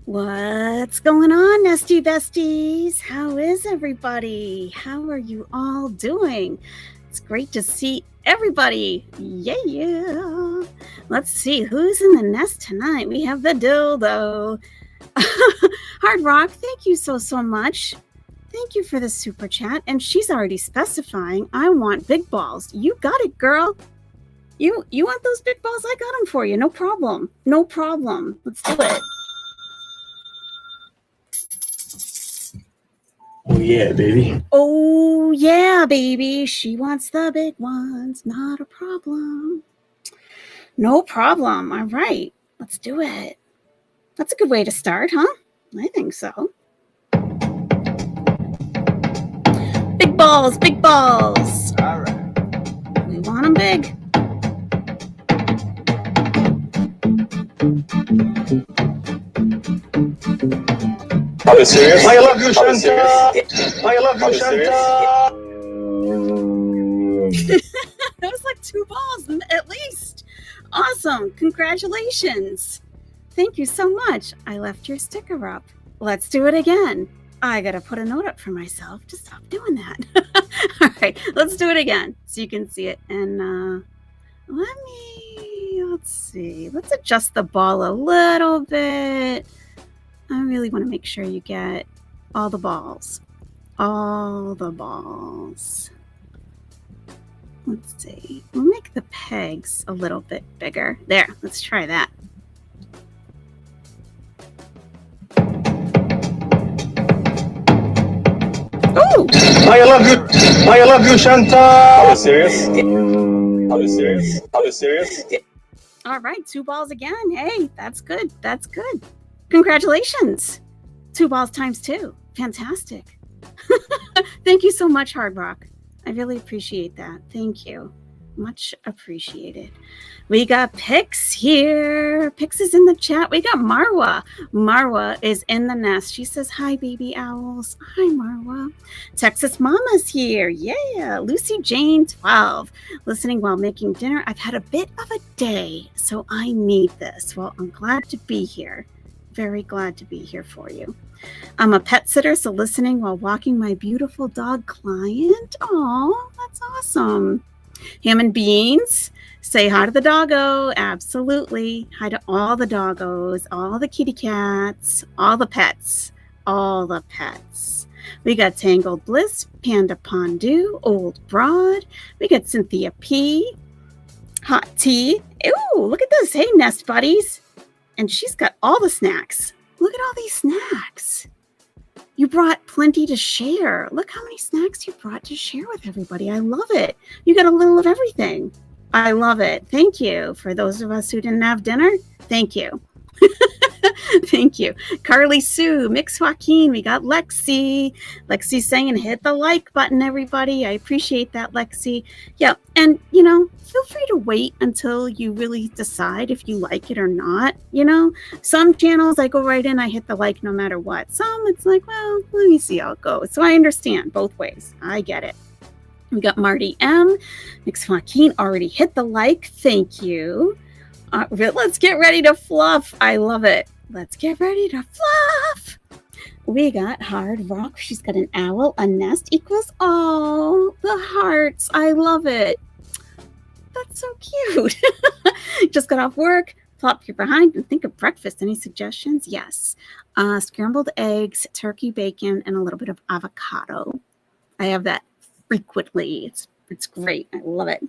What's going on, nesty besties? How is everybody? How are you all doing? It's great to see everybody. Yeah. Let's see who's in the nest tonight. We have the dildo. Hard Rock, thank you so much. Thank you for the super chat. And she's already specifying, I want big balls. You got it, girl. You want those big balls? I got them for you. No problem. No problem. Let's do it. Oh, yeah, baby. Oh, yeah, baby. She wants the big ones. Not a problem. No problem. All right. Let's do it. That's a good way to start, huh? I think so. Big balls, big balls. All right. We want them big. Are you serious? I love you, Chantal. I love you, Chantal. That was like 2 balls at least. Awesome. Congratulations. Thank you so much. I left your sticker up. Let's do it again. I got to put a note up for myself to stop doing that. All right. Let's do it again so you can see it. And let's see. Let's adjust the ball a little bit. I really want to make sure you get all the balls. All the balls. Let's see. We'll make the pegs a little bit bigger. There, let's try that. Ooh! I love you, Chantal. Are you serious? Are you serious? Are you serious? All right, 2 balls again. Hey, that's good. That's good. Congratulations. 2 balls times 2. Fantastic. Thank you so much, Hard Rock. I really appreciate that. Thank you. Much appreciated. We got Pix here. Pix is in the chat. We got Marwa. Marwa is in the nest. She says, hi, baby owls. Hi, Marwa. Texas Mama's here. Yeah. Lucy Jane 12. Listening while making dinner. I've had a bit of a day, so I need this. Well, I'm glad to be here. Very glad to be here for you. I'm a pet sitter, so listening while walking my beautiful dog client. Oh, that's awesome. Ham and Beans, say hi to the doggo. Absolutely. Hi to all the doggos, all the kitty cats, all the pets, all the pets. We got Tangled Bliss, Panda Pondu, Old Broad. We got Cynthia P, Hot Tea. Ooh, look at this. Hey, Nest Buddies. And she's got all the snacks. Look at all these snacks. You brought plenty to share. Look how many snacks you brought to share with everybody. I love it. You got a little of everything. I love it. Thank you. For those of us who didn't have dinner, thank you. Thank you. Carly Sue, Mix Joaquin, we got Lexi. Lexi saying hit the like button, everybody. I appreciate that, Lexi. Yeah, and, feel free to wait until you really decide if you like it or not. Some channels I go right in, I hit the like no matter what. Some it's like, well, let me see how it goes. So I understand both ways. I get it. We got Marty M. Mix Joaquin already hit the like. Thank you. Let's get ready to fluff. I love it. Let's get ready to fluff. We got Hard Rock. She's got an owl. A nest equals all the hearts. I love it. That's so cute. Just got off work. Plop your behind and think of breakfast. Any suggestions? Yes. Scrambled eggs, turkey bacon, and a little bit of avocado. I have that frequently. It's great. I love it.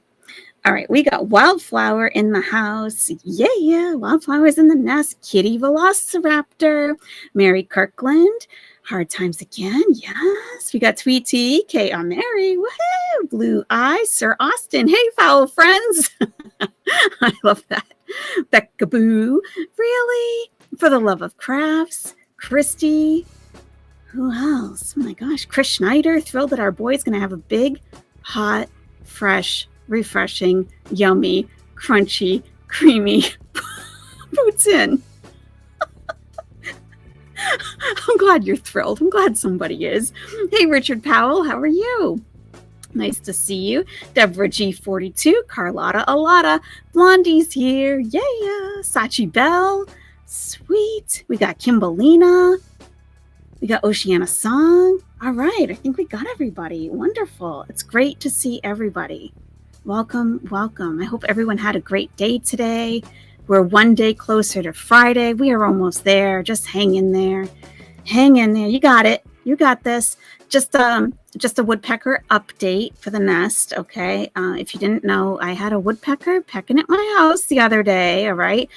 All right, we got Wildflower in the house. Yeah, Wildflower's in the nest. Kitty Velociraptor. Mary Kirkland. Hard Times again. Yes. We got Tweety. Kay Mary. Woohoo. Blue Eye. Sir Austin. Hey, foul friends. I love that. Becca Boo. Really? For the Love of Crafts. Christy. Who else? Oh my gosh. Chris Schneider. Thrilled that our boy's going to have a big, hot, fresh, refreshing, yummy, crunchy, creamy poutine. I'm glad you're thrilled. I'm glad somebody is. Hey, Richard Powell, how are you? Nice to see you. Deborah G42, Carlotta Alata, Blondie's here. Yeah. Sachi Bell. Sweet. We got Kimbolina. We got Oceana Song. All right. I think we got everybody. Wonderful. It's great to see everybody. Welcome, welcome. I hope everyone had a great day today. We're one day closer to Friday. We are almost there. Just hang in there. Hang in there. You got it. You got this. Just a woodpecker update for the nest, okay? If you didn't know, I had a woodpecker pecking at my house the other day, all right?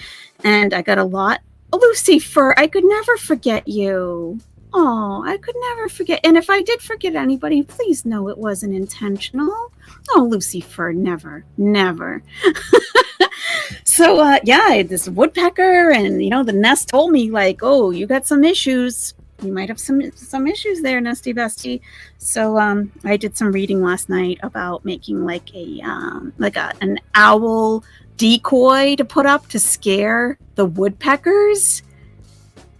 And I got a lot. Lucifer, I could never forget you. Oh, I could never forget. And if I did forget anybody, please know it wasn't intentional. Oh, Lucifer, never, never. So, yeah, this woodpecker, and, the nest told me, like, oh, you got some issues. You might have some issues there, Nesty Bestie. So, I did some reading last night about making like an owl decoy to put up to scare the woodpeckers.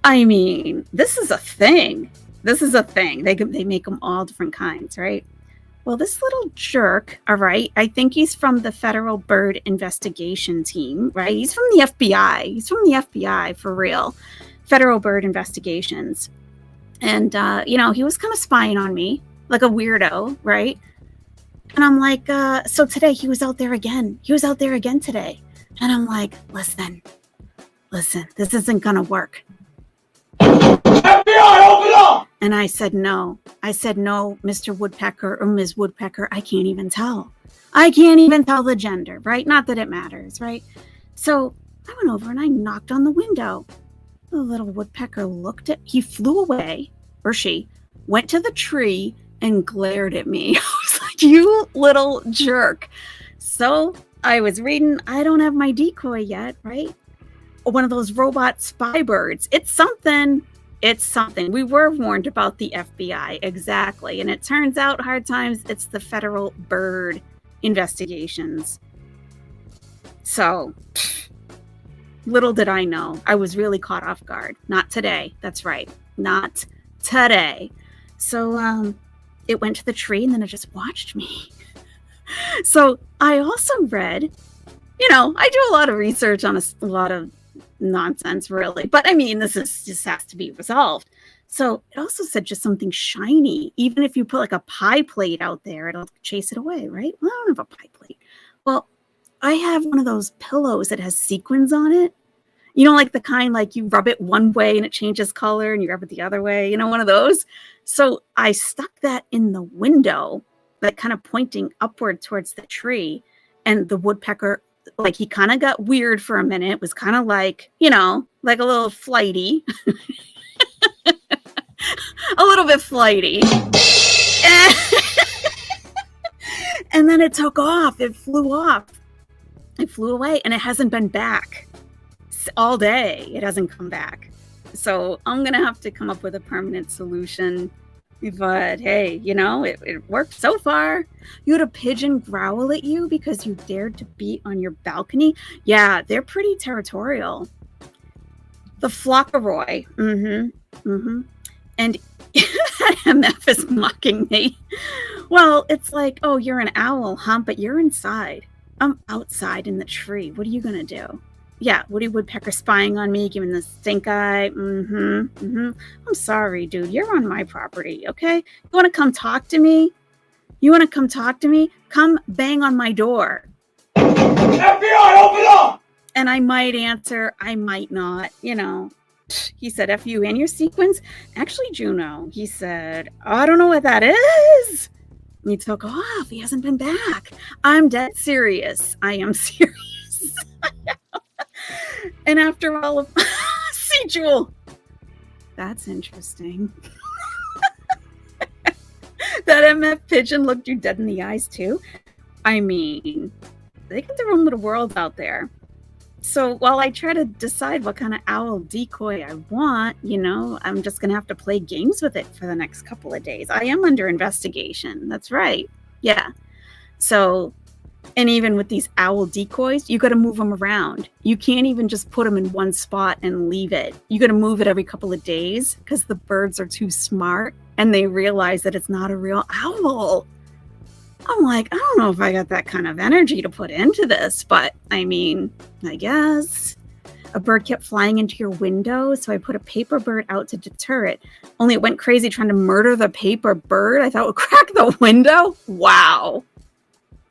I mean, this is a thing. This is a thing. They make them all different kinds, right? Well, this little jerk, all right, I think he's from the Federal Bird Investigation Team, right? He's from the FBI. He's from the FBI, for real. Federal Bird Investigations. And, he was kind of spying on me, like a weirdo, right? And I'm like, so today he was out there again. He was out there again today. And I'm like, listen, this isn't going to work. FBI, open up! And I said, no, Mr. Woodpecker or Ms. Woodpecker, I can't even tell. I can't even tell the gender, right? Not that it matters, right? So I went over and I knocked on the window. The little woodpecker he flew away, or she went to the tree and glared at me. I was like, you little jerk. So I was reading, I don't have my decoy yet, right? One of those robot spy birds. It's something. We were warned about the FBI, exactly. And it turns out, hard times, it's the Federal Bird Investigations. So, little did I know. I was really caught off guard. Not today. That's right. Not today. So, it went to the tree and then it just watched me. So, I also read, I do a lot of research on a lot of nonsense, really, but I mean, this just has to be resolved. So it also said just something shiny. Even if you put like a pie plate out there, it'll chase it away, right? Well, I don't have a pie plate. Well, I have one of those pillows that has sequins on it. Like the kind, like you rub it one way and it changes color and you rub it the other way, one of those. So I stuck that in the window, like kind of pointing upward towards the tree, and the woodpecker, like, he kind of got weird for a minute. It was kind of like, like a little flighty. A little bit flighty. And then it took off. It flew off. It flew away, and it hasn't been back all day. It hasn't come back. So I'm going to have to come up with a permanent solution. But hey, it worked so far. You had a pigeon growl at you because you dared to be on your balcony. Yeah, they're pretty territorial. The Flockaroy. And MF is mocking me. Well, it's like, oh, you're an owl, huh? But you're inside. I'm outside in the tree. What are you going to do? Yeah, Woody Woodpecker spying on me, giving the stink eye. I'm sorry, dude. You're on my property, okay? You want to come talk to me? Come bang on my door. FBI, open up! And I might answer, I might not, He said, F you and your sequins. Actually, Juno, he said, I don't know what that is. And he took off. He hasn't been back. I'm dead serious. I am serious. And after all of... See, Jewel. That's interesting. That MF pigeon looked you dead in the eyes, too. I mean, they got their own little world out there. So while I try to decide what kind of owl decoy I want, I'm just going to have to play games with it for the next couple of days. I am under investigation. That's right. Yeah. So... And even with these owl decoys, you got to move them around. You can't even just put them in one spot and leave it. You got to move it every couple of days because the birds are too smart and they realize that it's not a real owl. I'm like, I don't know if I got that kind of energy to put into this, but I mean, I guess. A bird kept flying into your window, so I put a paper bird out to deter it. Only it went crazy trying to murder the paper bird. I thought it would crack the window. Wow.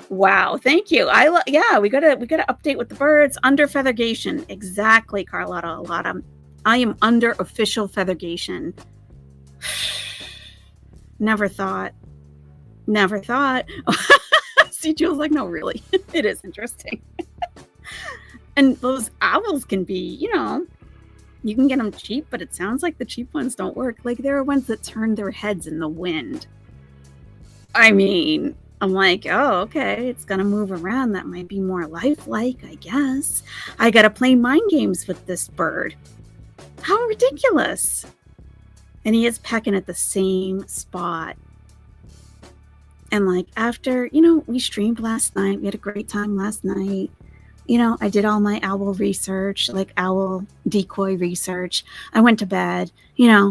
Wow, thank you. Yeah, we gotta update with the birds. Under feathergation. Exactly, Carlotta. I am under official feathergation. Never thought. See, Jules like, no, really. It is interesting. And those owls can be, you can get them cheap, but it sounds like the cheap ones don't work. Like, there are ones that turn their heads in the wind. I mean, I'm like, oh, okay, it's going to move around. That might be more lifelike, I guess. I got to play mind games with this bird. How ridiculous. And he is pecking at the same spot. And like after, we streamed last night. We had a great time last night. I did all my owl research, like owl decoy research. I went to bed,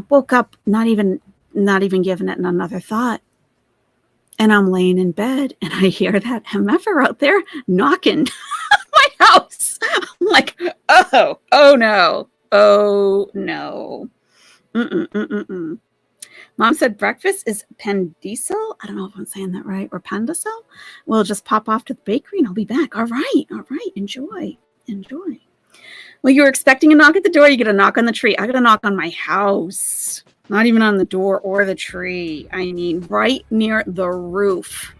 woke up, not even giving it another thought. And I'm laying in bed and I hear that MFer out there knocking my house. I'm like, oh no. Mom said breakfast is pendicel. I don't know if I'm saying that right. Or pendicel. We'll just pop off to the bakery and I'll be back. All right. Enjoy. Well, you were expecting a knock at the door. You get a knock on the tree. I got a knock on my house. Not even on the door or the tree. I mean, right near the roof.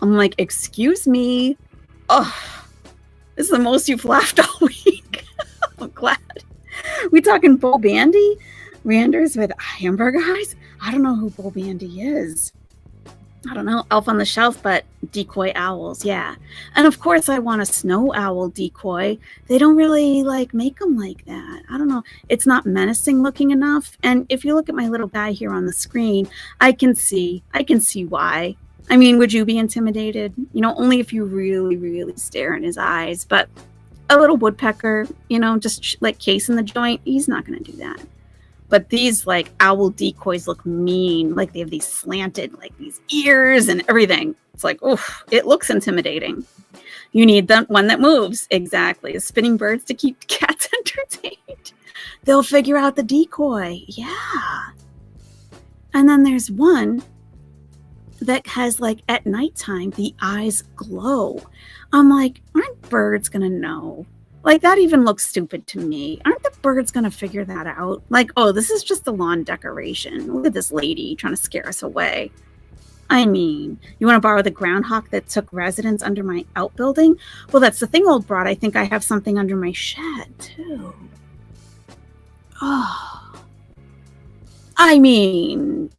I'm like, excuse me. Oh, this is the most you've laughed all week. I'm glad. We talking Bo Bandy? Randers with hamburger eyes? I don't know who Bo Bandy is. I don't know. Elf on the Shelf, but decoy owls, yeah. And of course I want a snow owl decoy. They don't really make them like that. I don't know. It's not menacing looking enough. And if you look at my little guy here on the screen, I can see why. I mean, would you be intimidated? Only if you really, really stare in his eyes. But a little woodpecker, just casing the joint, he's not going to do that. But these owl decoys look mean. Like they have these slanted, these ears and everything. It's like, oof, it looks intimidating. You need the one that moves. Exactly. The spinning birds to keep cats entertained. They'll figure out the decoy. Yeah. And then there's one that has at nighttime, the eyes glow. I'm like, aren't birds going to know? That even looks stupid to me. Aren't the birds going to figure that out? Oh, this is just a lawn decoration. Look at this lady trying to scare us away. I mean, you want to borrow the groundhog that took residence under my outbuilding? Well, that's the thing, old broad. I think I have something under my shed, too. Oh. I mean...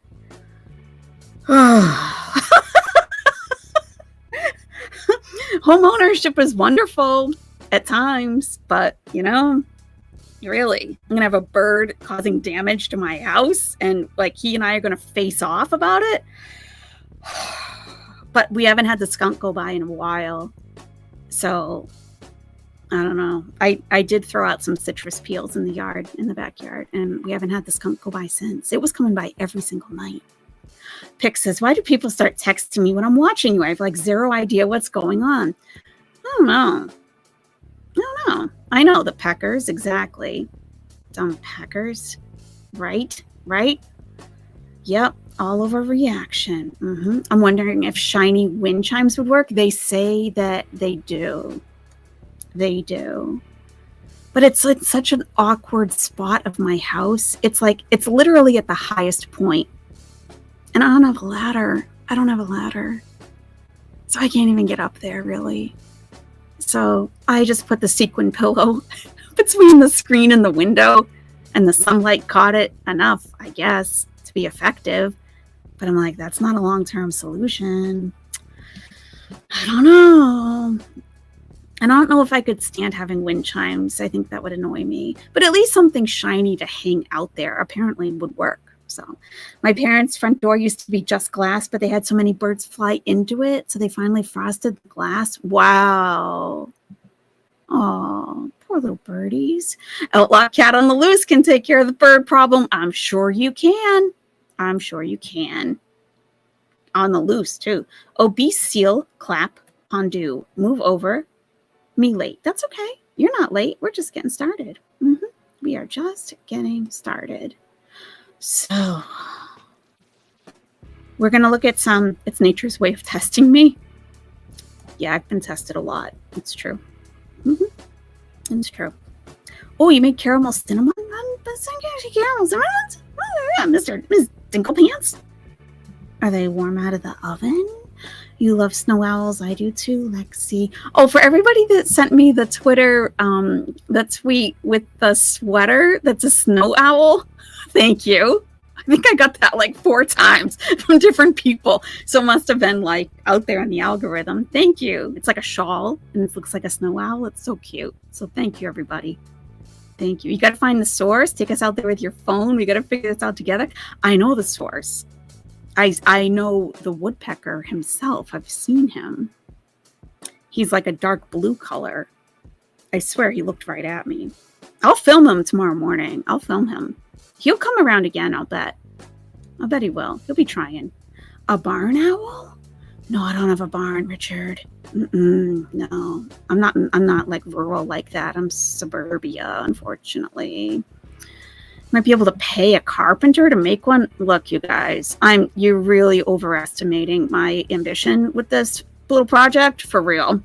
Home ownership is wonderful. At times, but really, I'm gonna have a bird causing damage to my house and he and I are gonna face off about it. But we haven't had the skunk go by in a while, so I don't know. I did throw out some citrus peels in the backyard, and we haven't had the skunk go by since. It was coming by every single night. Pick says, why do people start texting me when I'm watching you? I have zero idea what's going on. I don't know. I know the peckers, exactly. Dumb peckers. Right? Yep, all over reaction. I'm wondering if shiny wind chimes would work. They say that they do. But it's such an awkward spot of my house. It's literally at the highest point. And I don't have a ladder. So I can't even get up there, really. So I just put the sequin pillow between the screen and the window, and the sunlight caught it enough, I guess, to be effective. But I'm like, that's not a long-term solution. I don't know. And I don't know if I could stand having wind chimes. I think that would annoy me. But at least something shiny to hang out there apparently would work. So my parents' front door used to be just glass, but they had so many birds fly into it, so they finally frosted the glass. Wow. Oh, poor little birdies. Outlaw Cat on the Loose can take care of the bird problem. I'm sure you can. On the loose, too. Obese seal, clap, pondu. Move over. Me late. That's okay. You're not late. We're just getting started. We are just getting started. So we're going to look at some, it's nature's way of testing me. Yeah, I've been tested a lot. It's true. It's true. Oh, you made caramel cinnamon? Caramel cinnamon? Oh, yeah, Miss Dinklepants. Are they warm out of the oven? You love snow owls. I do too, Lexi. Oh, for everybody that sent me the Twitter, the tweet with the sweater that's a snow owl, thank you. I think I got that like 4 times from different people. So it must have been like out there in the algorithm. Thank you. It's like a shawl and it looks like a snow owl. It's so cute. So thank you, everybody. Thank you. You got to find the source. Take us out there with your phone. We got to figure this out together. I know the source. I know the woodpecker himself. I've seen him. He's like a dark blue color. I swear he looked right at me. I'll film him tomorrow morning. I'll film him. He'll come around again, I'll bet. I'll bet he will. He'll be trying. A barn owl? No, I don't have a barn, Richard. No, I'm not like rural like that. I'm suburbia, unfortunately. Might be able to pay a carpenter to make one. Look, you guys, you're really overestimating my ambition with this little project. For real.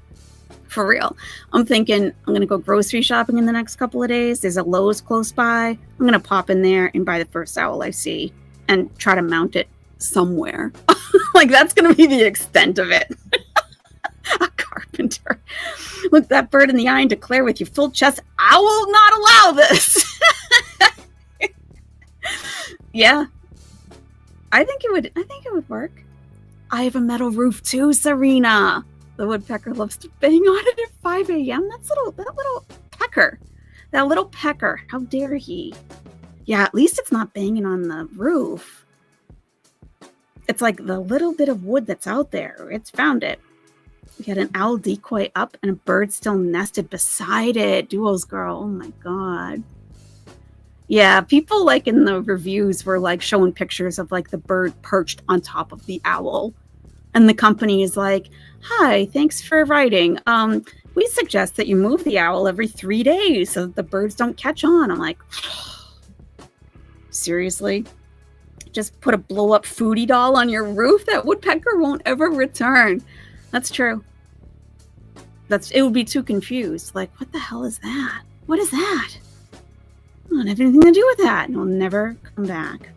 I'm thinking I'm going to go grocery shopping in the next couple of days. There's a Lowe's close by. I'm going to pop in there and buy the first owl I see and try to mount it somewhere. Like, that's going to be the extent of it. A carpenter. Look that bird in the eye and declare with your full chest, I will not allow this. Yeah, I think it would work. I have a metal roof too, Serena. The woodpecker loves to bang on it at 5 a.m. That little pecker. How dare he? Yeah, at least it's not banging on the roof. It's like the little bit of wood that's out there. It's found it. We had an owl decoy up and a bird still nested beside it. Duos girl. Oh my God. Yeah, people like in the reviews were like showing pictures of like the bird perched on top of the owl. And the company is like, hi, thanks for writing. We suggest that you move the owl every 3 days so that the birds don't catch on. I'm like, seriously? Just put a blow up foodie doll on your roof? That woodpecker won't ever return. That's true. It would be too confused. Like, what the hell is that? What is that? I don't have anything to do with that. It'll never come back.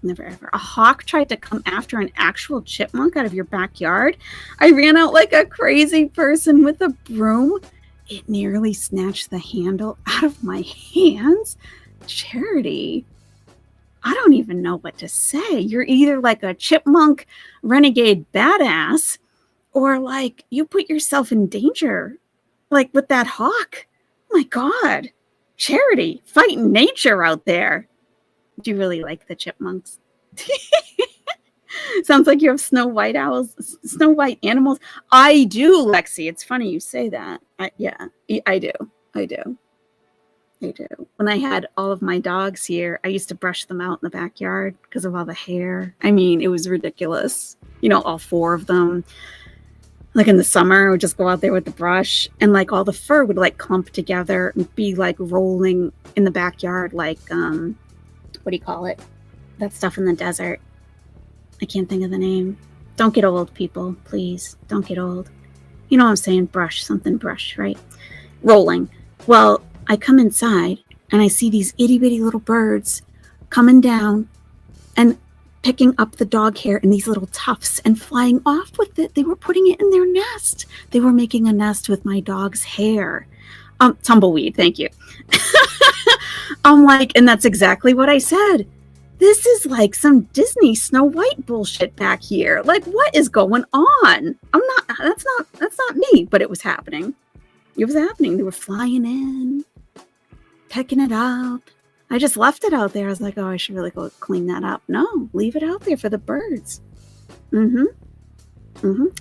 Never ever. A hawk tried to come after an actual chipmunk out of your backyard. I ran out like a crazy person with a broom. It nearly snatched the handle out of my hands. Charity. I don't even know what to say. You're either like a chipmunk renegade badass or like you put yourself in danger. Like with that hawk. Oh my God. Charity, fighting nature out there. Do you really like the chipmunks? Sounds like you have Snow White animals. I do, Lexi. It's funny you say that. Yeah, I do. When I had all of my dogs here, I used to brush them out in the backyard because of all the hair. I mean, it was ridiculous. You know, all 4 of them. Like in the summer, I would just go out there with the brush and like all the fur would like clump together and be like rolling in the backyard. Like, what do you call it? That stuff in the desert. I can't think of the name. Don't get old, people. Please don't get old. You know what I'm saying? Brush, right? Rolling. Well, I come inside and I see these itty bitty little birds coming down and picking up the dog hair in these little tufts and flying off with it. They were putting it in their nest. They were making a nest with my dog's hair. Tumbleweed, thank you. I'm like, and that's exactly what I said. This is like some Disney Snow White bullshit back here. Like, what is going on? That's not me, but it was happening. It was happening. They were flying in, pecking it up. I just left it out there. I was like, oh, I should really go clean that up. No, leave it out there for the birds.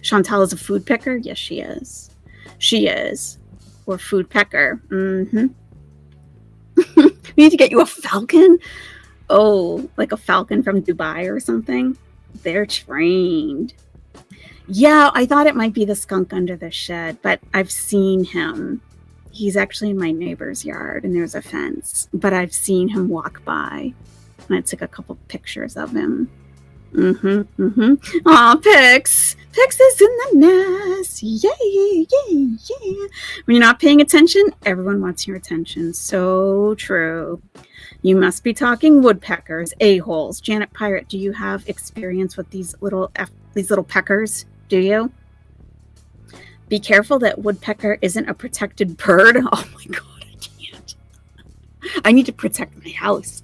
Chantal is a food picker? Yes, she is. She is. Or food pecker. We need to get you a falcon. Oh, like a falcon from Dubai or something. They're trained. Yeah, I thought it might be the skunk under the shed, but I've seen him. He's actually in my neighbor's yard, and there's a fence. But I've seen him walk by, and I took a couple pictures of him. Aw, Pix. Pix is in the nest. Yay, yay, yeah. When you're not paying attention, everyone wants your attention. So true. You must be talking woodpeckers, a-holes. Janet Pirate, do you have experience with these little peckers? Do you? Be careful that woodpecker isn't a protected bird. Oh my God, I can't. I need to protect my house.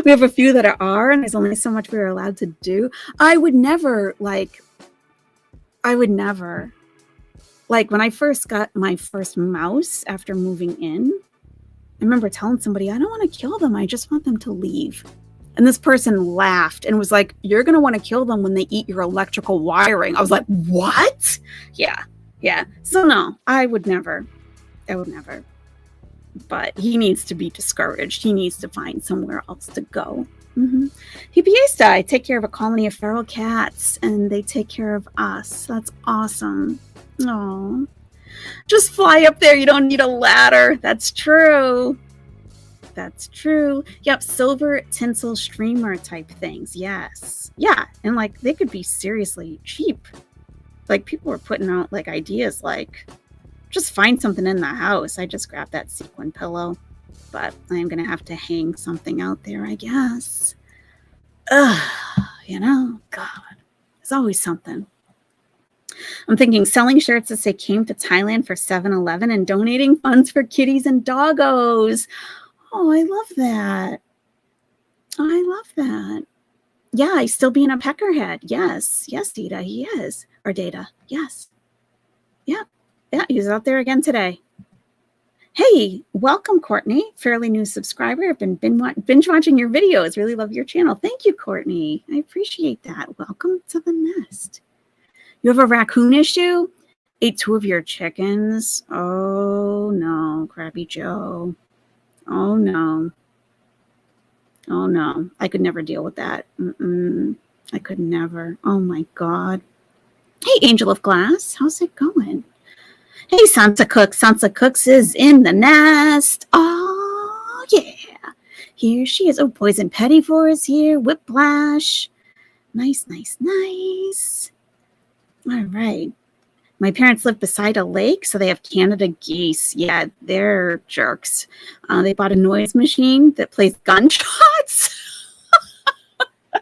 We have a few that are, and there's only so much we're allowed to do. I would never, like, when I first got my first mouse after moving in, I remember telling somebody, I don't want to kill them. I just want them to leave. And this person laughed and was like, you're going to want to kill them when they eat your electrical wiring. I was like, what? Yeah. So no, I would never. But he needs to be discouraged. He needs to find somewhere else to go. Hipiesta, I take care of a colony of feral cats, and they take care of us. That's awesome. Oh, just fly up there. You don't need a ladder. That's true. Yep, silver tinsel streamer type things. Yes. Yeah, and like they could be seriously cheap. Like people were putting out like ideas like, just find something in the house. I just grabbed that sequin pillow, but I'm going to have to hang something out there, I guess. God, there's always something. I'm thinking selling shirts that say came to Thailand for 7-Eleven and donating funds for kitties and doggos. Oh, I love that. Yeah, he's still being a peckerhead. Yes, Dita, he is. Or Data, yes. Yeah, he's out there again today. Hey, welcome, Courtney. Fairly new subscriber. I've been binge watching your videos. Really love your channel. Thank you, Courtney. I appreciate that. Welcome to the nest. You have a raccoon issue? Ate 2 of your chickens? Oh, no, Krabby Joe. Oh, no. I could never deal with that. I could never. Oh, my God. Hey, Angel of Glass. How's it going? Hey, Sansa Cooks is in the nest. Oh, yeah. Here she is. Oh, Poison Pettifor is here. Whiplash. Nice. All right. My parents live beside a lake, so they have Canada geese. Yeah, they're jerks. They bought a noise machine that plays gunshots. I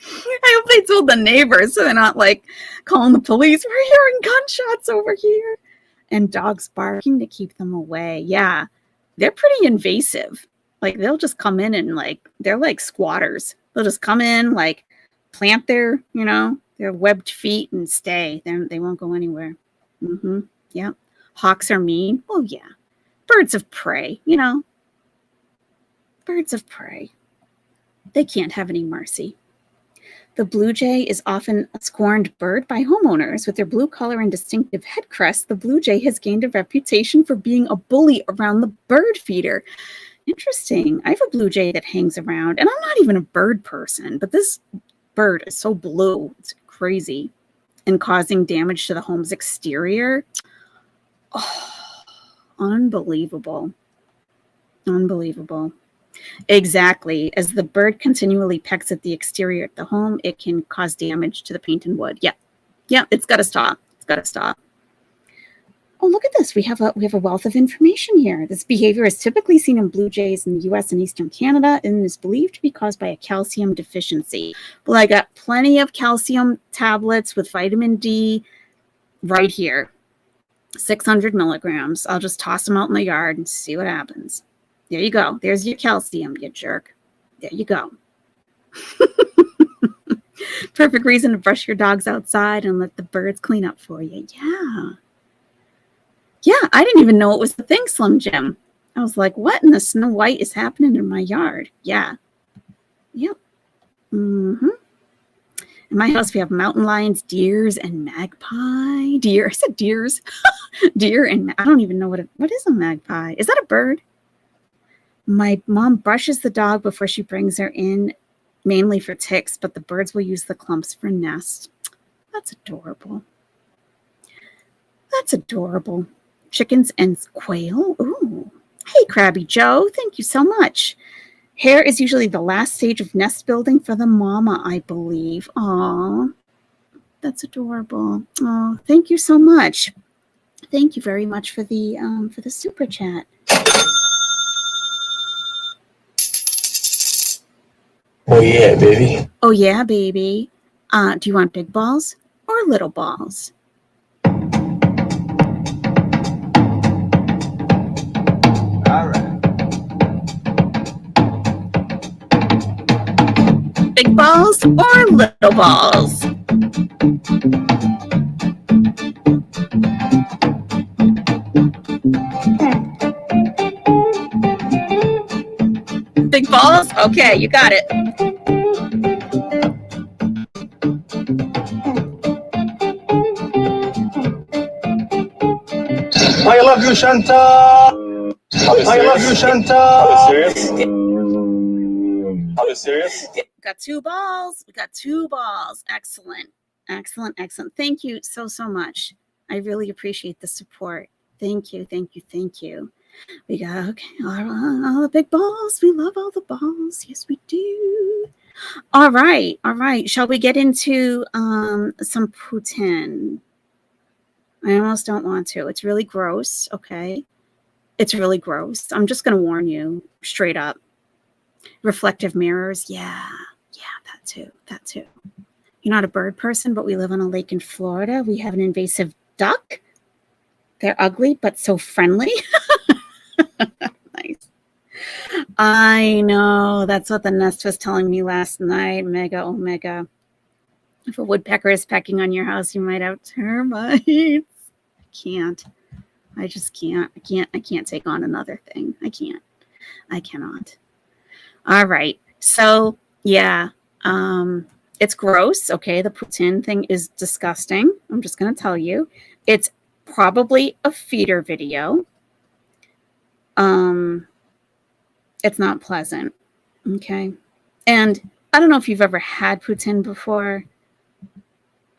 hope they told the neighbors so they're not like calling the police. We're hearing gunshots over here. And dogs barking to keep them away. Yeah, they're pretty invasive. Like they'll just come in and like, they're like squatters. They'll just come in, like plant their webbed feet and stay. They won't go anywhere. Yeah. Hawks are mean. Oh yeah. Birds of prey, Birds of prey. They can't have any mercy. The blue jay is often a scorned bird by homeowners. With their blue color and distinctive head crest, the blue jay has gained a reputation for being a bully around the bird feeder. Interesting. I have a blue jay that hangs around, and I'm not even a bird person, but this bird is so blue. It's crazy. And causing damage to the home's exterior. Oh, unbelievable. Exactly. As the bird continually pecks at the exterior of the home, it can cause damage to the paint and wood. Yeah, it's got to stop. Oh, look at this. We have a wealth of information here. This behavior is typically seen in blue jays in the U.S. and Eastern Canada and is believed to be caused by a calcium deficiency. Well, I got plenty of calcium tablets with vitamin D right here. 600 milligrams. I'll just toss them out in the yard and see what happens. There you go. There's your calcium, you jerk. There you go. Perfect reason to brush your dogs outside and let the birds clean up for you. Yeah, I didn't even know it was the thing, Slim Jim. I was like, what in the Snow White is happening in my yard? Yeah. Yep. In my house, we have mountain lions, deers, and magpie. Deer. I said deers. Deer and I don't even know what is a magpie. Is that a bird? My mom brushes the dog before she brings her in, mainly for ticks, but the birds will use the clumps for nests. That's adorable. Chickens and quail. Ooh. Hey, Crabby Joe. Thank you so much. Hair is usually the last stage of nest building for the mama, I believe. Aw, that's adorable. Oh, thank you so much. Thank you very much for the super chat. Oh yeah, baby. Oh yeah, baby. Do you want big balls or little balls? All right. Big balls or little balls? Big balls? Okay, you got it. I love you, Chantal. I love you, Chantal. Are you serious? Are you serious? Got 2 balls. We got 2 balls. Excellent. Excellent. Excellent. Thank you so much. I really appreciate the support. Thank you. Thank you. Thank you. We got, okay, all the big balls. We love all the balls. Yes, we do. All right. All right. Shall we get into some poutine? I almost don't want to. It's really gross. Okay. It's really gross. I'm just going to warn you straight up. Reflective mirrors. Yeah. Yeah, that too. That too. You're not a bird person, but we live on a lake in Florida. We have an invasive duck. They're ugly, but so friendly. Nice. I know. That's what the nest was telling me last night. Mega omega. If a woodpecker is pecking on your house, you might have termites. I can't. I just can't. I can't take on another thing. I can't. I cannot. All right. So, yeah. It's gross. Okay. The poutine thing is disgusting. I'm just going to tell you. It's probably a feeder video. It's not pleasant. Okay. And I don't know if you've ever had poutine before.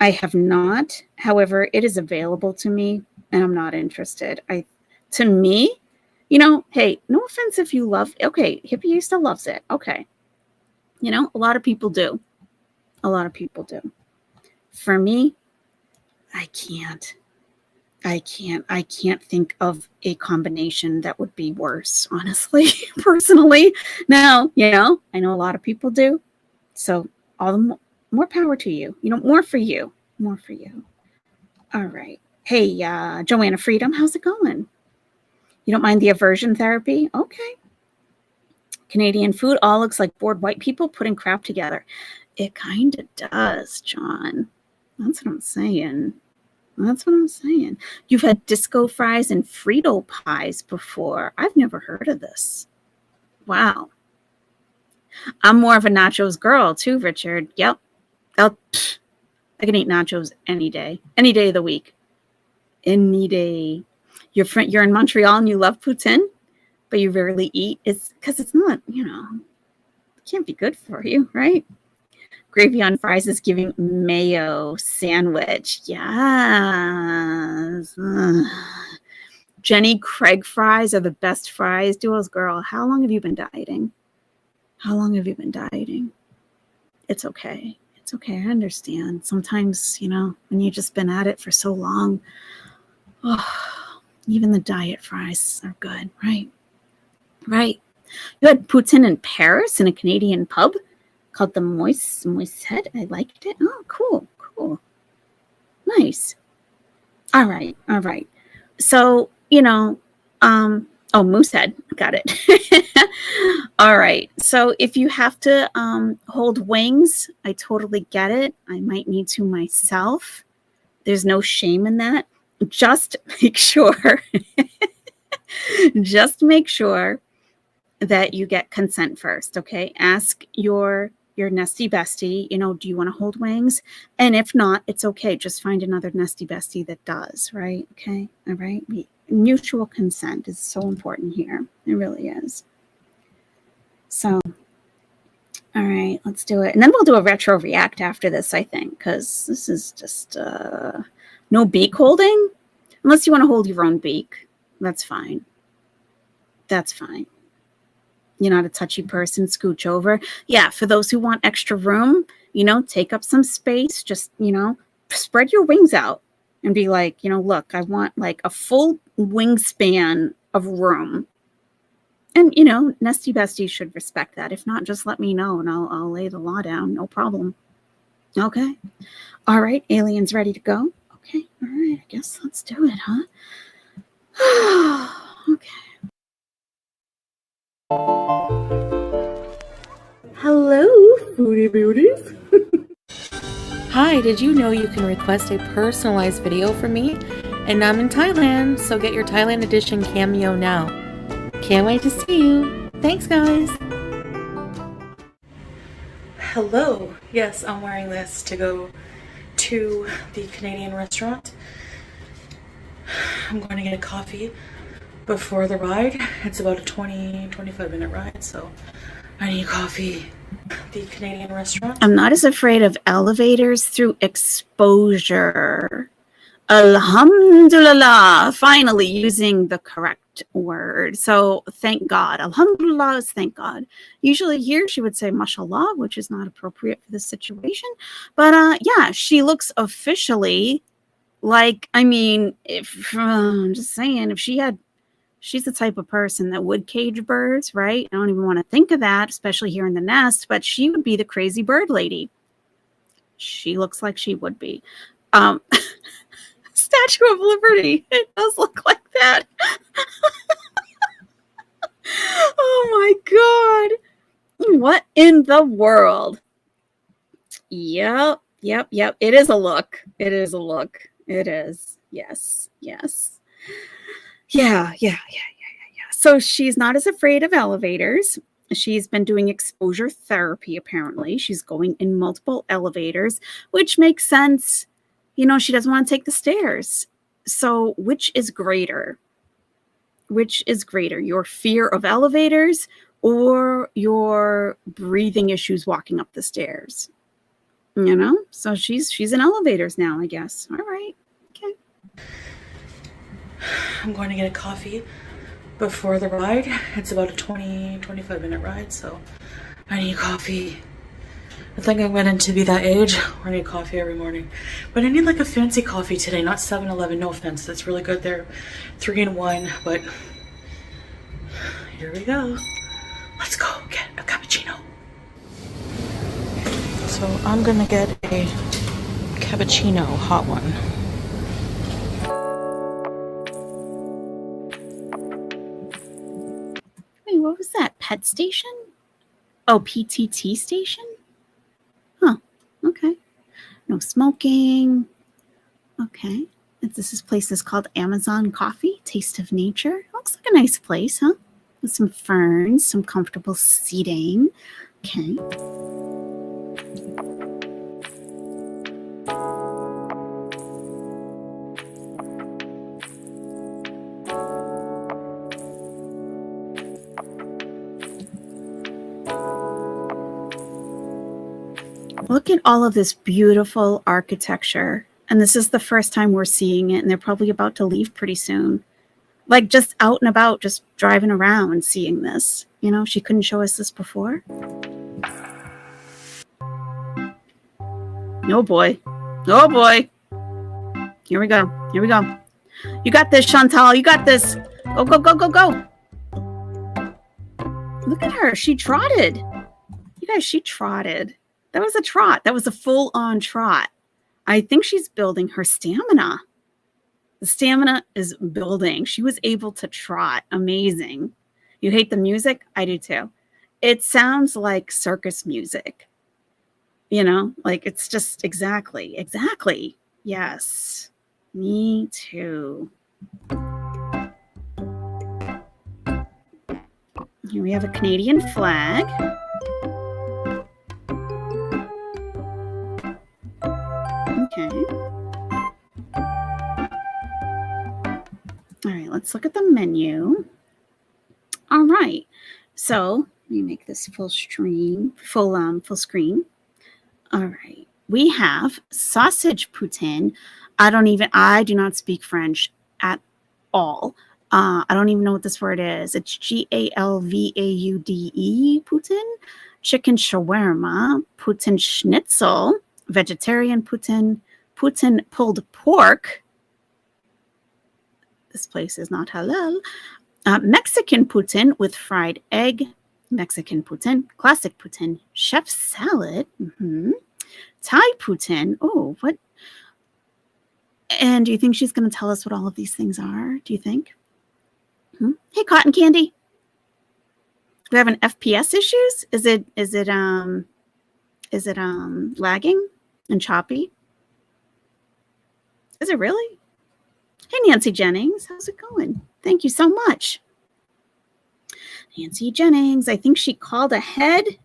I have not. However, it is available to me and I'm not interested. To me, you know, hey, no offense if you love, okay, Hippie still loves it. Okay. You know, a lot of people do. A lot of people do. For me, I can't think of a combination that would be worse, honestly, personally. Now, you know, I know a lot of people do. So all the more power to you. You know, more for you. More for you. All right. Hey, Joanna Freedom, how's it going? You don't mind the aversion therapy? Okay. Canadian food all looks like bored white people putting crap together. It kind of does, John. That's what I'm saying. That's what I'm saying. You've had disco fries and Frito pies before. I've never heard of this. Wow. I'm more of a nachos girl too, Richard. Yep. I can eat nachos any day of the week. Any day. You're in Montreal and you love poutine, but you rarely eat. It's because it's not, you know, it can't be good for you, right? Gravy on fries is giving mayo sandwich. Yes. Ugh. Jenny Craig fries are the best fries. Duos girl, how long have you been dieting? How long have you been dieting? It's okay. It's okay. I understand. Sometimes, you know, when you've just been at it for so long, even the diet fries are good, right? Right. You had poutine in Paris in a Canadian pub called the Moisette. I liked it. Oh, cool. Nice. All right. So, you know, Moosehead. Got it. All right. So if you have to hold wings, I totally get it. I might need to myself. There's no shame in that. Just make sure that you get consent first. Okay. Ask your nesty bestie, you know, do you want to hold wings? And if not, it's okay. Just find another nesty bestie that does, right? Okay. All right. Mutual consent is so important here. It really is. So, all right, let's do it. And then we'll do a retro react after this, I think, because this is just no beak holding. Unless you want to hold your own beak. That's fine. That's fine. You're not a touchy person, scooch over. Yeah, for those who want extra room, take up some space. Just, spread your wings out and be like, look, I want like a full wingspan of room. And, Nesty Besties should respect that. If not, just let me know and I'll lay the law down. No problem. Okay. All right. Aliens ready to go? Okay. All right. I guess let's do it, huh? Okay. Hello, foodie beauties. Hi, did you know you can request a personalized video from me? And I'm in Thailand, so get your Thailand edition cameo now. Can't wait to see you. Thanks, guys. Hello. Yes, I'm wearing this to go to the Canadian restaurant. I'm going to get a coffee before the ride. It's about a 20-25 minute ride, so I need coffee. The Canadian restaurant. I'm not as afraid of elevators through exposure. Alhamdulillah, finally using the correct word. So thank God. Alhamdulillah is thank God. Usually here she would say mashallah, which is not appropriate for this situation. But yeah, she looks officially like, I'm just saying, if she's the type of person that would cage birds, right? I don't even want to think of that, especially here in the nest, but she would be the crazy bird lady. She looks like she would be. Statue of Liberty. It does look like that. Oh my God. What in the world? Yep. It is a look. It is a look. It is. Yes. Yeah. So she's not as afraid of elevators. She's been doing exposure therapy, apparently. She's going in multiple elevators, which makes sense. She doesn't want to take the stairs. So which is greater? Which is greater? Your fear of elevators or your breathing issues walking up the stairs? So she's in elevators now, I guess. All right. Okay. I'm going to get a coffee before the ride. It's about a 20-25 minute ride, so I need coffee. I think I'm getting to be that age where I need coffee every morning. But I need like a fancy coffee today, not 7-Eleven. No offense, that's really good. They're 3-in-1, but here we go. Let's go get a cappuccino. So I'm gonna get a cappuccino, hot one. Wait, what was that? Pet station? Oh, PTT station? Huh. Okay. No smoking. Okay. This place is called Amazon Coffee, Taste of Nature. Looks like a nice place, huh? With some ferns, some comfortable seating. Okay. Look at all of this beautiful architecture. And this is the first time we're seeing it, and they're probably about to leave pretty soon. Like just out and about, just driving around seeing this. She couldn't show us this before. Oh boy. Oh boy. Here we go. You got this, Chantal. You got this. Go. Look at her. She trotted. You guys, she trotted. That was a trot. That was a full-on trot. I think she's building her stamina. The stamina is building. She was able to trot. Amazing. You hate the music? I do too. It sounds like circus music. Like it's just exactly. Yes. Me too. Here we have a Canadian flag. Okay. All right, let's look at the menu. All right. So let me make this full screen. All right. We have sausage poutine. I do not speak French. at all. I don't even know what this word is. It's Galvaude, Putin, chicken shawarma, Putin schnitzel, vegetarian Putin, Putin pulled pork. This place is not halal. Mexican Putin with fried egg, Mexican Putin, classic Putin, chef salad, Thai Putin. Oh, what? And do you think she's going to tell us what all of these things are? Do you think? Hey, cotton candy. Do we have an FPS issues? Is it lagging and choppy? Is it really? Hey, Nancy Jennings, how's it going? Thank you so much. Nancy Jennings, I think she calls ahead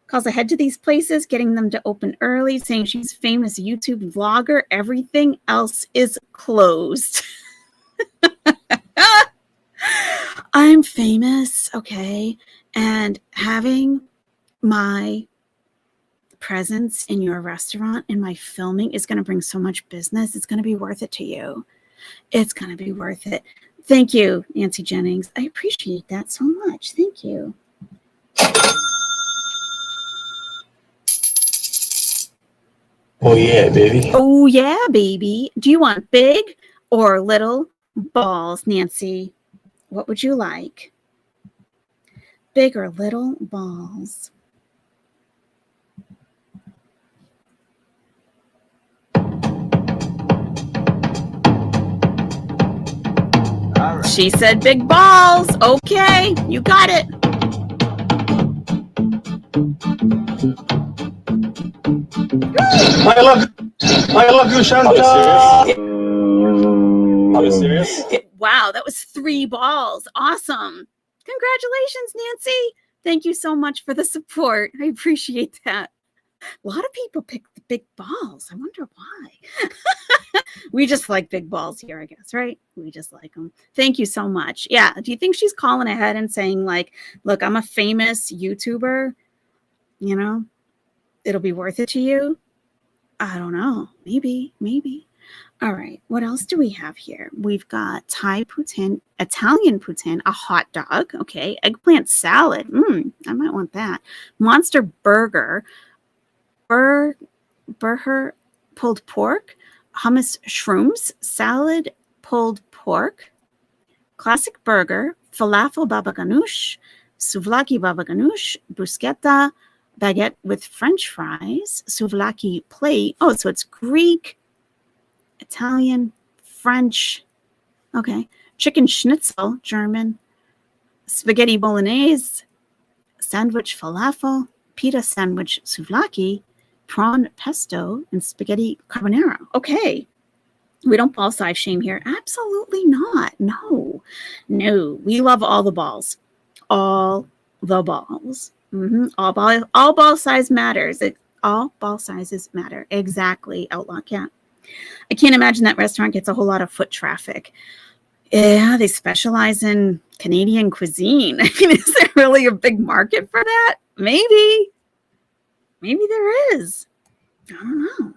to these places, getting them to open early, saying she's a famous YouTube vlogger. Everything else is closed. I'm famous, okay? And having my presence in your restaurant and my filming is going to bring so much business. It's going to be worth it to you. It's going to be worth it. Thank you, Nancy Jennings. I appreciate that so much. Thank you. Oh yeah, baby. Oh yeah, baby. Do you want big or little balls, Nancy? What would you like? Big or little balls? All right. She said big balls. Okay, you got it. I love you, Chantal. Are you serious? Wow, that was 3 balls. Awesome. Congratulations, Nancy. Thank you so much for the support. I appreciate that. A lot of people pick the big balls. I wonder why. We just like big balls here, I guess, right? We just like them. Thank you so much. Yeah. Do you think she's calling ahead and saying, like, look, I'm a famous YouTuber, you know, it'll be worth it to you? I don't know. Maybe. All right. What else do we have here? We've got Thai poutine, Italian poutine, a hot dog. Okay. Eggplant salad. I might want that. Monster burger. Burger pulled pork. Hummus shrooms. Salad pulled pork. Classic burger. Falafel baba ganoush. Souvlaki baba ganoush. Bruschetta. Baguette with French fries. Souvlaki plate. Oh, so it's Greek, Italian, French. Okay. Chicken schnitzel, German. Spaghetti bolognese. Sandwich falafel. Pita sandwich souvlaki. Prawn pesto. And spaghetti carbonara. Okay. We don't ball size shame here. Absolutely not. No. We love all the balls. All the balls. All ball size matters. All ball sizes matter. Exactly, Outlaw Cat. I can't imagine that restaurant gets a whole lot of foot traffic. Yeah, they specialize in Canadian cuisine. I mean, is there really a big market for that? Maybe there is. I don't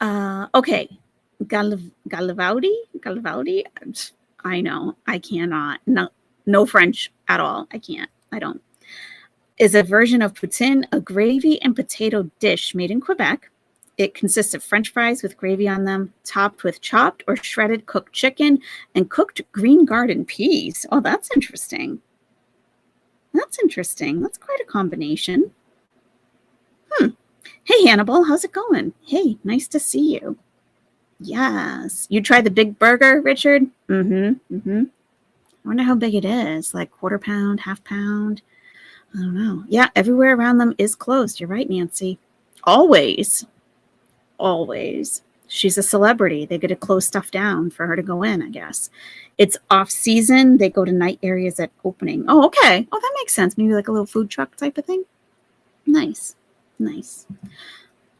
know. Okay. Galvaude. I know. I cannot. No French at all. I don't. Is a version of poutine, a gravy and potato dish made in Quebec. It consists of French fries with gravy on them, topped with chopped or shredded cooked chicken and cooked green garden peas. Oh, that's interesting. That's quite a combination. Hey, Hannibal, how's it going? Hey, nice to see you. Yes. You tried the big burger, Richard? I wonder how big it is. Like quarter pound, half pound. I don't know. Yeah, everywhere around them is closed. You're right, Nancy. Always. She's a celebrity. They get to close stuff down for her to go in, I guess. It's off season. They go to night areas at opening. Oh, okay. Oh, that makes sense. Maybe like a little food truck type of thing. Nice.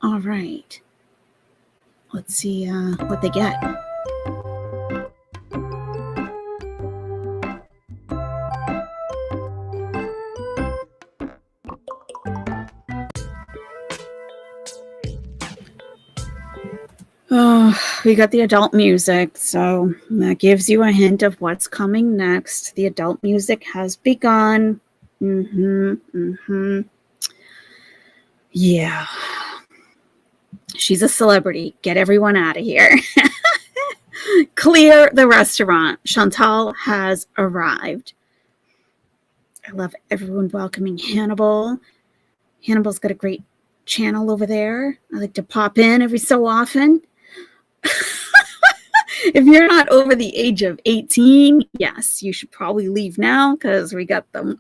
All right. Let's see what they get. Oh, we got the adult music, so that gives you a hint of what's coming next. The adult music has begun. Yeah. She's a celebrity. Get everyone out of here. Clear the restaurant. Chantal has arrived. I love everyone welcoming Hannibal. Hannibal's got a great channel over there. I like to pop in every so often. If you're not over the age of 18, yes, you should probably leave now because we got the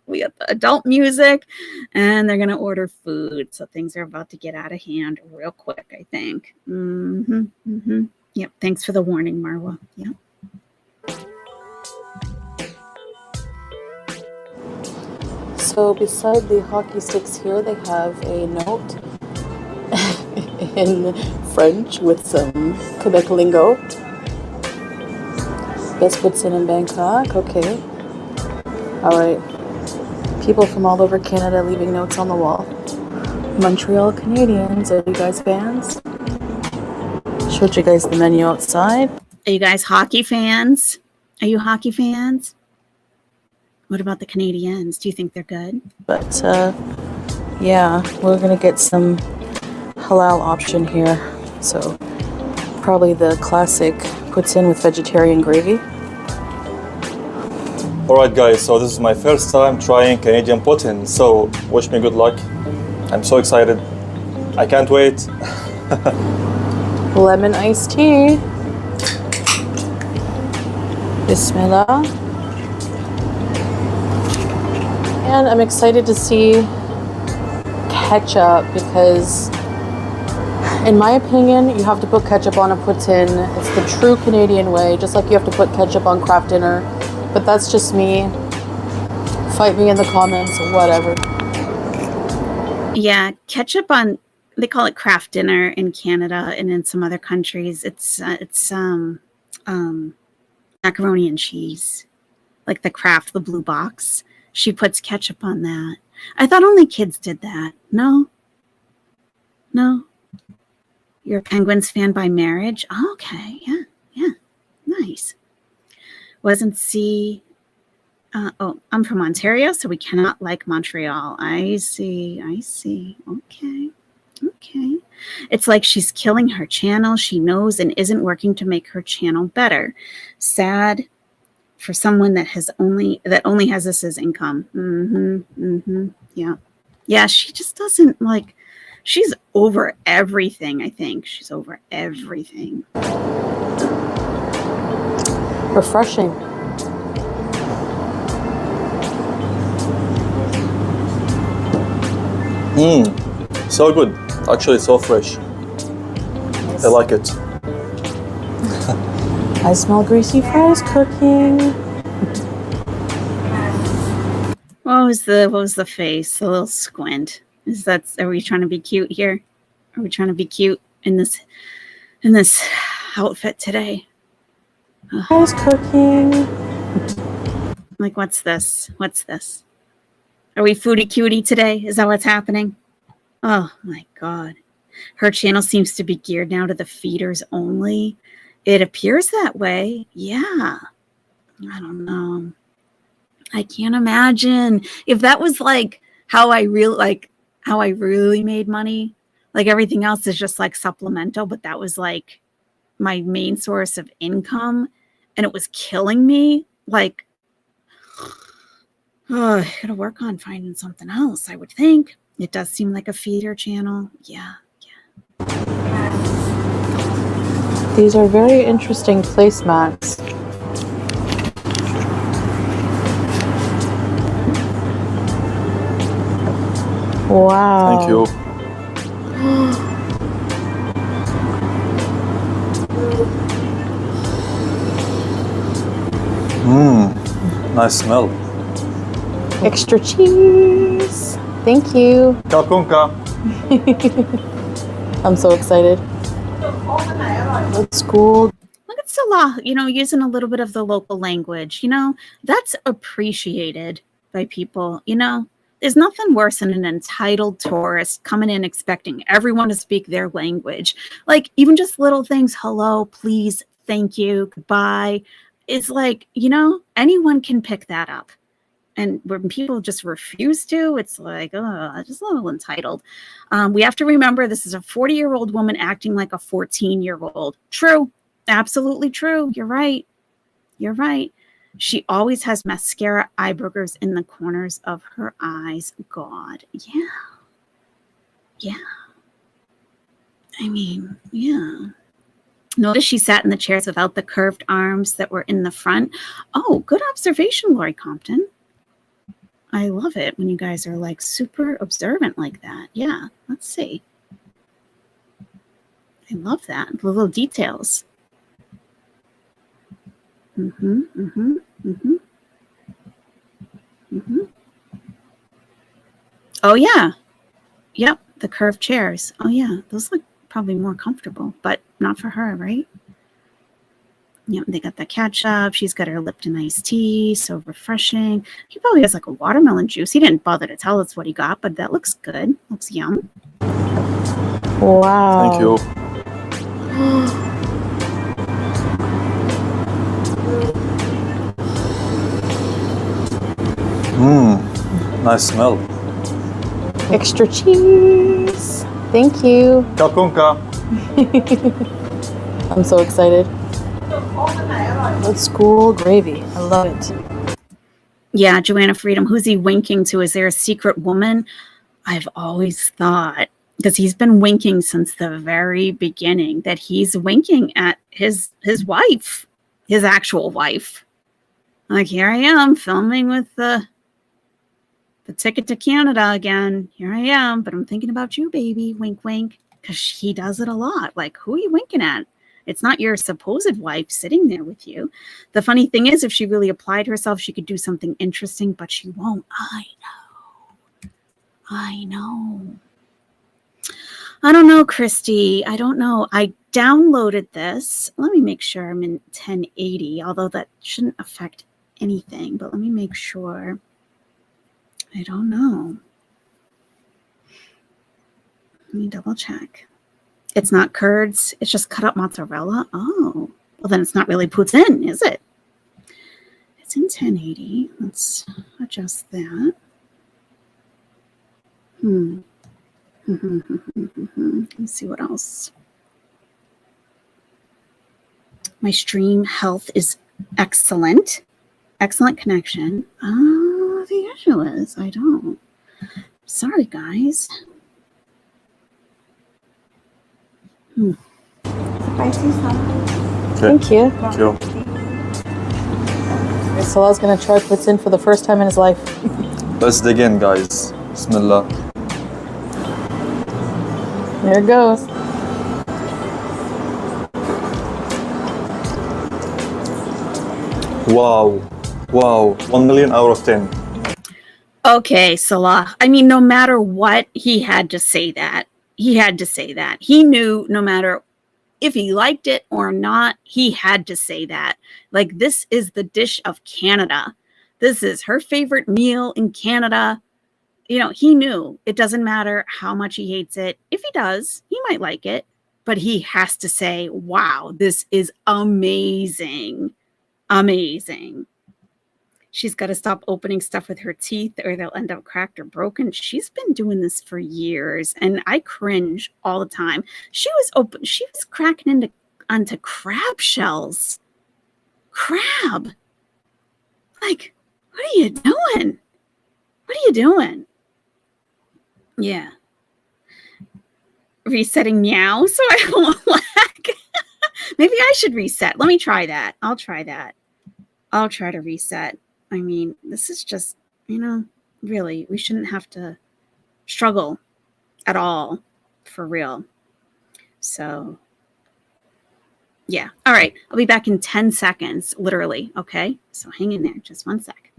adult music and they're gonna order food. So things are about to get out of hand real quick, I think. Yep. Thanks for the warning, Marwa. Yep. So beside the hockey sticks here, they have a note in French with some Quebec lingo. Best puts in Bangkok. Okay. All right. People from all over Canada leaving notes on the wall. Montreal Canadiens. Are you guys fans? Showed you guys the menu outside. Are you guys hockey fans? Are you hockey fans? What about the Canadiens? Do you think they're good? But yeah, we're gonna get some halal option here. So probably the classic poutine with vegetarian gravy. Alright guys, so this is my first time trying Canadian poutine, so wish me good luck. I'm so excited. I can't wait. Lemon iced tea. Bismillah. And I'm excited to see ketchup because in my opinion, you have to put ketchup on a poutine. It's the true Canadian way, just like you have to put ketchup on Kraft Dinner. But that's just me. Fight me in the comments, whatever. Yeah, ketchup on, they call it Kraft Dinner in Canada and in some other countries. It's macaroni and cheese, like the Kraft, the blue box. She puts ketchup on that. I thought only kids did that. No? You're a Penguins fan by marriage? Oh, okay, yeah, nice. Wasn't see. I'm from Ontario, so we cannot like Montreal. I see. Okay. It's like she's killing her channel. She knows and isn't working to make her channel better. Sad for someone that only has this as income. Yeah. She just doesn't like. She's over everything. I think she's over everything. Refreshing. So good. Actually, so fresh. I like it. I smell greasy fries cooking. What was the face? The little squint. Are we trying to be cute here? Are we trying to be cute in this outfit today? Fries cooking. Like, what's this? Are we foodie cutie today? Is that what's happening? Oh my God. Her channel seems to be geared now to the feeders only. It appears that way. Yeah. I don't know. I can't imagine if that was like how I really made money. Like everything else is just like supplemental, but that was like my main source of income and it was killing me. Like, oh, I gotta work on finding something else, I would think. It does seem like a feeder channel. Yeah. These are very interesting placemats. Wow. Thank you. Nice smell. Extra cheese. Thank you. Kalkunka. I'm so excited. That's cool. Look at Salah, using a little bit of the local language. That's appreciated by people. There's nothing worse than an entitled tourist coming in expecting everyone to speak their language. Like, even just little things, hello, please, thank you, goodbye. It's like, anyone can pick that up. And when people just refuse to, it's like, oh, just a little entitled. We have to remember this is a 40-year-old woman acting like a 14-year-old. True. Absolutely true. You're right. You're right. She always has mascara eye boogers in the corners of her eyes. God. Yeah. Yeah. I mean, yeah. Notice she sat in the chairs without the curved arms that were in the front. Oh, good observation, Lori Compton. I love it when you guys are like super observant like that. Yeah, let's see. I love that. The little details. Mm-hmm, mm-hmm, mm-hmm. Mm-hmm. Oh, yeah. Yep, the curved chairs. Oh, yeah, those look probably more comfortable, but not for her, right? Yep, they got the ketchup. She's got her Lipton iced tea, so refreshing. He probably has like a watermelon juice. He didn't bother to tell us what he got, but that looks good. Looks yum. Wow. Thank you. Nice smell. Extra cheese. Thank you. Kalkunka. I'm so excited. Old school gravy. I love it. Yeah, Joanna Freedom. Who's he winking to? Is there a secret woman? I've always thought, because he's been winking since the very beginning, that he's winking at his wife, his actual wife. Like, here I am filming with the ticket to Canada again. Here I am, but I'm thinking about you, baby. Wink, wink. Because he does it a lot. Like, who are you winking at? It's not your supposed wife sitting there with you. The funny thing is, if she really applied herself, she could do something interesting, but she won't. I know. I don't know, Christy. I don't know. I downloaded this. Let me make sure I'm in 1080, although that shouldn't affect anything, but let me make sure. I don't know. Let me double check. It's not curds. It's just cut up mozzarella. Oh, well, then it's not really poutine, is it? It's in 1080. Let's adjust that. Let's see what else. My stream health is excellent. Excellent connection. Oh, the issue is I don't. Sorry, guys. Thank you. Thank you. Salah's gonna try poutine for the first time in his life. Let's dig in, guys. Bismillah. There it goes. Wow. Wow. 1 million out of 10. Okay, Salah. I mean, no matter what, he had to say that. He had to say that. He knew no matter if he liked it or not, he had to say that. Like, this is the dish of Canada. This is her favorite meal in Canada. He knew it doesn't matter how much he hates it. If he does, he might like it, but he has to say, wow, this is amazing. Amazing. She's got to stop opening stuff with her teeth or they'll end up cracked or broken. She's been doing this for years and I cringe all the time. She was cracking onto crab shells. Crab. Like, what are you doing? What are you doing? Yeah. Resetting meow so I won't lack. Maybe I should reset. Let me try that. I'll try that. I'll try to reset. I mean, this is just, really, we shouldn't have to struggle at all, for real. So, yeah. All right. I'll be back in 10 seconds, literally. Okay. So hang in there. Just 1 sec.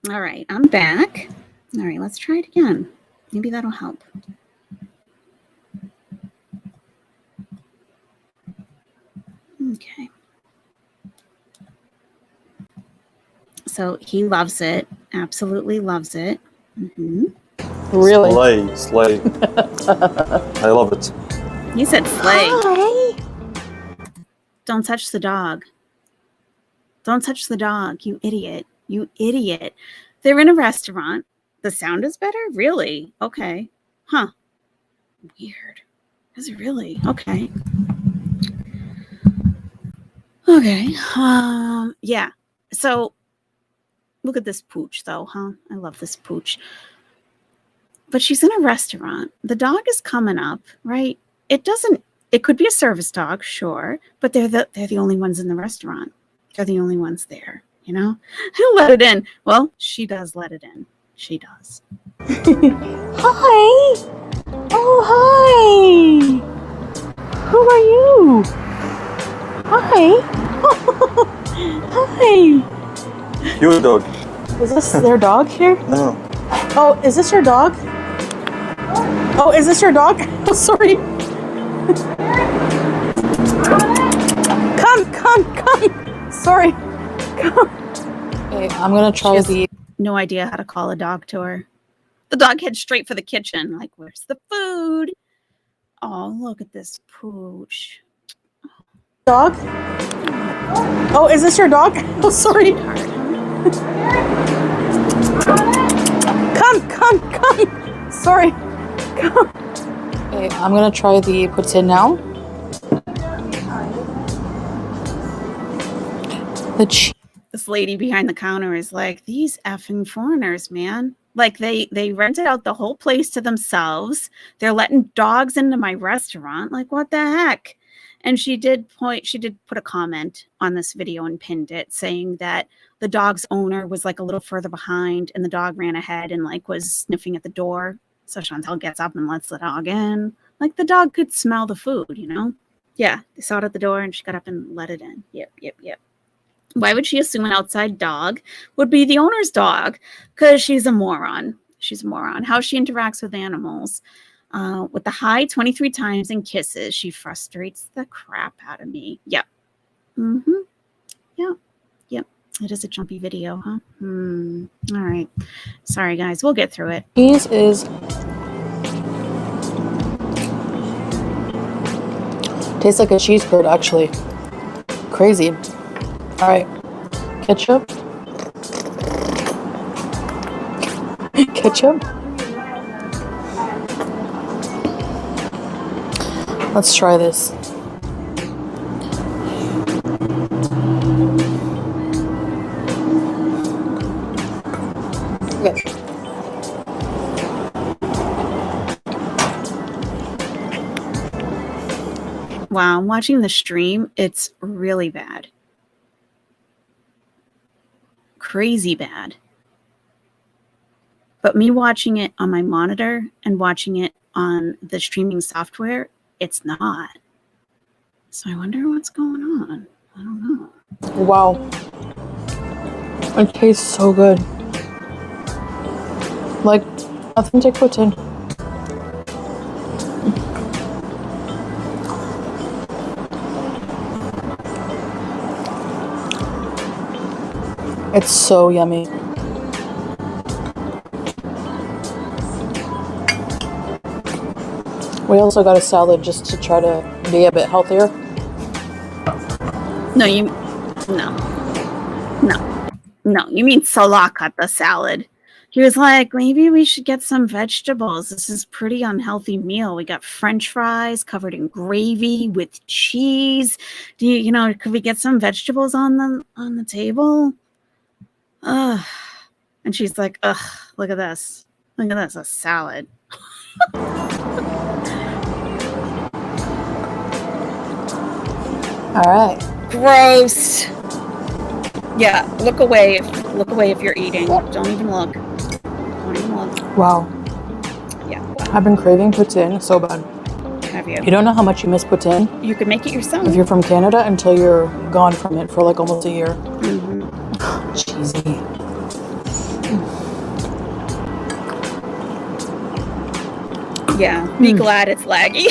All right. I'm back. All right. Let's try it again. Maybe that'll help. Okay. So he loves it. Absolutely loves it. Mm-hmm. Really? Slay. I love it. You said slay. Hi. Don't touch the dog. Don't touch the dog, you idiot. You idiot. They're in a restaurant. The sound is better? Really? Okay. Huh. Weird. Is it really? Okay. Okay. Yeah. So look at this pooch though, huh? I love this pooch. But she's in a restaurant. The dog is coming up, right? It could be a service dog, sure, but they're the only ones in the restaurant. They're the only ones there, you know? Who let it in? Well, she does let it in. She does. Hi. Oh, hi. Who are you? Hi. Hi. Cute dog. Is this their dog here? No. Oh, is this your dog? Oh, is this your dog? Oh, sorry. Come. Sorry. Come. Okay, I'm gonna try the. No idea how to call a dog to her. The dog heads straight for the kitchen. Like, where's the food? Oh, look at this pooch. Dog? Oh, is this your dog? Oh, sorry. Come. Sorry. Come. Okay, I'm gonna try the poutine now. This lady behind the counter is like, these effing foreigners, man. Like they rented out the whole place to themselves. They're letting dogs into my restaurant. Like, what the heck? And she did put a comment on this video and pinned it saying that the dog's owner was like a little further behind and the dog ran ahead and like was sniffing at the door. So Chantal gets up and lets the dog in. Like the dog could smell the food, you know? Yeah, they saw it at the door and she got up and let it in. Yep. Why would she assume an outside dog would be the owner's dog? Because she's a moron. She's a moron. How she interacts with animals. With the high 23 times and kisses, she frustrates the crap out of me. Yep. Yep. It is a jumpy video, huh? All right. Sorry, guys. We'll get through it. Cheese is... tastes like a cheese curd, actually. Crazy. All right. Ketchup. Let's try this. Okay. Wow, I'm watching the stream. It's really bad. Crazy bad. But me watching it on my monitor and watching it on the streaming software, it's not. So I wonder what's going on. I don't know. Wow. It tastes so good. Like authentic poutine. It's so yummy. We also got a salad just to try to be a bit healthier. No, you mean Salah cut the salad. He was like, maybe we should get some vegetables. This is a pretty unhealthy meal. We got French fries covered in gravy with cheese. Could we get some vegetables on the table? Ugh. And she's like, ugh, look at this. Look at this, a salad. All right. Gross. Yeah, look away if you're eating. Don't even look. Don't even look. Wow. Yeah. Wow. I've been craving poutine so bad. Have you? You don't know how much you miss poutine You could make it yourself. if you're from Canada until you're gone from it for like almost a year. Mm-hmm. Cheesy. Yeah. Be glad it's laggy.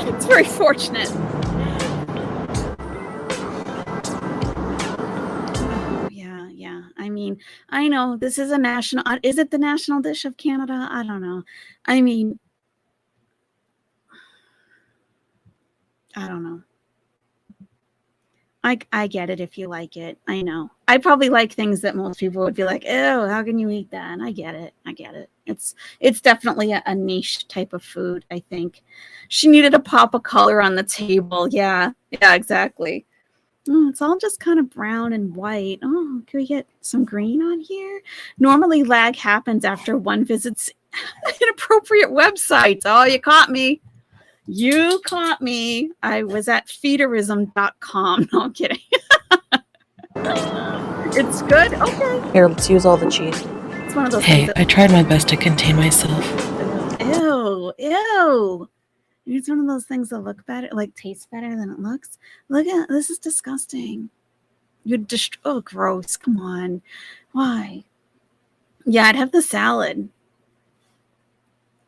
It's very fortunate. I know this is a national. Is it the national dish of Canada? I don't know. I mean, I don't know. I get it if you like it. I know. I probably like things that most people would be like, "Ew, how can you eat that?" And I get it. I get it. It's definitely a niche type of food, I think. She needed a pop of color on the table. Yeah. Yeah, exactly. Oh, it's all just kind of brown and white. Oh, can we get some green on here? Normally lag happens after one visits inappropriate websites. Oh, you caught me. You caught me. I was at feederism.com. No, I'm kidding. It's good. Okay. Here, let's use all the cheese. It's one of those Hey, things I tried my best to contain myself. ew. It's one of those things that look better, like taste better than it looks. Look at this is disgusting. Oh, gross. Come on. Why? Yeah, I'd have the salad.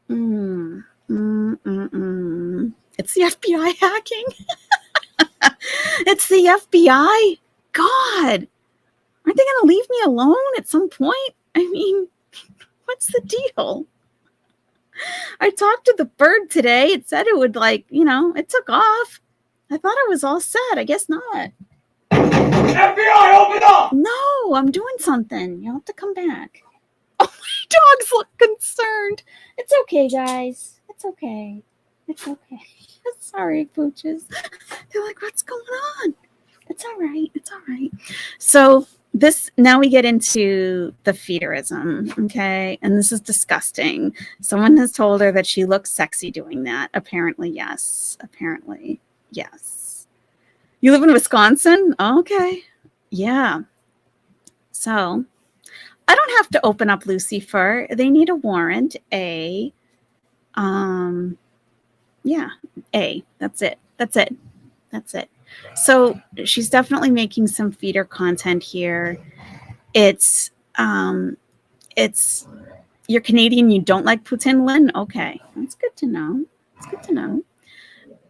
It's the FBI hacking. It's the FBI. God, aren't they going to leave me alone at some point? I mean, what's the deal? I talked to the bird today. It said it would, like, it took off. I thought I was all set. I guess not. FBI, open up! No, I'm doing something. You'll have to come back. Oh, my dogs look concerned. It's okay, guys. It's okay. It's okay. Sorry, pooches. They're like, what's going on? It's all right. It's all right. So now we get into the feederism, okay? And this is disgusting. Someone has told her that she looks sexy doing that. Apparently, yes. Apparently, yes. You live in Wisconsin? Okay. Yeah. So I don't have to open up Lucy Fur. They need a warrant. Yeah, that's it. So she's definitely making some feeder content here. It's you're Canadian, you don't like poutine, Lynn? Okay, that's good to know.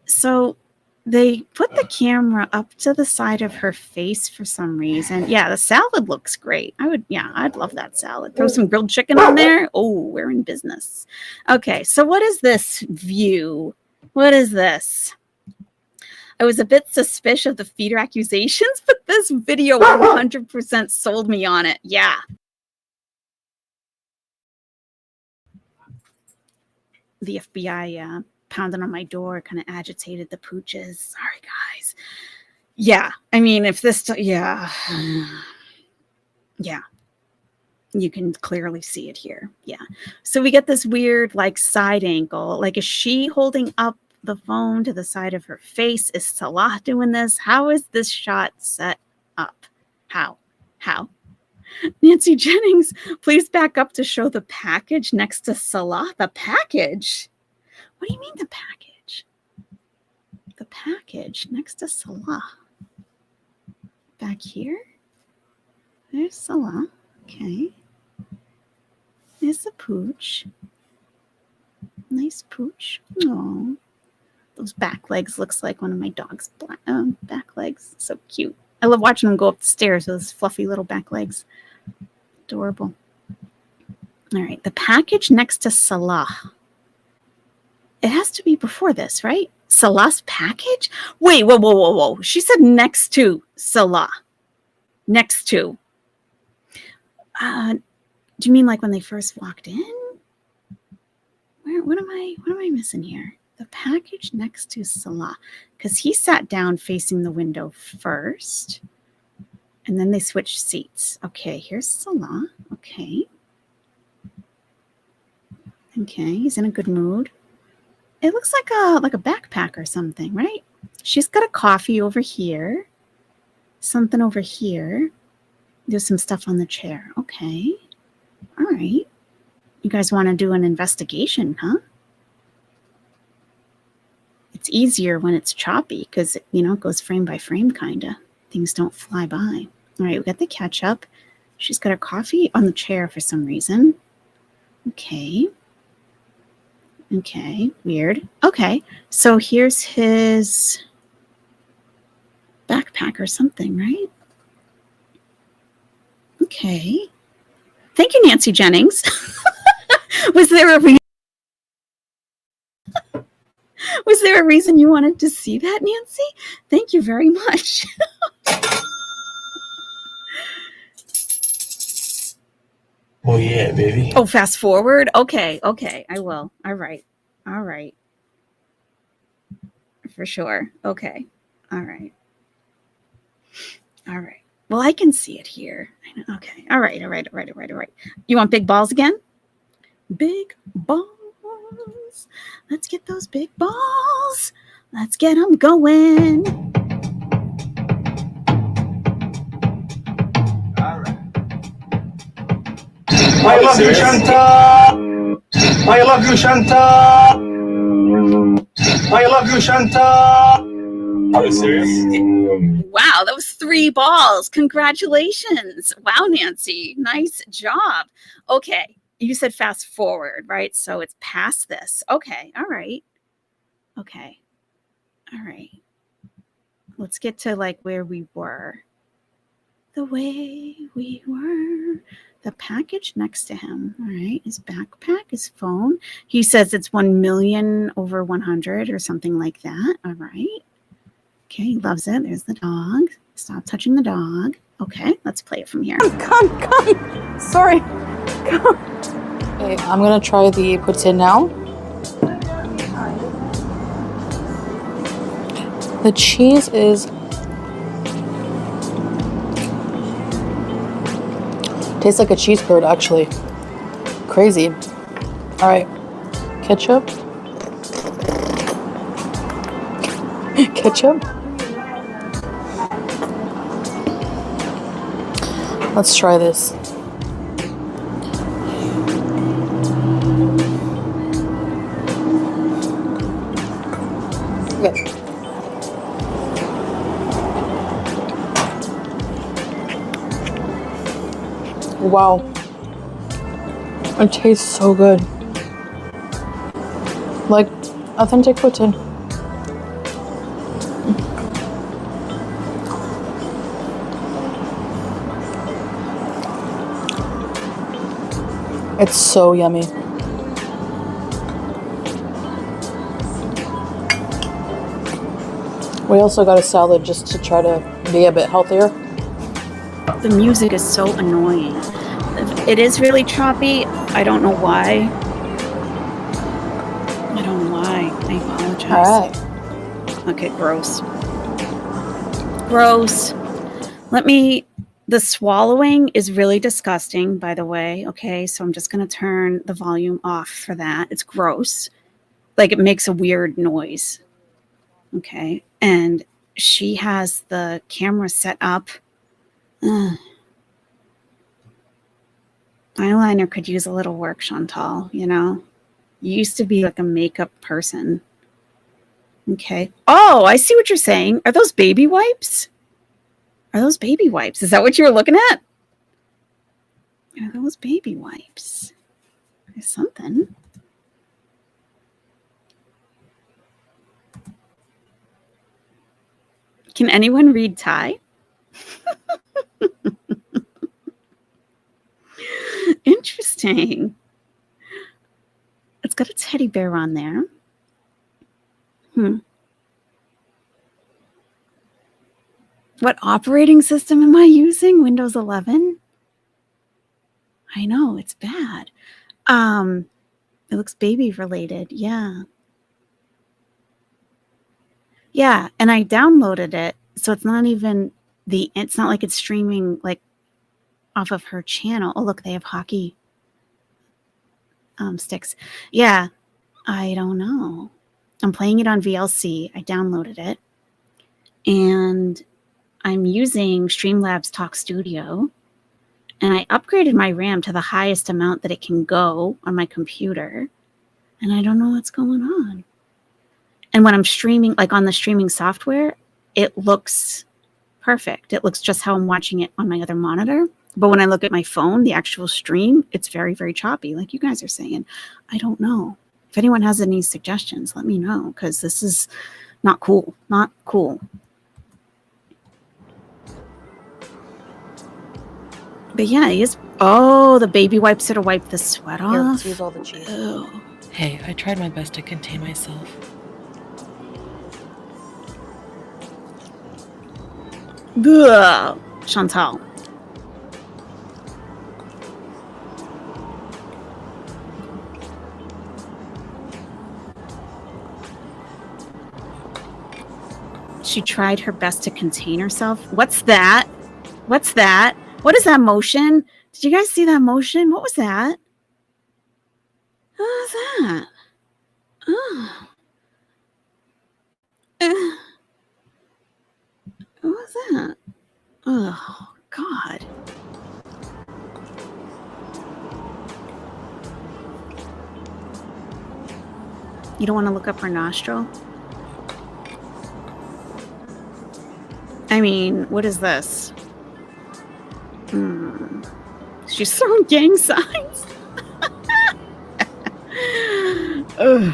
So they put the camera up to the side of her face for some reason. Yeah, the salad looks great. I'd love that salad. Throw some grilled chicken on there. Oh, we're in business. Okay, so what is this view? What is this? I was a bit suspicious of the feeder accusations, but this video 100% sold me on it. Yeah. The FBI pounding on my door kind of agitated the pooches. Sorry, guys. Yeah. I mean, if this... Yeah. Yeah. You can clearly see it here. Yeah. So we get this weird, like, side angle. Like, is she holding up the phone to the side of her face? Is Salah doing this? How is this shot set up? How? Nancy Jennings, please back up to show the package next to Salah. The package? What do you mean the package? The package next to Salah. Back here? There's Salah. Okay. There's the pooch. Nice pooch. Oh, those back legs looks like one of my dog's back legs. So cute. I love watching them go up the stairs, those fluffy little back legs. Adorable. All right, the package next to Salah. It has to be before this, right? Salah's package? Wait, whoa. She said next to Salah. Next to. Do you mean like when they first walked in? What am I missing here? The package next to Salah, because he sat down facing the window first, and then they switched seats. Okay, here's Salah. Okay, he's in a good mood. It looks like a backpack or something, right? She's got a coffee over here, something over here. There's some stuff on the chair. Okay, all right. You guys want to do an investigation, huh? It's easier when it's choppy because, it goes frame by frame, kind of. Things don't fly by. All right, we got the ketchup. She's got her coffee on the chair for some reason. Okay, weird. Okay, so here's his backpack or something, right? Okay. Thank you, Nancy Jennings. Was there a reason you wanted to see that, Nancy? Thank you very much. Oh yeah, baby. Oh, fast forward? Okay, I will. All right. For sure. Okay. All right. Well, I can see it here. Okay. All right. You want big balls again? Big balls. Let's get those big balls. Let's get them going. I love you, Chantal. I love you, Chantal. I love you, Chantal. Are you serious? Wow, that was 3 balls. Congratulations. Wow, Nancy. Nice job. Okay. You said fast forward, right? So it's past this. Okay. All right. Let's get to like where we were. The way we were. The package next to him, all right, his backpack, his phone. He says it's 1,000,000 over 100 or something like that. All right. Okay, he loves it. There's the dog. Stop touching the dog. Okay, let's play it from here. Come. Sorry. Come. Okay, I'm gonna try the poutine now. The cheese is tastes like a cheese curd, actually. Crazy. All right, ketchup. Ketchup. Let's try this. Okay. Wow. It tastes so good. Like authentic poutine. It's so yummy. We also got a salad just to try to be a bit healthier. The music is so annoying. It is really choppy. I don't know why. I apologize. All right. Okay, gross. The swallowing is really disgusting, by the way. Okay, so I'm just going to turn the volume off for that. It's gross. Like it makes a weird noise. Okay, and she has the camera set up. Eyeliner could use a little work, Chantal, you know? You used to be like a makeup person. Okay. Oh, I see what you're saying. Are those baby wipes? Is that what you were looking at? Are those baby wipes? There's something. Can anyone read Thai? Interesting. It's got a teddy bear on there. What operating system am I using? Windows 11? I know, it's bad. It looks baby related. Yeah. Yeah, and I downloaded it, so it's not even it's not like it's streaming like off of her channel. Oh, look, they have hockey sticks. Yeah, I don't know. I'm playing it on VLC. I downloaded it, and I'm using Streamlabs Talk Studio, and I upgraded my RAM to the highest amount that it can go on my computer, and I don't know what's going on. And when I'm streaming, like on the streaming software, it looks perfect. It looks just how I'm watching it on my other monitor. But when I look at my phone, the actual stream, it's very, very choppy, like you guys are saying. I don't know. If anyone has any suggestions, let me know, because this is not cool. Not cool. But yeah, he is. Oh, the baby wipes are to wipe the sweat off. Here, let's use all the cheese. Ew. Hey, I tried my best to contain myself. Ugh. Chantal. She tried her best to contain herself. What's that? What's that? What is that motion? Did you guys see that motion? What was that? What was that? Oh. What was that? Oh, God. You don't want to look up her nostril? I mean, what is this? She's throwing gang signs. Ugh.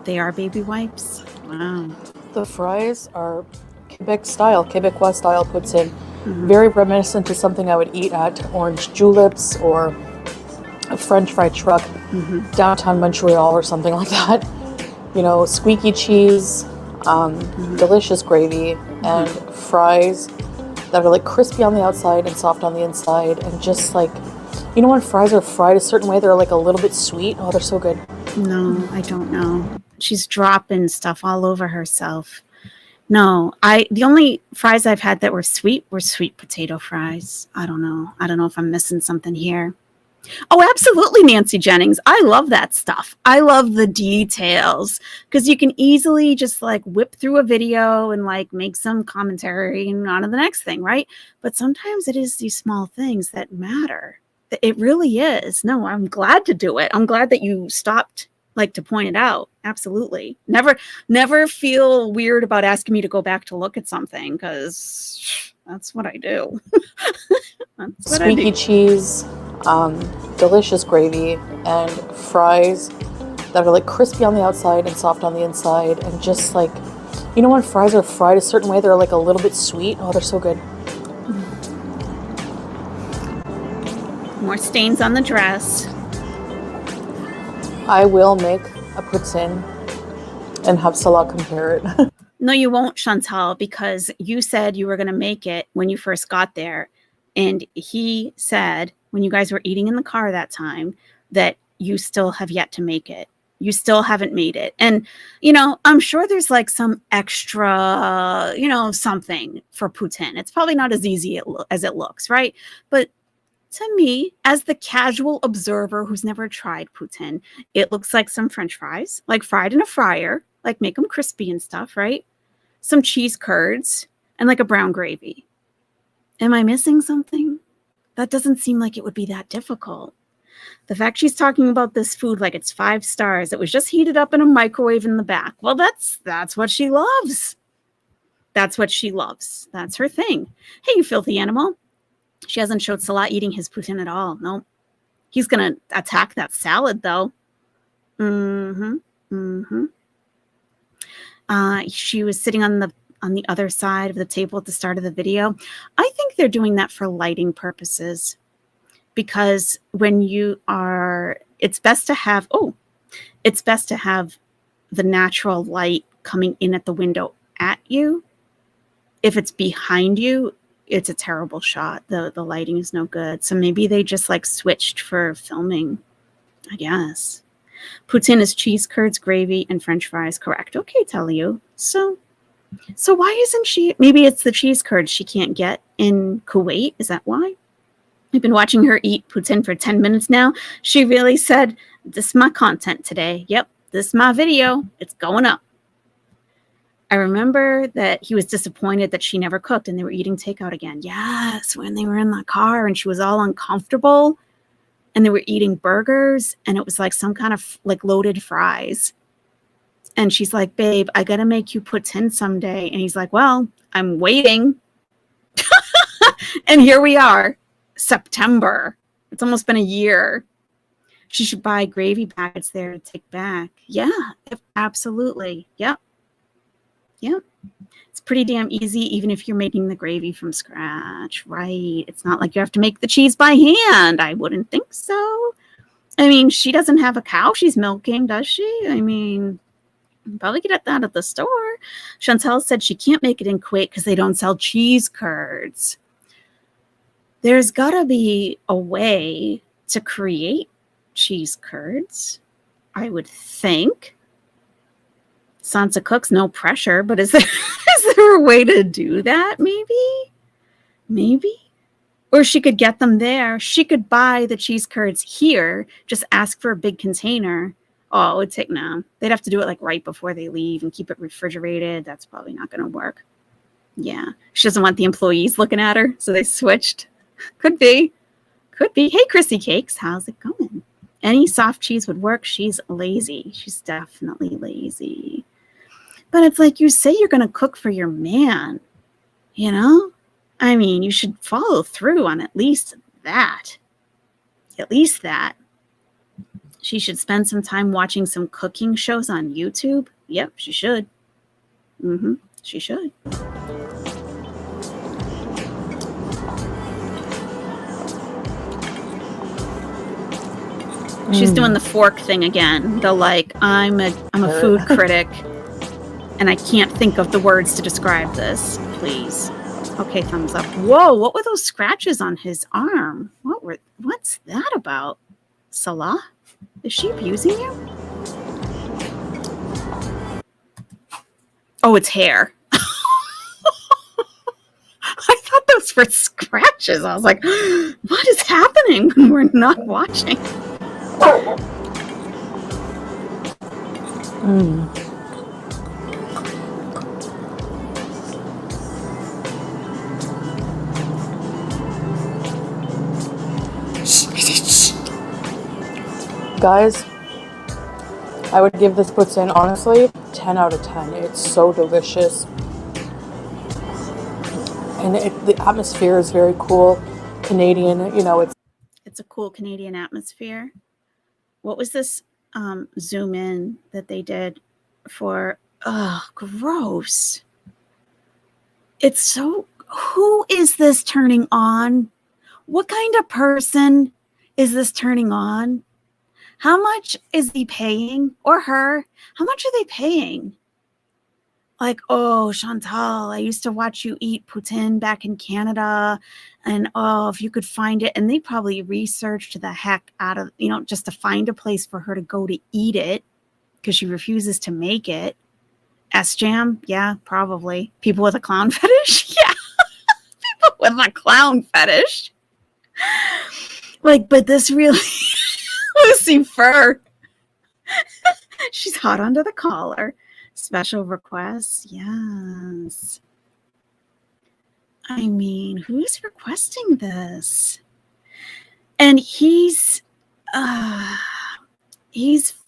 They are baby wipes? Wow. The fries are Quebec style, Quebecois style poutine. Very reminiscent to something I would eat at Orange Juleps or a French fry truck downtown Montreal or something like that. You know, squeaky cheese, delicious gravy, and fries that are like crispy on the outside and soft on the inside, and just like, you know, when fries are fried a certain way, they're like a little bit sweet. Oh, they're so good. No, I don't know. She's dropping stuff all over herself. No, the only fries I've had that were sweet potato fries. I don't know. I don't know if I'm missing something here. Oh, absolutely, Nancy Jennings. I love that stuff. I love the details because you can easily just like whip through a video and like make some commentary and on to the next thing, right? But sometimes it is these small things that matter. It really is. No, I'm glad to do it. I'm glad that you stopped like to point it out. Absolutely. Never feel weird about asking me to go back to look at something because that's what I do. That's what I do. Squeaky cheese, delicious gravy, and fries that are like crispy on the outside and soft on the inside, and just like, you know, when fries are fried a certain way, they're like a little bit sweet. Oh, they're so good. More stains on the dress. I will make a poutine and have Salah compare it. No, you won't, Chantal, because you said you were going to make it when you first got there. And he said, when you guys were eating in the car that time, that you still have yet to make it. You still haven't made it. And, you know, I'm sure there's like some extra, you know, something for poutine. It's probably not as easy as it looks, right? But to me, as the casual observer who's never tried poutine, it looks like some French fries, like fried in a fryer, like make them crispy and stuff, right? Some cheese curds and like a brown gravy. Am I missing something? That doesn't seem like it would be that difficult. The fact she's talking about this food like it's 5 stars, it was just heated up in a microwave in the back. Well, that's what she loves. That's what she loves. That's her thing. Hey, you filthy animal. She hasn't showed Salah eating his poutine at all. No. He's going to attack that salad, though. She was sitting on the other side of the table at the start of the video. I think they're doing that for lighting purposes. Because when you are, it's best to have the natural light coming in at the window at you. If it's behind you, it's a terrible shot. The lighting is no good. So maybe they just like switched for filming, I guess. Poutine is cheese curds, gravy, and French fries. Correct. Okay, tell you. So why isn't she? Maybe it's the cheese curds she can't get in Kuwait. Is that why? I've been watching her eat poutine for 10 minutes now. She really said, this is my content today. Yep, this is my video. It's going up. I remember that he was disappointed that she never cooked and they were eating takeout again. Yes, when they were in the car and she was all uncomfortable and they were eating burgers and it was like some kind of like loaded fries. And she's like, babe, I got to make you poutine someday. And he's like, well, I'm waiting. And here we are, September. It's almost been a year. She should buy gravy packets there to take back. Yeah, absolutely. Yep. Yep. It's pretty damn easy, even if you're making the gravy from scratch, right? It's not like you have to make the cheese by hand. I wouldn't think so. I mean, she doesn't have a cow she's milking, does she? I mean, probably get that at the store. Chantal said she can't make it in Kuwait because they don't sell cheese curds. There's got to be a way to create cheese curds, I would think. Sansa cooks, no pressure, but is there a way to do that? Maybe. Or she could get them there. She could buy the cheese curds here, just ask for a big container. Oh, it would take no. They'd have to do it like right before they leave and keep it refrigerated. That's probably not going to work. Yeah. She doesn't want the employees looking at her, so they switched. Could be. Hey, Chrissy Cakes, how's it going? Any soft cheese would work. She's lazy. She's definitely lazy. But it's like you say you're going to cook for your man, you know? I mean, you should follow through on at least that. At least that. She should spend some time watching some cooking shows on YouTube. Yep, she should. She should. She's doing the fork thing again. The like, I'm a food critic, and I can't think of the words to describe this. Please. Okay, thumbs up. Whoa, what were those scratches on his arm? What's that about? Salah? Is she abusing you? Oh, it's hair. I thought those were scratches. I was like, what is happening when we're not watching? Guys, I would give this poutine, honestly, 10 out of 10. It's so delicious. And the atmosphere is very cool. Canadian, you know, it's a cool Canadian atmosphere. What was this zoom in that they did for, gross. It's so, who is this turning on? What kind of person is this turning on? How much is he paying? Or her? How much are they paying? Like, oh, Chantal, I used to watch you eat poutine back in Canada. And oh, if you could find it. And they probably researched the heck out of, just to find a place for her to go to eat it because she refuses to make it. S-Jam? Yeah, probably. People with a clown fetish? Yeah. People with a clown fetish. Like, but this really... Lucy Fur. She's hot under the collar. Special requests. Yes. I mean, who's requesting this? And he's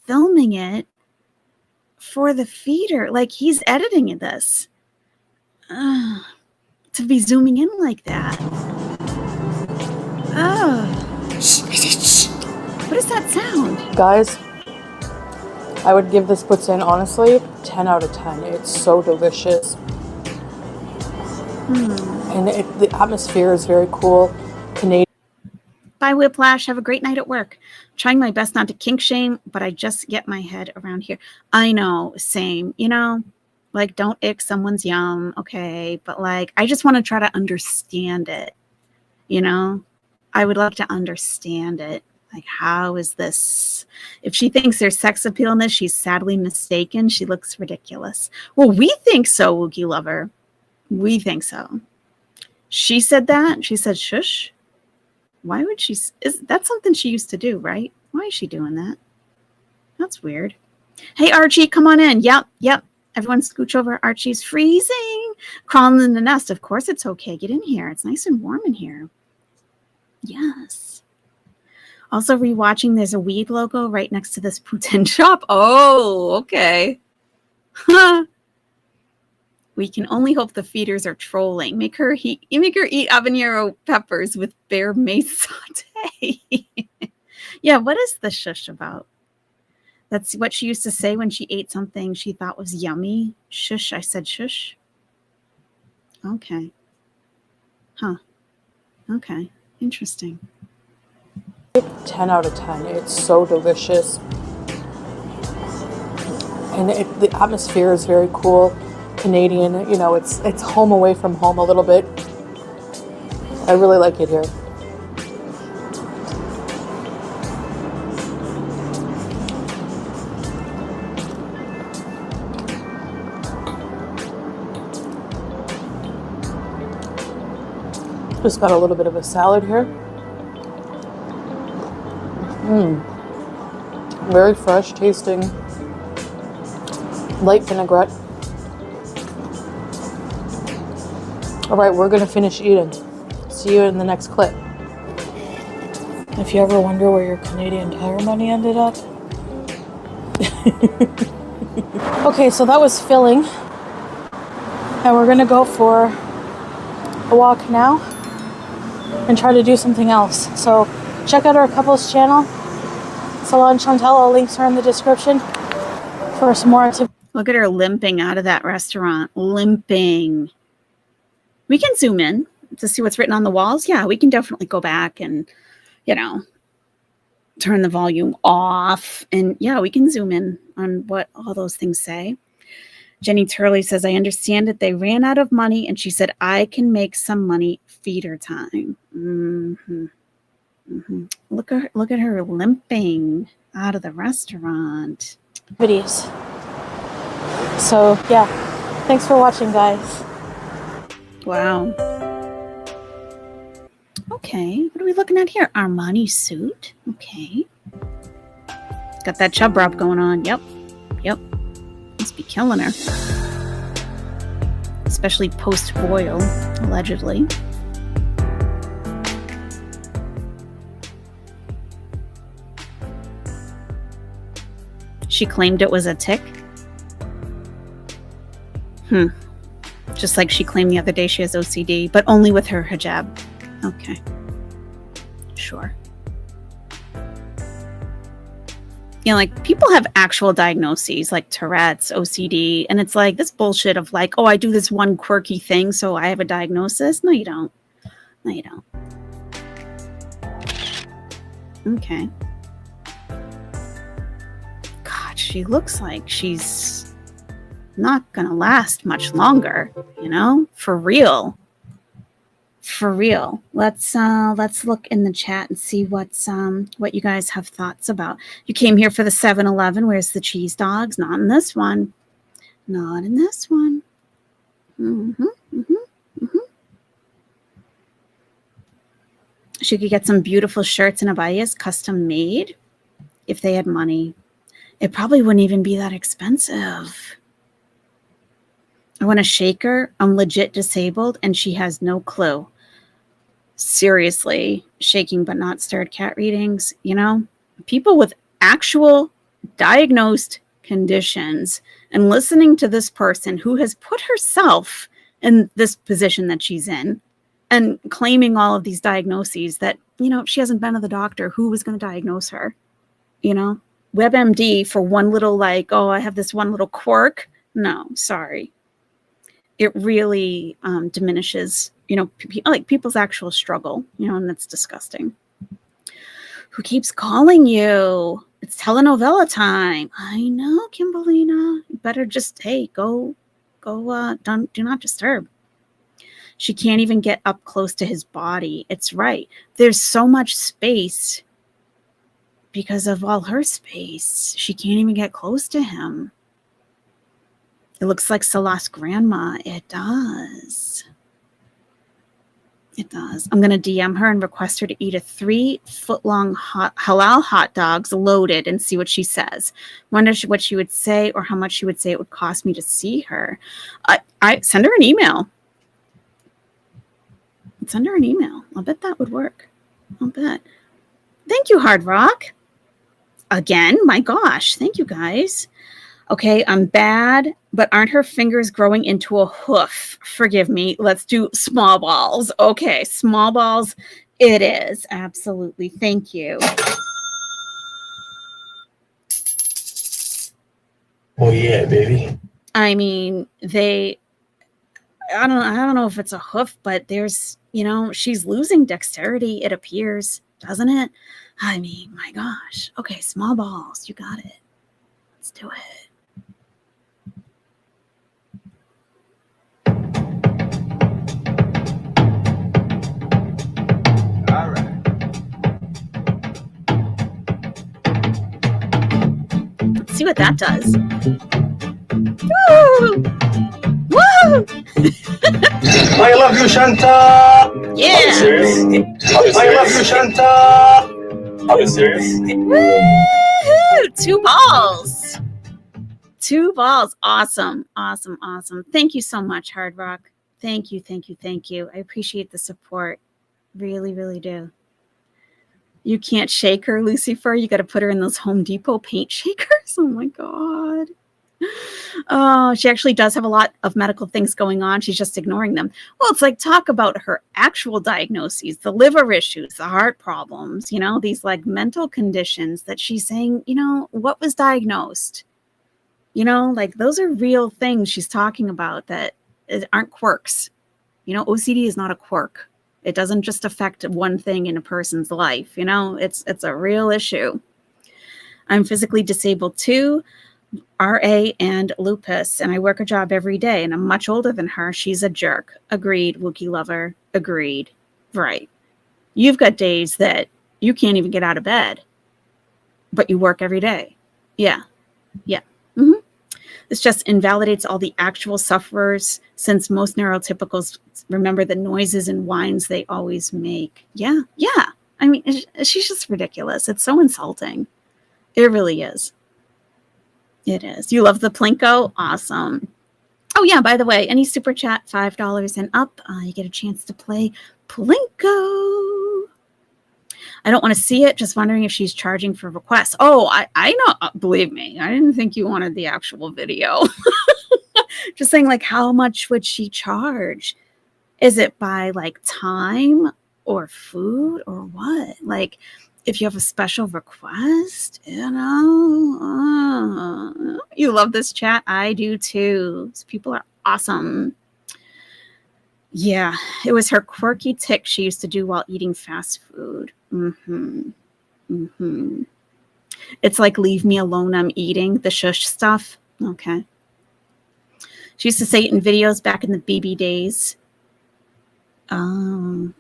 filming it for the feeder. Like he's editing this. To be zooming in like that. What is that sound? Guys, I would give this poutine, honestly, 10 out of 10. It's so delicious. And the atmosphere is very cool. Canadian. Bye, Whiplash. Have a great night at work. Trying my best not to kink shame, but I just get my head around here. I know, same. Like, don't ick someone's yum, okay? But, like, I just want to try to understand it, I would like to understand it. Like, how is this? If she thinks there's sex appeal in this, she's sadly mistaken. She looks ridiculous. Well, we think so, Wookie Lover. We think so. She said that. She said, shush. Why would she? That's something she used to do, right? Why is she doing that? That's weird. Hey, Archie, come on in. Yep. Everyone scooch over. Archie's freezing. Crawling in the nest. Of course it's okay. Get in here. It's nice and warm in here. Yes. Also rewatching, there's a weed logo right next to this poutine shop. Oh, okay. We can only hope the feeders are trolling. Make her eat habanero peppers with bear mace saute. Yeah, what is the shush about? That's what she used to say when she ate something she thought was yummy. Shush, I said shush. Okay. Huh. Okay. Interesting. 10 out of 10. It's so delicious. And the atmosphere is very cool. Canadian, you know, it's home away from home a little bit. I really like it here. Just got a little bit of a salad here. Very fresh tasting. Light vinaigrette. All right, we're gonna finish eating. See you in the next clip. If you ever wonder where your Canadian Tire money ended up. Okay, so that was filling. And we're gonna go for a walk now and try to do something else. So check out our couples channel. Salah and Chantal, all links are in the description for some more activities. Look at her limping out of that restaurant. Limping. We can zoom in to see what's written on the walls. Yeah, we can definitely go back and, you know, turn the volume off. And yeah, we can zoom in on what all those things say. Jenny Turley says, I understand that they ran out of money. And she said, I can make some money feeder time. Look at her limping out of the restaurant. Videos. So yeah, thanks for watching, guys. Wow. Okay, what are we looking at here? Armani suit. Okay. Got that chub rub going on. Yep. Must be killing her. Especially post-boil, allegedly. She claimed it was a tick. Just like she claimed the other day she has OCD, but only with her hijab. Okay. Sure. You know, like, people have actual diagnoses like Tourette's, OCD, and it's like this bullshit of like, oh, I do this one quirky thing, so I have a diagnosis. No, you don't. No, you don't. Okay. God, she looks like she's not gonna last much longer, you know? For real. Let's look in the chat and see what you guys have thoughts about. You came here for the 7-Eleven. Where's the cheese dogs? Not in this one. Not in this one. She could get some beautiful shirts and abayas custom made if they had money. It probably wouldn't even be that expensive. I want to shake her. I'm legit disabled and she has no clue. Seriously, shaking but not stirred cat readings. You know, people with actual diagnosed conditions and listening to this person who has put herself in this position that she's in and claiming all of these diagnoses that, you know, she hasn't been to the doctor. Who was going to diagnose her? You know, WebMD for one little like, oh, I have this one little quirk. No, sorry. It really diminishes, you know, like people's actual struggle, you know, and that's disgusting. Who keeps calling you? It's telenovela time. I know, Kimberlina. You better just, hey, go, do not disturb. She can't even get up close to his body. It's right. There's so much space because of all her space. She can't even get close to him. It looks like Salah's grandma. It does. It does. I'm going to DM her and request her to eat a 3-foot-long halal hot dogs loaded and see what she says. Wonder what she would say or how much she would say it would cost me to see her. I send her an email. Send her an email. I'll bet that would work. I'll bet. Thank you, Hard Rock. Again, my gosh. Thank you, guys. Okay, I'm bad, but aren't her fingers growing into a hoof? Forgive me. Let's do small balls. Okay, small balls it is. Absolutely. Thank you. Oh yeah, baby. I mean, I don't know if it's a hoof, but there's, she's losing dexterity, it appears, doesn't it? I mean, my gosh. Okay, small balls, you got it. Let's do it. All right. Let's see what that does. Woo! Woo! I love you, Chantal. Yeah! Are you serious? Are you I love you, serious? Chantal. Are you serious? Woo! 2 balls. 2 balls. Awesome. Awesome. Awesome. Thank you so much, Hard Rock. Thank you. Thank you. Thank you. I appreciate the support. Really, really do. You can't shake her, Lucifer. You got to put her in those Home Depot paint shakers. Oh my God. Oh, she actually does have a lot of medical things going on. She's just ignoring them. Well, it's like, talk about her actual diagnoses, the liver issues, the heart problems, these like mental conditions that she's saying, what was diagnosed? Like those are real things she's talking about that aren't quirks. OCD is not a quirk. It doesn't just affect one thing in a person's life. It's a real issue. I'm physically disabled too, RA and lupus, and I work a job every day, and I'm much older than her. She's a jerk. Agreed, Wookie lover. Agreed. Right. You've got days that you can't even get out of bed, but you work every day. Yeah. Yeah. Mm-hmm. This just invalidates all the actual sufferers, since most neurotypicals remember the noises and whines they always make. Yeah. Yeah. I mean, she's just ridiculous. It's so insulting. It really is. It is. You love the Plinko? Awesome. Oh, yeah, by the way, any super chat, $5 and up, you get a chance to play Plinko. I don't want to see it. Just wondering if she's charging for requests. Oh, I know. Believe me, I didn't think you wanted the actual video. Just saying, like, how much would she charge? Is it by, like, time or food or what? Like, if you have a special request, you love this chat. I do too. These people are awesome. Yeah, it was her quirky tick she used to do while eating fast food. It's like, leave me alone, I'm eating, the shush stuff. Okay. She used to say it in videos back in the BB days. You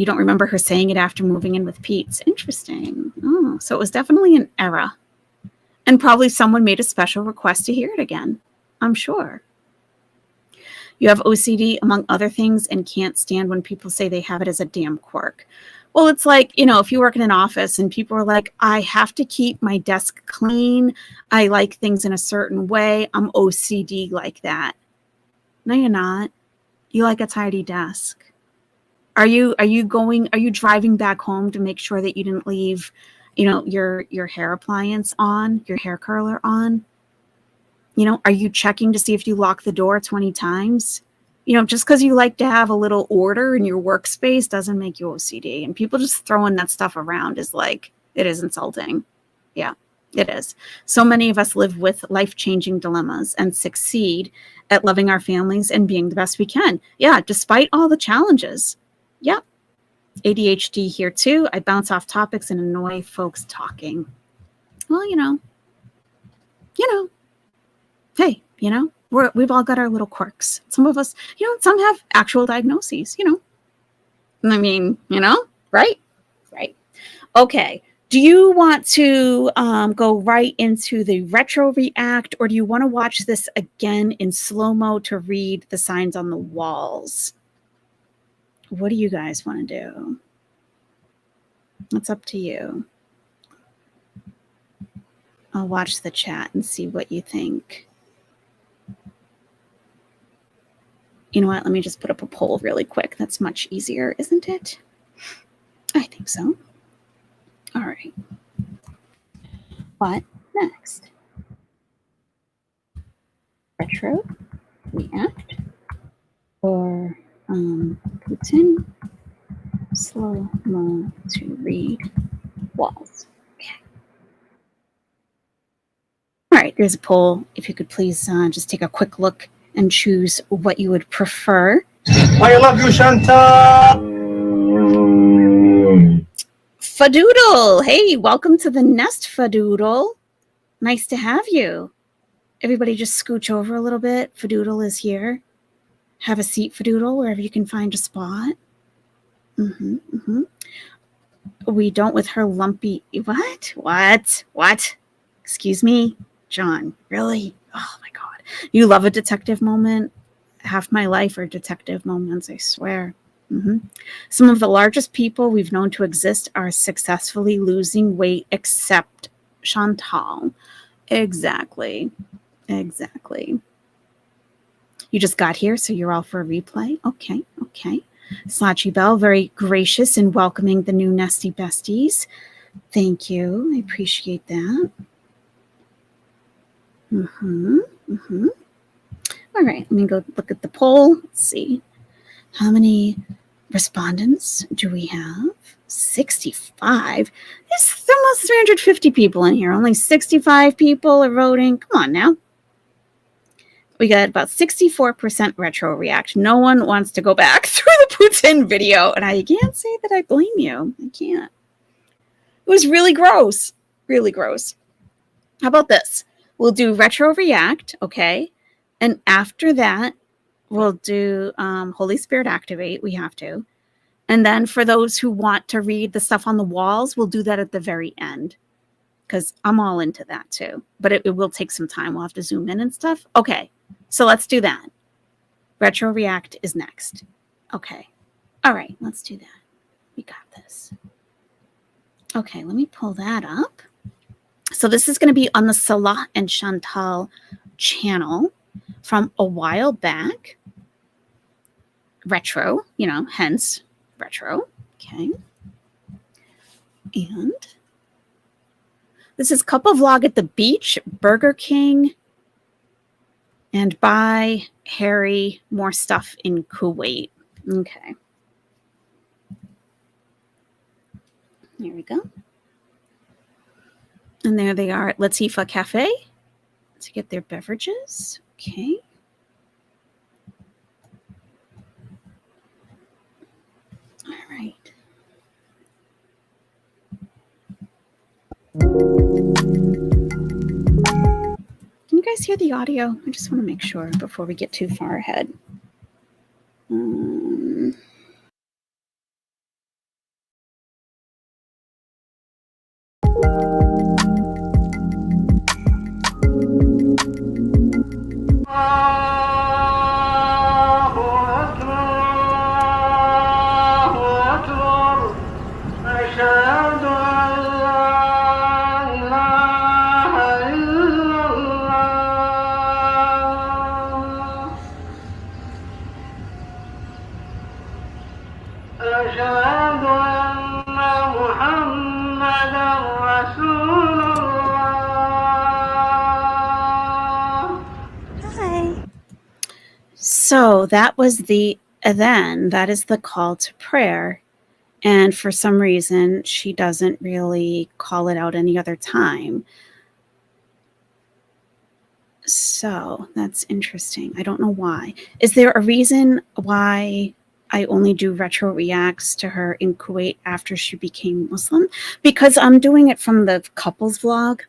don't remember her saying it after moving in with Pete's. Interesting. Oh, so it was definitely an era. And probably someone made a special request to hear it again. I'm sure. You have OCD, among other things, and can't stand when people say they have it as a damn quirk. Well, it's like, if you work in an office and people are like, I have to keep my desk clean. I like things in a certain way. I'm OCD like that. No, you're not. You like a tidy desk. Are you driving back home to make sure that you didn't leave, your hair appliance on, your hair curler on? Are you checking to see if you lock the door 20 times? Just because you like to have a little order in your workspace doesn't make you OCD. And people just throwing that stuff around is like, it is insulting. Yeah, it is. So many of us live with life-changing dilemmas and succeed at loving our families and being the best we can. Yeah, despite all the challenges. Yep. ADHD here too. I bounce off topics and annoy folks talking. Well, hey, we've all got our little quirks. Some of us, some have actual diagnoses, I mean, right? Right. Okay. Do you want to go right into the retro react, or do you want to watch this again in slow-mo to read the signs on the walls? What do you guys want to do? It's up to you. I'll watch the chat and see what you think. You know what? Let me just put up a poll really quick. That's much easier, isn't it? I think so. All right. What next? Retro react or Putin slow-mo to read walls. Okay. All right, there's a poll. If you could please just take a quick look and choose what you would prefer. I love you, Chantal. Fadoodle, hey, welcome to the nest, Fadoodle. Nice to have you. Everybody just scooch over a little bit. Fadoodle is here. Have a seat, Fadoodle, wherever you can find a spot. We don't with her lumpy... What? Excuse me? John, really? Oh, my God. You love a detective moment? Half my life are detective moments, I swear. Some of the largest people we've known to exist are successfully losing weight, except Chantal. Exactly. You just got here, so you're all for a replay? Okay. Sachi Bell, very gracious in welcoming the new Nesty Besties. Thank you. I appreciate that. All right, let me go look at the poll. Let's see. How many respondents do we have? 65. There's almost 350 people in here. Only 65 people are voting. Come on now. We got about 64% retro react. No one wants to go back through the Putin video. And I can't say that I blame you. I can't. It was really gross. Really gross. How about this? We'll do retro react, okay? And after that, we'll do Holy Spirit activate. We have to. And then for those who want to read the stuff on the walls, we'll do that at the very end. Because I'm all into that too. But it will take some time. We'll have to zoom in and stuff. Okay. So let's do that. Retro React is next. Okay. All right. Let's do that. We got this. Okay. Let me pull that up. So this is going to be on the Salah and Chantal channel from a while back. Retro, hence retro. Okay. And this is couple vlog at the beach, Burger King, and buy Harry more stuff in Kuwait. Okay. Here we go. And there they are at Latifa Cafe to get their beverages. Okay. All right. Can you guys hear the audio? I just want to make sure before we get too far ahead. So that was the adhan. That is the call to prayer. And for some reason, she doesn't really call it out any other time. So that's interesting. I don't know why. Is there a reason why I only do retro reacts to her in Kuwait after she became Muslim? Because I'm doing it from the couples vlog,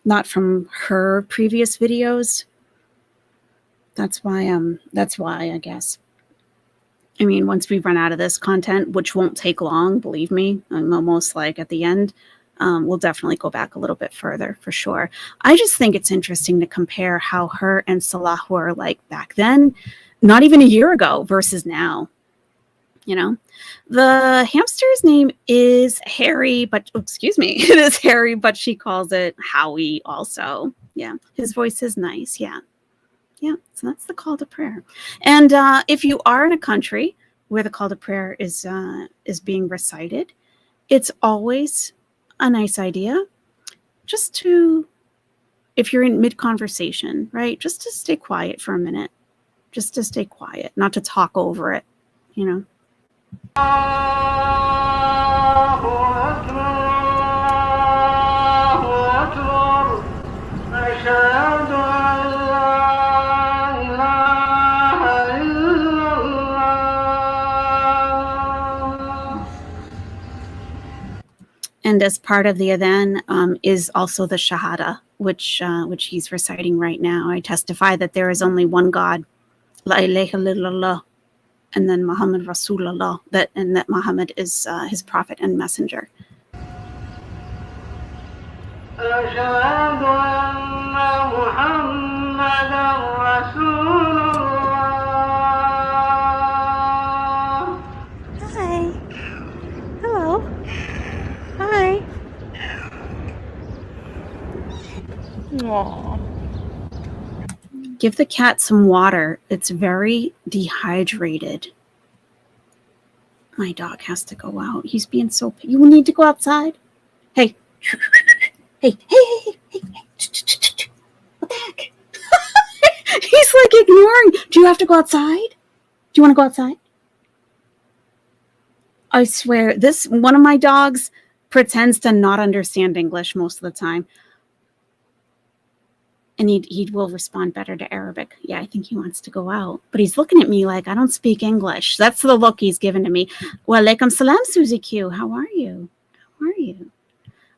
not from her previous videos. That's why, I guess. I mean, once we run out of this content, which won't take long, believe me, I'm almost like at the end, we'll definitely go back a little bit further for sure. I just think it's interesting to compare how her and Salah were like back then, not even a year ago versus now. The hamster's name is Harry, but it is Harry, but she calls it Howie also. Yeah, his voice is nice. Yeah. So that's the call to prayer. And if you are in a country where the call to prayer is being recited, it's always a nice idea just to, if you're in mid-conversation, right, just to stay quiet for a minute. Just to stay quiet, not to talk over it, أشهد أن لا إله إلا الله. And as part of the adhan is also the Shahada, which he's reciting right now. I testify that there is only one God, La ilaha illallah, and then Muhammad Rasulullah, and that Muhammad is his prophet and messenger. أشهد أن محمدا رسول الله. Hi. Hello. Hi. Aww. Give the cat some water. It's very dehydrated. My dog has to go out. He's being so... You need to go outside? Hey. Hey. What the heck? He's like ignoring. Do you have to go outside? Do you want to go outside? I swear, one of my dogs pretends to not understand English most of the time. And he will respond better to Arabic. Yeah, I think he wants to go out. But he's looking at me like, I don't speak English. That's the look he's given to me. Wa alaikum salam, Susie Q. How are you? How are you?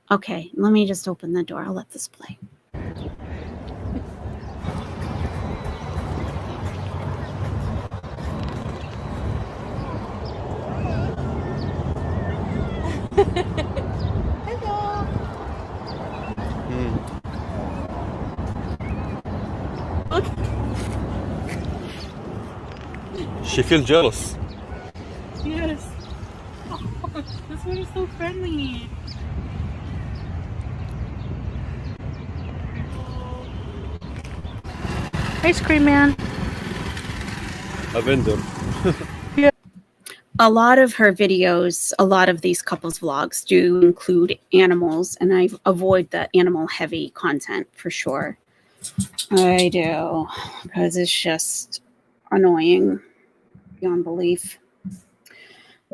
Okay, let me just open the door. I'll let this play. She feels jealous. Yes. Oh, this one is so friendly. Ice cream man. A vendor. A lot of her videos, a lot of these couples vlogs do include animals, and I avoid the animal heavy content for sure. I do, because it's just annoying beyond belief.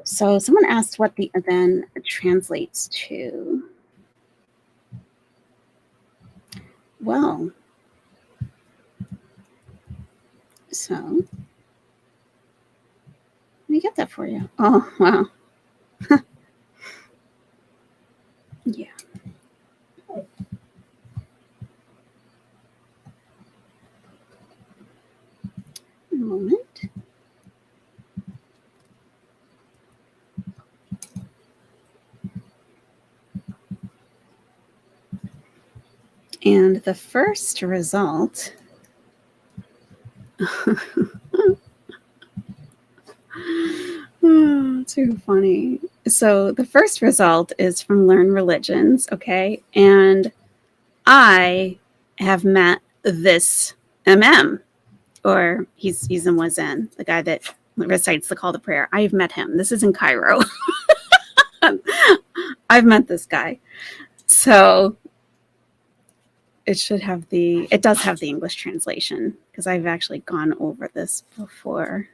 So someone asked what the adhan translates to. Well, so let me get that for you. Oh, wow. Yeah. A moment. And the first result oh, too funny. So the first result is from Learn Religions, okay? And I have met this or he's a Muezzin, the guy that recites the call to prayer. I've met him. This is in Cairo. I've met this guy. So it does have the English translation, because I've actually gone over this before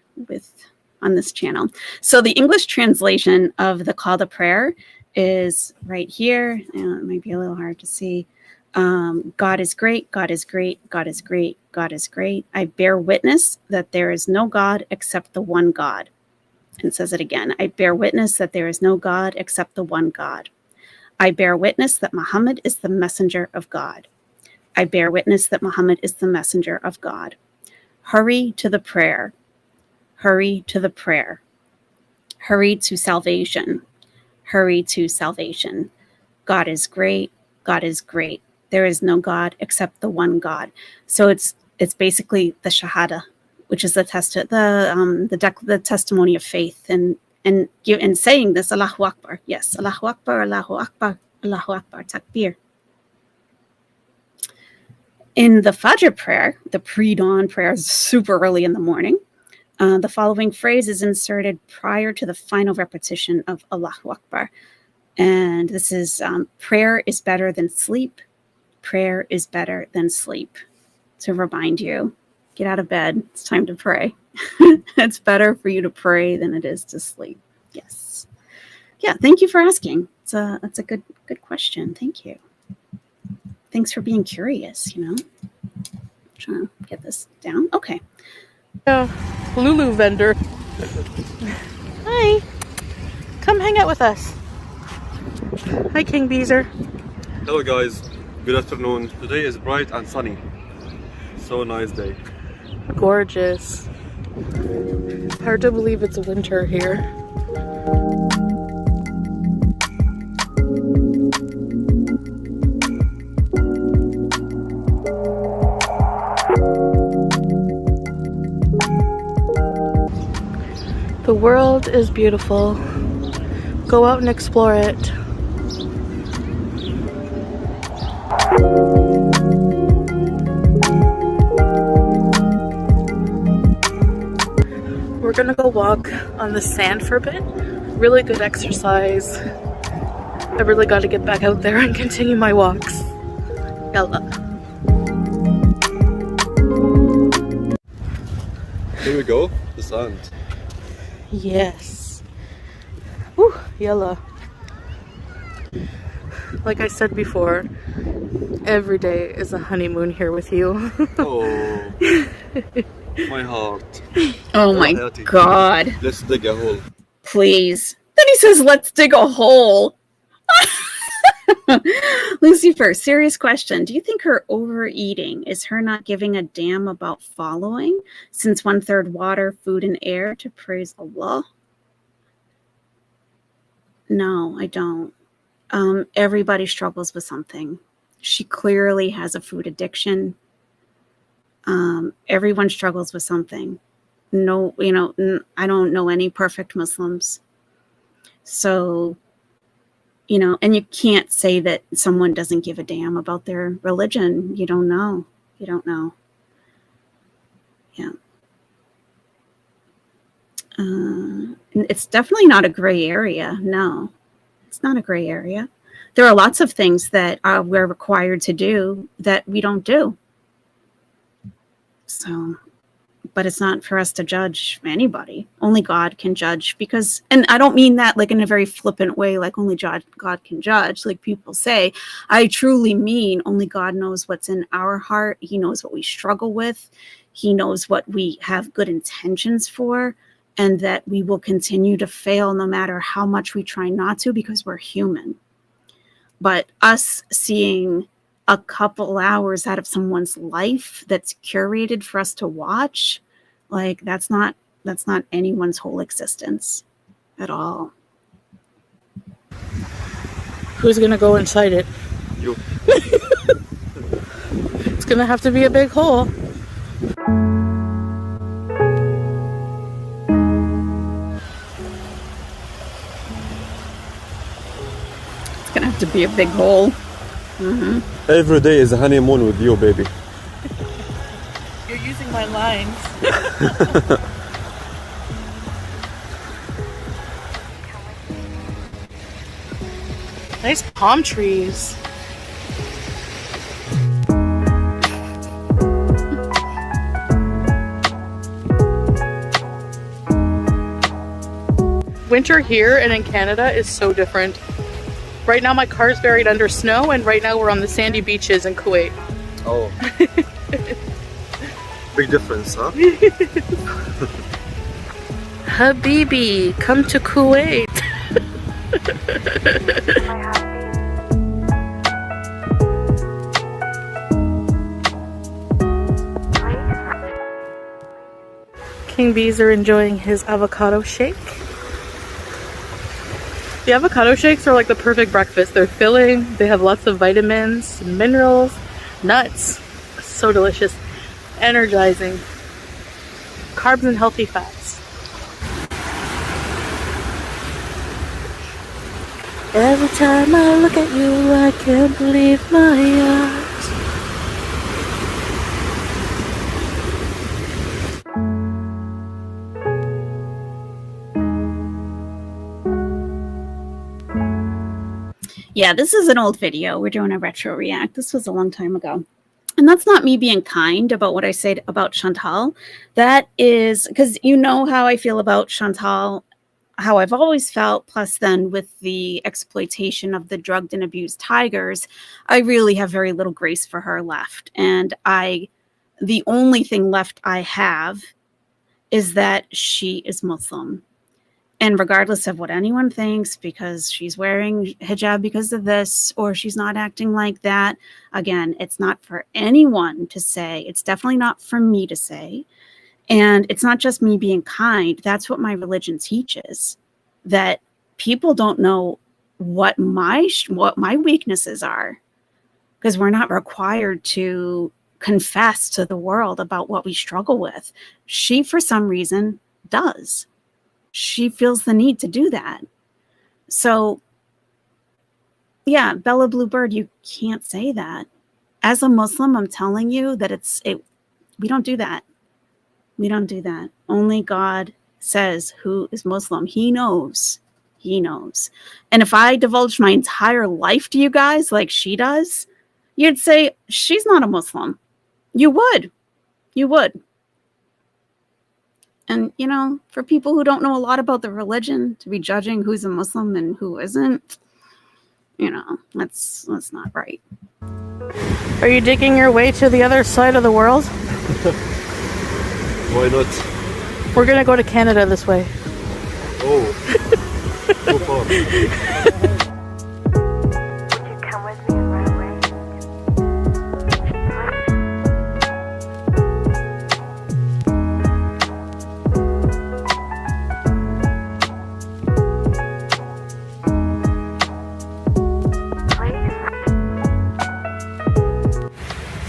on this channel. So the English translation of the call to prayer is right here. It might be a little hard to see. God is great, God is great, God is great, God is great. I bear witness that there is no God except the one God. And it says it again. I bear witness that there is no God except the one God. I bear witness that Muhammad is the messenger of God. I bear witness that Muhammad is the messenger of God. Hurry to the prayer. Hurry to the prayer. Hurry to salvation. Hurry to salvation. God is great. God is great. There is no God except the one God. So it's basically the Shahada, which is the testimony of faith, and saying this, Allahu Akbar. Yes, Allahu Akbar, Allahu Akbar, Allahu Akbar, Takbir. In the Fajr prayer, the pre-dawn prayer, super early in the morning, the following phrase is inserted prior to the final repetition of Allahu Akbar. And this is, prayer is better than sleep. Prayer is better than sleep. To remind you, get out of bed. It's time to pray. It's better for you to pray than it is to sleep. Yes. Yeah, thank you for asking. That's a good question. Thank you. Thanks for being curious, you know. Trying to get this down. Okay. Lulu vendor. Hi. Come hang out with us. Hi, King Beezer. Hello guys, good afternoon. Today is bright and sunny. So nice day. Gorgeous. Hard to believe it's winter here. The world is beautiful. Go out and explore it. We're gonna go walk on the sand for a bit. Really good exercise. I really got to get back out there and continue my walks. Yalla. Here we go, the sand. Yes. Whew, yalla. Like I said before, every day is a honeymoon here with you. Oh, my heart. Oh my Hayati. God. Let's dig a hole. Please. Then he says, let's dig a hole. Lucifer, serious question. Do you think her overeating is her not giving a damn about following, since 1/3 water, food, and air, to praise Allah? No, I don't. Everybody struggles with something. She clearly has a food addiction. Everyone struggles with something. No, you know, I don't know any perfect Muslims. So, you know, and you can't say that someone doesn't give a damn about their religion. You don't know. You don't know. Yeah. It's definitely not a gray area. No, it's not a gray area. There are lots of things that we're required to do that we don't do. So, but it's not for us to judge anybody. Only God can judge, because, and I don't mean that like in a very flippant way, like only God can judge, like people say. I truly mean only God knows what's in our heart. He knows what we struggle with. He knows what we have good intentions for, and that we will continue to fail no matter how much we try not to, because we're human. But us seeing a couple hours out of someone's life that's curated for us to watch, like that's not anyone's whole existence at all. Who's gonna go inside it? You. It's gonna have to be a big hole. It's gonna have to be a big hole. Mm-hmm. Every day is a honeymoon with you, baby. You're using my lines. Nice palm trees. Winter here and in Canada is so different. Right now my car's buried under snow, and right now we're on the sandy beaches in Kuwait. Oh. Big difference, huh? Habibi, come to Kuwait. King Bees are enjoying his avocado shake. The avocado shakes are like the perfect breakfast. They're filling, they have lots of vitamins, minerals, nuts. So delicious. Energizing. Carbs and healthy fats. Every time I look at you, I can't believe my eyes. Yeah, this is an old video. We're doing a retro react. This was a long time ago. And that's not me being kind about what I said about Chantal. That is because you know how I feel about Chantal. how I've always felt, plus then with the exploitation of the drugged and abused tigers, I really have very little grace for her left. And the only thing left I have is that she is Muslim. And regardless of what anyone thinks, because she's wearing hijab because of this, or she's not acting like that, again, it's not for anyone to say. It's definitely not for me to say. And it's not just me being kind. That's what my religion teaches, that people don't know what my weaknesses are, because we're not required to confess to the world about what we struggle with. She, for some reason, does. She feels the need to do that. So, yeah, Bella Bluebird, you can't say that. As a Muslim, I'm telling you that we don't do that. We don't do that. Only God says who is Muslim. He knows. He knows. And if I divulged my entire life to you guys like she does, you'd say she's not a Muslim. You would. You would. And, you know, for people who don't know a lot about the religion, to be judging who's a Muslim and who isn't, you know, that's not right. Are you digging your way to the other side of the world? Why not? We're gonna go to Canada this way. Oh, so far. Come with me and run away.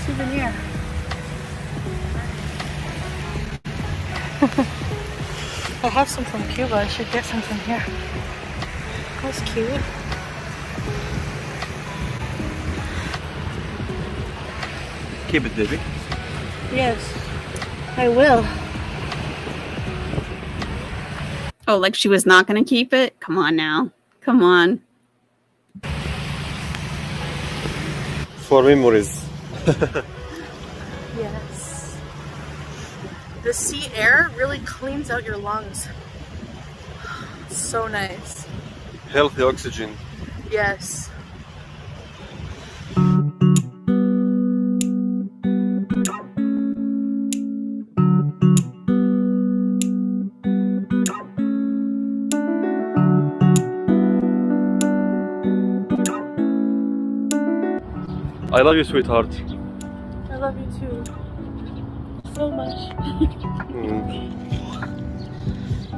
Souvenir. I have some from Cuba. I should get some from here. That's cute. Keep it, baby. Yes, I will. Oh, like she was not going to keep it? Come on now. Come on. For memories. Yes. The sea air really cleans out your lungs. So nice. Healthy oxygen. Yes. I love you, sweetheart. I love you too. So much.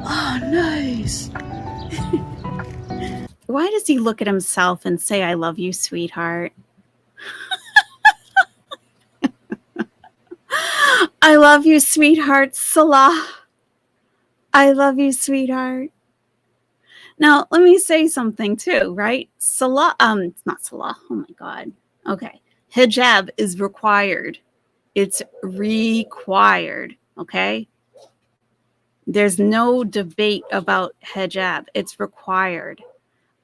Oh, nice. Why does he look at himself and say, I love you, sweetheart? I love you, sweetheart, Salah. I love you, sweetheart. Now, let me say something too, right? Salah, it's not Salah. Oh my God. Okay. Hijab is required. It's required. Okay. There's no debate about hijab. It's required.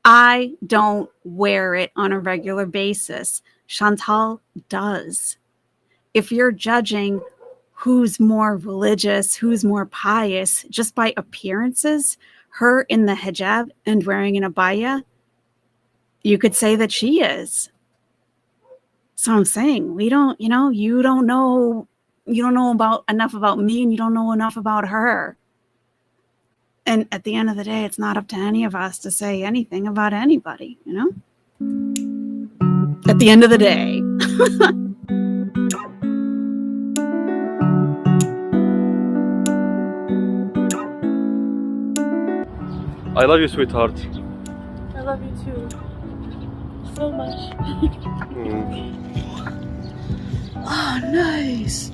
I don't wear it on a regular basis. Chantal does. If you're judging who's more religious, who's more pious, just by appearances, her in the hijab and wearing an abaya, you could say that she is. So I'm saying, we don't, you don't know about enough about me, and you don't know enough about her. And at the end of the day, it's not up to any of us to say anything about anybody, At the end of the day. I love you, sweetheart. I love you too. So much. Oh, nice.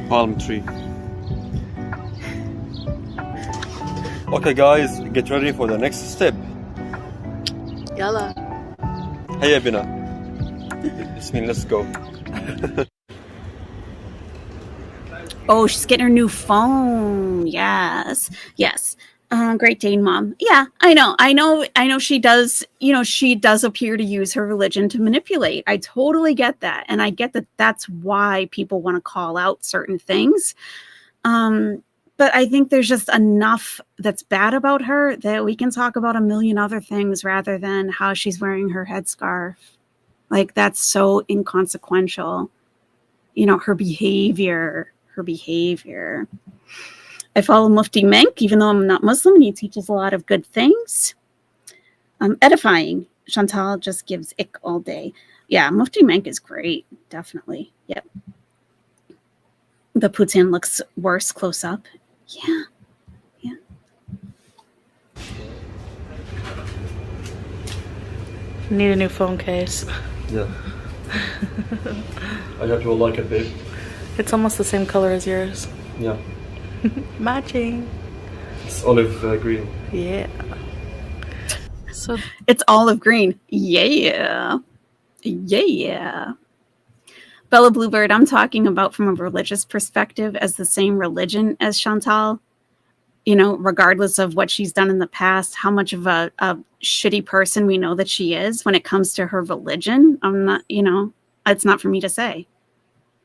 Palm tree. Okay, guys, get ready for the next step. Yalla. Hey, Abina. Yasmin, let's go. Oh, she's getting her new phone. Yes. Great Dane mom. Yeah, I know she does, she does appear to use her religion to manipulate. I totally get that. And I get that that's why people want to call out certain things. But I think there's just enough that's bad about her that we can talk about a million other things rather than how she's wearing her headscarf. Like, that's so inconsequential. You know, her behavior. I follow Mufti Menk, even though I'm not Muslim, and he teaches a lot of good things. Edifying. Chantal just gives ick all day. Yeah, Mufti Menk is great. Definitely. Yep. The Putin looks worse close up. Yeah. Need a new phone case. Yeah. I hope you'll like it, babe. It's almost the same color as yours. Yeah. Matching. It's olive green. Yeah. So It's olive green. Yeah. Bella Bluebird, I'm talking about from a religious perspective as the same religion as Chantal. You know, regardless of what she's done in the past, how much of a shitty person we know that she is when it comes to her religion. I'm not, you know, it's not for me to say.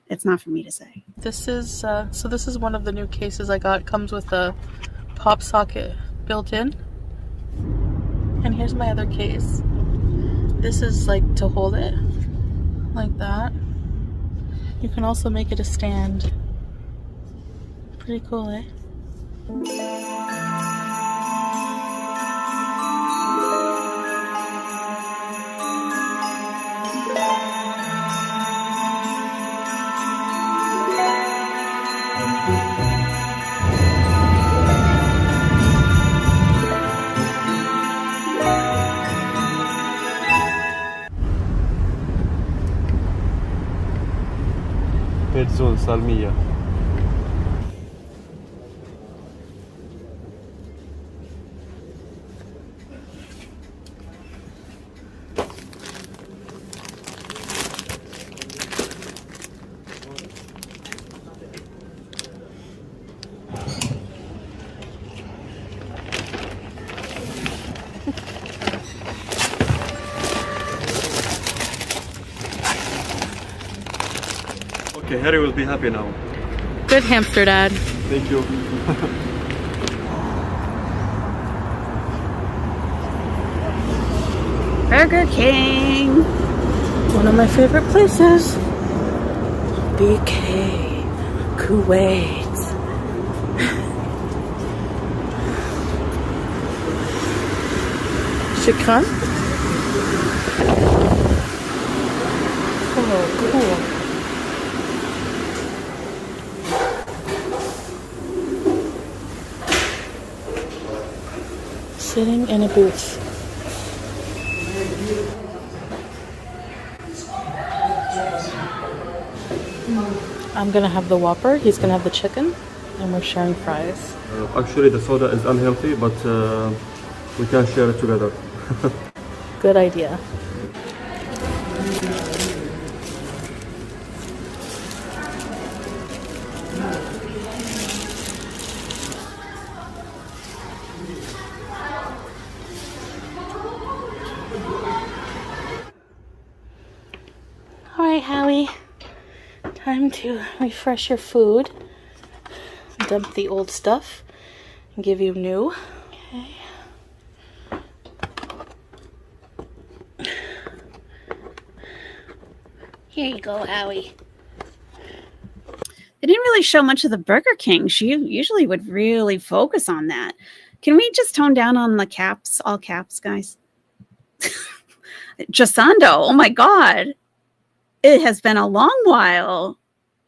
It's not for me to say. this is one of the new cases I got. It comes with a pop socket built in. And here's my other case. This is like to hold it like that. You can also make it a stand. Pretty cool, eh? Person Salmiya. Okay, Harry will be happy now. Good hamster dad. Thank you. Burger King. One of my favorite places. BK, Kuwait. Shikhan? Oh, cool. Sitting in a booth. I'm gonna have the Whopper, he's gonna have the chicken, and we're sharing fries. Actually, the soda is unhealthy, but we can share it together. Good idea. Alright, Howie. Time to refresh your food. Dump the old stuff and give you new. Okay. Here you go, Howie. They didn't really show much of the Burger King. She usually would really focus on that. Can we just tone down on the caps, all caps, guys? Jasando, oh my God. It has been a long while.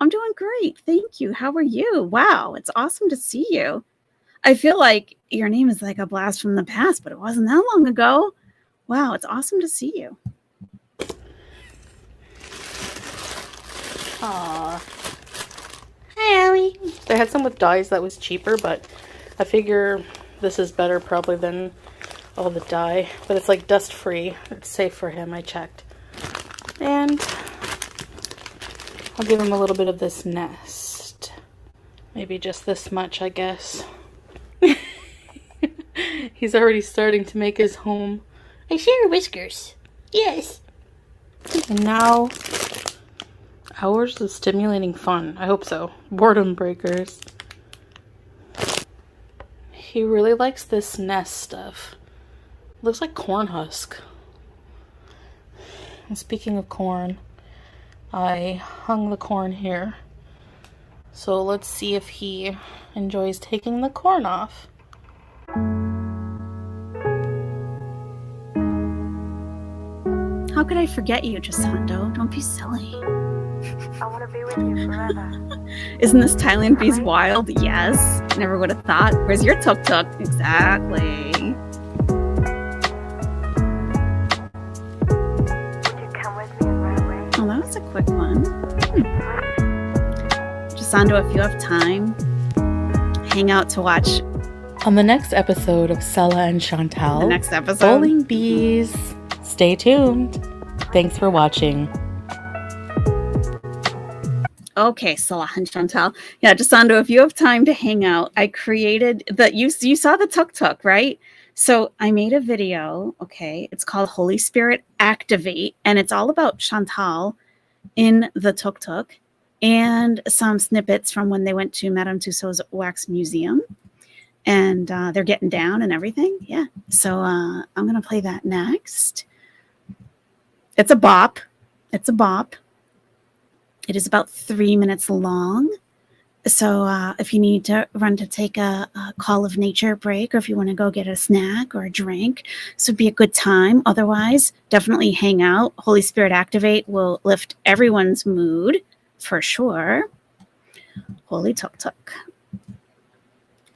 I'm doing great. Thank you. How are you? Wow, it's awesome to see you. I feel like your name is like a blast from the past, but it wasn't that long ago. Wow, it's awesome to see you. Aww. Hi, Howie. They had some with dyes that was cheaper, but I figure this is better probably than all the dye. But it's like dust free. It's safe for him, I checked. And I'll give him a little bit of this nest. Maybe just this much, I guess. He's already starting to make his home. I share whiskers. Yes. And now, hours of stimulating fun. I hope so. Boredom breakers. He really likes this nest stuff. Looks like corn husk. And speaking of corn, I hung the corn here. So let's see if he enjoys taking the corn off. How could I forget you, Jacinto? Don't be silly. I want to be with you forever. Isn't this Thailand beast wild? Yes. Never would have thought. Where's your tuk-tuk? Exactly. Would you come with me and run away? Oh, that was a quick one. Jacinto, if you have time, hang out to watch On the next episode of Salah and Chantal, the next episode. Bowling Bees. Stay tuned. Thanks for watching. Okay, Salah and Chantal. Yeah, Jacinto, if you have time to hang out, I created that. You saw the tuk-tuk, right? So I made a video, okay? It's called Holy Spirit Activate, and it's all about Chantal in the tuk-tuk and some snippets from when they went to Madame Tussauds Wax Museum. And they're getting down and everything. Yeah. So I'm going to play that next. It's a bop. It's a bop. It is about 3 minutes long. So if you need to run to take a call of nature break, or if you want to go get a snack or a drink, this would be a good time. Otherwise, definitely hang out. Holy Spirit Activate will lift everyone's mood for sure. Holy tuk-tuk.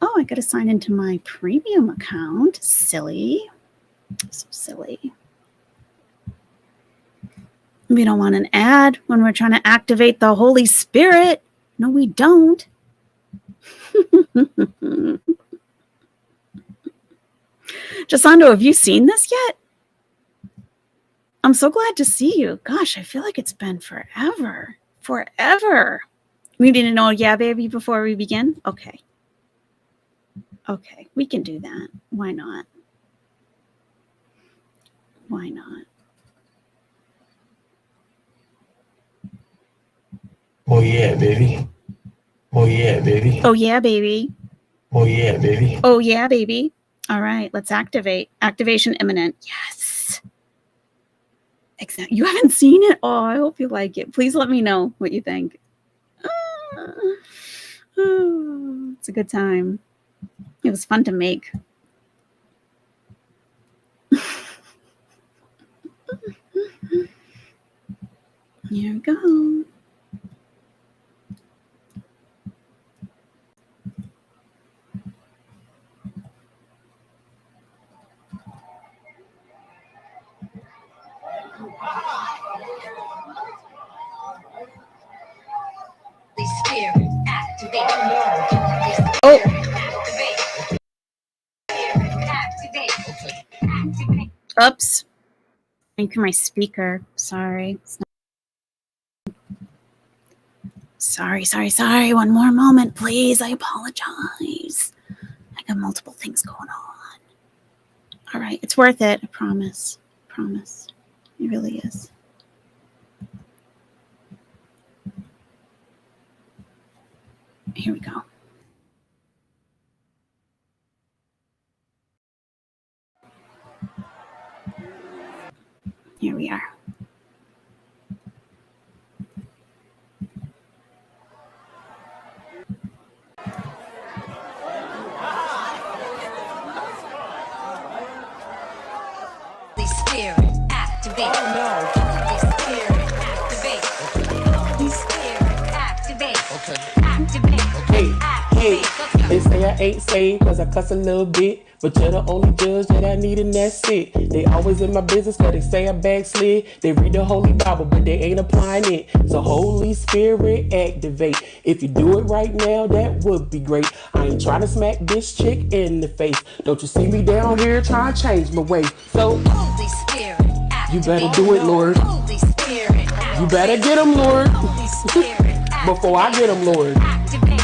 Oh, I got to sign into my premium account. Silly. So silly. We don't want an ad when we're trying to activate the Holy Spirit. No, we don't. Jacinto, have you seen this yet? I'm so glad to see you. Gosh, I feel like it's been forever. Forever. We need to know, yeah, baby, before we begin? Okay. Okay, we can do that. Why not? Why not? Oh yeah, baby. Oh yeah, baby. Oh, yeah, baby. Oh yeah, baby. Oh, yeah, baby. All right, let's activate. Activation imminent. Yes. Exactly. You haven't seen it? Oh, I hope you like it. Please let me know what you think. Oh, it's a good time. It was fun to make. Here we go. Spirit, activate. Oh. Oops. Thank you, my speaker. Sorry. Sorry. One more moment, please. I apologize. I got multiple things going on. All right. It's worth it. I promise. Promise. It really is. Here we go. Here we are. The Spirit, activate. Oh no. The Spirit, activate. The Spirit, activate. Okay. Activate. Hey, they say I ain't saved cause I cuss a little bit, but you're the only judge that I need and that's it. They always in my business cause they say I backslid. They read the Holy Bible but they ain't applying it. So Holy Spirit activate. If you do it right now, that would be great. I ain't trying to smack this chick in the face. Don't you see me down here trying to change my way? So Holy Spirit, activate. You better do it, Lord. Holy Spirit, You better get him, Lord. Holy Spirit, Before I get him, Lord. activate.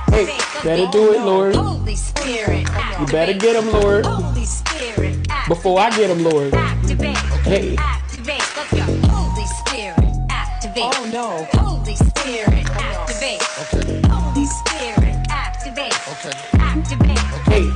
Hey, better do it, Lord. Holy Spirit, You better get him, Lord. Holy Spirit, Before I get him, Lord. activate. Hey. Activate. Let's go. Holy Spirit, activate. Oh no. Holy Spirit, activate. Holy Spirit, activate. Activate.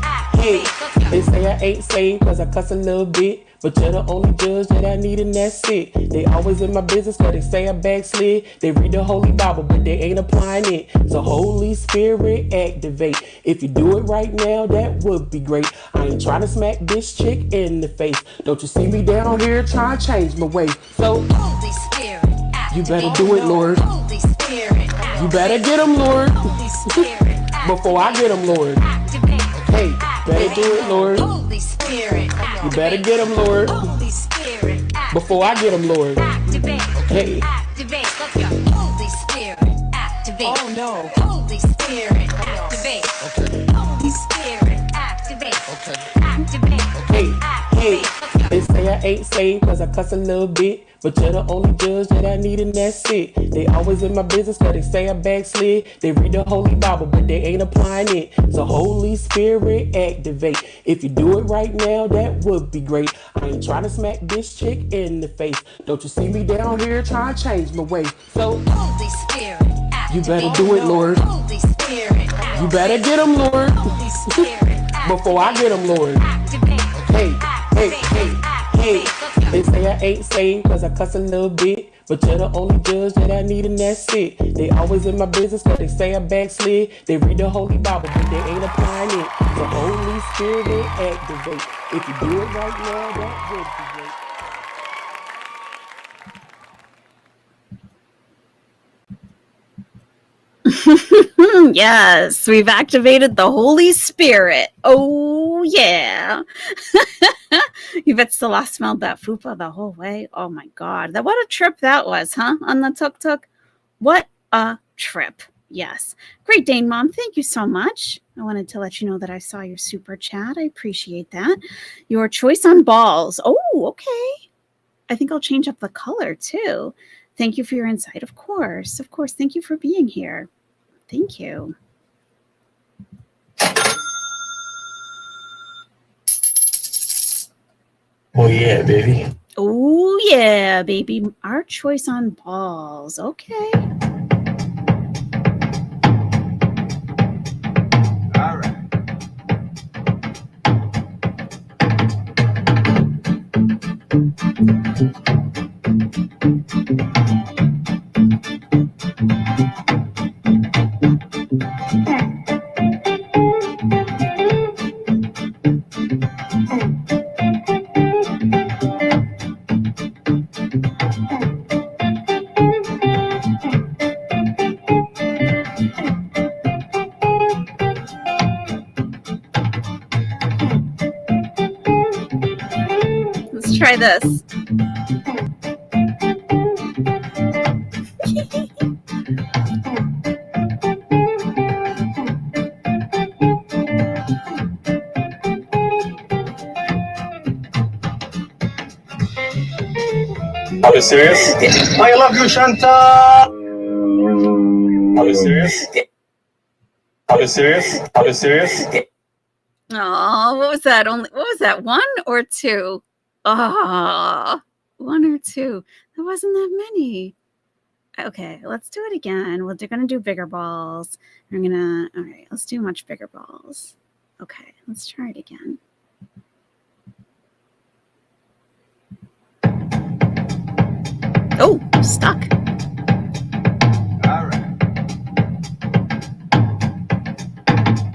hey. They say I ain't saved cause I cuss a little bit, but you're the only judge that I need and that's it. They always in my business cause they say I backslid. They read the Holy Bible but they ain't applying it. So Holy Spirit activate. If you do it right now, that would be great. I ain't trying to smack this chick in the face. Don't you see me down here trying to change my way? So Holy Spirit, you better do it, Lord. Holy Spirit, You better get him, Lord. Holy Spirit, Before I get him, Lord. activate. Hey, better do it, Lord. Holy Spirit, You better get him, Lord. Holy Spirit, Before I get him, Lord. activate. Hey. Activate. Let's go. Holy Spirit, activate. Oh no. Holy Spirit, activate. Holy Spirit, activate. Activate. Hey, hey. Let's go. They say I ain't saved cause I cuss a little bit, but you're the only judge that I need and that's it. They always in my business cause they say I backslid. They read the Holy Bible but they ain't applying it. So Holy Spirit activate. If you do it right now, that would be great. I ain't trying to smack this chick in the face. Don't you see me down here trying to change my way? So Holy Spirit, activate. you better do it, Lord. Holy Spirit, You better get him, Lord. Holy Spirit, Before I get him, Lord. activate. Hey, hey, hey, hey. They say I ain't saved cause I cuss a little bit, but you're the only judge that I need and that's it. They always in my business cause they say I backslid. They read the Holy Bible but they ain't applying it. So Holy Spirit activate. If you do it right now, that would be great. Yes, we've activated the Holy Spirit. Oh, yeah. You bet Salah smelled that fupa the whole way. Oh, my God. What a trip that was, huh? On the tuk-tuk. What a trip. Yes. Great Dane Mom, thank you so much. I wanted to let you know that I saw your super chat. I appreciate that. Your choice on balls. Oh, okay. I think I'll change up the color, too. Thank you for your insight. Of course. Of course. Thank you for being here. Thank you. Oh yeah, baby. Oh, yeah, baby. Our choice on balls. Okay. All right. Let's try this. Are you serious? I love you, Chantal. Are you serious? Are you serious? Are you serious? Oh, what was that? What was that? 1 or 2? Oh, 1 or 2. That wasn't that many. Okay, let's do it again. We're going to do bigger balls. All right, let's do much bigger balls. Okay, let's try it again. Oh, stuck. All right.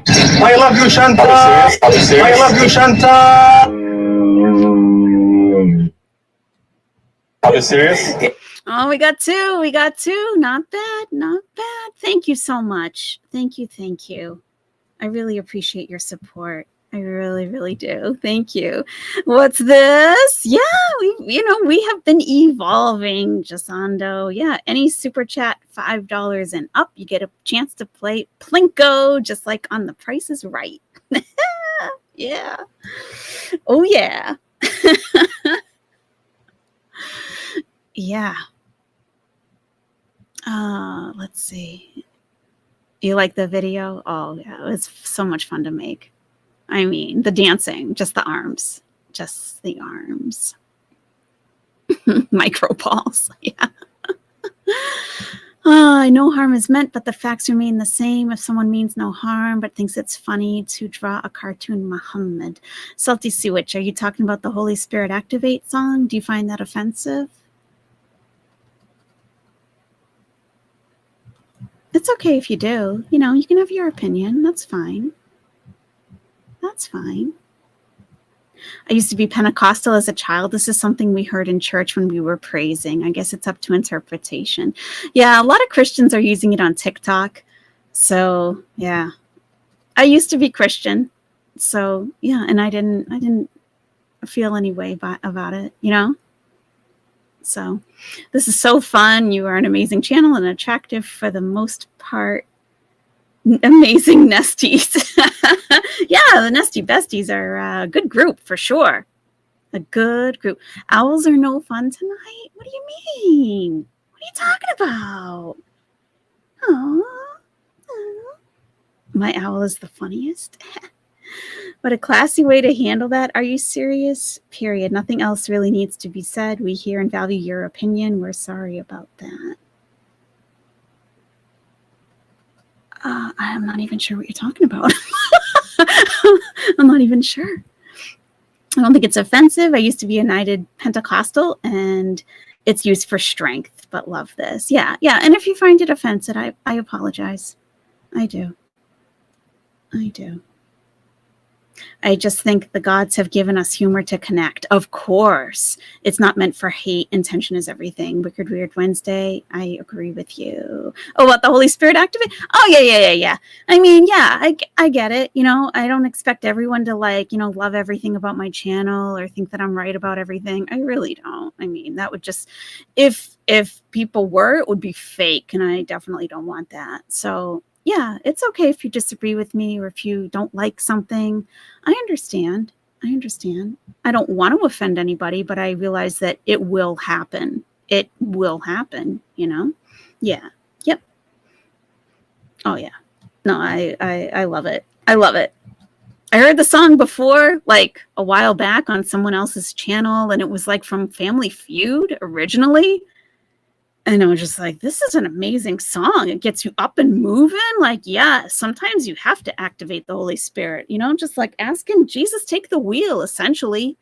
I love you, Chantal. Are you serious? I love you, Chantal. Are you serious? Oh, we got 2. We got 2. Not bad. Not bad. Thank you so much. Thank you. Thank you. I really appreciate your support. I really, really do. Thank you. What's this? Yeah, we have been evolving, Jasando. Yeah, any super chat $5 and up, you get a chance to play Plinko, just like on The Price is Right. Yeah. Oh, yeah. Yeah. Let's see. You like the video? Oh, yeah. It was so much fun to make. I mean, the dancing, just the arms. Just the arms. Micro balls. Yeah. No harm is meant, but the facts remain the same. If someone means no harm but thinks it's funny to draw a cartoon Muhammad. Salty Sewitch, are you talking about the Holy Spirit Activate song? Do you find that offensive? It's okay if you do. You know, you can have your opinion. That's fine. That's fine. I used to be Pentecostal as a child. This is something we heard in church when we were praising. I guess it's up to interpretation. Yeah, a lot of Christians are using it on TikTok. So, yeah. I used to be Christian. So, yeah, and I didn't feel any way about it, you know? So, this is so fun. You are an amazing channel and attractive for the most part. Amazing nesties. Yeah, the nesty besties are a good group for sure. A good group. Owls are no fun tonight? What do you mean? What are you talking about? Oh, my owl is the funniest. What a classy way to handle that. Are you serious? Period. Nothing else really needs to be said. We hear and value your opinion. We're sorry about that. I'm not even sure what you're talking about. I'm not even sure. I don't think it's offensive. I used to be a United Pentecostal, and it's used for strength, but love this. Yeah, yeah. And if you find it offensive, I apologize. I do. I do. I just think the gods have given us humor to connect. Of course. It's not meant for hate. Intention is everything. Wicked Weird Wednesday. I agree with you. Oh, about the Holy Spirit activate? Oh, yeah. I mean, yeah, I get it. You know, I don't expect everyone to love everything about my channel or think that I'm right about everything. I really don't. I mean, that would just, if people were, it would be fake. And I definitely don't want that. So, yeah, it's okay if you disagree with me or if you don't like something. I understand. I don't want to offend anybody, but I realize that it will happen. It will happen, you know? Yeah. Yep. Oh, yeah. No, I love it. I love it. I heard the song before, like a while back on someone else's channel, and it was like from Family Feud originally. And I was just like, this is an amazing song. It gets you up and moving. Like, yeah, sometimes you have to activate the Holy Spirit, you know, just like asking Jesus, take the wheel, essentially,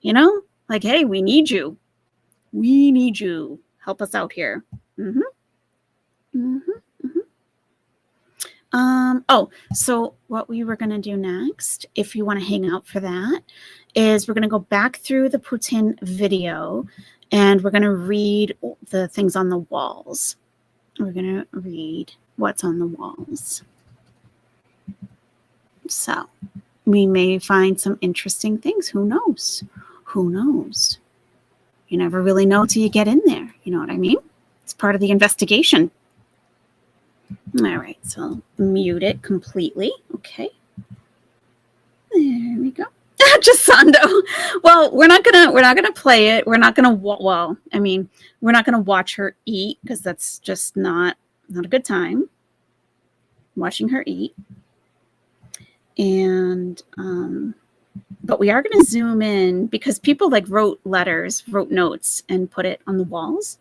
you know, like, hey, we need you. We need you. Help us out here. Oh, so what we were going to do next, if you want to hang out for that, is we're going to go back through the POUTINE video. And we're going to read the things on the walls. We're going to read what's on the walls. So we may find some interesting things. Who knows? Who knows? You never really know till you get in there. You know what I mean? It's part of the investigation. All right. So mute it completely. Okay. There we go. Jasando. Well, we're not gonna play it. We're not gonna we're not gonna watch her eat because that's just not a good time. Watching her eat. And but we are gonna zoom in because people wrote notes and put it on the walls.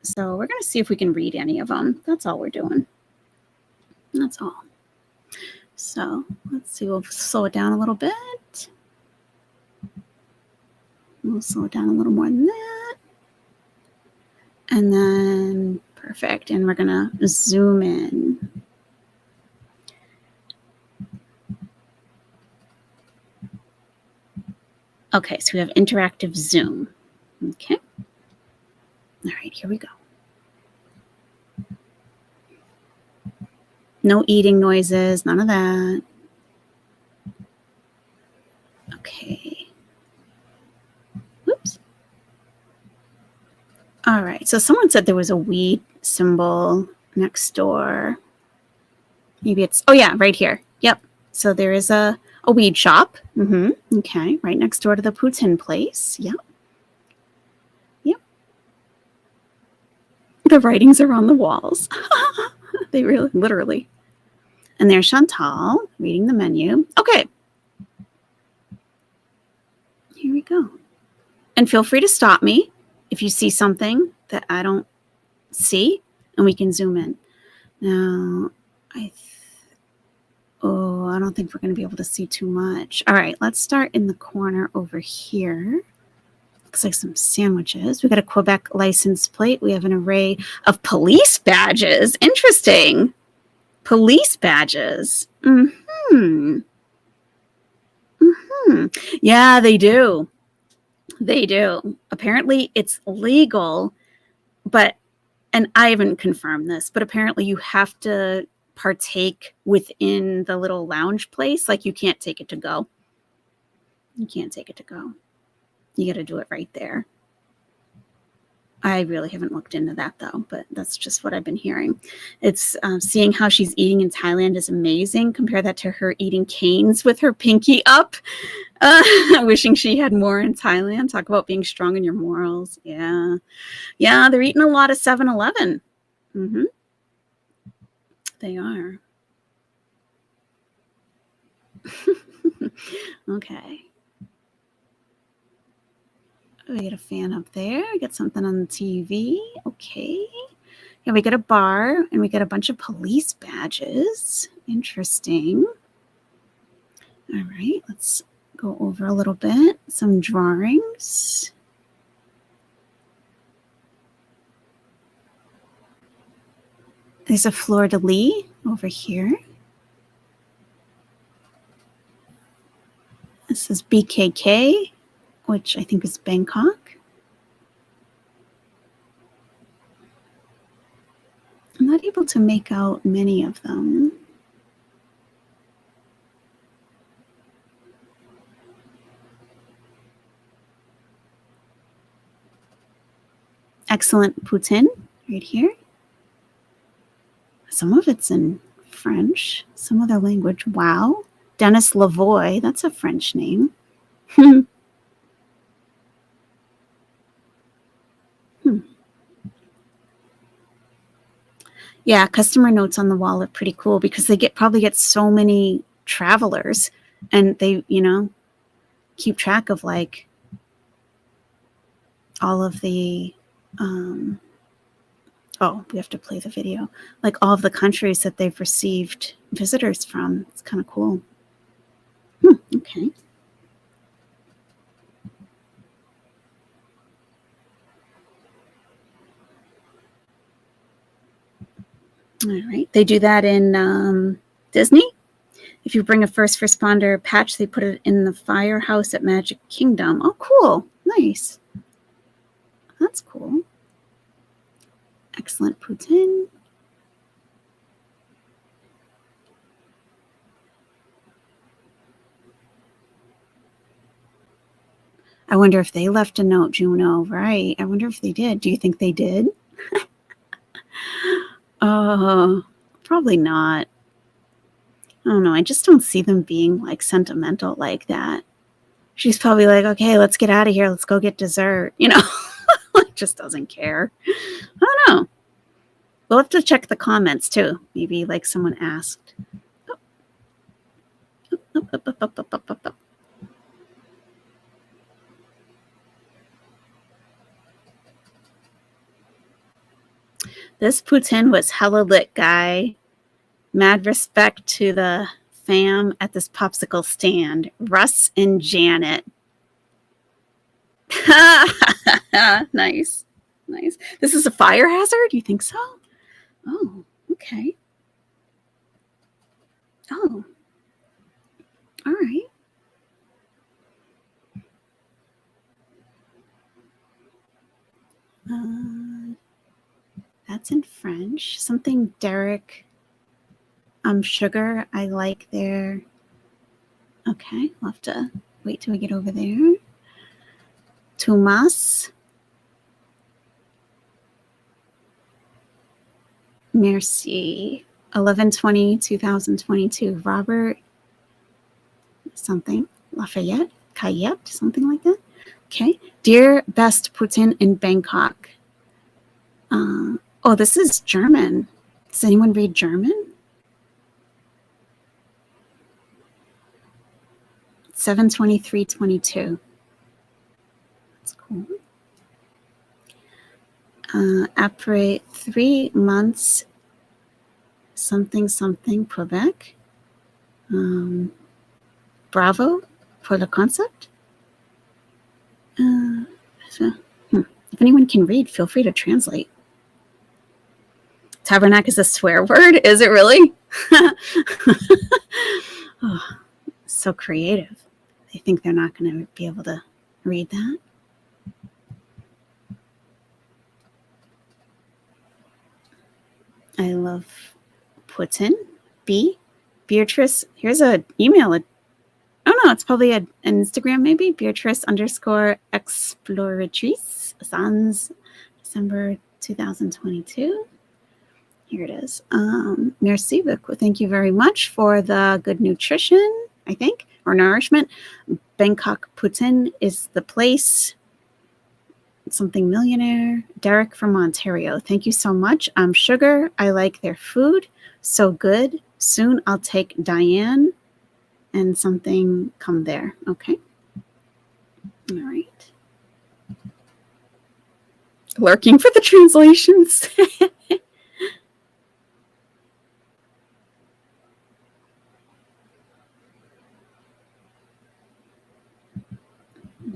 So we're gonna see if we can read any of them. That's all we're doing. That's all. So let's see, we'll slow it down a little bit. We'll slow it down a little more than that. And then, perfect. And we're gonna zoom in. Okay, so we have interactive zoom. Okay. All right, here we go. No eating noises, none of that. Okay. Whoops. All right, so someone said there was a weed symbol next door. Maybe it's, oh yeah, right here. Yep. So there is a weed shop. Okay, right next door to the POUTINE place. Yep. Yep. The writings are on the walls. They really, literally. And there's Chantal reading the menu. Okay. Here we go. And feel free to stop me if you see something that I don't see. and we can zoom in. Now, I don't think we're going to be able to see too much. All right, let's start in the corner over here. Looks like some sandwiches. We got a Quebec license plate. We have an array of police badges. Interesting. Police badges. Yeah, they do. They do. Apparently, it's legal, and I haven't confirmed this, but apparently you have to partake within the little lounge place. Like, you can't take it to go. You can't take it to go. You got to do it right there. I really haven't looked into that, though, but that's just what I've been hearing. It's seeing how she's eating in Thailand is amazing. Compare that to her eating canes with her pinky up. Wishing she had more in Thailand. Talk about being strong in your morals. Yeah. Yeah, they're eating a lot of 7-Eleven. Mm-hmm. They are. Okay. We got a fan up there. We got something on the TV. Okay. Yeah, we got a bar, and we got a bunch of police badges. Interesting. All right, let's go over a little bit. Some drawings. There's a fleur-de-lis over here. This is BKK, which I think is Bangkok. I'm not able to make out many of them. Excellent Poutine right here. Some of it's in French, some other language. Wow. Dennis Lavoie, that's a French name. Yeah, customer notes on the wall are pretty cool because they probably get so many travelers, and they, keep track of like all of the we have to play the video, like all of the countries that they've received visitors from. It's kind of cool. Okay. All right. They do that in Disney. If you bring a first responder patch, they put it in the firehouse at Magic Kingdom. Oh, cool. Nice. That's cool. Excellent Poutine. I wonder if they left a note, Juno. Right. I wonder if they did. Do you think they did? Probably not. I don't know. I just don't see them being like sentimental like that. She's probably like, okay, let's get out of here. Let's go get dessert. Like, just doesn't care. I don't know. We'll have to check the comments too. Maybe like someone asked. Up. This Poutine was hella lit, guy. Mad respect to the fam at this popsicle stand. Russ and Janet. Nice. Nice. This is a fire hazard? You think so? Oh, okay. Oh. All right. That's in French. Something Derek. Sugar, I like their. Okay, we'll have to wait till we get over there. Thomas. Merci. 11/20/2022. Robert. Something. Lafayette. Cayette. Something like that. Okay. Dear best Poutine in Bangkok. This is German. Does anyone read German? 7/23/22. That's cool. Après 3 months, something, Quebec. Bravo for the concept. If anyone can read, feel free to translate. Tabernacle is a swear word? Is it really? Oh, so creative. They think they're not going to be able to read that. I love Putin. B. Beatrice. Here's an email. Oh no, it's probably an Instagram maybe. Beatrice_exploratrice. Sans December 2022. Here it is. Merci beaucoup. Thank you very much for the good nutrition, I think, or nourishment. Bangkok Putin is the place. Something millionaire. Derek from Ontario. Thank you so much. Sugar. I like their food. So good. Soon I'll take Diane and something come there. Okay. All right. Lurking for the translations.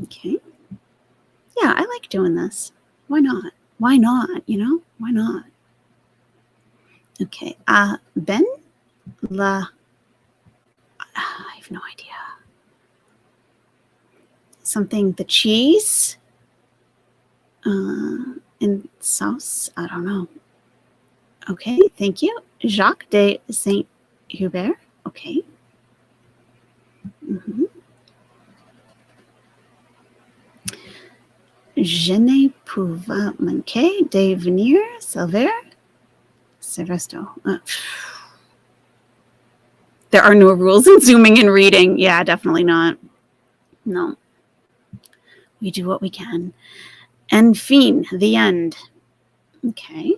Okay. Yeah, I like doing this. Why not? Why not? You know, why not? Okay. Ben La. I have no idea. Something, the cheese and sauce. I don't know. Okay. Thank you. Jacques de Saint Hubert. Okay. Je ne pouvais manquer de venir Silver. Silvesto. There are no rules in zooming and reading. Yeah, definitely not. No. We do what we can. En fin, the end. Okay.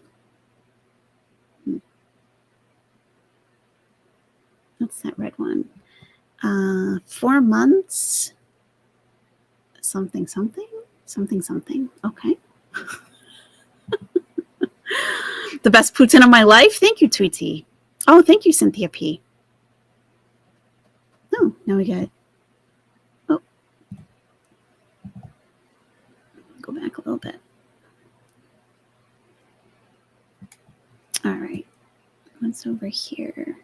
What's that red one? 4 months. Something. Okay. The best Putin of my life. Thank you, Tweety. Oh, thank you, Cynthia P. Oh, now we got. Oh. Go back a little bit. All right. What's over here?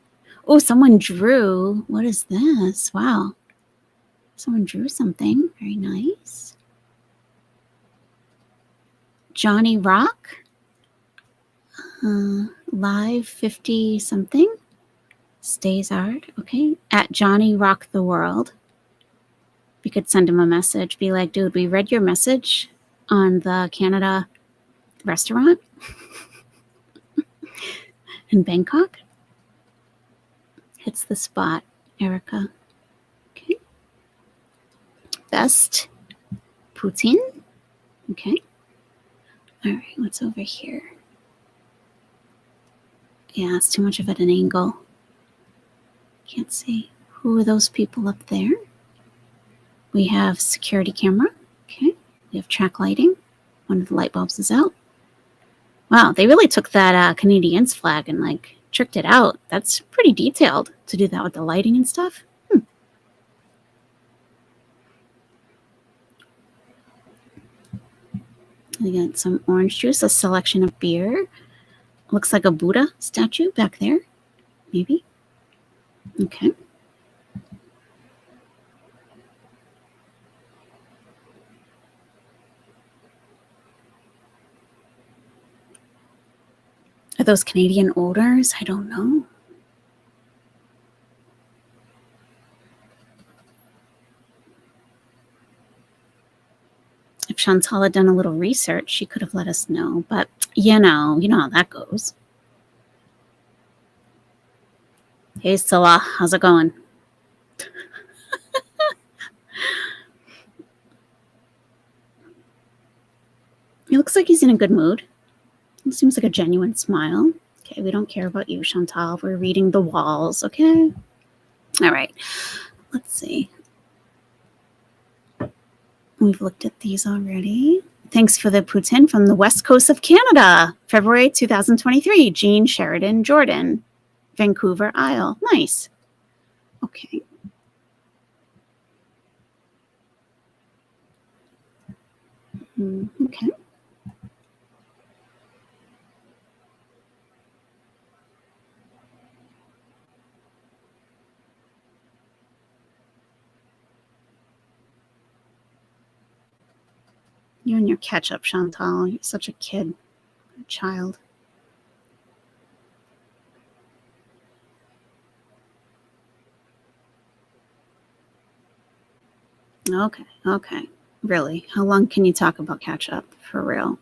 Oh, someone drew. What is this? Wow. Someone drew something. Very nice. Johnny Rock. Live 50 something. Stays hard. Okay. At Johnny Rock the World. We could send him a message. Be like, dude, we read your message on the Canada restaurant in Bangkok. Hits the spot, Erica. Okay. Best Poutine. Okay. All right, what's over here? Yeah, it's too much of at an angle. Can't see. Who are those people up there? We have security camera. Okay. We have track lighting. One of the light bulbs is out. Wow, they really took that Canadians flag and like tricked it out. That's pretty detailed to do that with the lighting and stuff. We got some orange juice, a selection of beer. Looks like a Buddha statue back there. Maybe. Okay. Are those Canadian odors? I don't know. If Chantal had done a little research, she could have let us know. But, you know how that goes. Hey, Salah, how's it going? He looks like he's in a good mood. It seems like a genuine smile. Okay, we don't care about you, Chantal. We're reading the walls, okay? All right, let's see. We've looked at these already. Thanks for the poutine from the west coast of Canada. February 2023. Jean Sheridan Jordan. Vancouver Isle. Nice. Okay. Okay. You and your ketchup, Chantal. You're such a kid, a child. Okay, okay. Really? How long can you talk about ketchup? For real?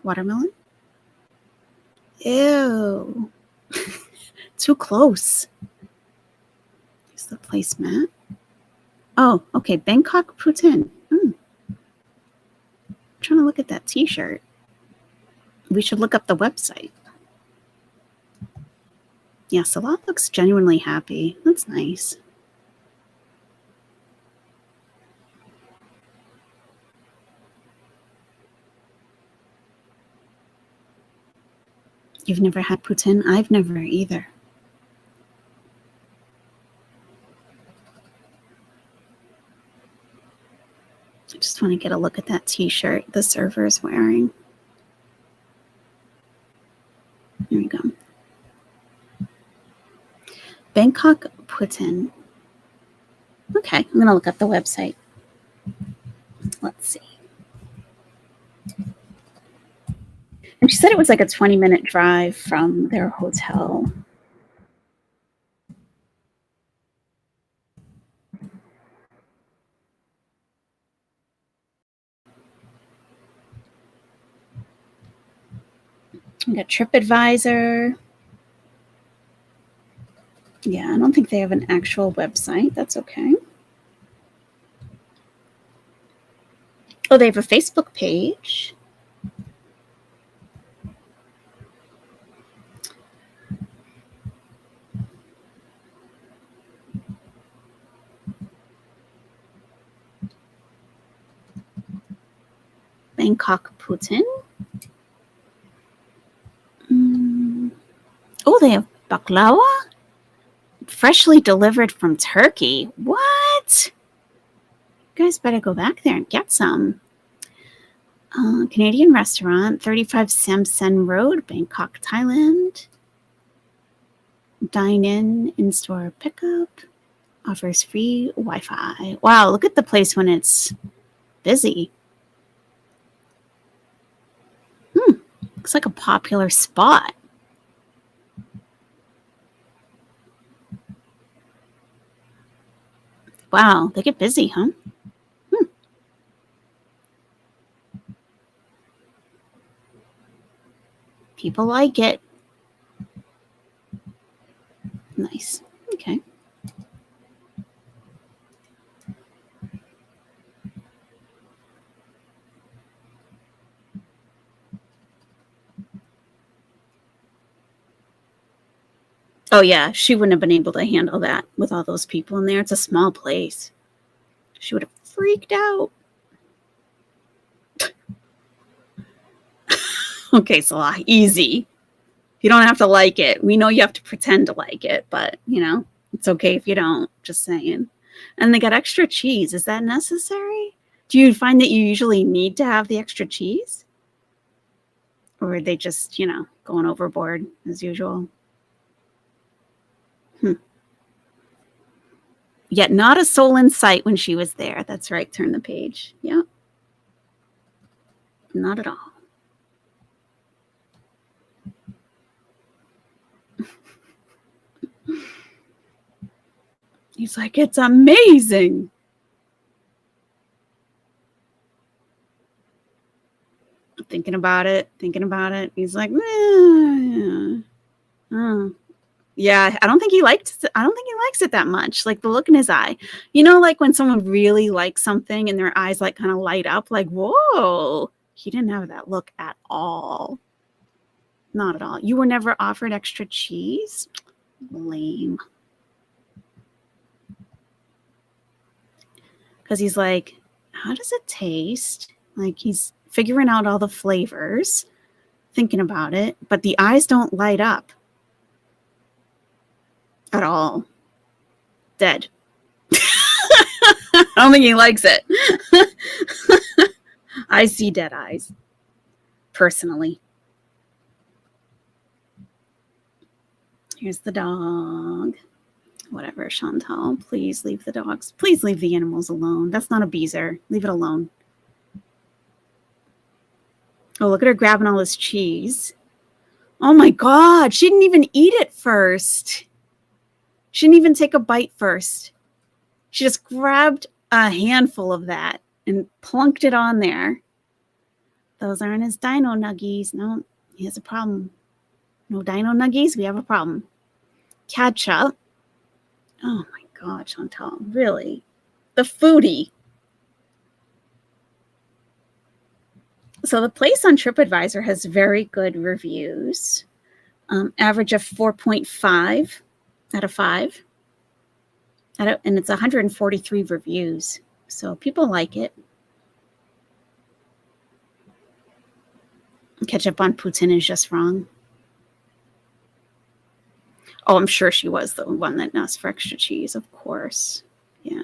Watermelon? Ew. Too close. Is the placemat? Oh, okay. Bangkok poutine. I'm trying to look at that t-shirt. We should look up the website. Yeah, Salah looks genuinely happy. That's nice. You've never had poutine? I've never either. I just want to get a look at that t-shirt the server is wearing. Here we go. Bangkok poutine. Okay, I'm going to look up the website. Let's see. And she said it was like a 20-minute drive from their hotel. We got TripAdvisor. Yeah, I don't think they have an actual website. That's okay. Oh, they have a Facebook page. Bangkok poutine. Oh, they have baklava? Freshly delivered from Turkey. What? You guys better go back there and get some. Canadian restaurant, 35 Samsen Road, Bangkok, Thailand. Dine-in, in-store pickup. Offers free Wi-Fi. Wow, look at the place when it's busy. Looks like a popular spot. Wow, they get busy, huh? People like it. Nice. Okay. Oh, yeah, she wouldn't have been able to handle that with all those people in there. It's a small place. She would have freaked out. Okay, Salah, easy. You don't have to like it. We know you have to pretend to like it, but, you know, it's okay if you don't. Just saying. And they got extra cheese. Is that necessary? Do you find that you usually need to have the extra cheese? Or are they just, you know, going overboard as usual? Yet not a soul in sight when she was there. That's right. Turn the page. Yeah. Not at all. He's like, it's amazing. Thinking about it. He's like, yeah, I don't think he likes it that much. Like the look in his eye. You know, like when someone really likes something and their eyes like kind of light up, like, whoa. He didn't have that look at all. Not at all. You were never offered extra cheese? Lame. Because he's like, how does it taste? Like he's figuring out all the flavors, thinking about it, but the eyes don't light up at all. Dead. I don't think he likes it. I see dead eyes, personally. Here's the dog. Whatever, Chantal. Please leave the dogs. Please leave the animals alone. That's not a beezer. Leave it alone. Oh, look at her grabbing all this cheese. Oh my God. She didn't even eat it first. She didn't even take a bite first. She just grabbed a handful of that and plunked it on there. Those aren't his dino nuggies. No, he has a problem. No dino nuggies? We have a problem. Ketchup. Oh my God, Chantal. Really? The foodie. So the place on TripAdvisor has very good reviews. Average of 4.5 out of 5. And it's 143 reviews. So people like it. Ketchup on poutine is just wrong. Oh, I'm sure she was the one that asked for extra cheese, of course. Yeah.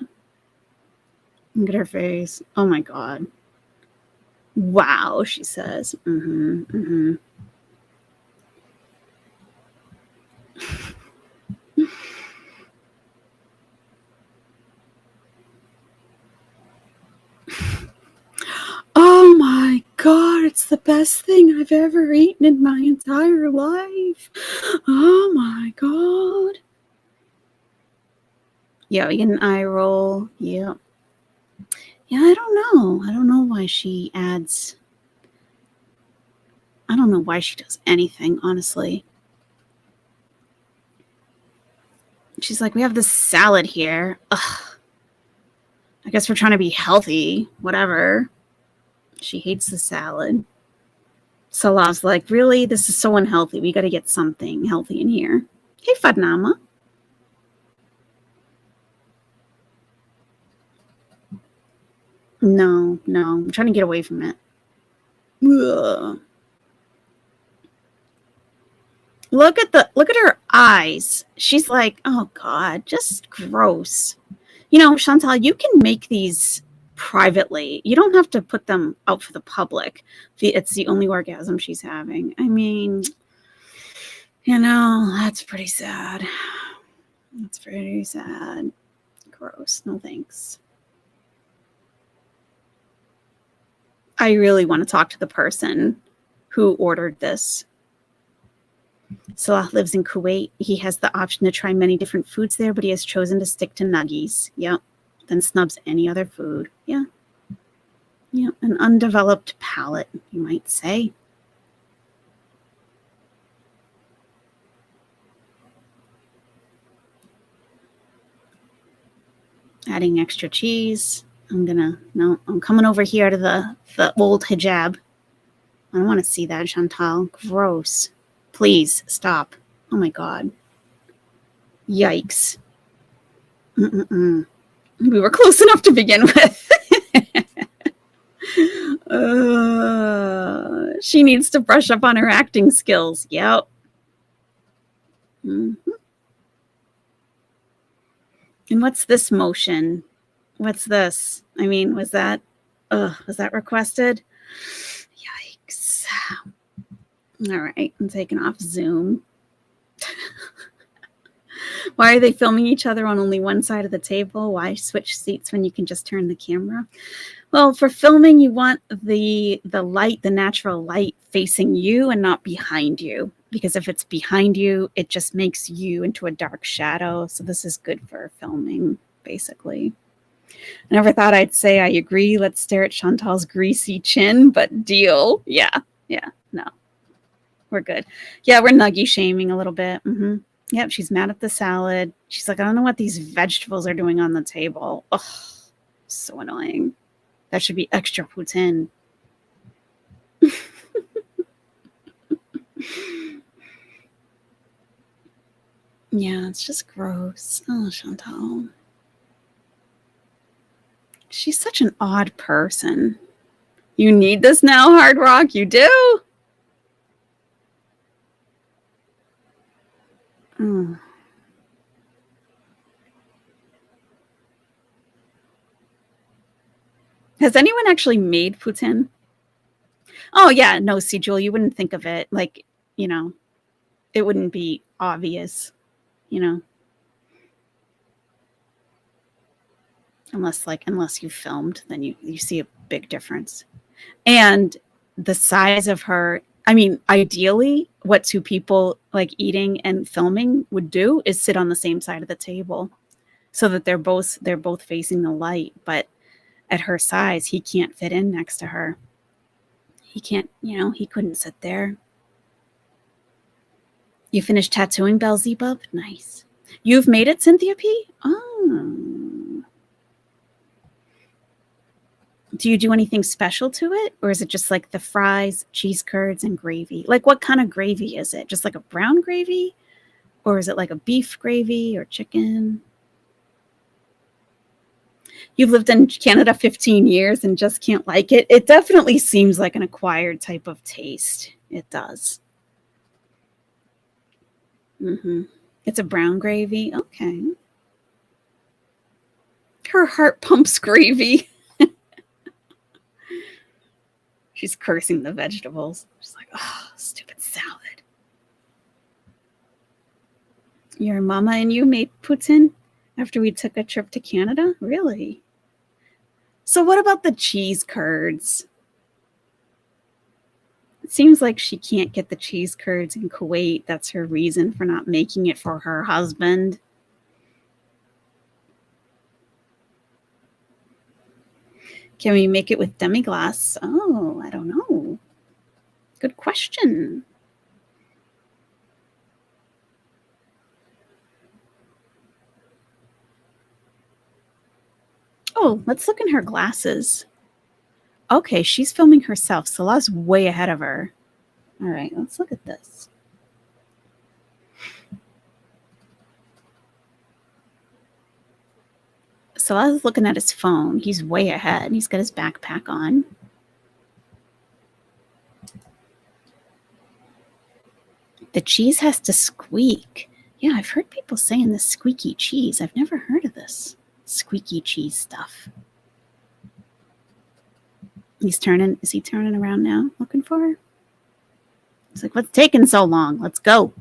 Look at her face. Oh my God. Wow, she says. Mm-hmm. Mm-hmm. Oh my God, it's the best thing I've ever eaten in my entire life. Oh my God. Yeah, we get an eye roll. Yeah. Yeah, I don't know. I don't know why she adds. I don't know why she does anything, honestly. She's like, we have this salad here. Ugh. I guess we're trying to be healthy. Whatever. She hates the salad. Salah's like, really? This is so unhealthy. We got to get something healthy in here. Hey, Fadnama. No. I'm trying to get away from it. Ugh. Look at her eyes. She's like, oh God, just gross. You know, Chantal, you can make these privately. You don't have to put them out for the public. It's the only orgasm she's having. I mean, you know, that's pretty sad. That's pretty sad. Gross. No thanks. I really want to talk to the person who ordered this. Salah lives in Kuwait. He has the option to try many different foods there, but he has chosen to stick to nuggies. Yep. Then snubs any other food. Yeah. Yeah. An undeveloped palate, you might say. Adding extra cheese. I'm coming over here to the old hijab. I don't want to see that, Chantal. Gross. Please stop. Oh my God. Yikes. We were close enough to begin with. She needs to brush up on her acting skills. Yep. And what's this motion? What's this? I mean, was that requested? Yikes. All right, I'm taking off Zoom. Why are they filming each other on only one side of the table? Why switch seats when you can just turn the camera? Well, for filming, you want the light, the natural light facing you and not behind you. Because if it's behind you, it just makes you into a dark shadow. So this is good for filming, basically. I never thought I'd say I agree. Let's stare at Chantal's greasy chin, but deal. Yeah, no. We're good. Yeah, we're nuggy shaming a little bit. Yep, she's mad at the salad. She's like, I don't know what these vegetables are doing on the table. Ugh, so annoying. That should be extra poutine. Yeah, it's just gross. Oh, Chantal. She's such an odd person. You need this now, Hard Rock? You do? Mm. Has anyone actually made poutine? Oh, yeah. No, see, Jewel, you wouldn't think of it. Like, you know, it wouldn't be obvious, you know, unless you filmed, then you see a big difference. And the size of her, I mean, ideally, what two people like eating and filming would do is sit on the same side of the table so that they're both facing the light. But at her size, he can't fit in next to her. He can't, he couldn't sit there. You finished tattooing Beelzebub? Nice. You've made it, Cynthia P? Oh. Do you do anything special to it? Or is it just like the fries, cheese curds, and gravy? Like what kind of gravy is it? Just like a brown gravy? Or is it like a beef gravy or chicken? You've lived in Canada 15 years and just can't like it. It definitely seems like an acquired type of taste. It does. It's a brown gravy. Okay. Her heart pumps gravy. She's cursing the vegetables. She's like, oh, stupid salad. Your mama and you made poutine after we took a trip to Canada? Really? So what about the cheese curds? It seems like she can't get the cheese curds in Kuwait. That's her reason for not making it for her husband. Can we make it with demi-glace? Oh, I don't know. Good question. Oh, let's look in her glasses. Okay, she's filming herself. Salah's way ahead of her. All right, let's look at this. Salah's looking at his phone. He's way ahead. He's got his backpack on. The cheese has to squeak. Yeah, I've heard people saying this squeaky cheese. I've never heard of this squeaky cheese stuff. He's turning. Is he turning around now looking for her? He's like, what's taking so long? Let's go.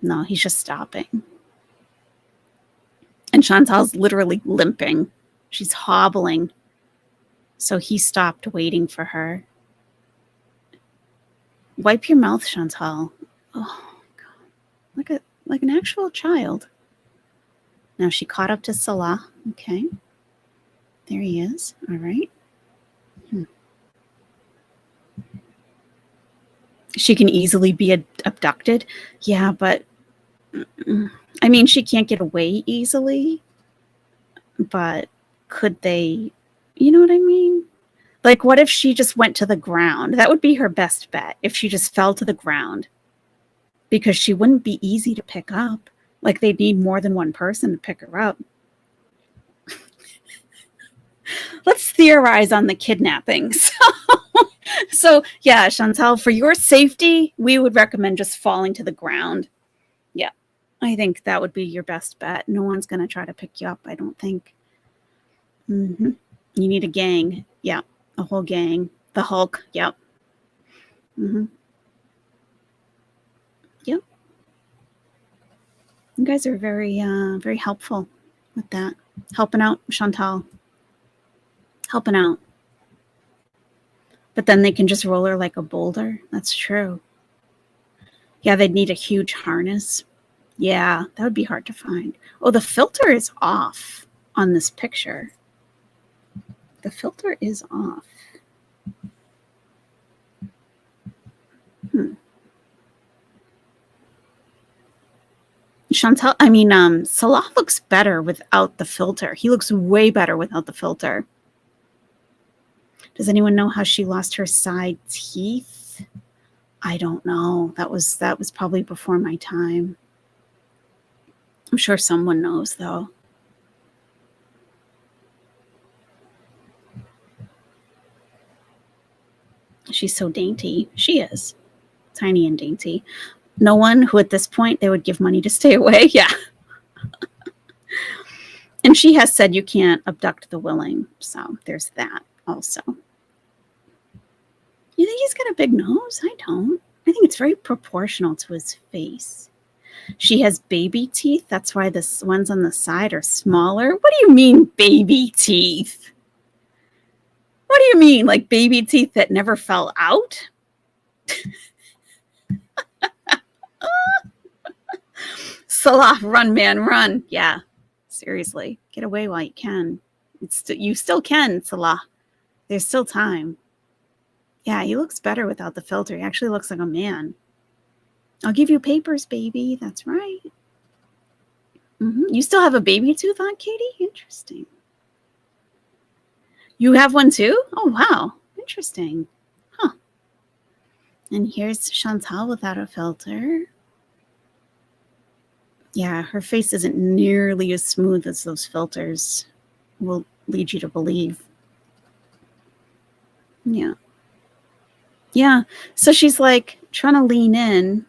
No, he's just stopping. And Chantal's literally limping. She's hobbling. So he stopped waiting for her. Wipe your mouth, Chantal. Oh, God. Like an actual child. Now she caught up to Salah. Okay. There he is. All right. She can easily be abducted. Yeah, but I mean, she can't get away easily. But could they, you know what I mean? Like, what if she just went to the ground? That would be her best bet, if she just fell to the ground. Because she wouldn't be easy to pick up. Like, they'd need more than one person to pick her up. Let's theorize on the kidnapping. So, yeah, Chantal, for your safety, we would recommend just falling to the ground. Yeah, I think that would be your best bet. No one's going to try to pick you up, I don't think. You need a gang. Yeah, a whole gang. The Hulk. Yep. Yep. You guys are very, very helpful with that. Helping out, Chantal. Helping out. But then they can just roll her like a boulder. That's true. Yeah, they'd need a huge harness. Yeah, that would be hard to find. Oh, the filter is off on this picture. The filter is off. Chantal, Salah looks better without the filter. He looks way better without the filter. Does anyone know how she lost her side teeth? I don't know. That was probably before my time. I'm sure someone knows, though. She's so dainty. She is. Tiny and dainty. No one who at this point they would give money to stay away. Yeah. And she has said you can't abduct the willing. So there's that also. You think he's got a big nose? I don't. I think it's very proportional to his face. She has baby teeth. That's why the ones on the side are smaller. What do you mean baby teeth? What do you mean? Like baby teeth that never fell out? Salah, run, man, run. Yeah, seriously. Get away while you can. You still can, Salah. There's still time. Yeah, he looks better without the filter. He actually looks like a man. I'll give you papers, baby. That's right. You still have a baby tooth on, Katie? Interesting. You have one too? Oh, wow. Interesting. Huh. And here's Chantal without a filter. Yeah, her face isn't nearly as smooth as those filters will lead you to believe. Yeah. Yeah. So she's like trying to lean in.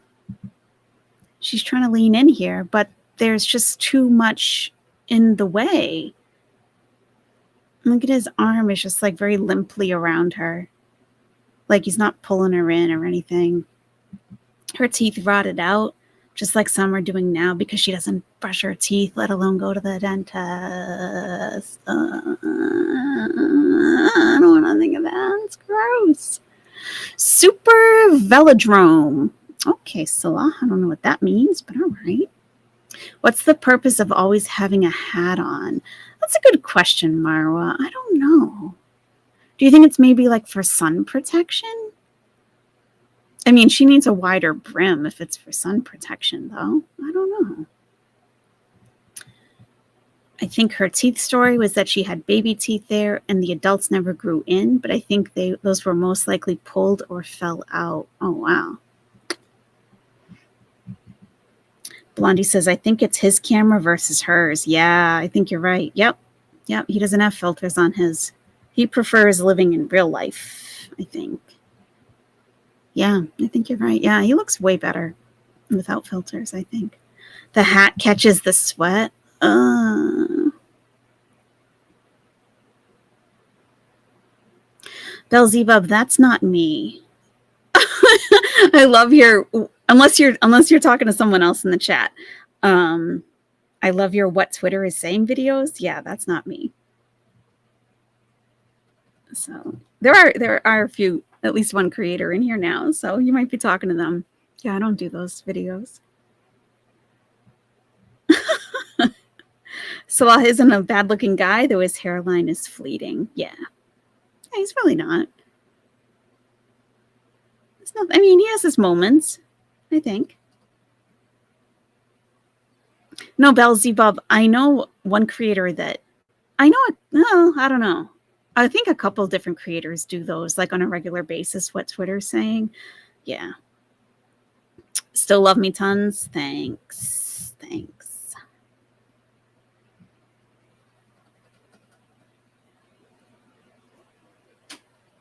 She's trying to lean in here, but there's just too much in the way. Look at his arm. It's just like very limply around her. Like he's not pulling her in or anything. Her teeth rotted out, just like some are doing now because she doesn't brush her teeth, let alone go to the dentist. I don't want to think of that. It's gross. Super velodrome. Okay, Salah. I don't know what that means, but all right. What's the purpose of always having a hat on? That's a good question, Marwa. I don't know. Do you think it's maybe like for sun protection? I mean, she needs a wider brim if it's for sun protection, though. I don't know. I think her teeth story was that she had baby teeth there and the adults never grew in, but I think those were most likely pulled or fell out. Oh, wow. Blondie says, I think it's his camera versus hers. Yeah, I think you're right. Yep. He doesn't have filters on his. He prefers living in real life, I think. Yeah, I think you're right. Yeah, he looks way better without filters, I think. The hat catches the sweat. Belzebub, that's not me. I love your unless you're talking to someone else in the chat. I love your what Twitter is saying videos. Yeah, that's not me. So there are a few, at least one creator in here now, so you might be talking to them. Yeah, I don't do those videos. Salah isn't a bad looking guy, though his hairline is fleeting. Yeah, he's really not. It's not. I mean, he has his moments, I think. No, Belzebub, I know one creator that I don't know. I think a couple different creators do those like on a regular basis, what Twitter's saying. Yeah. Still love me tons. Thanks.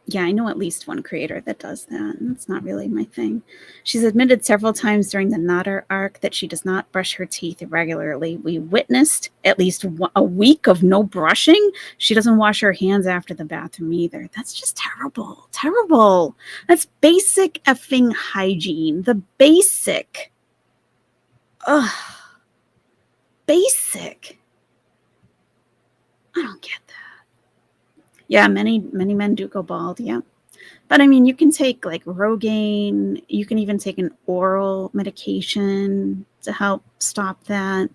Yeah, I know at least one creator that does that. And that's not really my thing. She's admitted several times during the Nader arc that she does not brush her teeth regularly. We witnessed at least a week of no brushing. She doesn't wash her hands after the bathroom either. That's just terrible. Terrible. That's basic effing hygiene. The basic. Ugh. Basic. I don't get that. Yeah, many men do go bald, yeah. But I mean, you can take like Rogaine, you can even take an oral medication to help stop that.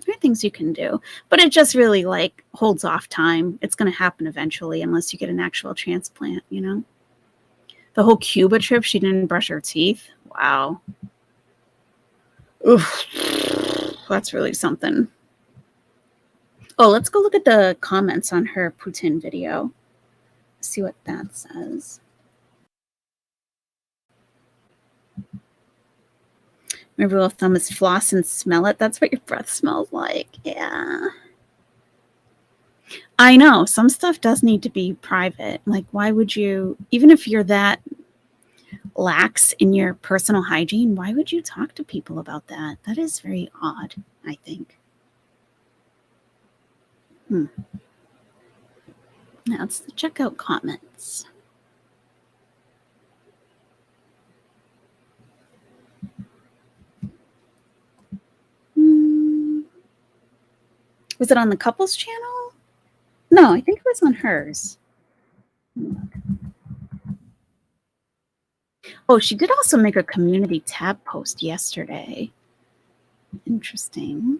There are things you can do, but it just really like holds off time. It's going to happen eventually unless you get an actual transplant, you know? The whole Cuba trip, she didn't brush her teeth. Wow. Oof. That's really something. Oh, let's go look at the comments on her POUTINE video. See what that says. My rule of thumb is floss and smell it. That's what your breath smells like. Yeah. I know. Some stuff does need to be private. Like, why would you, even if you're that lax in your personal hygiene, why would you talk to people about that? That is very odd, I think. Now let's check out comments. Was it on the couples channel? No, I think it was on hers. Oh, she did also make a community tab post yesterday. Interesting.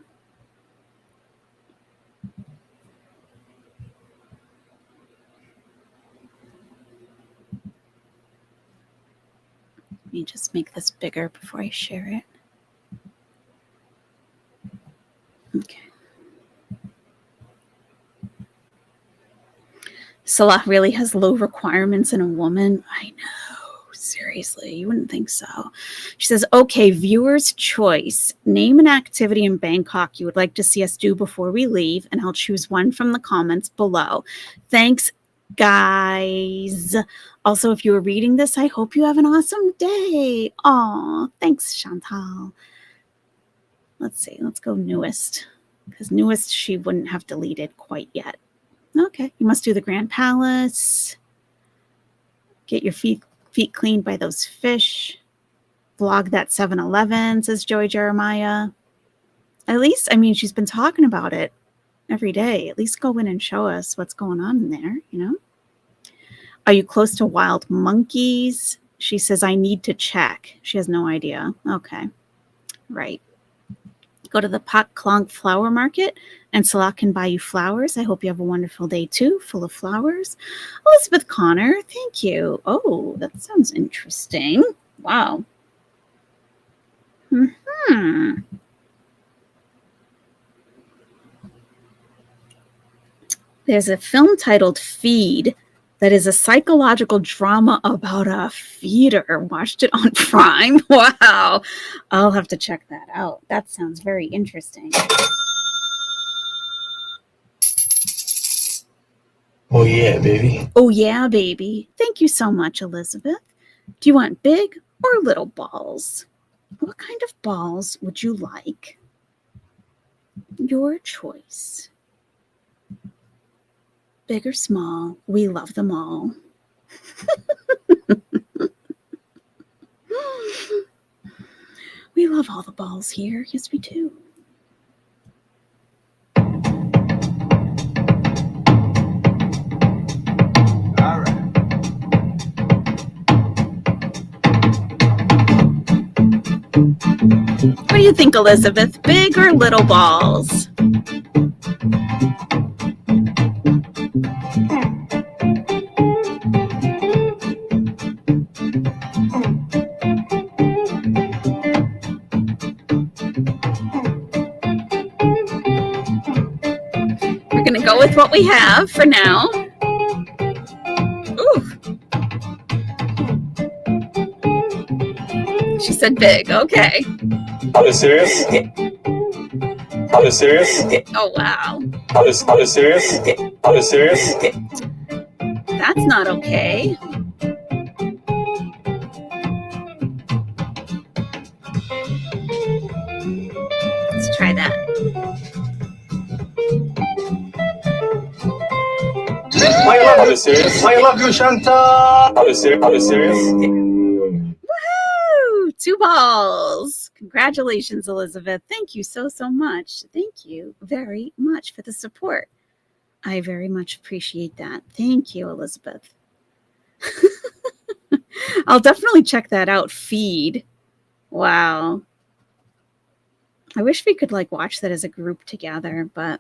Let me just make this bigger before I share it. Okay. Salah really has low requirements in a woman. I know, seriously, you wouldn't think so. She says, okay, viewer's choice. Name an activity in Bangkok you would like to see us do before we leave, and I'll choose one from the comments below. Thanks, guys. Also, if you were reading this, I hope you have an awesome day. Aw, thanks, Chantal. Let's see, let's go newest, because newest she wouldn't have deleted quite yet. Okay, you must do the Grand Palace. Get your feet cleaned by those fish. Vlog that 7-Eleven, says Joey Jeremiah. At least, I mean, she's been talking about it every day. At least go in and show us what's going on in there, you know? Are you close to wild monkeys? She says, I need to check. She has no idea. Okay, right. Go to the Pak Klong Flower Market, and Salah can buy you flowers. I hope you have a wonderful day, too, full of flowers. Elizabeth Connor, thank you. Oh, that sounds interesting. Wow. There's a film titled Feed that is a psychological drama about a feeder. Watched it on Prime. Wow. I'll have to check that out. That sounds very interesting. Oh yeah, baby. Oh yeah, baby. Thank you so much, Elizabeth. Do you want big or little balls? What kind of balls would you like? Your choice. Big or small, we love them all. We love all the balls here. Yes, we do. All right. What do you think, Elizabeth? Big or little balls? We're going to go with what we have for now. Ooh. She said big. Okay. Are you serious? Are you serious? Oh, wow. Are you serious? Are you serious? That's not okay. Let's try that. Are you serious? I love you, Chantal. Are you serious? Are you serious? Woohoo! 2 balls. Congratulations, Elizabeth. Thank you so much. Thank you very much for the support. I very much appreciate that. Thank you, Elizabeth. I'll definitely check that out. Feed. Wow. I wish we could like watch that as a group together, but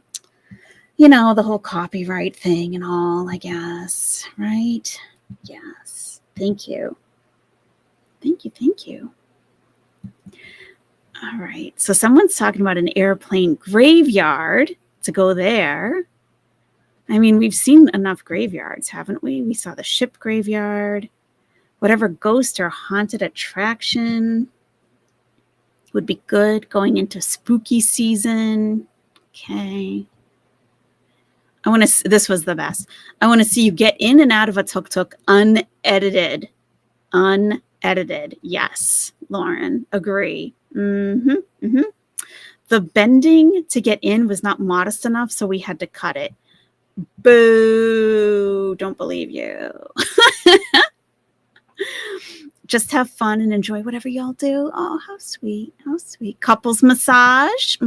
you know, the whole copyright thing and all, I guess, right? Yes. Thank you. Thank you. Thank you. All right. So someone's talking about an airplane graveyard to go there. I mean, we've seen enough graveyards, haven't we? We saw the ship graveyard, whatever ghost or haunted attraction. would be good going into spooky season. Okay. This was the best. I want to see you get in and out of a tuk-tuk unedited. Unedited. Yes, Lauren. Agree. The bending to get in was not modest enough, so we had to cut it. Boo. Don't believe you. Just have fun and enjoy whatever y'all do. Oh, how sweet. How sweet. Couples massage.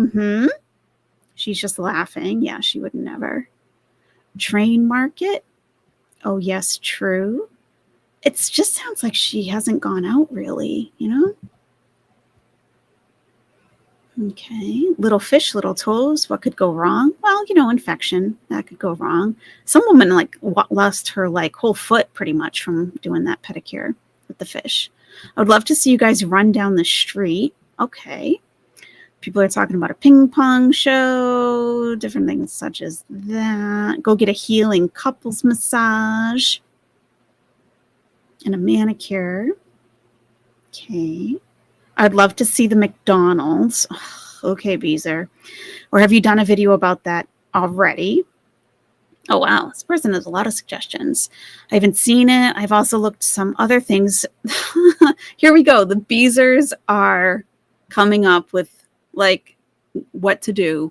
She's just laughing. Yeah, she would never. Train market. Oh, yes, true. It just sounds like she hasn't gone out really, you know? Okay. Little fish, little toes. What could go wrong? Well, you know, infection. That could go wrong. Some woman like lost her like whole foot pretty much from doing that pedicure with the fish. I would love to see you guys run down the street. Okay. People are talking about a ping pong show, different things such as that. Go get a healing couples massage and a manicure. Okay. I'd love to see the McDonald's. Okay, Beezer. Or have you done a video about that already? Oh, wow. This person has a lot of suggestions. I haven't seen it. I've also looked some other things. Here we go. The Beezers are coming up with like what to do.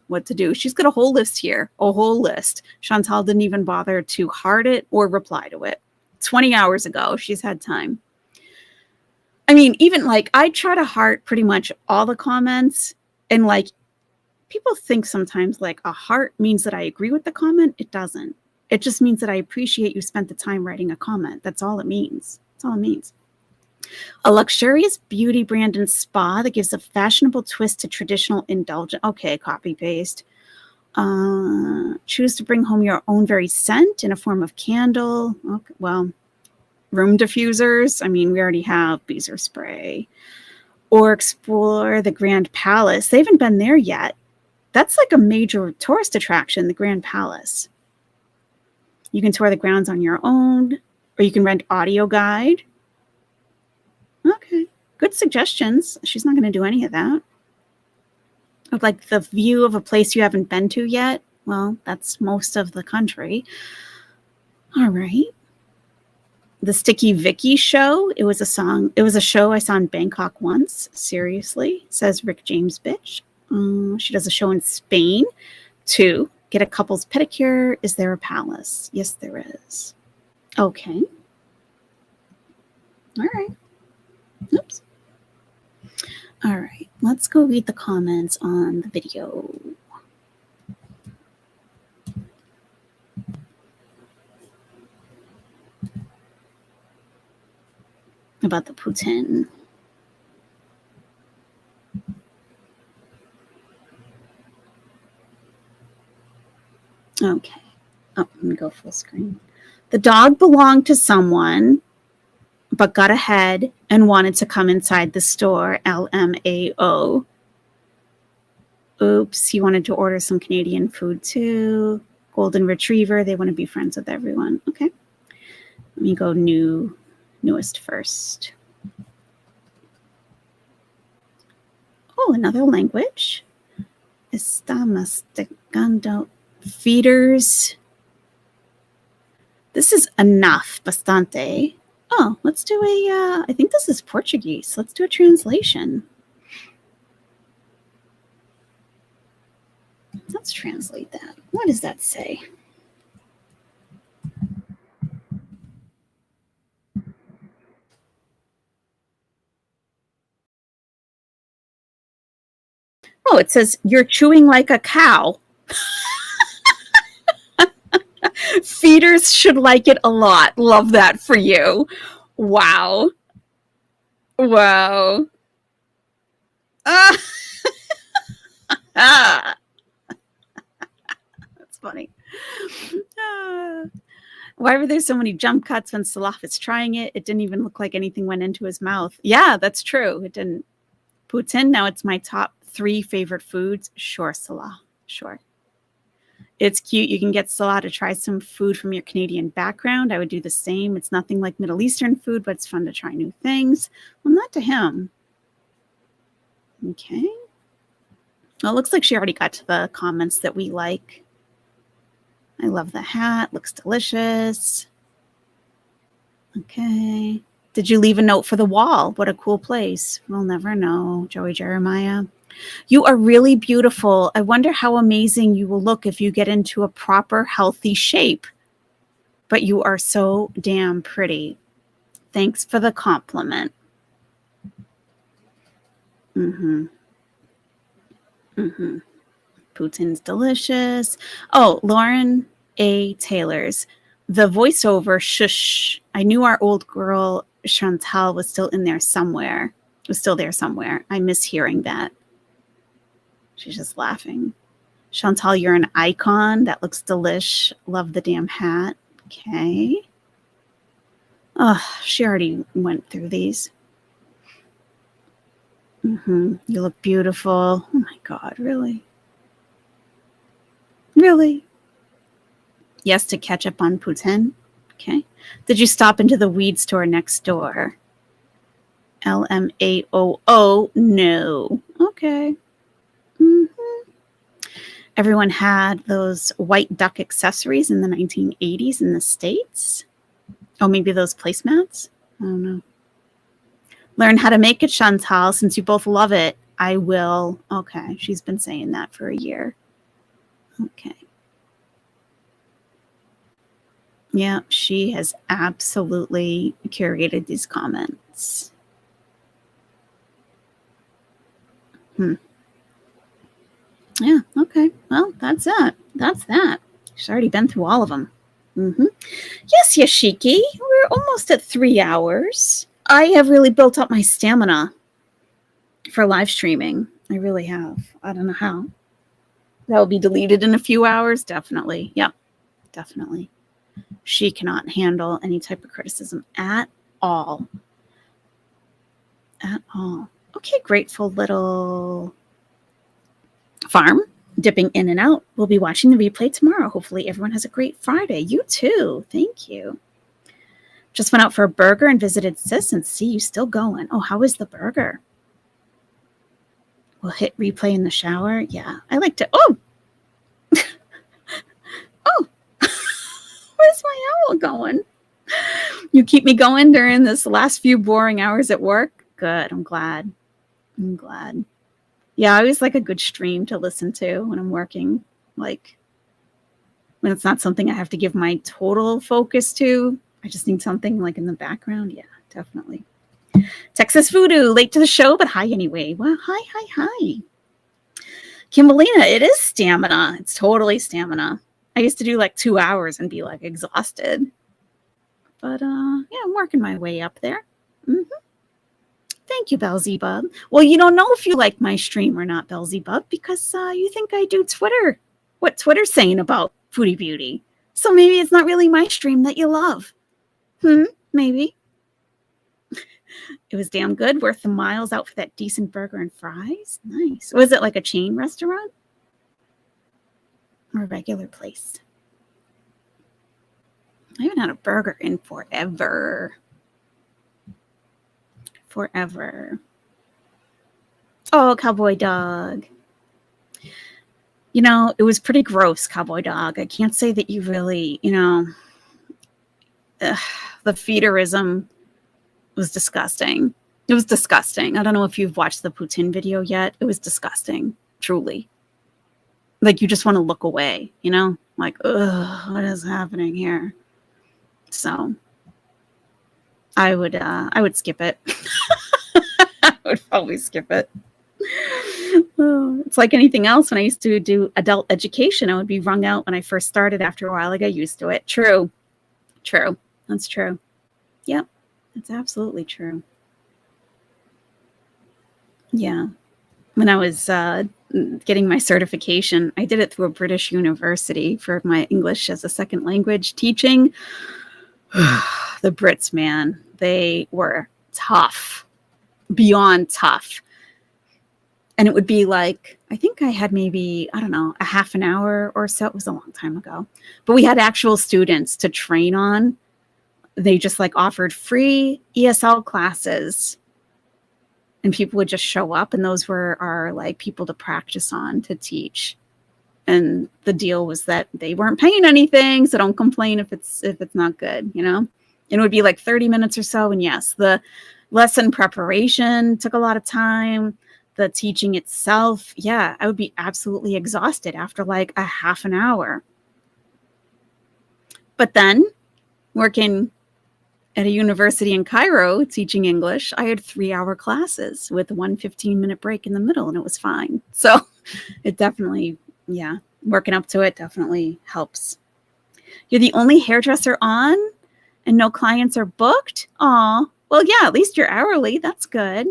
She's got a whole list here, a whole list. Chantal didn't even bother to heart it or reply to it. 20 hours ago, she's had time. I mean, even like I try to heart pretty much all the comments, and like people think sometimes like a heart means that I agree with the comment. It doesn't. It just means that I appreciate you spent the time writing a comment. That's all it means. That's all it means. A luxurious beauty brand and spa that gives a fashionable twist to traditional indulgence. Okay, copy paste. Choose to bring home your own very scent in a form of candle. Okay, well, room diffusers. I mean, we already have Beezer spray. Or explore the Grand Palace. They haven't been there yet. That's like a major tourist attraction, the Grand Palace. You can tour the grounds on your own, or you can rent audio guide. Okay, good suggestions. She's not going to do any of that. Like the view of a place you haven't been to yet. Well, that's most of the country. All right. The Sticky Vicky show. It was a show I saw in Bangkok once. Seriously, says Rick James bitch. She does a show in Spain. 2, get a couple's pedicure. Is there a palace? Yes, there is. Okay. All right. Oops. All right. Let's go read the comments on the video. About the POUTINE. Okay. Oh, let me go full screen. The dog belonged to someone, but got ahead and wanted to come inside the store. LMAO. Oops, he wanted to order some Canadian food too. Golden Retriever. They want to be friends with everyone. Okay. Let me go newest first. Oh, another language. Está masticando. Feeders. This is enough. Bastante. Oh, let's do a, I think this is Portuguese. Let's do a translation. Let's translate that. What does that say? Oh, it says, you're chewing like a cow. Feeders should like it a lot. Love that for you. Wow. Wow. That's funny. Why were there so many jump cuts when Salah was trying it? It didn't even look like anything went into his mouth. Yeah, that's true. It didn't. Poutine, now it's my top 3 favorite foods. Sure, Salah. Sure. It's cute. You can get Salah to try some food from your Canadian background. I would do the same. It's nothing like Middle Eastern food, but it's fun to try new things. Well, not to him. Okay. Well, it looks like she already got to the comments that we like. I love the hat. Looks delicious. Okay. Did you leave a note for the wall? What a cool place. We'll never know, Joey Jeremiah. You are really beautiful. I wonder how amazing you will look if you get into a proper, healthy shape. But you are so damn pretty. Thanks for the compliment. Poutine's delicious. Oh, Lauren A. Taylor's. The voiceover, shush. I knew our old girl, Chantal, was still in there somewhere. Was still there somewhere. I miss hearing that. She's just laughing. Chantal, you're an icon. That looks delish. Love the damn hat. Okay. Oh, she already went through these. You look beautiful. Oh my God, really? Really? Yes, to catch up on Poutine. Okay. Did you stop into the weed store next door? LMAOO. No. Okay. Everyone had those white duck accessories in the 1980s in the States. Oh, maybe those placemats? I don't know. Learn how to make it, Chantal, since you both love it. I will. Okay. She's been saying that for a year. Okay. Yeah, she has absolutely curated these comments. Yeah, okay. Well, that's that. That's that. She's already been through all of them. Yes, Yashiki. We're almost at 3 hours. I have really built up my stamina for live streaming. I really have. I don't know how. That will be deleted in a few hours. Definitely. Yep. Definitely. She cannot handle any type of criticism at all. At all. Okay, grateful little farm. Dipping in and out. We'll be watching the replay tomorrow. Hopefully everyone has a great Friday. You too. Thank you. Just went out for a burger and visited Sis and see you still going. Oh, how is the burger? We'll hit replay in the shower. Yeah, I like to. Oh! Oh! Where's my owl going? You keep me going during this last few boring hours at work? Good. I'm glad. I'm glad. Yeah, I always like a good stream to listen to when I'm working. Like, when it's not something I have to give my total focus to. I just need something like in the background. Yeah, definitely. Texas Voodoo, late to the show, but hi anyway. Well, hi. Kimberlina, it is stamina. It's totally stamina. I used to do like 2 hours and be like exhausted. But yeah, I'm working my way up there. Thank you, Belzebub. Well, you don't know if you like my stream or not, Belzebub, because you think I do Twitter. What Twitter's saying about Foodie Beauty. So maybe it's not really my stream that you love. Maybe. It was damn good. Worth the miles out for that decent burger and fries. Nice. Was it like a chain restaurant? Or a regular place? I haven't had a burger in forever. Oh, Cowboy Dog. You know, it was pretty gross, Cowboy Dog. I can't say that you really, you know, the feederism was disgusting. It was disgusting. I don't know if you've watched the Poutine video yet. It was disgusting, truly. Like, you just want to look away, you know? Like, ugh, what is happening here? So I would skip it. I would probably skip it. Oh, it's like anything else. When I used to do adult education, I would be wrung out when I first started. After a while, I got used to it. True. That's true. Yep, that's absolutely true. Yeah. When I was getting my certification, I did it through a British university for my English as a second language teaching. The Brits, man, they were tough, beyond tough. And it would be like, I think I had maybe, I don't know, a half an hour or so. It was a long time ago. But we had actual students to train on. They just like offered free ESL classes and people would just show up, and those were our like people to practice on, to teach. And the deal was that they weren't paying anything, so don't complain if it's not good, you know. And it would be like 30 minutes or so. And yes, the lesson preparation took a lot of time. The teaching itself, yeah, I would be absolutely exhausted after like a half an hour. But then working at a university in Cairo teaching English, I had 3-hour classes with one 15-minute break in the middle, and it was fine. So it definitely, yeah, working up to it definitely helps. You're the only hairdresser on and no clients are booked? Aw, well, yeah, at least you're hourly. That's good.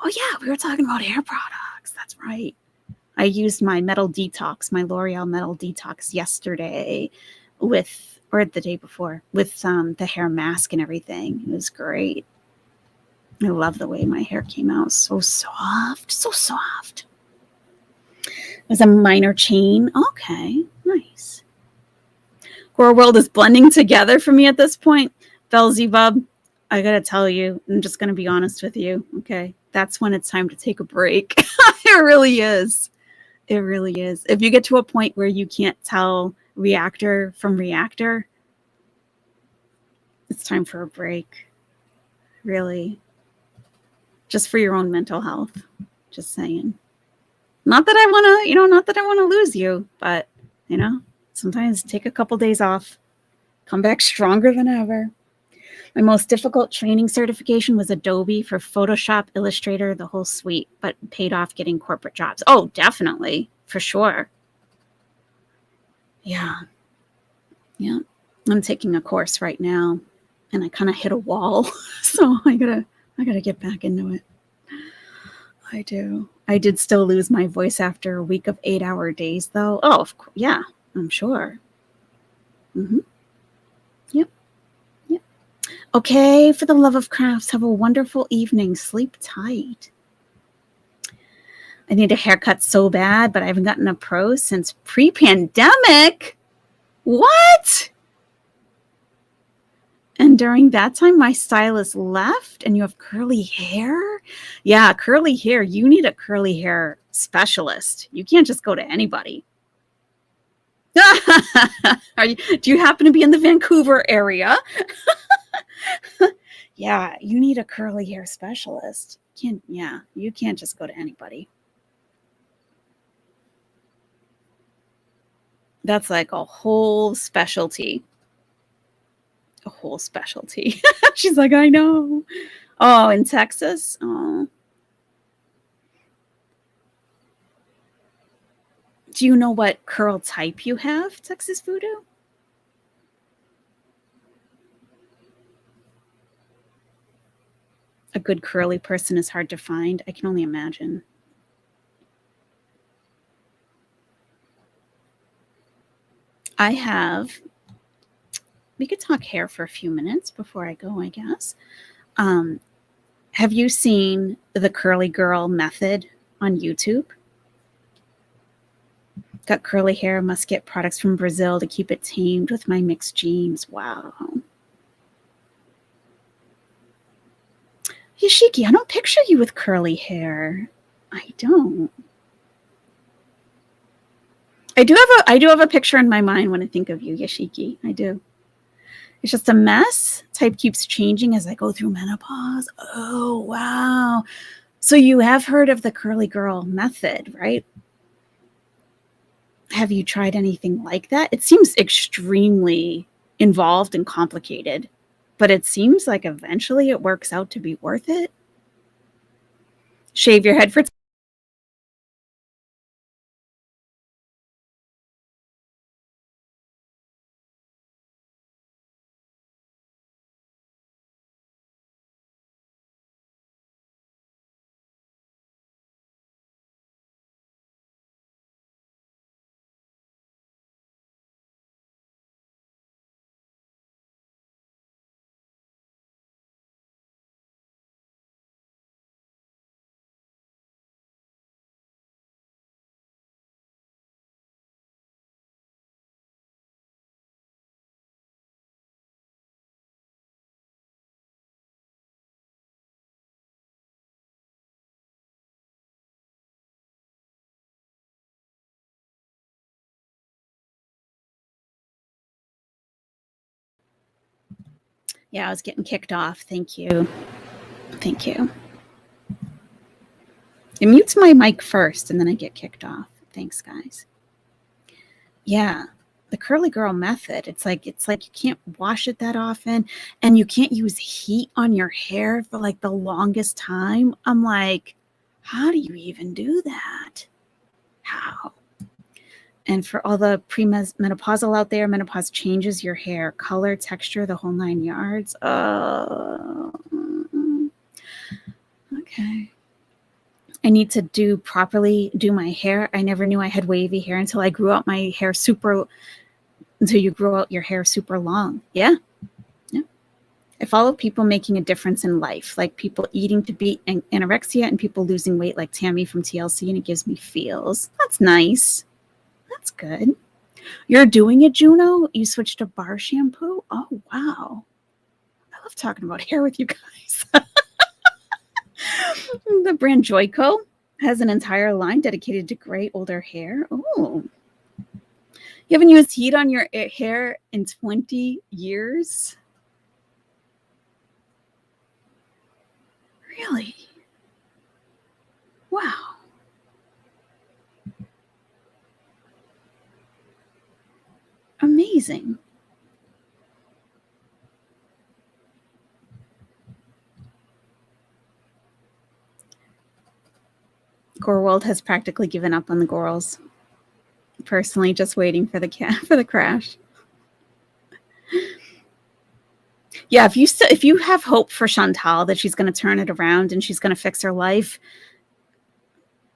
Oh, yeah, we were talking about hair products. That's right. I used my Metal Detox, my L'Oreal Metal Detox yesterday or the day before, with the hair mask and everything. It was great. I love the way my hair came out. So soft, so soft. It was a minor chain. Okay, nice. Core World is blending together for me at this point. Belzebub, I gotta tell you, I'm just gonna be honest with you, okay? That's when it's time to take a break. It really is. It really is. If you get to a point where you can't tell reactor from reactor, it's time for a break. Really. Just for your own mental health. Just saying. Not that I want to lose you, but, sometimes take a couple days off, come back stronger than ever. My most difficult training certification was Adobe for Photoshop, Illustrator, the whole suite, but paid off getting corporate jobs. Oh, definitely, for sure. Yeah. Yeah. I'm taking a course right now, and I kind of hit a wall, so I gotta get back into it. I do. I did still lose my voice after a week of 8-hour days, though. Oh, of course, yeah, I'm sure. Mm-hmm. Yep. Yep. Okay, for the love of crafts, have a wonderful evening. Sleep tight. I need a haircut so bad, but I haven't gotten a pro since pre-pandemic. What? And during that time, my stylist left, and you have curly hair? Yeah, curly hair. You need a curly hair specialist. You can't just go to anybody. Do you happen to be in the Vancouver area? Yeah, you need a curly hair specialist. You can't just go to anybody. That's like a whole specialty. A whole specialty. She's like, I know. Oh, in Texas? Oh. Do you know what curl type you have, Texas Voodoo? A good curly person is hard to find. I can only imagine. We could talk hair for a few minutes before I go, I guess. Have you seen the curly girl method on YouTube? Got curly hair, must get products from Brazil to keep it tamed with my mixed genes. Wow. Yashiki, I don't picture you with curly hair. I don't. I do have a picture in my mind when I think of you, Yashiki. I do. It's just a mess. Type keeps changing as I go through menopause. Oh, wow. So you have heard of the curly girl method, right? Have you tried anything like that? It seems extremely involved and complicated, but it seems like eventually it works out to be worth it. Shave your head for Yeah, I was getting kicked off. Thank you. Thank you. It mutes my mic first and then I get kicked off. Thanks, guys. Yeah. The curly girl method. It's like you can't wash it that often and you can't use heat on your hair for like the longest time. I'm like, how do you even do that? How? And for all the premenopausal out there, menopause changes your hair color, texture, the whole 9 yards. Okay. I need to do my hair. I never knew I had wavy hair until I grew out my hair until you grow out your hair super long. Yeah. Yeah. I follow people making a difference in life, like people eating to beat anorexia and people losing weight like Tammy from TLC, and it gives me feels. That's nice. That's good. You're doing it, Juno? You switched to bar shampoo? Oh, wow. I love talking about hair with you guys. The brand Joico has an entire line dedicated to gray, older hair. Oh. You haven't used heat on your hair in 20 years? Really? Wow. Amazing. Gorworld has practically given up on the girls. Personally, just waiting for the crash. Yeah, if you have hope for Chantal that she's going to turn it around and she's going to fix her life,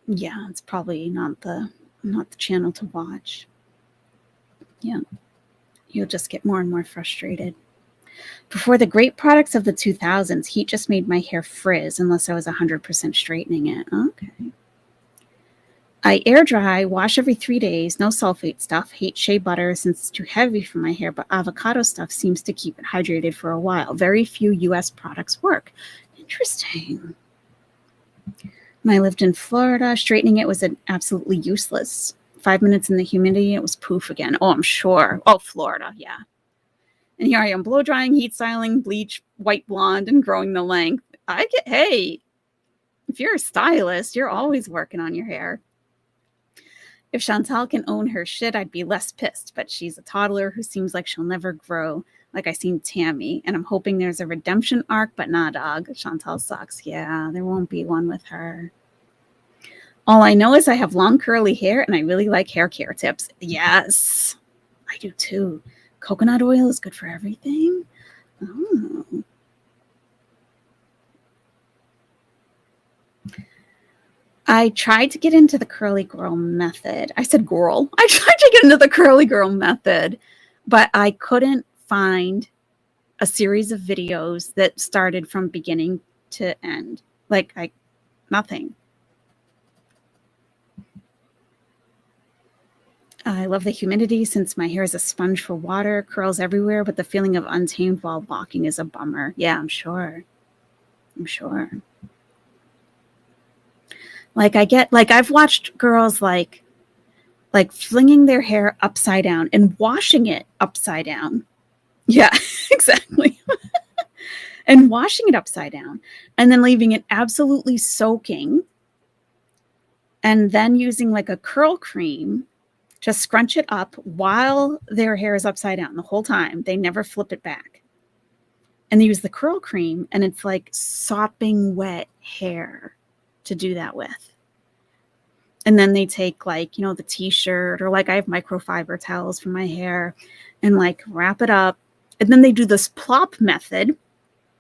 yeah, it's probably not the channel to watch. Yeah, you'll just get more and more frustrated. Before the great products of the 2000s, heat just made my hair frizz unless I was 100% straightening it. Okay. I air dry, wash every 3 days, no sulfate stuff. Hate shea butter since it's too heavy for my hair, but avocado stuff seems to keep it hydrated for a while. Very few US products work. Interesting. When I lived in Florida, straightening it was absolutely useless. 5 minutes in the humidity, it was poof again. Oh, I'm sure. Oh, Florida, yeah. And here I am blow drying, heat styling, bleach, white blonde, and growing the length. Hey, if you're a stylist, you're always working on your hair. If Chantal can own her shit, I'd be less pissed, but she's a toddler who seems like she'll never grow, like I seen Tammy, and I'm hoping there's a redemption arc, but nah, dog. Chantal sucks. Yeah, there won't be one with her. All I know is I have long curly hair, and I really like hair care tips. Yes, I do too. Coconut oil is good for everything. Oh. I tried to get into the curly girl method. I said girl. I tried to get into the curly girl method, but I couldn't find a series of videos that started from beginning to end. Nothing. I love the humidity since my hair is a sponge for water, curls everywhere, but the feeling of untamed while walking is a bummer. Yeah, I'm sure. I've watched girls like flinging their hair upside down and washing it upside down. Yeah, exactly. And washing it upside down and then leaving it absolutely soaking and then using like a curl cream to scrunch it up while their hair is upside down the whole time. They never flip it back. And they use the curl cream and it's like sopping wet hair to do that with. And then they take the t-shirt or I have microfiber towels for my hair and wrap it up. And then they do this plop method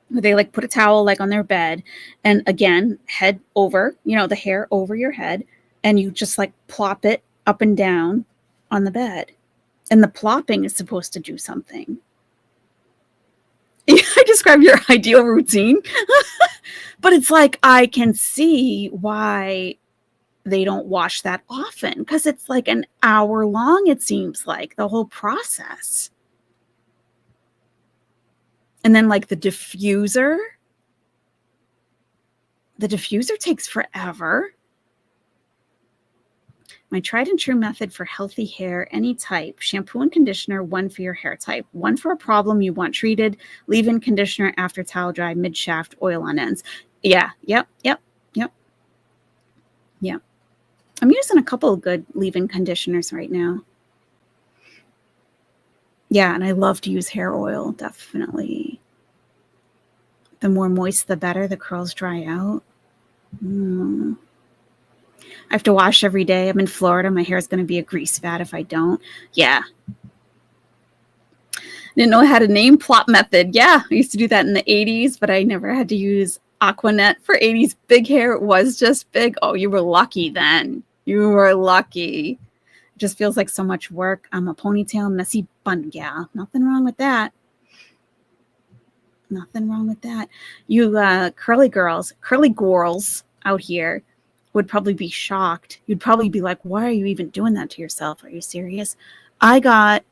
where they put a towel on their bed and again, head over, the hair over your head. And you just plop it up and down on the bed. And the plopping is supposed to do something. I described your ideal routine, but it's I can see why they don't wash that often because it's an hour long, it seems like, the whole process. And then the diffuser takes forever. My tried and true method for healthy hair, any type. Shampoo and conditioner, one for your hair type. One for a problem you want treated. Leave-in conditioner after towel dry, mid-shaft, oil on ends. Yeah, yep. I'm using a couple of good leave-in conditioners right now. Yeah, and I love to use hair oil, definitely. The more moist, the better. The curls dry out. I have to wash every day. I'm in Florida. My hair is going to be a grease vat if I don't. Yeah. Didn't know I had a name plot method. Yeah, I used to do that in the 80s, but I never had to use Aquanet for 80s big hair. It was just big. Oh, you were lucky then. You were lucky. It just feels like so much work. I'm a ponytail, messy bun gal. Nothing wrong with that. Nothing wrong with that. You curly girls out here would probably be shocked. You'd probably be like, why are you even doing that to yourself? Are you serious? I got,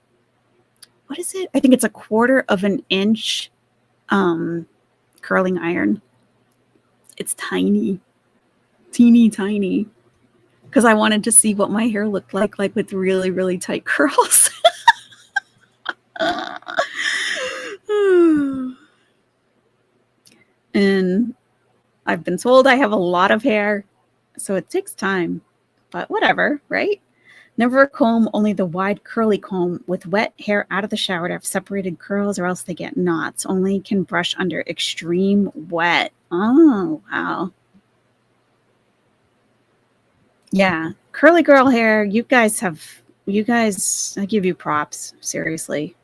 what is it? I think it's 1/4 of an inch curling iron. It's tiny. Teeny tiny. Because I wanted to see what my hair looked like with really, really tight curls. And I've been told I have a lot of hair, so it takes time. But whatever, right? Never a comb, only the wide curly comb with wet hair out of the shower to have separated curls or else they get knots. Only can brush under extreme wet. Oh, wow. Yeah, curly girl hair, you guys, I give you props, seriously.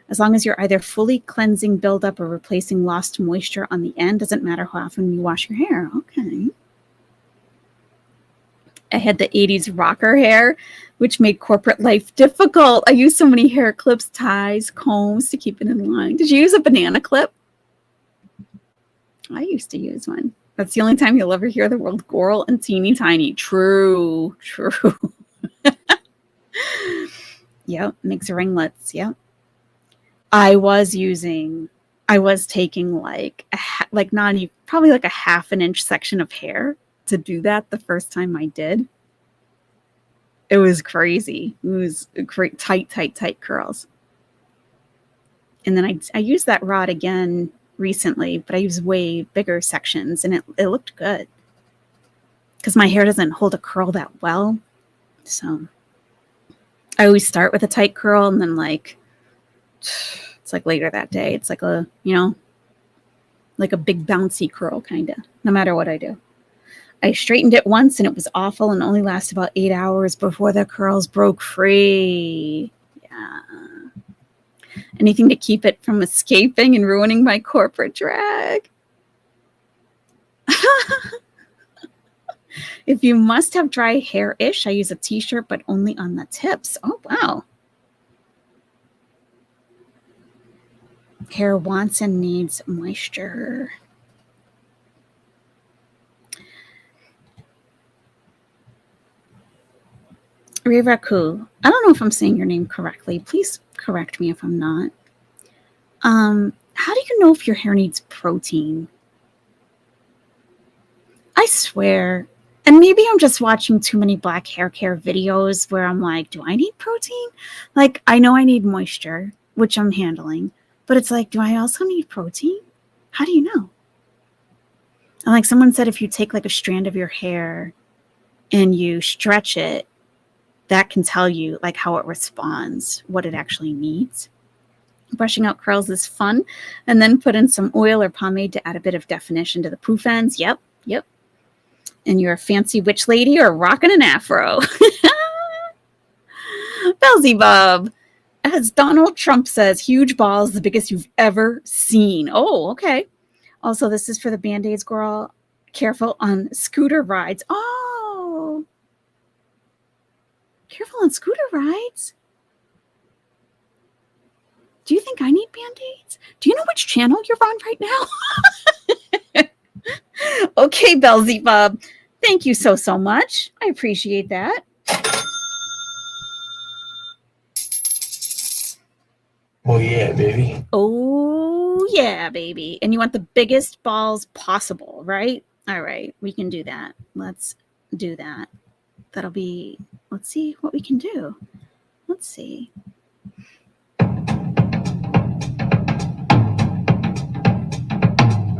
As long as you're either fully cleansing buildup or replacing lost moisture on the end, doesn't matter how often you wash your hair. Okay. I had the 80s rocker hair, which made corporate life difficult. I used so many hair clips, ties, combs to keep it in line. Did you use a banana clip? I used to use one. That's the only time you'll ever hear the word girl and teeny tiny. True. Yep, makes ringlets. Yep. I was taking like probably like a 1/2 an inch section of hair to do that the first time I did. It was crazy. It was great, tight curls. And then I used that rod again recently, but I used way bigger sections and it looked good because my hair doesn't hold a curl that well. So I always start with a tight curl and then it's like later that day, it's like a, like a big bouncy curl kind of, no matter what I do. I straightened it once and it was awful and only lasted about 8 hours before the curls broke free. Yeah. Anything to keep it from escaping and ruining my corporate drag. If you must have dry hair-ish, I use a t-shirt, but only on the tips. Oh, wow. Hair wants and needs moisture. Riraku, I don't know if I'm saying your name correctly. Please correct me if I'm not. How do you know if your hair needs protein? I swear, and maybe I'm just watching too many black hair care videos where I'm like, do I need protein? Like, I know I need moisture, which I'm handling, but it's like, do I also need protein? How do you know? And like someone said, if you take like a strand of your hair and you stretch it, that can tell you like how it responds, what it actually needs. Brushing out curls is fun. And then put in some oil or pomade to add a bit of definition to the poof ends. Yep. And you're a fancy witch lady or rocking an afro. Beelzebub. As Donald Trump says, huge balls, the biggest you've ever seen. Oh, okay. Also, this is for the Band-Aids girl. Careful on scooter rides. Oh. Careful on scooter rides. Do you think I need Band-Aids? Do you know which channel you're on right now? Okay, Beelzebub. Thank you so much. I appreciate that. Oh yeah, baby. Oh yeah, baby. And you want the biggest balls possible, right? All right, we can do that. Let's do that. That'll be let's see what we can do. Let's see.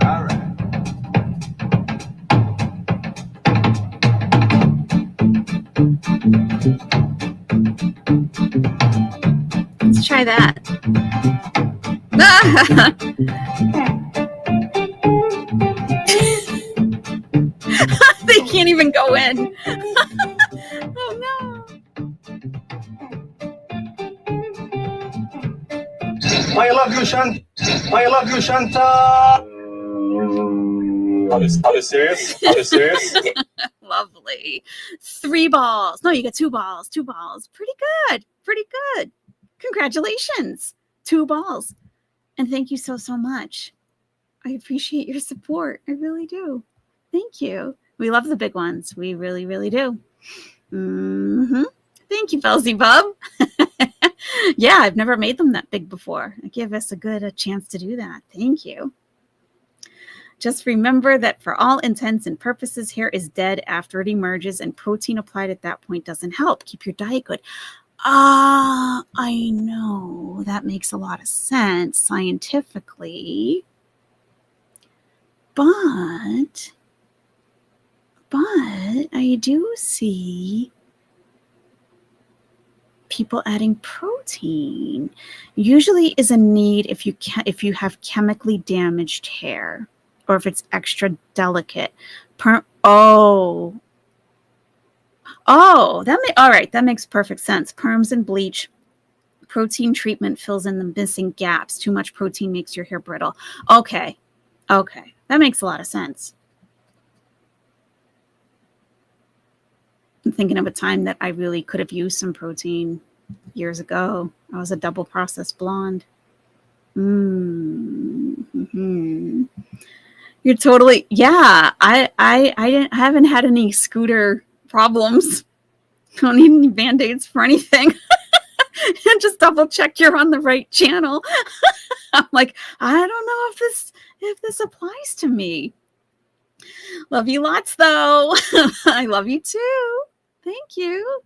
All right. Let's try that. They can't even go in. Oh no. I love you, Shanta. I love you, Shanta. Are you serious? Are you serious? Lovely. 3 balls. No, you got 2 balls. 2 balls. Pretty good. Pretty good. Congratulations. 2 balls. And thank you so much. I appreciate your support. I really do. Thank you. We love the big ones. We really, really do. Thank you, Beelzebub. Yeah, I've never made them that big before. It gave us a good chance to do that. Thank you. Just remember that for all intents and purposes, hair is dead after it emerges, and protein applied at that point doesn't help. Keep your diet good. I know. That makes a lot of sense scientifically. But I do see people adding protein. Usually is a need if you have chemically damaged hair, or if it's extra delicate. All right, that makes perfect sense. Perms and bleach. Protein treatment fills in the missing gaps. Too much protein makes your hair brittle. Okay. That makes a lot of sense. I'm thinking of a time that I really could have used some protein years ago. I was a double processed blonde. Mm-hmm. You're totally, yeah. I haven't had any scooter problems. Don't need any band-aids for anything. And just double check you're on the right channel. I'm like, I don't know if this applies to me. Love you lots, though. I love you too. Thank you.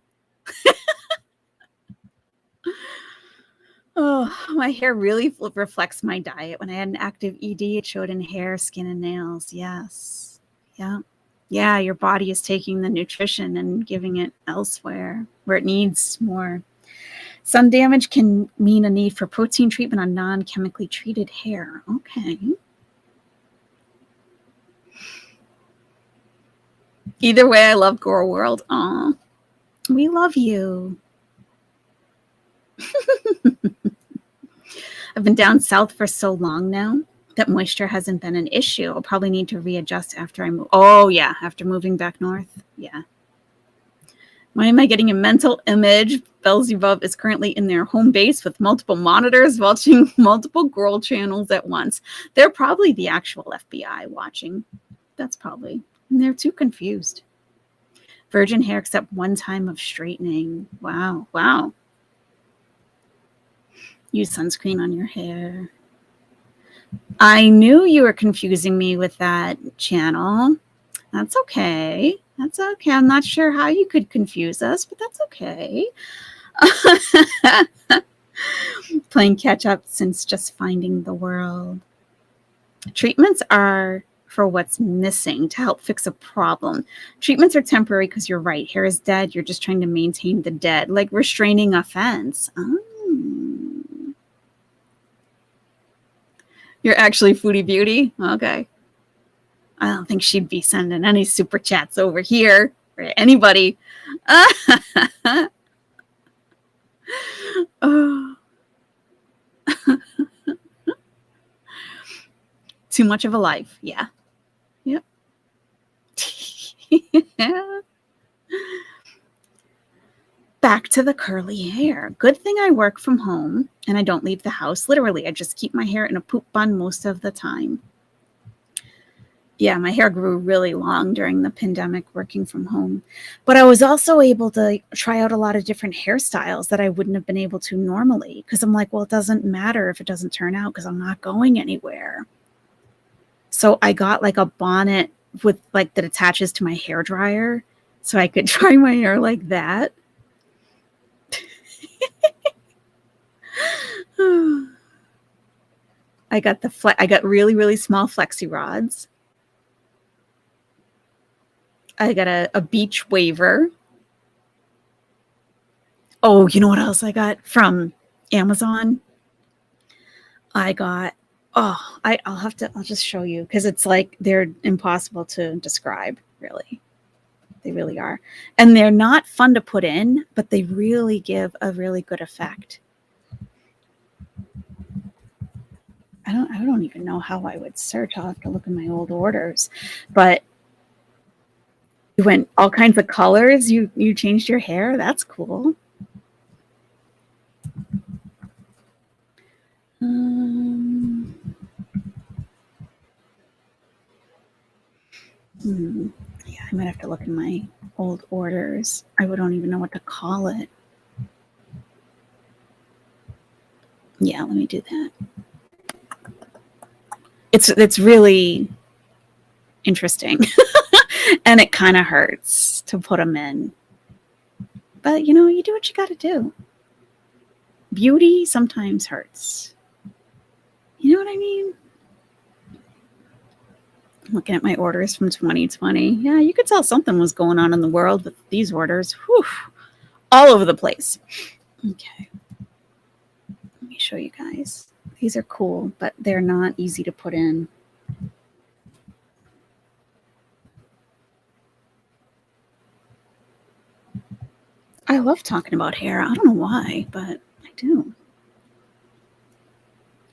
Oh, my hair really reflects my diet. When I had an active ED, it showed in hair, skin, and nails. Yes. Yeah. Yeah, your body is taking the nutrition and giving it elsewhere where it needs more. Sun damage can mean a need for protein treatment on non-chemically treated hair. Okay. Either way, I love Gore World. Aw, we love you. I've been down south for so long now that moisture hasn't been an issue. I'll probably need to readjust after I move. Oh, yeah, after moving back north. Yeah. Why am I getting a mental image? Beelzebub is currently in their home base with multiple monitors watching multiple girl channels at once. They're probably the actual FBI watching. That's probably. And they're too confused. Virgin hair except one time of straightening. Wow. Wow. Use sunscreen on your hair. I knew you were confusing me with that channel. That's okay. That's okay. I'm not sure how you could confuse us, but that's okay. Playing catch up since just finding the world. Treatments are for what's missing to help fix a problem. Treatments are temporary because you're right. Hair is dead. You're just trying to maintain the dead, like restraining a fence. Oh. You're actually Foodie Beauty? Okay. I don't think she'd be sending any super chats over here for anybody. Oh. Too much of a life. Yeah. Yep. Yeah. Back to the curly hair. Good thing I work from home and I don't leave the house. Literally, I just keep my hair in a poop bun most of the time. Yeah, my hair grew really long during the pandemic working from home. But I was also able to try out a lot of different hairstyles that I wouldn't have been able to normally because I'm like, well, it doesn't matter if it doesn't turn out because I'm not going anywhere. So I got like a bonnet with like that attaches to my hair dryer so I could dry my hair like that. I got I got really, really small flexi rods. I got a beach waver. Oh, you know what else I got from Amazon? I got, I'll just show you because it's like they're impossible to describe, really. They really are. And they're not fun to put in, but they really give a really good effect. I don't even know how I would search. I'll have to look in my old orders. But you went all kinds of colors. You changed your hair. That's cool. Yeah, I might have to look in my old orders. I don't even know what to call it. Yeah, let me do that. It's really interesting. And it kind of hurts to put them in. But, you do what you got to do. Beauty sometimes hurts. You know what I mean? I'm looking at my orders from 2020. Yeah, you could tell something was going on in the world with these orders. Whew, all over the place. Okay. Let me show you guys. These are cool, but they're not easy to put in. I love talking about hair. I don't know why, but I do.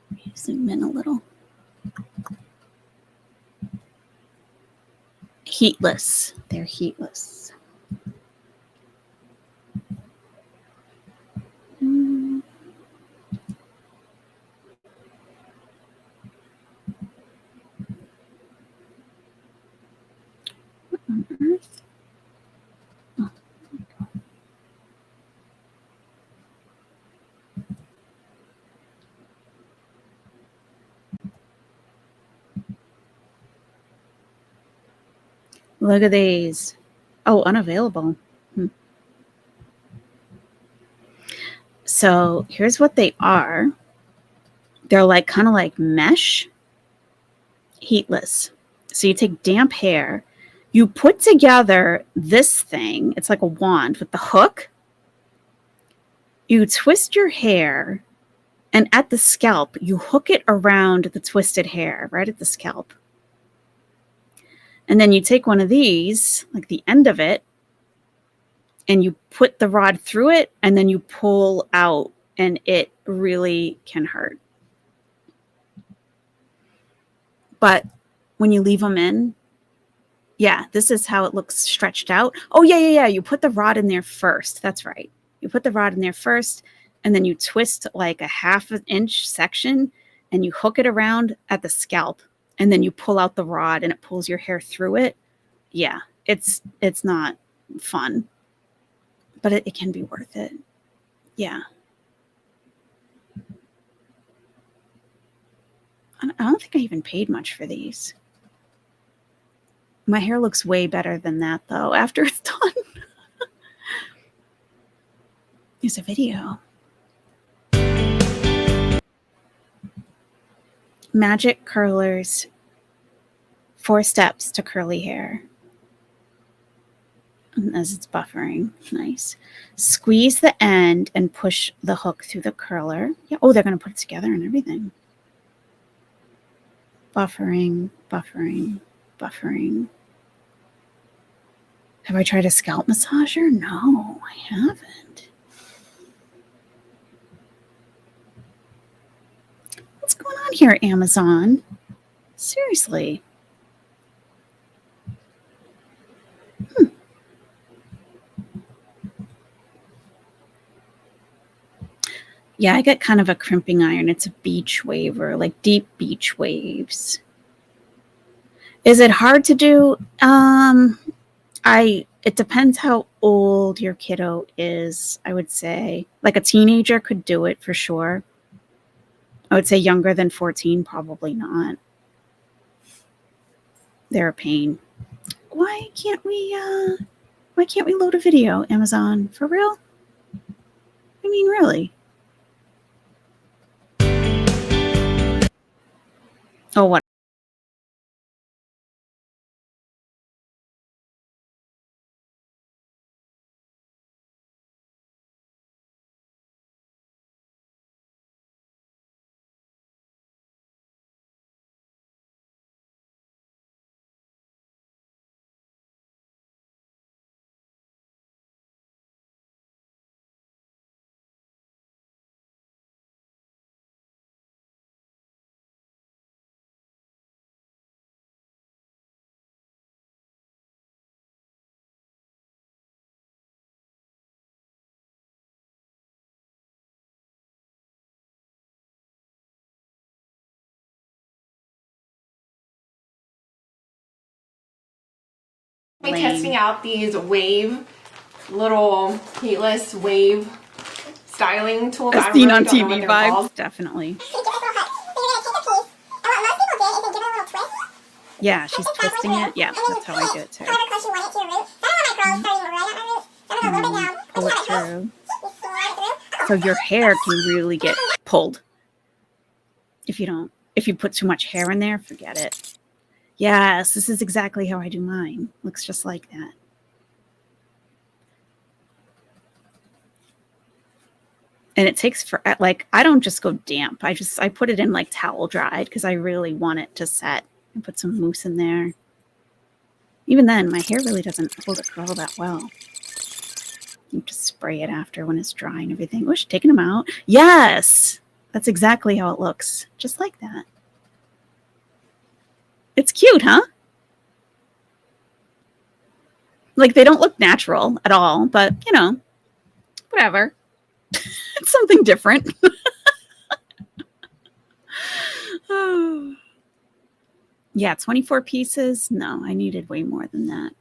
Let me zoom in a little. Heatless. They're heatless. What on earth? Oh. Look at these. Oh, unavailable. So here's what they are. They're like kind of like mesh, heatless. So you take damp hair, you put together this thing. It's like a wand with the hook. You twist your hair, and at the scalp, you hook it around the twisted hair, right at the scalp. And then you take one of these, like the end of it, and you put the rod through it, and then you pull out, and it really can hurt. But when you leave them in, yeah, this is how it looks stretched out. Oh, yeah. You put the rod in there first. That's right. You put the rod in there first, and then you twist like a 1/2 inch section, and you hook it around at the scalp, and then you pull out the rod, and it pulls your hair through it. Yeah, it's not fun, but it can be worth it. Yeah. I don't think I even paid much for these. My hair looks way better than that, though, after it's done. There's a video. Magic curlers. 4 steps to curly hair. As it's buffering. Nice. Squeeze the end and push the hook through the curler. Yeah. Oh, they're going to put it together and everything. Buffering. Have I tried a scalp massager? No, I haven't. What's going on here, Amazon? Seriously. Yeah, I got kind of a crimping iron. It's a beach waver, like deep beach waves. Is it hard to do? It depends how old your kiddo is, I would say. Like a teenager could do it for sure. I would say younger than 14, probably not. They're a pain. Why can't we load a video, Amazon? For real? I mean, really? Oh, what? We're testing out these wave, little heatless wave styling tools. As I seen really on don't know TV what they're vibes, called. definitely. So you're going to take a piece, and what most people do is they give it a little twist. Yeah, she's twisting it. Yeah, that's how I do it too. However close you want it to your root. Some of my curls starting right at my root. Some of them a little bit down. Pull it through. You slide it through. So your hair can really get pulled. If you put too much hair in there, forget it. Yes, this is exactly how I do mine. Looks just like that. And it takes for like, I don't just go damp. I put it in like towel dried because I really want it to set, and put some mousse in there. Even then, my hair really doesn't hold a curl that well. You just spray it after when it's dry and everything. Oh, she's taking them out. Yes, that's exactly how it looks. Just like that. It's cute, huh? Like, they don't look natural at all, but, you know, whatever. It's something different. Oh. Yeah, 24 pieces. No, I needed way more than that.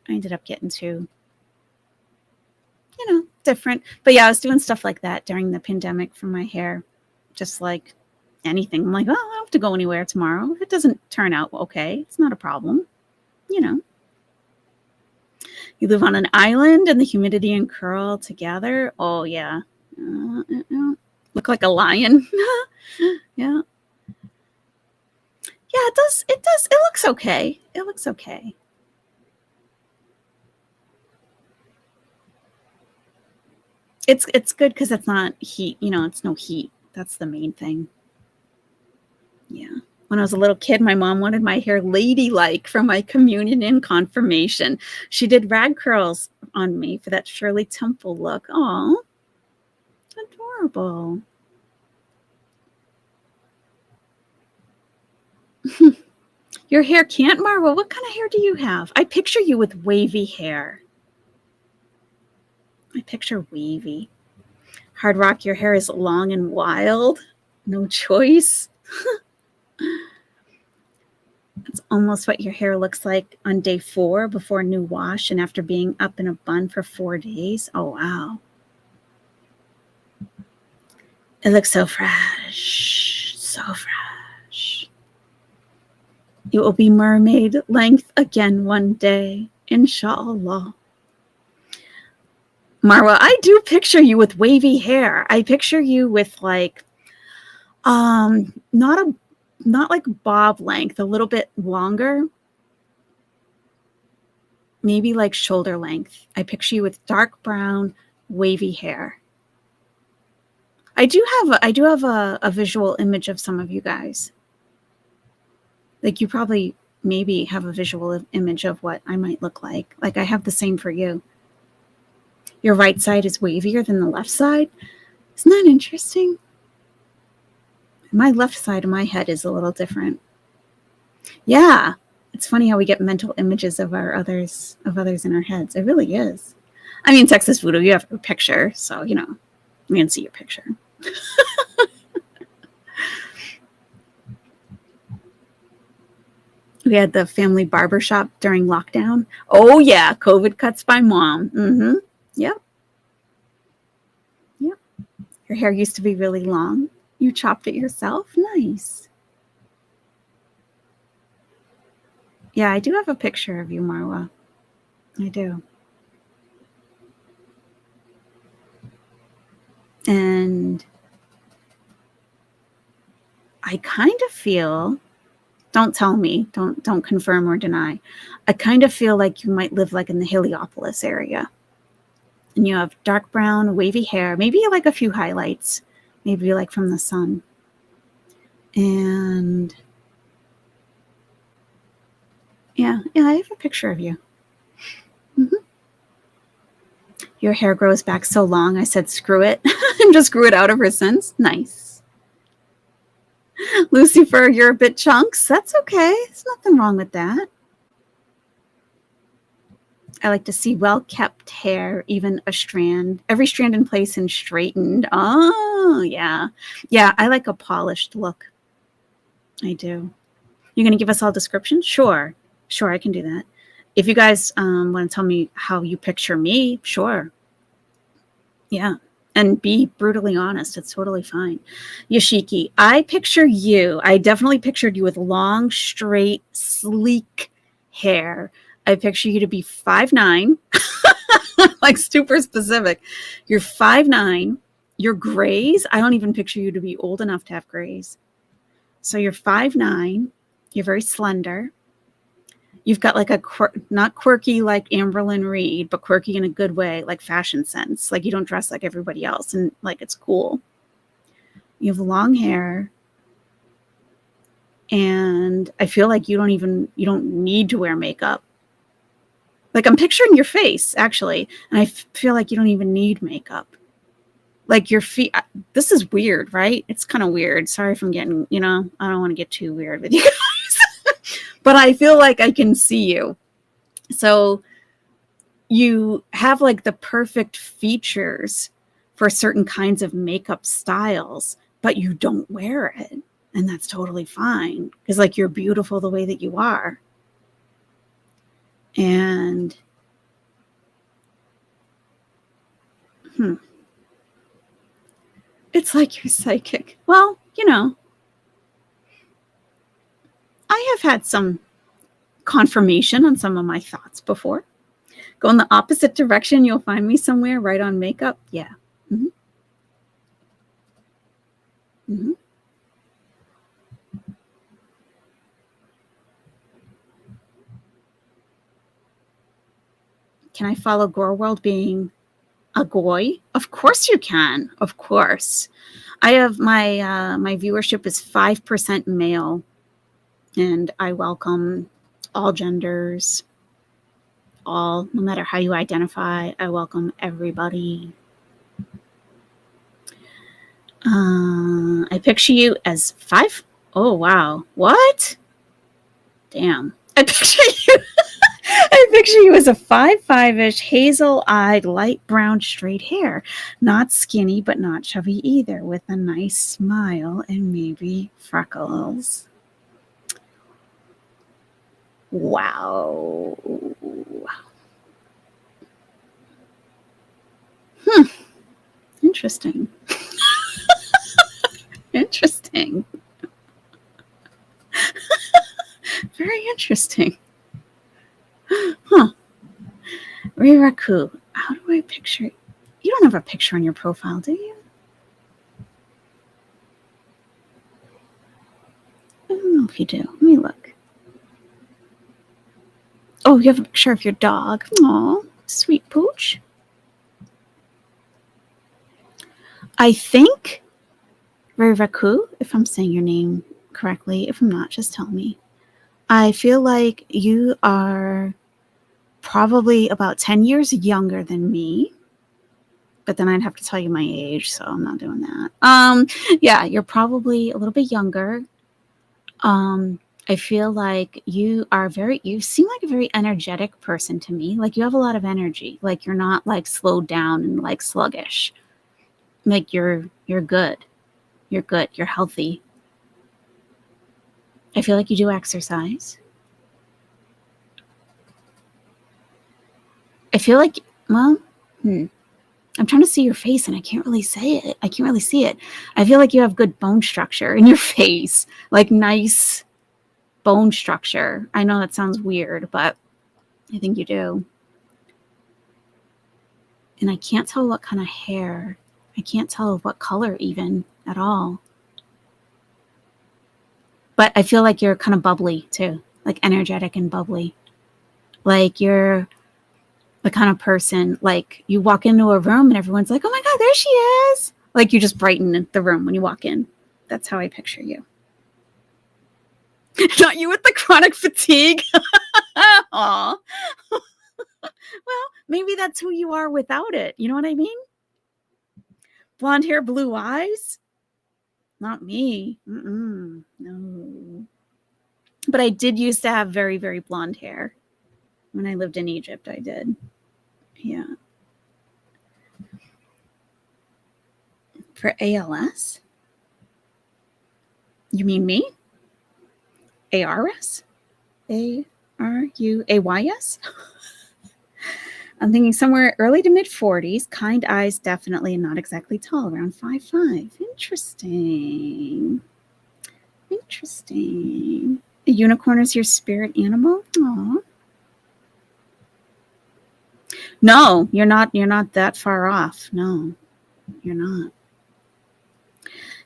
I ended up getting two. You know, different. But yeah, I was doing stuff like that during the pandemic for my hair. Just like anything. I'm like, oh, I don't have to go anywhere tomorrow. If it doesn't turn out okay, it's not a problem. You know. You live on an island and the humidity and curl together. Oh, yeah. Look like a lion. Yeah. Yeah, it does. It does. It looks okay. It looks okay. It's good because it's not heat. You know, it's no heat. That's the main thing. Yeah. When I was a little kid, my mom wanted my hair ladylike for my communion and confirmation. She did rag curls on me for that Shirley Temple look. Oh, adorable. Your hair can't, Marwa. What kind of hair do you have? I picture you with wavy hair. I picture wavy. Hard Rock, your hair is long and wild. No choice. It's almost what your hair looks like on day 4 before new wash and after being up in a bun for 4 days. Oh, wow. It looks so fresh. So fresh. You will be mermaid length again one day, inshallah. Marwa, I do picture you with wavy hair. I picture you with like, not like bob length, a little bit longer. Maybe like shoulder length. I picture you with dark brown, wavy hair. I do have a visual image of some of you guys. Like you probably maybe have a visual image of what I might look like. Like I have the same for you. Your right side is wavier than the left side. Isn't that interesting? My left side of my head is a little different. Yeah. It's funny how we get mental images of others in our heads. It really is. I mean, Texas Voodoo, you have a picture, so you know, we can see your picture. We had the family barbershop during lockdown. Oh yeah, COVID cuts by mom. Mm-hmm. Yep. Yep. Your hair used to be really long. You chopped it yourself? Nice. Yeah, I do have a picture of you, Marwa. I do. And I kind of feel Don't tell me. Don't confirm or deny. I kind of feel like you might live like in the Heliopolis area. And you have dark brown, wavy hair, maybe like a few highlights, maybe like from the sun. And yeah, I have a picture of you. Your hair grows back so long, I said, screw it, and just grew it out ever since. Nice. Lucifer, you're a bit chunks. That's okay. There's nothing wrong with that. I like to see well-kept hair, even a strand, every strand in place and straightened. Oh, yeah. Yeah, I like a polished look. I do. You're going to give us all descriptions? Sure. Sure, I can do that. If you guys want to tell me how you picture me, sure. Yeah. And be brutally honest. It's totally fine. Yashiki, I picture you. I definitely pictured you with long, straight, sleek hair. I picture you to be 5'9", like super specific. You're 5'9". Your grays, I don't even picture you to be old enough to have grays. So you're 5'9". You're very slender. You've got like not quirky like Amberlynn Reed, but quirky in a good way, like fashion sense. Like you don't dress like everybody else and like it's cool. You have long hair. And I feel like you don't need to wear makeup. Like I'm picturing your face actually. And I feel like you don't even need makeup. Like your feet, this is weird, right? It's kind of weird. Sorry if I'm getting, I don't want to get too weird with you guys. But I feel like I can see you. So you have like the perfect features for certain kinds of makeup styles, but you don't wear it. And that's totally fine. Because like you're beautiful the way that you are. And it's like you're psychic. Well, I have had some confirmation on some of my thoughts before. Go in the opposite direction, you'll find me somewhere right on makeup. Yeah. Can I follow Gore World being a goy? Of course you can. Of course. I have my viewership is 5% male. And I welcome all genders, no matter how you identify. I welcome everybody. I picture you as 5. Oh, wow. What? Damn. I picture you as a 5'5"-ish, hazel-eyed, light brown, straight hair. Not skinny, but not chubby either, with a nice smile and maybe freckles. Wow. Interesting. Interesting. Very interesting. Huh. Riraku, how do I picture? You don't have a picture on your profile, do you? I don't know if you do. Let me look. Oh, you have a picture of your dog. Aw, sweet pooch. I think, Riraku, if I'm saying your name correctly, if I'm not, just tell me. I feel like you are probably about 10 years younger than me. But then I'd have to tell you my age, so I'm not doing that. Yeah, you're probably a little bit younger. I feel like you seem like a very energetic person to me. Like you have a lot of energy. Like you're not like slowed down and like sluggish. Like you're good. You're good. You're healthy. I feel like you do exercise. I feel like, well, I'm trying to see your face and I can't really say it. I can't really see it. I feel like you have good bone structure in your face. Like nice bone structure. I know that sounds weird, but I think you do. And I can't tell what kind of hair. I can't tell what color even at all. But I feel like you're kind of bubbly too, like energetic and bubbly. Like you're the kind of person, like you walk into a room and everyone's like, oh my God, there she is. Like you just brighten the room when you walk in. That's how I picture you. Not you with the chronic fatigue. Aw. Well, maybe that's who you are without it. You know what I mean? Blonde hair, blue eyes. Not me. No. But I did used to have very, very blonde hair. When I lived in Egypt, I did. Yeah. For ALS? You mean me? ARS? ARUAYS? I'm thinking somewhere early to mid 40s, kind eyes, definitely, and not exactly tall, around 5'5". Interesting. Interesting. A unicorn is your spirit animal? Aw. No, you're not that far off. No, you're not.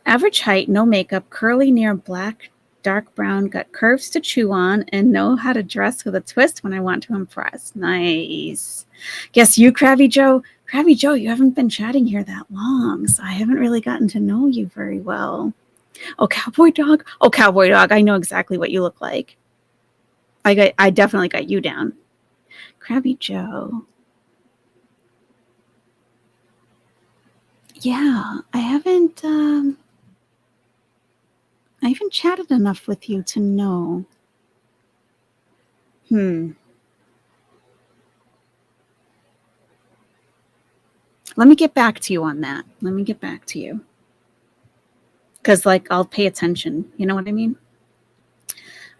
Average height, no makeup, curly near black, dark brown, got curves to chew on, and know how to dress with a twist when I want to impress. Nice. Guess you, Krabby Joe. Krabby Joe, you haven't been chatting here that long, so I haven't really gotten to know you very well. Oh, Cowboy Dog. Oh, Cowboy Dog. I know exactly what you look like. I definitely got you down. Krabby Joe. Yeah, I haven't chatted enough with you to know. Let me get back to you on that. Let me get back to you. Because, like, I'll pay attention. You know what I mean?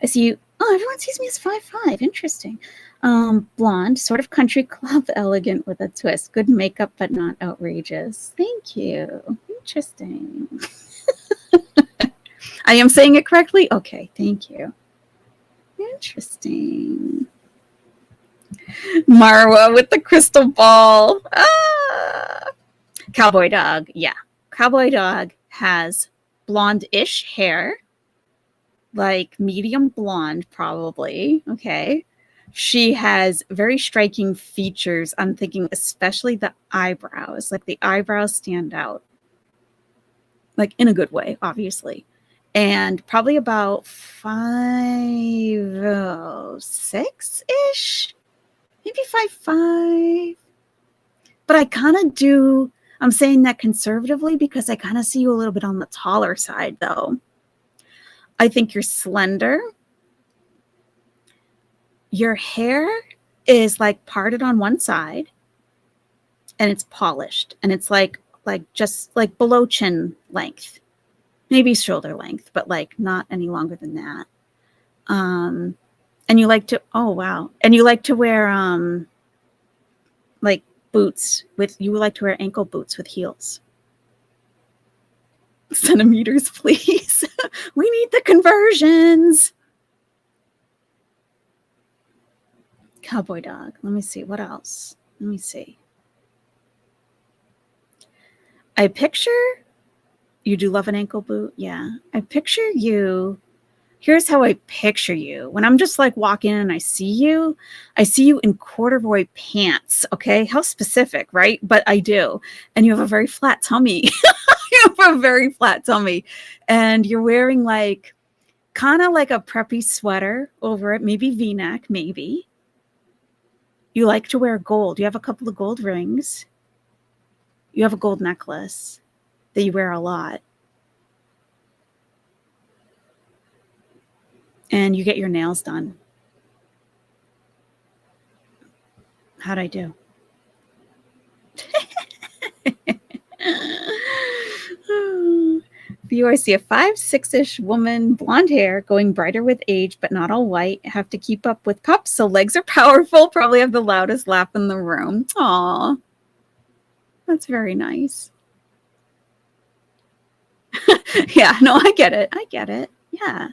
I see you. Oh, everyone sees me as 5'5". Interesting. Blonde, sort of country club, elegant with a twist. Good makeup, but not outrageous. Thank you. Interesting. I am saying it correctly? Okay, thank you. Interesting. Marwa with the crystal ball. Ah! Cowboy Dog. Yeah. Cowboy Dog has blonde-ish hair. Like medium blonde, probably. Okay. She has very striking features. I'm thinking especially the eyebrows. Like the eyebrows stand out. Like in a good way, obviously. And probably about 5'6"-ish. Maybe 5'5". But I kind of do, I'm saying that conservatively because I kind of see you a little bit on the taller side, though. I think you're slender. Your hair is like parted on one side and it's polished and it's like just like below chin length, maybe shoulder length, but like not any longer than that. And you like to, oh wow. And you like to wear like boots with, you like to wear ankle boots with heels. Centimeters, please. We need the conversions. Cowboy Dog. Let me see. What else? Let me see. I picture, you do love an ankle boot? Yeah. I picture you. Here's how I picture you. When I'm just like walking in and I see you in corduroy pants. Okay. How specific, right? But I do. And you have a very flat tummy. You have a very flat tummy. And you're wearing like, kind of like a preppy sweater over it. Maybe V-neck, maybe. You like to wear gold. You have a couple of gold rings. You have a gold necklace that you wear a lot. And you get your nails done. How'd I do? You I see a 5'6"-ish woman, blonde hair, going brighter with age, but not all white. Have to keep up with pups, so legs are powerful. Probably have the loudest laugh in the room. Aw, that's very nice. Yeah, no, I get it. I get it. Yeah.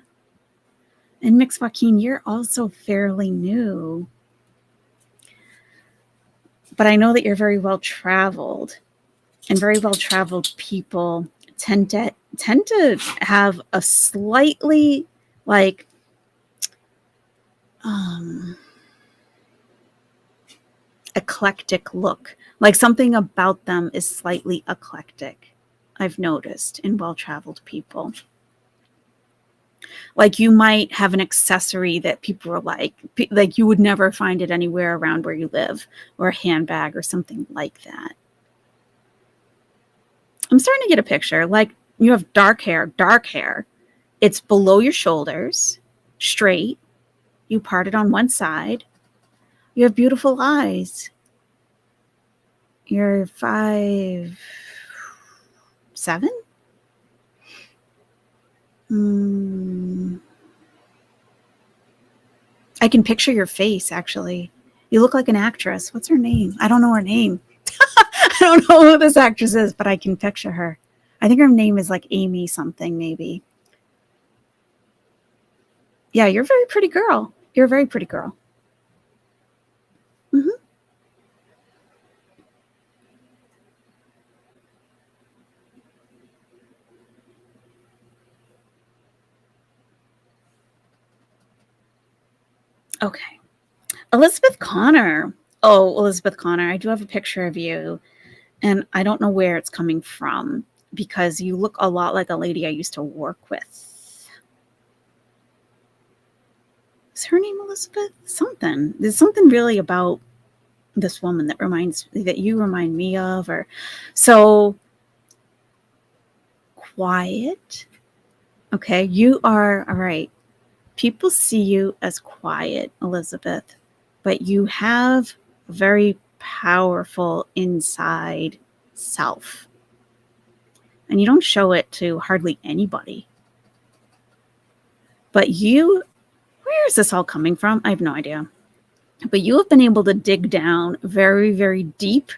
And Mix Joaquin, you're also fairly new. But I know that you're very well traveled, and very well traveled people tend to have a slightly like eclectic look. Like something about them is slightly eclectic, I've noticed in well-traveled people. Like you might have an accessory that people are like you would never find it anywhere around where you live, or a handbag or something like that. I'm starting to get a picture. Like you have dark hair. It's below your shoulders, straight. You part it on one side. You have beautiful eyes. You're 5'7". I can picture your face, actually. You look like an actress. What's her name? I don't know her name. I don't know who this actress is, but I can picture her. I think her name is like Amy something, maybe. Yeah, you're a very pretty girl. You're a very pretty girl. Mm-hmm. Okay. Elizabeth Connor. Oh, Elizabeth Connor, I do have a picture of you, and I don't know where it's coming from because you look a lot like a lady I used to work with. Is her name Elizabeth? Something. There's something really about this woman that you remind me of, or so quiet. Okay, you are all right. People see you as quiet, Elizabeth, but you have a very powerful inside self. And you don't show it to hardly anybody. But where is this all coming from? I have no idea. But you have been able to dig down very, very deep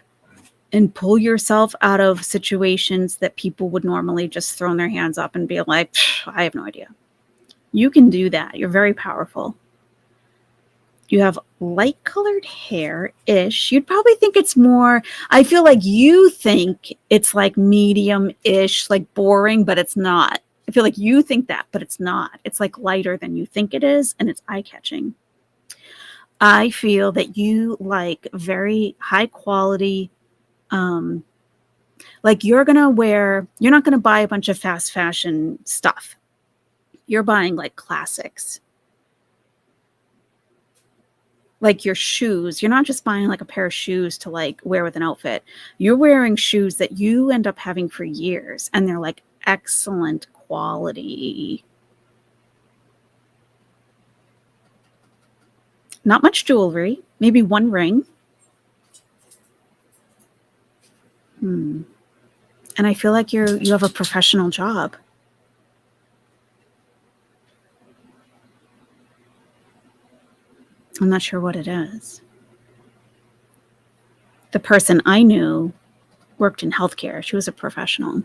and pull yourself out of situations that people would normally just throw their hands up and be like, I have no idea. You can do that. You're very powerful. You have light colored hair-ish. You'd probably think it's more, I feel like you think it's like medium-ish, like boring, but it's not. I feel like you think that, but it's not. It's like lighter than you think it is, and it's eye-catching. I feel that you like very high quality, like you're not going to buy a bunch of fast fashion stuff. You're buying like classics. Like your shoes, you're not just buying like a pair of shoes to like wear with an outfit. You're wearing shoes that you end up having for years, and they're like excellent quality. Not much jewelry, maybe one ring. And I feel like you have a professional job. I'm not sure what it is. The person I knew worked in healthcare. She was a professional.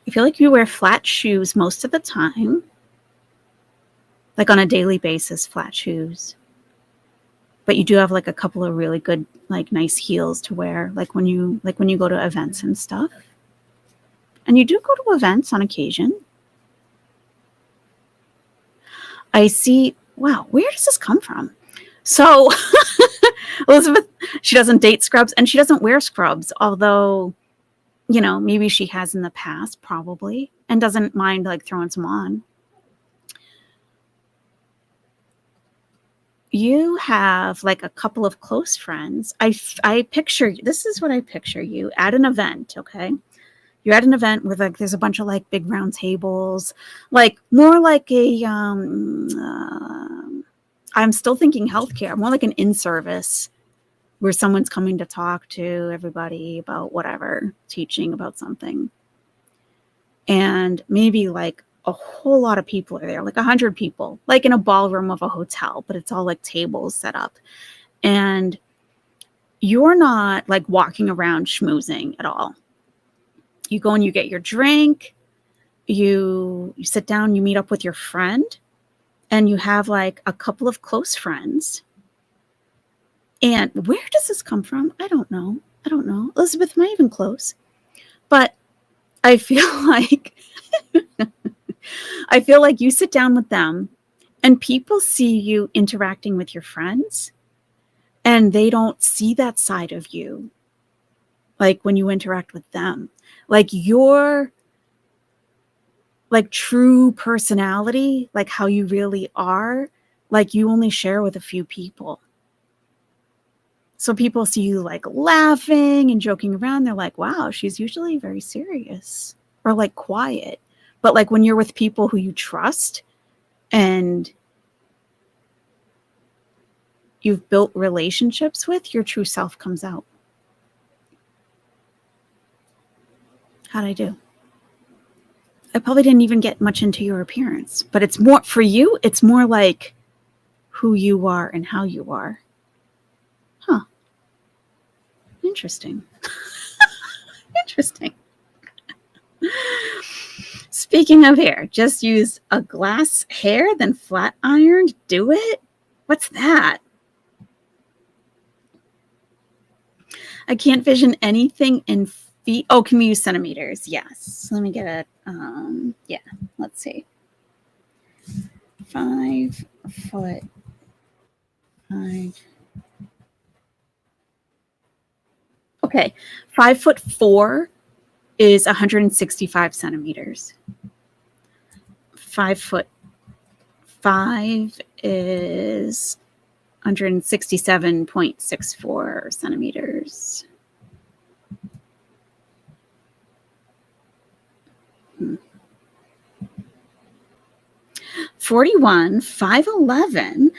I feel like you wear flat shoes most of the time. Like on a daily basis, flat shoes. But you do have like a couple of really good, like nice heels to wear, like when you go to events and stuff. And you do go to events on occasion. I see, wow, where does this come from? So Elizabeth, she doesn't date scrubs and she doesn't wear scrubs, although, maybe she has in the past, probably, and doesn't mind like throwing some on. You have like a couple of close friends. I picture, this is what I picture you at an event, okay? You're at an event where like there's a bunch of like big round tables, like more like a I'm still thinking healthcare, more like an in-service where someone's coming to talk to everybody about whatever, teaching about something. And maybe like a whole lot of people are there, like 100 people, like in a ballroom of a hotel, but it's all like tables set up. And you're not like walking around schmoozing at all. You go and you get your drink, you sit down, you meet up with your friend, and you have like a couple of close friends. And where does this come from? I don't know. Elizabeth, am I even close? But I feel like I feel like you sit down with them and people see you interacting with your friends and they don't see that side of you. Like when you interact with them, like your like true personality, like how you really are, like you only share with a few people. So people see you like laughing and joking around. They're like, wow, she's usually very serious or like quiet. But like when you're with people who you trust and you've built relationships with, your true self comes out. How'd I do? I probably didn't even get much into your appearance, but it's more for you. It's more like who you are and how you are. Huh. Interesting. Interesting. Speaking of hair, just use a glass hair, then flat ironed. Do it? What's that? I can't vision anything in feet. Oh, can we use centimeters? Yes. Let me get a, yeah, let's see. 5 foot 5. Okay. 5'4" is 165 centimeters. 5'5" is 167.64 centimeters. 41, 5'11",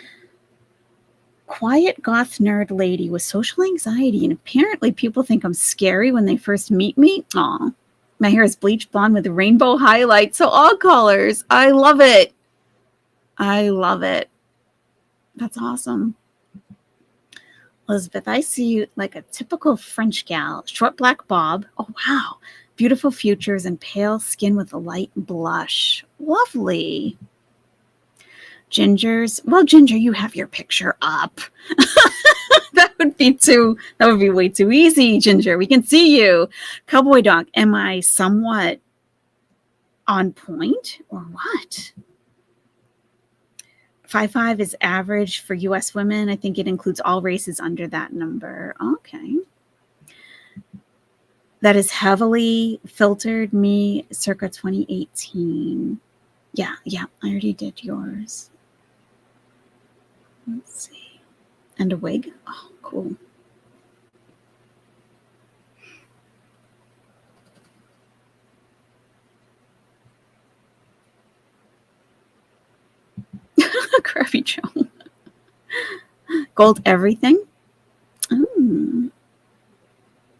quiet goth nerd lady with social anxiety, and apparently people think I'm scary when they first meet me. Aw, my hair is bleached blonde with rainbow highlights, so all colors. I love it. I love it. That's awesome. Elizabeth, I see you like a typical French gal. Short black bob. Oh, wow. Beautiful features and pale skin with a light blush. Lovely. Gingers. Well, Ginger, you have your picture up. That would be way too easy, Ginger. We can see you. Cowboy dog. Am I somewhat on point or what? 5'5" is average for U.S. women. I think it includes all races under that number. Okay. That is heavily filtered. Me circa 2018. Yeah, I already did yours. Let's see. And a wig. Oh, cool. Crabby Joe. Gold everything.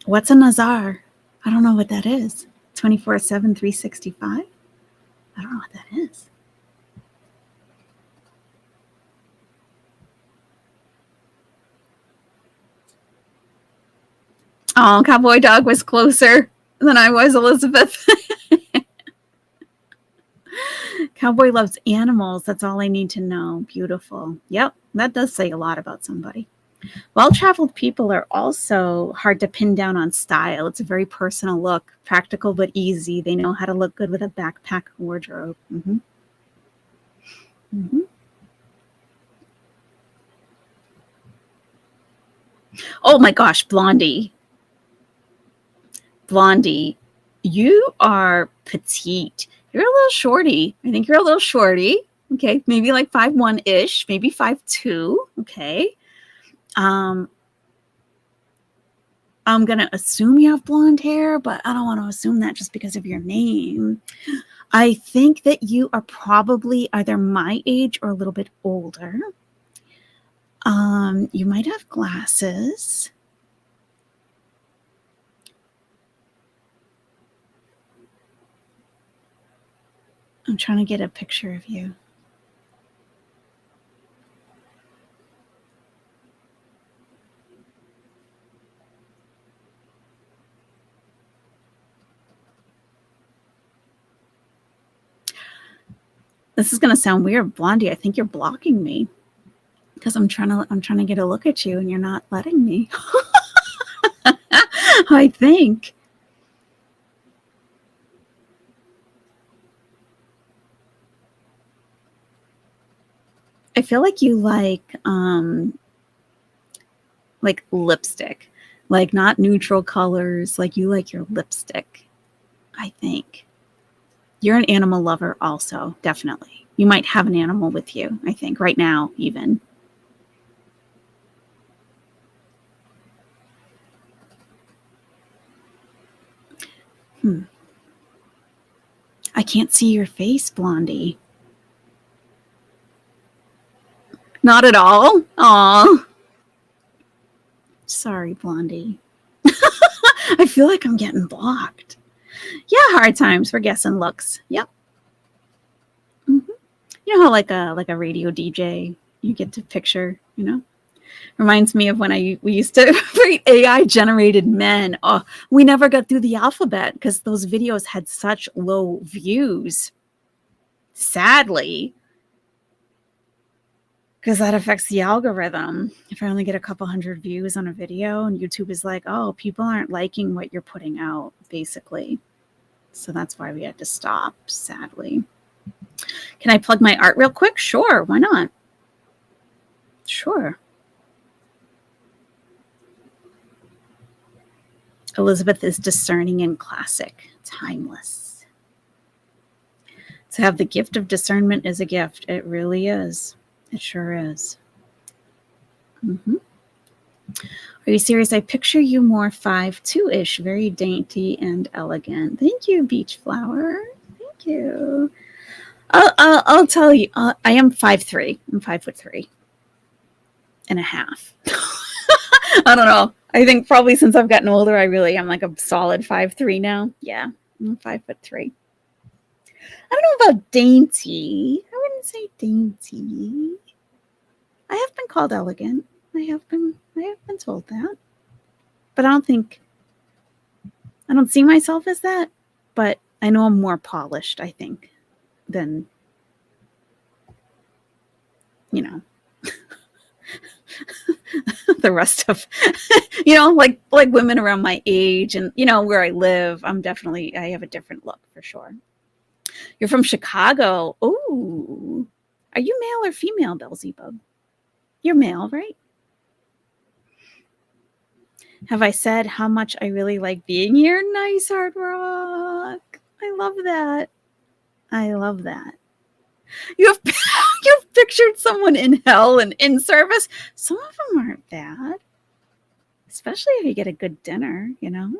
What's a Nazar? I don't know what that is. 24/7, 365. I don't know what that is. Oh, Cowboy Dog was closer than I was, Elizabeth. Cowboy loves animals. That's all I need to know. Beautiful. Yep, that does say a lot about somebody. Well-traveled people are also hard to pin down on style. It's a very personal look, practical but easy. They know how to look good with a backpack wardrobe. Oh my gosh, Blondie. Blondie, you are petite. You're a little shorty. I think you're a little shorty. Okay, maybe like 5'1"-ish, maybe 5'2". Okay. I'm gonna assume you have blonde hair, but I don't want to assume that just because of your name. I think that you are probably either my age or a little bit older. You might have glasses. I'm trying to get a picture of you. This is going to sound weird, Blondie. I think you're blocking me because I'm trying to get a look at you and you're not letting me. I think. I feel like you like lipstick, like not neutral colors. Like you like your lipstick. I think you're an animal lover, also. Definitely, you might have an animal with you. I think right now, even. I can't see your face, Blondie. Not at all? Aw. Sorry, Blondie. I feel like I'm getting blocked. Yeah, hard times. We're guessing looks. Yep. You know how like a radio DJ you get to picture, you know? Reminds me of when we used to create AI generated men. Oh, we never got through the alphabet because those videos had such low views. Sadly. Because that affects the algorithm. If I only get a couple hundred views on a video and YouTube is like, oh, people aren't liking what you're putting out, basically. So that's why we had to stop, sadly. Can I plug my art real quick? Sure, why not? Sure. Elizabeth is discerning and classic, timeless. To have the gift of discernment is a gift. It really is. It sure is. Are you serious? I picture you more 5'2"-ish, very dainty and elegant. Thank you, Beach Flower. Thank you. I'll tell you. I am 5'3". I'm 5'3" and a half. I don't know. I think probably since I've gotten older, I really am like a solid 5'3" now. Yeah, I'm 5'3". I don't know about dainty. I wouldn't say dainty. I have been called elegant. I have been told that. But I don't see myself as that. But I know I'm more polished, I think, than, you know, the rest of, you know, like women around my age and, you know, where I live. I have a different look for sure. You're from Chicago. Ooh. Are you male or female, Beelzebub? You're male, right? Have I said how much I really like being here? Nice, Hard Rock. I love that. I love that. You've pictured someone in hell and in service. Some of them aren't bad. Especially if you get a good dinner, you know?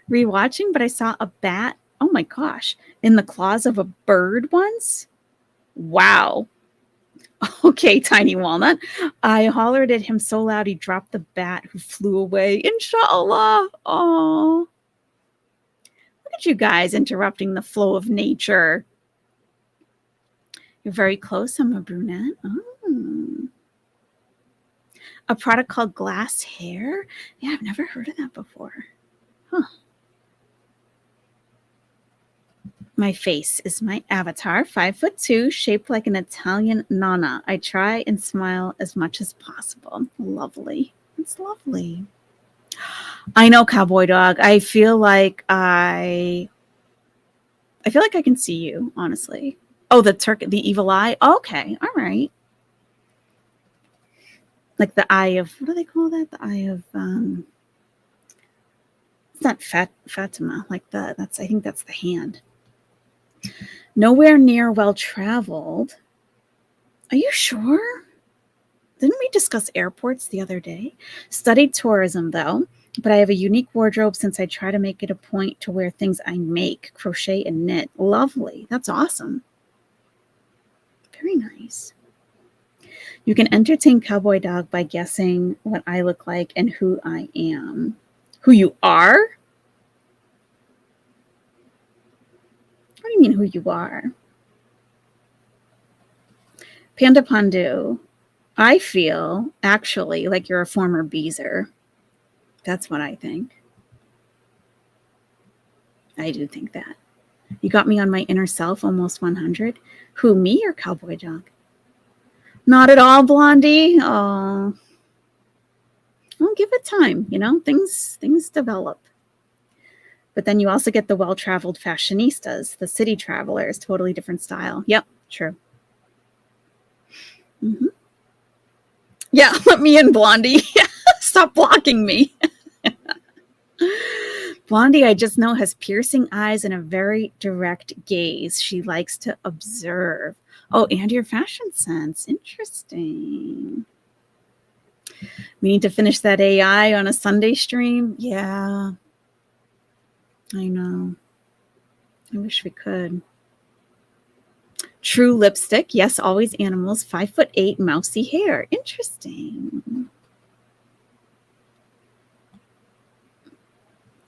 Rewatching, but I saw a bat, oh my gosh, in the claws of a bird once. Wow. Okay, Tiny Walnut. I hollered at him so loud he dropped the bat who flew away. Inshallah. Oh. Look at you guys interrupting the flow of nature. You're very close. I'm a brunette. Oh. A product called Glass Hair? Yeah, I've never heard of that before. Huh. My face is my avatar, 5'2", shaped like an Italian nonna. I try and smile as much as possible. Lovely. It's lovely. I know, Cowboy Dog. I feel like I can see you, honestly. Oh, the evil eye? Okay, all right. Like the eye of, what do they call that? The eye of, it's not Fatima. Like I think that's the hand. Nowhere near well-traveled. Are you sure? Didn't we discuss airports the other day? Studied tourism, though, but I have a unique wardrobe since I try to make it a point to wear things I make, crochet and knit. Lovely. That's awesome. Very nice. You can entertain Cowboy Dog by guessing what I look like and who I am. Who you are? What do you mean who you are? Panda Pandu, I feel actually like you're a former Beezer. That's what I think. I do think that. You got me on my inner self, almost 100. Who, me or Cowboy Dog? Not at all, Blondie. Oh, well, give it time. You know, things develop. But then you also get the well-traveled fashionistas, the city travelers, totally different style. Yep, true. Mm-hmm. Yeah, let me in, Blondie. Stop blocking me. Blondie, I just know, has piercing eyes and a very direct gaze. She likes to observe. Oh, and your fashion sense. Interesting. We need to finish that AI on a Sunday stream. Yeah. I know. I wish we could. True lipstick. Yes, always animals. 5'8", mousy hair. Interesting.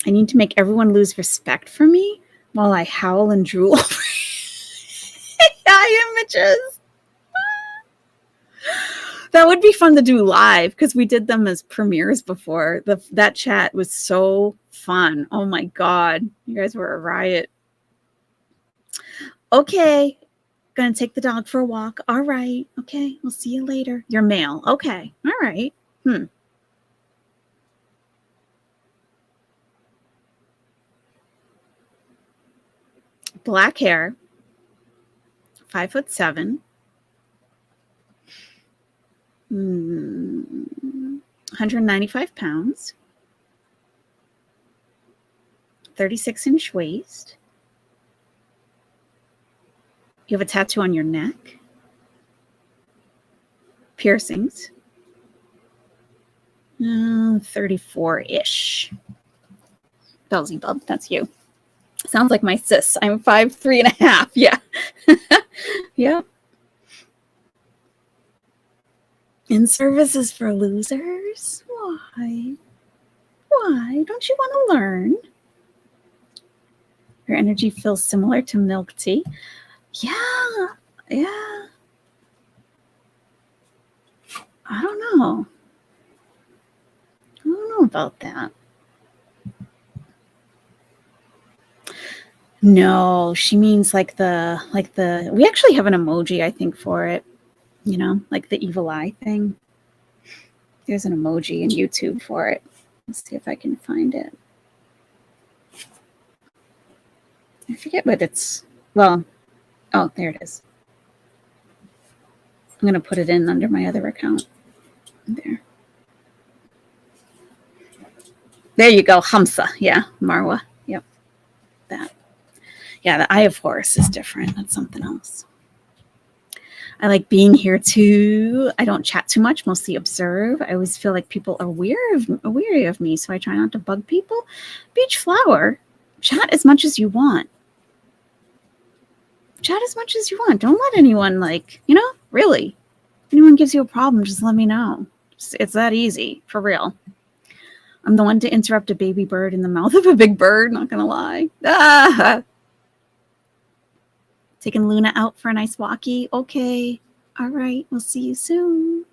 I need to make everyone lose respect for me while I howl and drool over AI images. That would be fun to do live because we did them as premieres before. That chat was so fun. Oh my God. You guys were a riot. Okay. Gonna take the dog for a walk. All right. Okay. We'll see you later. You're male. Okay. All right. Black hair. 5'7". 195 pounds. 36-inch waist. You have a tattoo on your neck. Piercings. 34-ish. Beelzebub, that's you. Sounds like my sis. I'm 5'3.5". Yeah. Yeah. In services for losers? Why? Why? Don't you want to learn? Your energy feels similar to milk tea. Yeah. Yeah. I don't know. I don't know about that. No, she means like the we actually have an emoji, I think, for it. You know, like the evil eye thing. There's an emoji in YouTube for it. Let's see if I can find it. I forget what it's, well, oh, there it is. I'm going to put it in under my other account. There. There you go. Hamsa. Yeah. Marwa. Yep. That. Yeah. The Eye of Horus is different. That's something else. I like being here too. I don't chat too much, mostly observe. I always feel like people are weary of me, so I try not to bug people. Beach flower. Chat as much as you want. Chat as much as you want. Don't let anyone, like, you know, really. If anyone gives you a problem, just let me know. It's that easy, for real. I'm the one to interrupt a baby bird in the mouth of a big bird, not gonna lie. Ah! Taking Luna out for a nice walkie. Okay. All right. We'll see you soon.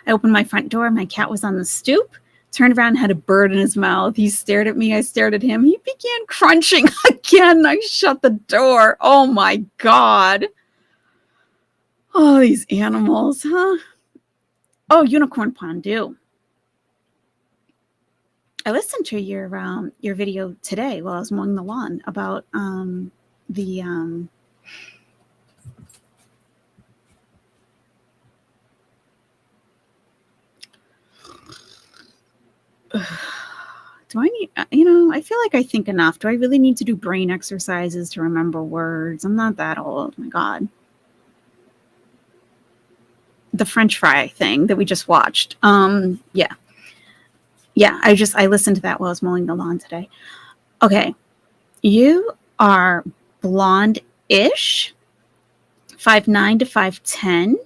I opened my front door. My cat was on the stoop. Turned around and had a bird in his mouth. He stared at me. I stared at him. He began crunching again. I shut the door. Oh my God. Oh, these animals, huh? Oh, unicorn fondue. I listened to your video today while I was mowing the lawn about the do I need, you know, I feel like I think enough. Do I really need to do brain exercises to remember words? I'm not that old. Oh my God. The French fry thing that we just watched. Yeah. Yeah, I listened to that while I was mowing the lawn today. Okay. You are blonde-ish, 5'9" to 5'10".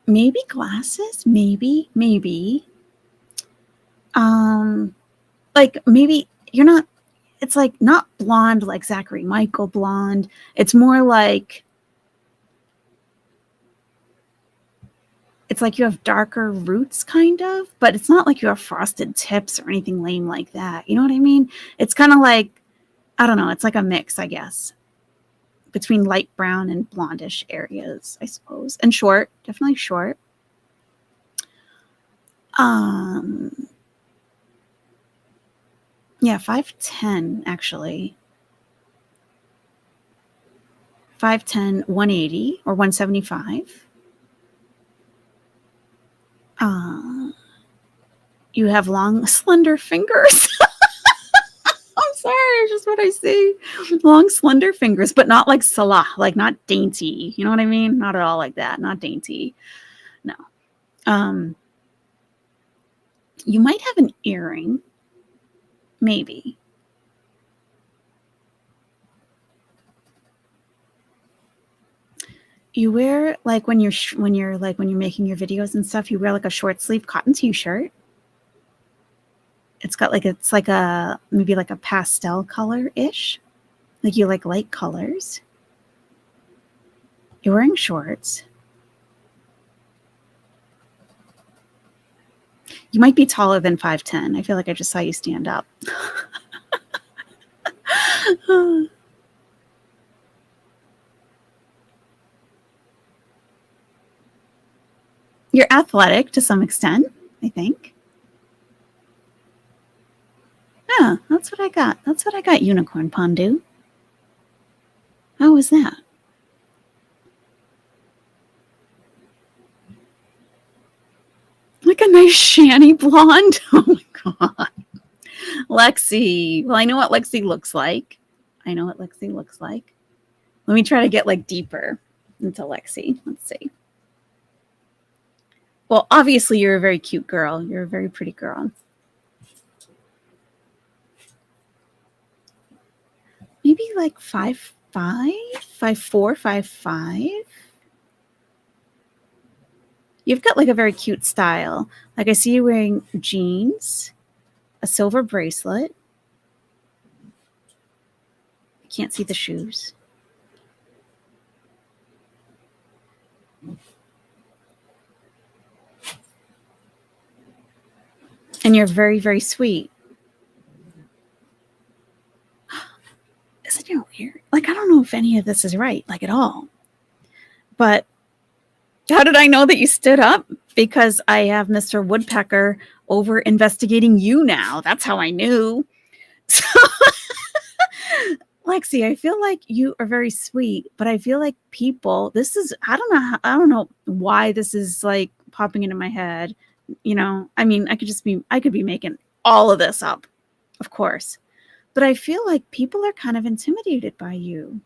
Maybe glasses, maybe. Like maybe you're not, it's like not blonde like Zachary Michael blonde. It's more like, it's like you have darker roots kind of, but it's not like you have frosted tips or anything lame like that. You know what I mean? It's kind of like, I don't know. It's like a mix, I guess, between light brown and blondish areas, I suppose. And short, definitely short. Yeah, 5'10", actually. 5'10", 180 or 175. You have long, slender fingers. I'm sorry, it's just what I see. Long, slender fingers, but not like Salah, like not dainty. You know what I mean? Not at all like that. Not dainty. No. You might have an earring. Maybe. You wear like when you're making your videos and stuff, you wear like a short sleeve cotton t-shirt. It's like a maybe like a pastel color-ish. Like you like light colors. You're wearing shorts. You might be taller than 5'10". I feel like I just saw you stand up. You're athletic to some extent, I think. Yeah, that's what I got. That's what I got, Unicorn Pondu. How was that? Like a nice shanty blonde? Oh my God. Lexi. Well, I know what Lexi looks like. I know what Lexi looks like. Let me try to get like deeper into Lexi. Let's see. Well, obviously you're a very cute girl. You're a very pretty girl. Maybe like 5'5", 5'4", 5'5". You've got like a very cute style. Like I see you wearing jeans, a silver bracelet. I can't see the shoes. And you're very, very sweet. Isn't it weird? Like, I don't know if any of this is right, like at all. But how did I know that you stood up? Because I have Mr. Woodpecker over investigating you now. That's how I knew. So, Lexi, I feel like you are very sweet, but I feel like people, I don't know why this is like popping into my head. You know, I mean, I could be making all of this up, of course. But I feel like people are kind of intimidated by you.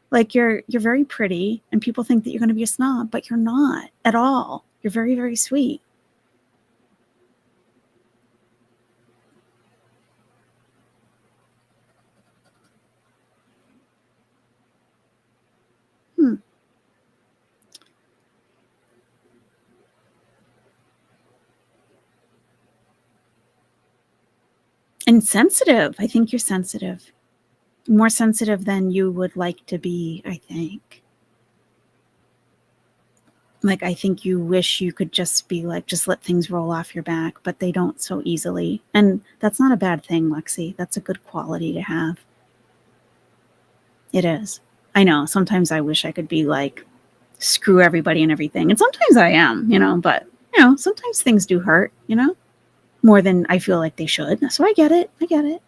Like you're very pretty and people think that you're going to be a snob, but you're not at all. You're very, very sweet. And sensitive. I think you're sensitive. More sensitive than you would like to be, I think. Like, I think you wish you could just be like, just let things roll off your back, but they don't so easily. And that's not a bad thing, Lexi. That's a good quality to have. It is. I know. Sometimes I wish I could be like, screw everybody and everything. And sometimes I am, but, sometimes things do hurt, more than I feel like they should. So I get it. I get it.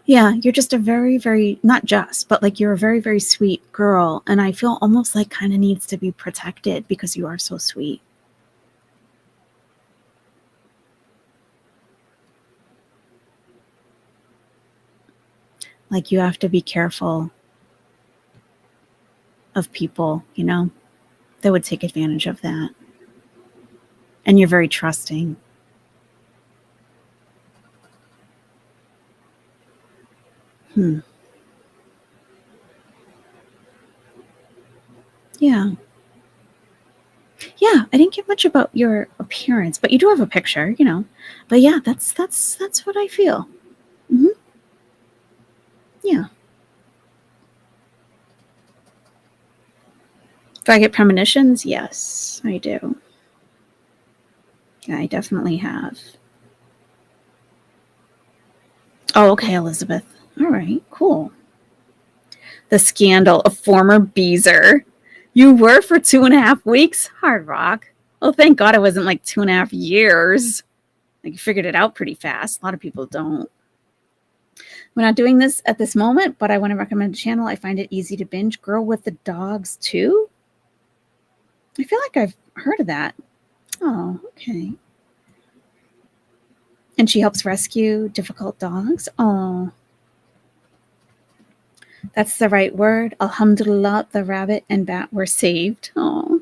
Yeah, you're just a very, very, not just, but like you're a very, very sweet girl. And I feel almost like kind of needs to be protected because you are so sweet. Like you have to be careful of people, that would take advantage of that. And you're very trusting. Yeah. Yeah, I didn't get much about your appearance, but you do have a picture, But yeah, that's what I feel. Yeah. Do I get premonitions? Yes, I do. Yeah, I definitely have. Oh, okay, Elizabeth. All right, cool. The scandal, a former Beezer. You were for 2.5 weeks? Hard Rock. Well, thank God it wasn't like 2.5 years. Like, you figured it out pretty fast. A lot of people don't. We're not doing this at this moment, but I want to recommend a channel. I find it easy to binge. Girl with the Dogs too? I feel like I've heard of that. Oh, okay. And she helps rescue difficult dogs. Oh, that's the right word. Alhamdulillah, the rabbit and bat were saved. Oh.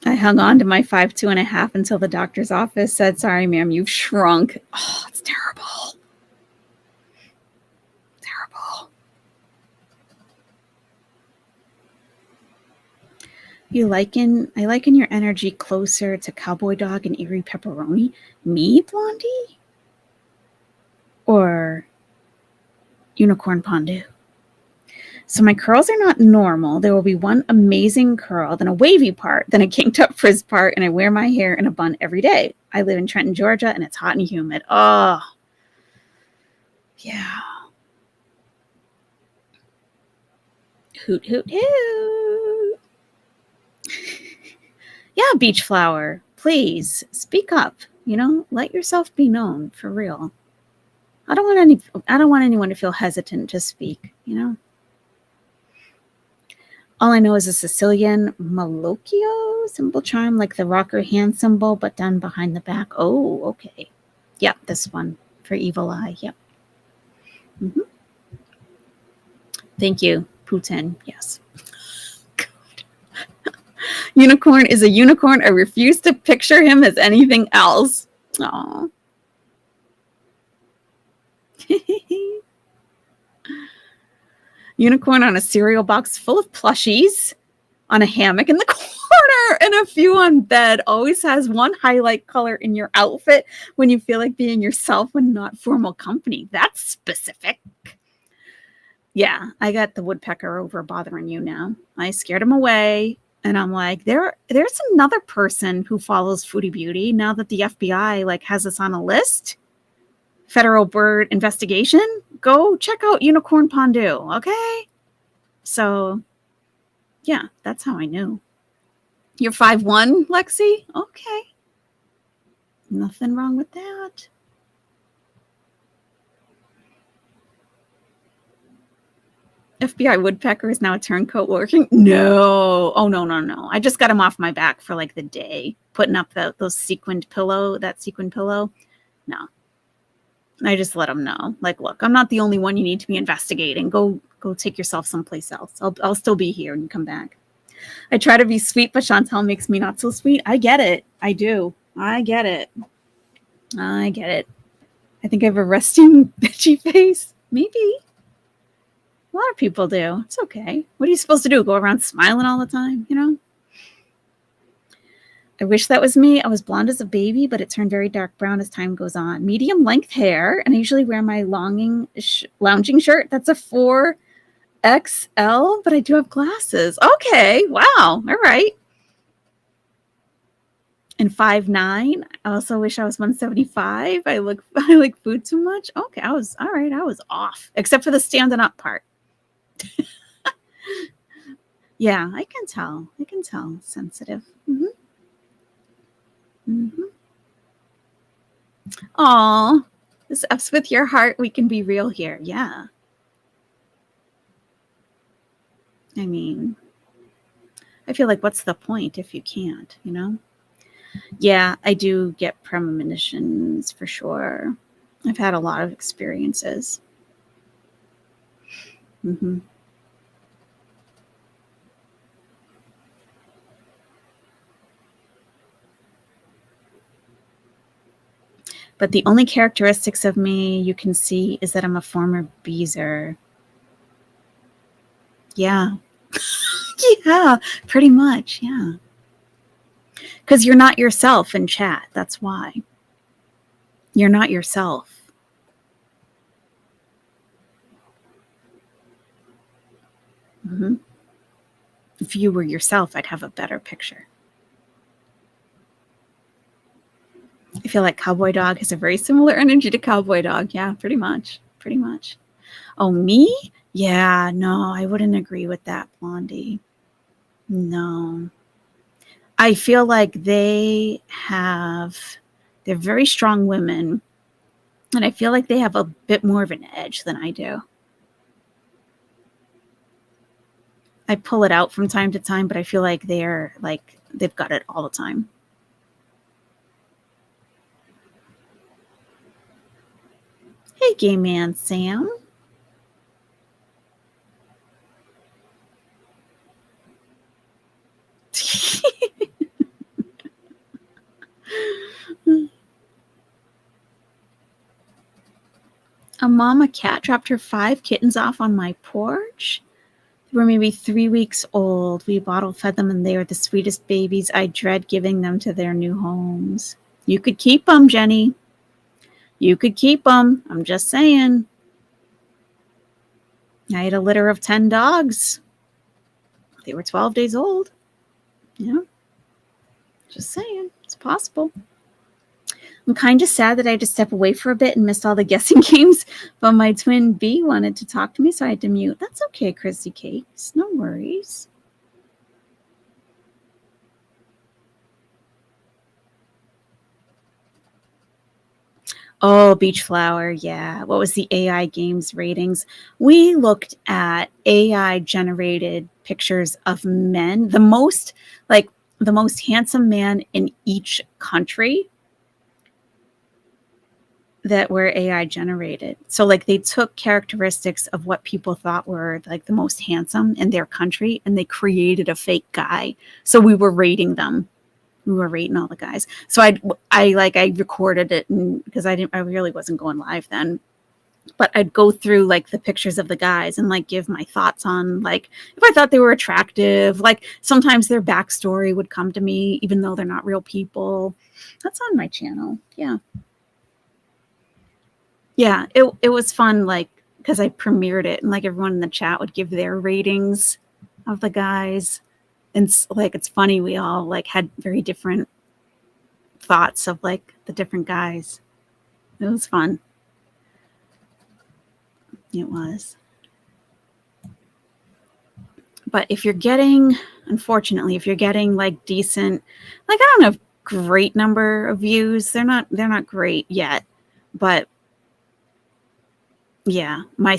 I hung on to my 5'2.5" until the doctor's office said, sorry, ma'am, you've shrunk. Oh, it's terrible. Terrible. I liken your energy closer to Cowboy Dog and Eerie Pepperoni. Me, Blondie? Or Unicorn Pondu? So my curls are not normal. There will be one amazing curl, then a wavy part, then a kinked up frizz part, and I wear my hair in a bun every day. I live in Trenton, Georgia, and it's hot and humid. Oh, yeah. Hoot, hoot, hoot. Yeah, beach flower, please speak up. You know, let yourself be known for real. I don't want anyone to feel hesitant to speak, you know. All I know is a Sicilian malocchio symbol charm, like the rocker hand symbol, but done behind the back. Oh, okay. Yep, this one for Evil Eye. Yep. Mm-hmm. Thank you, POUTINE. Yes. Unicorn is a unicorn. I refuse to picture him as anything else. Aw. Unicorn on a cereal box full of plushies, on a hammock in the corner, and a few on bed. Always has one highlight color in your outfit when you feel like being yourself when not formal company. That's specific. Yeah, I got the woodpecker over bothering you now. I scared him away, and I'm like, there's another person who follows Foodie Beauty now that the FBI like has us on a list. Federal bird investigation. Go check out Unicorn Pondu, okay? So, yeah, that's how I knew. You're 5'1", Lexi? Okay. Nothing wrong with that. FBI woodpecker is now a turncoat working? No. Oh, no. I just got him off my back for like the day. Putting up that sequined pillow. No. I just let him know. Like, look, I'm not the only one you need to be investigating. Go take yourself someplace else. I'll still be here when you come back. I try to be sweet, but Chantal makes me not so sweet. I get it. I do. I get it. I think I have a resting bitchy face. Maybe. A lot of people do. It's okay. What are you supposed to do? Go around smiling all the time, you know? I wish that was me. I was blonde as a baby, but it turned very dark brown as time goes on. Medium length hair, and I usually wear my lounging shirt. That's a 4XL, but I do have glasses. Okay, wow, all right. And 5'9". I also wish I was 175. I like food too much. Okay, I was all right. I was off, except for the standing up part. Yeah, I can tell. Sensitive. Mm-hmm. Mm-hmm. Aw, this F's with your heart. We can be real here. Yeah. I mean, I feel like what's the point if you can't, you know? Yeah, I do get premonitions for sure. I've had a lot of experiences. Mm-hmm. But the only characteristics of me you can see is that I'm a former Beezer. Yeah. Yeah, pretty much. Yeah. Because you're not yourself in chat. That's why. You're not yourself. Mm-hmm. If you were yourself, I'd have a better picture. I feel like Cowboy Dog has a very similar energy to Cowboy Dog. Yeah, pretty much. Pretty much. Oh, me? Yeah, no, I wouldn't agree with that, Blondie. No. I feel like they're very strong women, and I feel like they have a bit more of an edge than I do. I pull it out from time to time, but I feel like they've got it all the time. Hey, gay man Sam. A mama cat dropped her 5 kittens off on my porch. They were maybe 3 weeks old. We bottle fed them, and they are the sweetest babies. I dread giving them to their new homes. You could keep them, Jenny. You could keep them. I'm just saying. I had a litter of 10 dogs. They were 12 days old. Yeah. Just saying. It's possible. I'm kind of sad that I had to step away for a bit and missed all the guessing games, but my twin B wanted to talk to me, so I had to mute. That's okay, Chrissy Cakes. No worries. Oh, Beach Flower, yeah. What was the AI games ratings? We looked at AI generated pictures of men, the most handsome man in each country that were AI generated. So like they took characteristics of what people thought were like the most handsome in their country, and they created a fake guy. So we were rating them. We were rating all the guys. So I recorded it, and because I really wasn't going live then, but I'd go through like the pictures of the guys and like give my thoughts on like if I thought they were attractive. Like sometimes their backstory would come to me, even though they're not real people. That's on my channel. Yeah. Yeah, it was fun, like, because I premiered it, and like everyone in the chat would give their ratings of the guys. And like it's funny, we all like had very different thoughts of like the different guys. It was fun. It was. But unfortunately, if you're getting like decent, like I don't have great number of views. They're not great yet, but yeah, my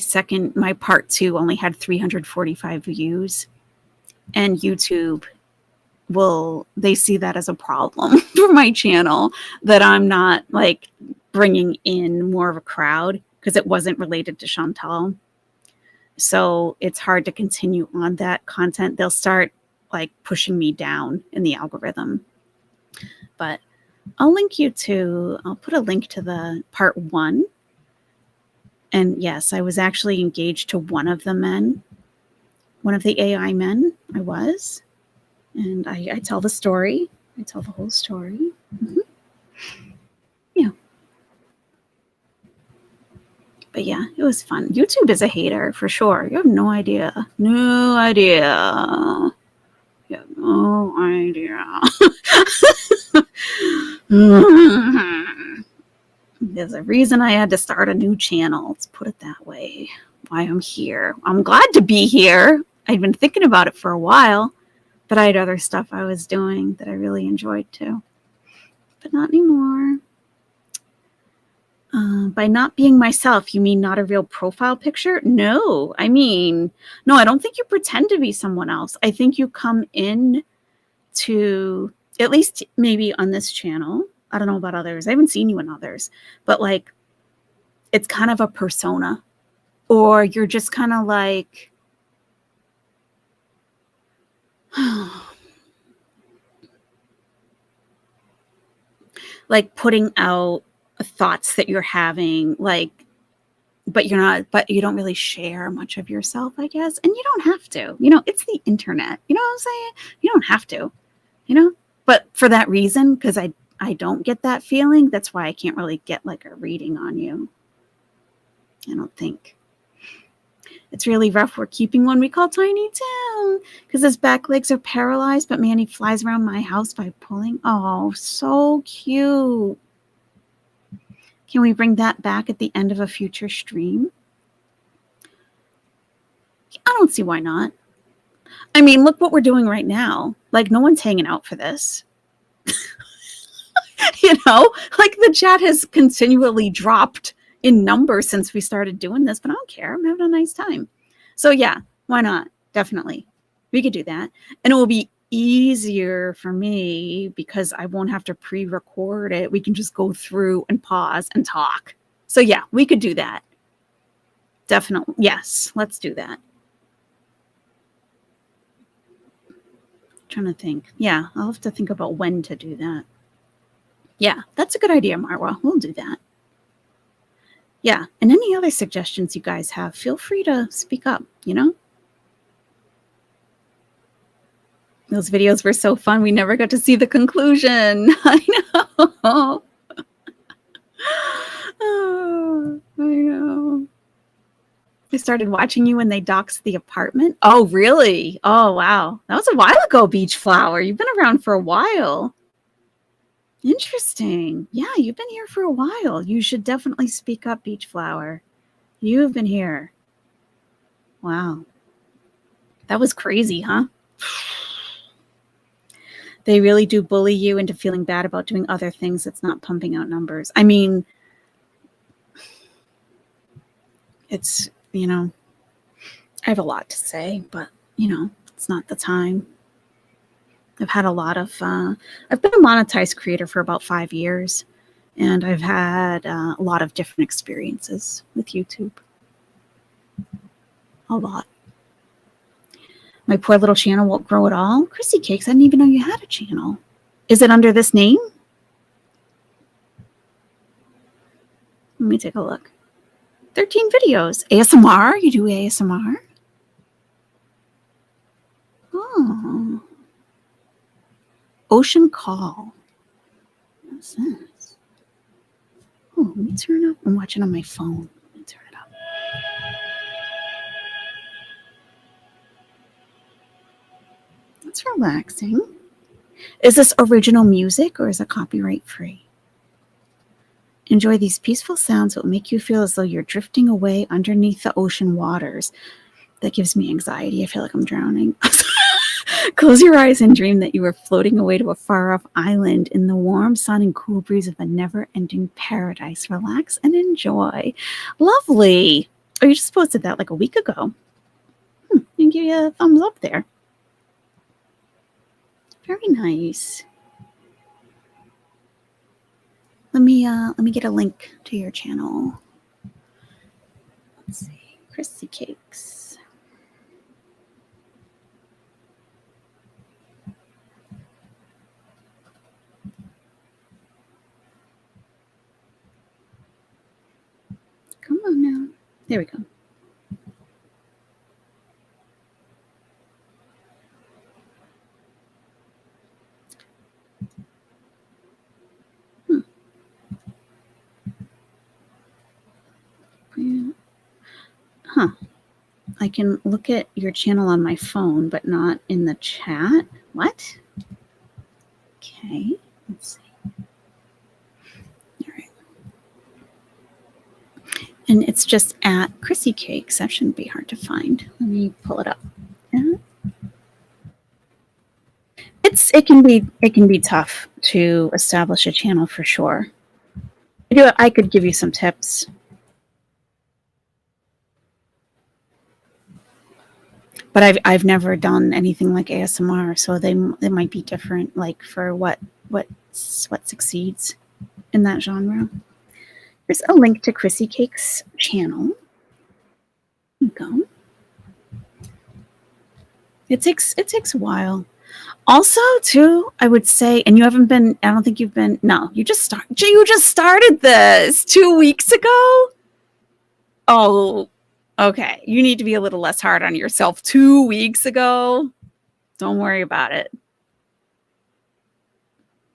part 2 only had 345 views, and YouTube they see that as a problem for my channel, that I'm not like bringing in more of a crowd because it wasn't related to Chantal. So it's hard to continue on that content. They'll start like pushing me down in the algorithm. But I'll put a link to the part 1. And yes, I was actually engaged to one of the AI men. I was. And I tell the story. I tell the whole story. Mm-hmm. Yeah. But yeah, it was fun. YouTube is a hater for sure. You have no idea. No idea. You have no idea. There's a reason I had to start a new channel. Let's put it that way. Why I'm here. I'm glad to be here. I'd been thinking about it for a while, but I had other stuff I was doing that I really enjoyed too. But not anymore. By not being myself, you mean not a real profile picture? No, I don't think you pretend to be someone else. I think you come in to, at least maybe on this channel, I don't know about others. I haven't seen you in others, but like, it's kind of a persona, or you're just kind of like, like putting out thoughts that you're having, like, but you don't really share much of yourself, I guess. And you don't have to, it's the internet, you know what I'm saying? You don't have to, but for that reason, because I don't get that feeling. That's why I can't really get like a reading on you. I don't think. It's really rough. We're keeping one we call Tiny Tim because his back legs are paralyzed, but man, he flies around my house by pulling. Oh, so cute. Can we bring that back at the end of a future stream? I don't see why not. I mean, look what we're doing right now. Like, no one's hanging out for this. You know, like the chat has continually dropped in numbers since we started doing this, but I don't care. I'm having a nice time. So yeah, why not? Definitely. We could do that. And it will be easier for me because I won't have to pre-record it. We can just go through and pause and talk. So yeah, we could do that. Definitely. Yes, let's do that. Trying to think. Yeah, I'll have to think about when to do that. Yeah, that's a good idea, Marwa. We'll do that. Yeah, and any other suggestions you guys have, feel free to speak up, you know? Those videos were so fun. We never got to see the conclusion. I know. Oh, I know. I started watching you when they doxed the apartment. Oh, really? Oh, wow. That was a while ago, Beach Flower. You've been around for a while. Interesting. Yeah, you've been here for a while. You should definitely speak up, Beach Flower. You've been here. Wow. That was crazy, huh? They really do bully you into feeling bad about doing other things that's not pumping out numbers. I mean, it's, you know, I have a lot to say, but, you know, it's not the time. I've had a lot of, I've been a monetized creator for about 5 years, and I've had a lot of different experiences with YouTube. A lot. My poor little channel won't grow at all. Chrissy Cakes, I didn't even know you had a channel. Is it under this name? Let me take a look. 13 videos. ASMR? You do ASMR? Oh. Ocean Call. What's this? Oh, let me turn up. I'm watching on my phone. Let me turn it up. That's relaxing. Is this original music or is it copyright free? Enjoy these peaceful sounds that will make you feel as though you're drifting away underneath the ocean waters. That gives me anxiety. I feel like I'm drowning. Close your eyes and dream that you are floating away to a far-off island in the warm sun and cool breeze of a never-ending paradise. Relax and enjoy. Lovely. Oh, you just posted that like a week ago. I can give you a thumbs up there. Very nice. Let me get a link to your channel. Let's see. Chrissy Cakes. Come on now. There we go. Huh. I can look at your channel on my phone, but not in the chat. What? Okay. Let's see. All right. And it's just at Chrissy Cakes. That shouldn't be hard to find. Let me pull it up. Yeah. It can be tough to establish a channel for sure. I could give you some tips. But I've never done anything like ASMR, so they might be different. Like for what succeeds in that genre. There's a link to Chrissy Cakes' channel. There you go. It takes a while. Also, too, I would say, and you haven't been. I don't think you've been. No, you just started this 2 weeks ago. Oh. Okay, you need to be a little less hard on yourself. 2 weeks ago. Don't worry about it.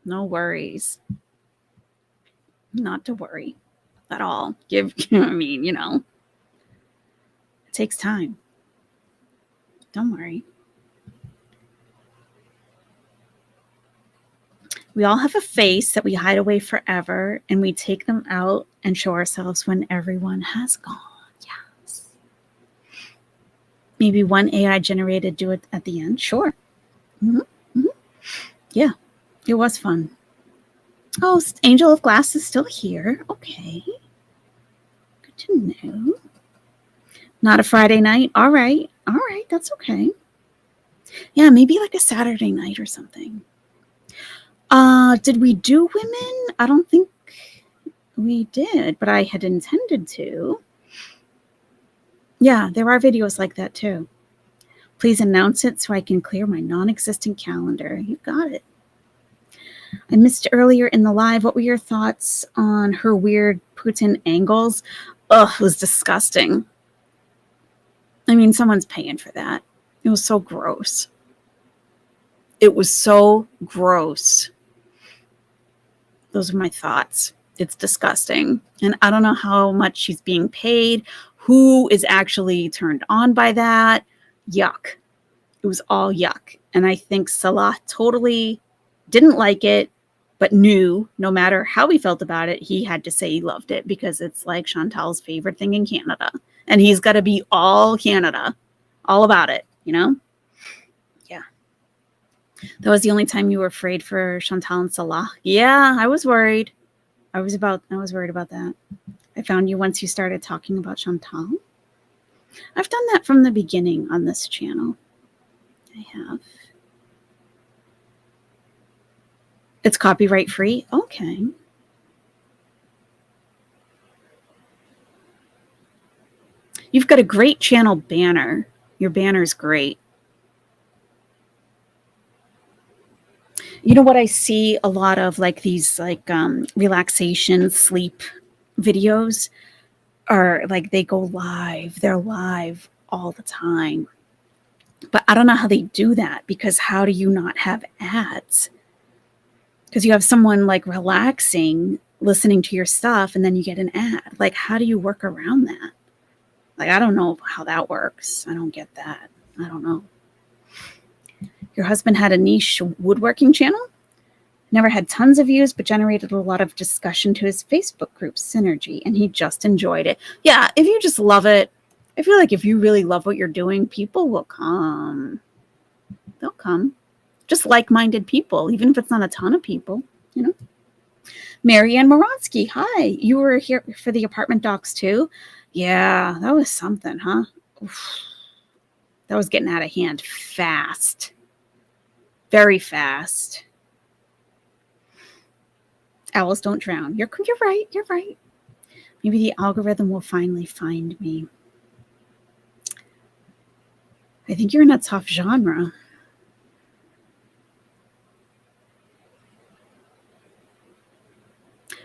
No worries. Not to worry at all. I mean, you know, it takes time. Don't worry. We all have a face that we hide away forever, and we take them out and show ourselves when everyone has gone. Yes. Maybe one AI generated do it at the end. Sure. Yeah, it was fun. Oh, Angel of Glass is still here. Okay. Good to know. Not a Friday night. All right. All right. That's okay. Yeah, maybe like a Saturday night or something. Did we do women? I don't think we did, but I had intended to. Yeah, there are videos like that too. Please announce it so I can clear my non-existent calendar. You got it. I missed earlier in the live. What were your thoughts on her weird Putin angles? Ugh, it was disgusting. I mean, someone's paying for that. It was so gross. It was so gross. Those are my thoughts. It's disgusting. And I don't know how much she's being paid. Who is actually turned on by that? Yuck. It was all yuck. And I think Salah totally didn't like it, but knew no matter how he felt about it, he had to say he loved it because it's like Chantal's favorite thing in Canada. And he's got to be all Canada, all about it, you know? Yeah. That was the only time you were afraid for Chantal and Salah. Yeah, I was worried. I was worried about that. I found you once you started talking about Chantal. I've done that from the beginning on this channel. I have. It's copyright free? Okay. You've got a great channel banner. Your banner's great. You know what I see a lot of, like these like relaxation sleep videos are like they go live. They're live all the time. But I don't know how they do that, because how do you not have ads? Because you have someone like relaxing, listening to your stuff, and then you get an ad. Like, how do you work around that? Like, I don't know how that works. I don't get that. I don't know. Your husband had a niche woodworking channel? Never had tons of views, but generated a lot of discussion to his Facebook group, Synergy, and he just enjoyed it. Yeah, if you just love it, I feel like if you really love what you're doing, people will come. They'll come. Just like-minded people, even if it's not a ton of people, you know. Marianne Moronsky, hi. You were here for the apartment docs too? Yeah, that was something, huh? Oof. That was getting out of hand fast. Very fast. Owls don't drown. You're right. You're right. Maybe the algorithm will finally find me. I think you're in a tough genre.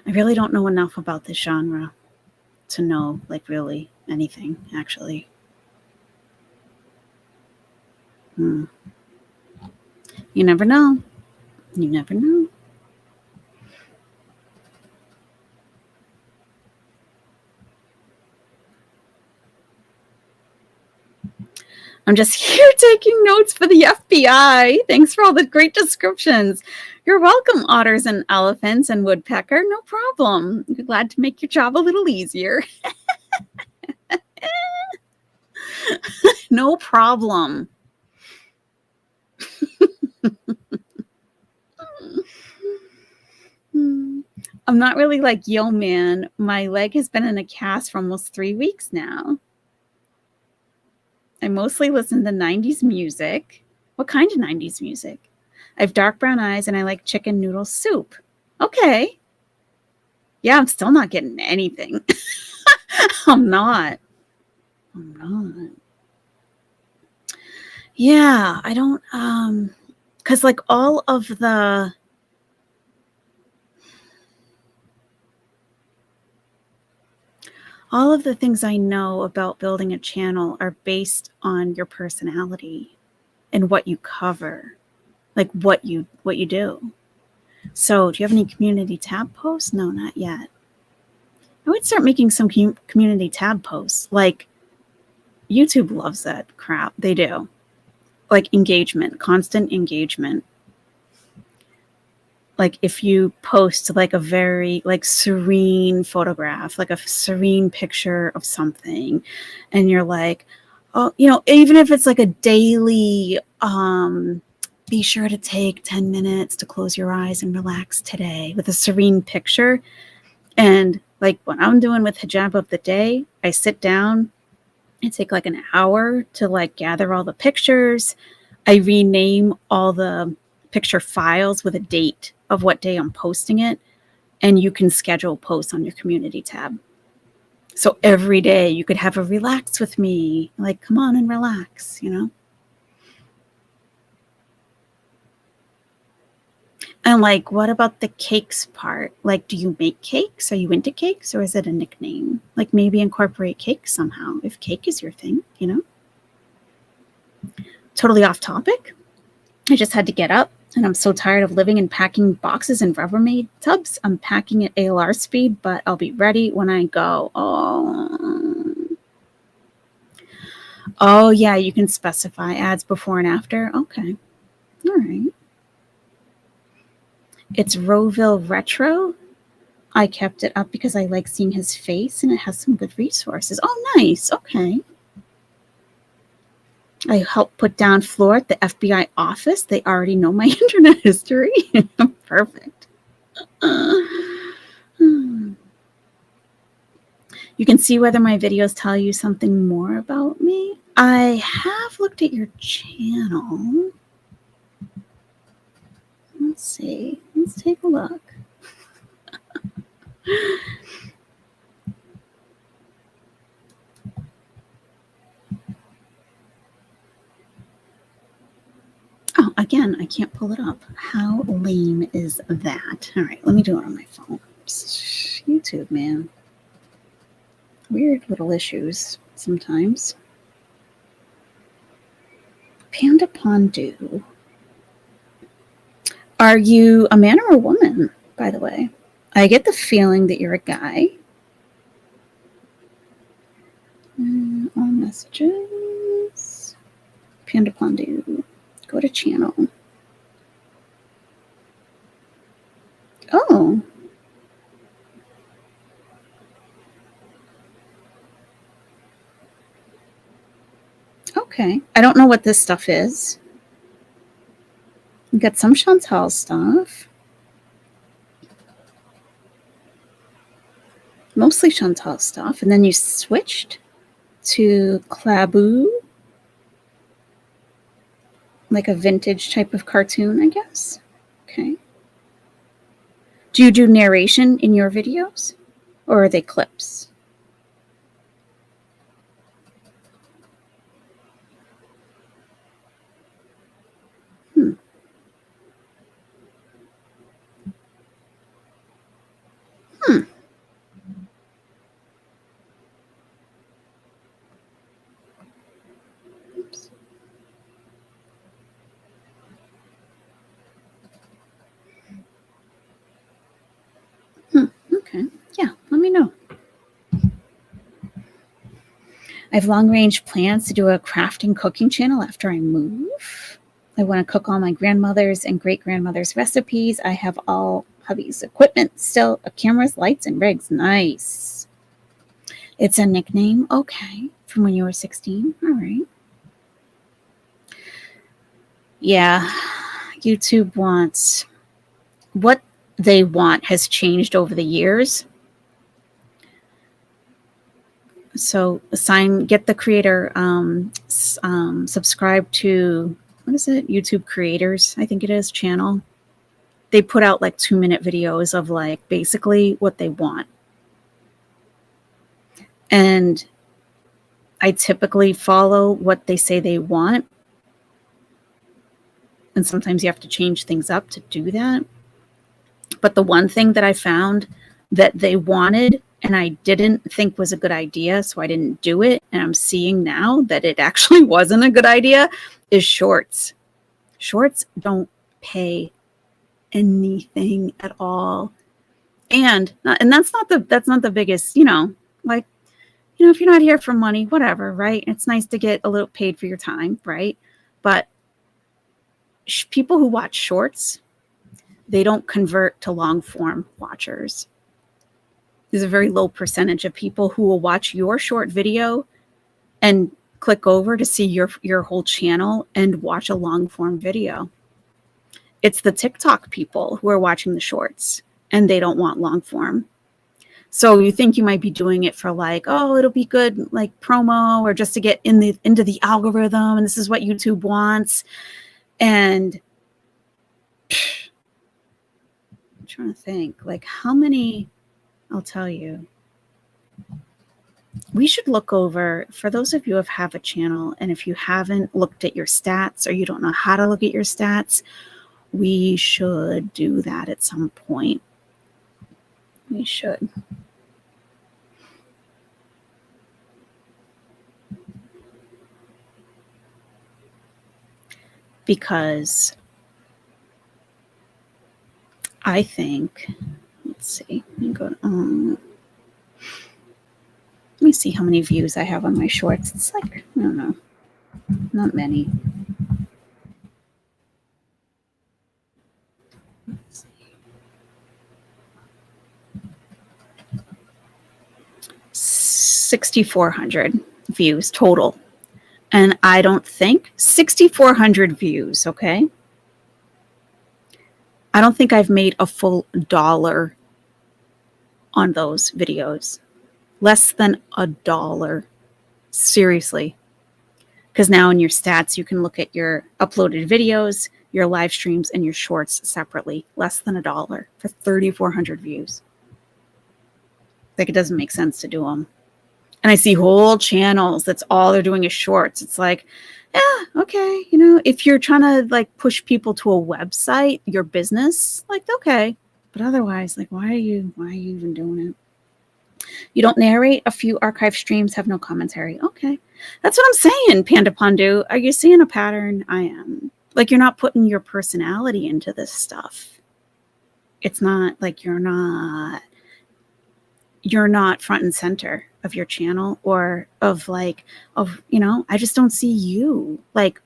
I really don't know enough about this genre to know, like, really anything, actually. You never know. You never know. I'm just here taking notes for the FBI. Thanks for all the great descriptions. You're welcome, otters and elephants and woodpecker. No problem. I'm glad to make your job a little easier. No problem. I'm not really like, yo, man, my leg has been in a cast for almost 3 weeks now. I mostly listen to 90s music. What kind of 90s music? I have dark brown eyes and I like chicken noodle soup. Okay. Yeah, I'm still not getting anything. I'm not. Yeah, I don't, because like all of the things I know about building a channel are based on your personality and what you cover, like what you do. So do you have any community tab posts? No, not yet. I would start making some community tab posts. Like, YouTube loves that crap. They do. Like engagement, constant engagement. like if you post like a very like serene photograph, like a serene picture of something, and you're like, oh, you know, even if it's like a daily, be sure to take 10 minutes to close your eyes and relax today with a serene picture. And like what I'm doing with hijab of the day, I sit down, I take like an hour to like gather all the pictures. I rename all the picture files with a date of what day I'm posting it. And you can schedule posts on your community tab. So every day you could have a relax with me, like, come on and relax, you know? And like, what about the cakes part? Like, do you make cakes? Are you into cakes, or is it a nickname? Like maybe incorporate cake somehow if cake is your thing, you know? Totally off topic. I just had to get up, and I'm so tired of living and packing boxes in Rubbermaid tubs. I'm packing at ALR speed, but I'll be ready when I go. Oh yeah, you can specify ads before and after. Okay. All right. It's Rowville Retro. I kept it up because I like seeing his face, and it has some good resources. Oh, nice. Okay. I helped put down floor at the FBI office. They already know my internet history. Perfect. You can see whether my videos tell you something more about me. I have looked at your channel. Let's see. Let's take a look. Oh, again, I can't pull it up. How lame is that? All right, let me do it on my phone. YouTube, man. Weird little issues sometimes. Panda Pondu. Are you a man or a woman, by the way? I get the feeling that you're a guy. All messages. Panda Pondu. Go to channel. Oh. Okay. I don't know what this stuff is. We got some Chantal stuff. Mostly Chantal stuff. And then you switched to Claboo. Like a vintage type of cartoon, I guess. Okay. Do you do narration in your videos? Or are they clips? Oops. Okay. Yeah, let me know. I have long-range plans to do a crafting cooking channel after I move. I want to cook all my grandmother's and great-grandmother's recipes. I have all hubby's equipment still, cameras, lights, and rigs. Nice. It's a nickname? Okay. From when you were 16? All right. Yeah. YouTube wants... What they want has changed over the years. So get the creator, subscribe to, what is it? YouTube Creators, I think it is, channel. They put out like 2-minute videos of like basically what they want. And I typically follow what they say they want. And sometimes you have to change things up to do that. But the one thing that I found that they wanted and I didn't think was a good idea, so I didn't do it, and I'm seeing now that it actually wasn't a good idea, is shorts. Shorts don't pay anything at all. And that's not the biggest, like, if you're not here for money, whatever, right? It's nice to get a little paid for your time, right? But people who watch shorts, they don't convert to long form watchers. There's a very low percentage of people who will watch your short video and click over to see your whole channel and watch a long form video. It's the TikTok people who are watching the shorts and they don't want long form. So you think you might be doing it for like, oh, it'll be good like promo or just to get into the algorithm and this is what YouTube wants. And I'm trying to think like how many, I'll tell you. We should look over, for those of you who have a channel, and if you haven't looked at your stats or you don't know how to look at your stats, we should do that at some point. We should. Because I think, let's see, let me go to, let me see how many views I have on my shorts. It's like, I don't know, not many. Let's see. 6,400 views total. And I don't think 6,400 views, okay? I don't think I've made a full $1 on those videos. Less than $1. Seriously. Because now in your stats, you can look at your uploaded videos, your live streams, and your shorts separately. Less than $1 for 3,400 views. Like, it doesn't make sense to do them. And I see whole channels that's all they're doing is shorts. It's like, yeah, okay. You know, if you're trying to like push people to a website, your business, like, okay. But otherwise, like, why are you even doing it? You don't narrate. A few archive streams have no commentary. Okay. That's what I'm saying, Panda Pandu. Are you seeing a pattern? I am. Like, you're not putting your personality into this stuff. It's not like you're not front and center of your channel or of you know, I just don't see you. Like,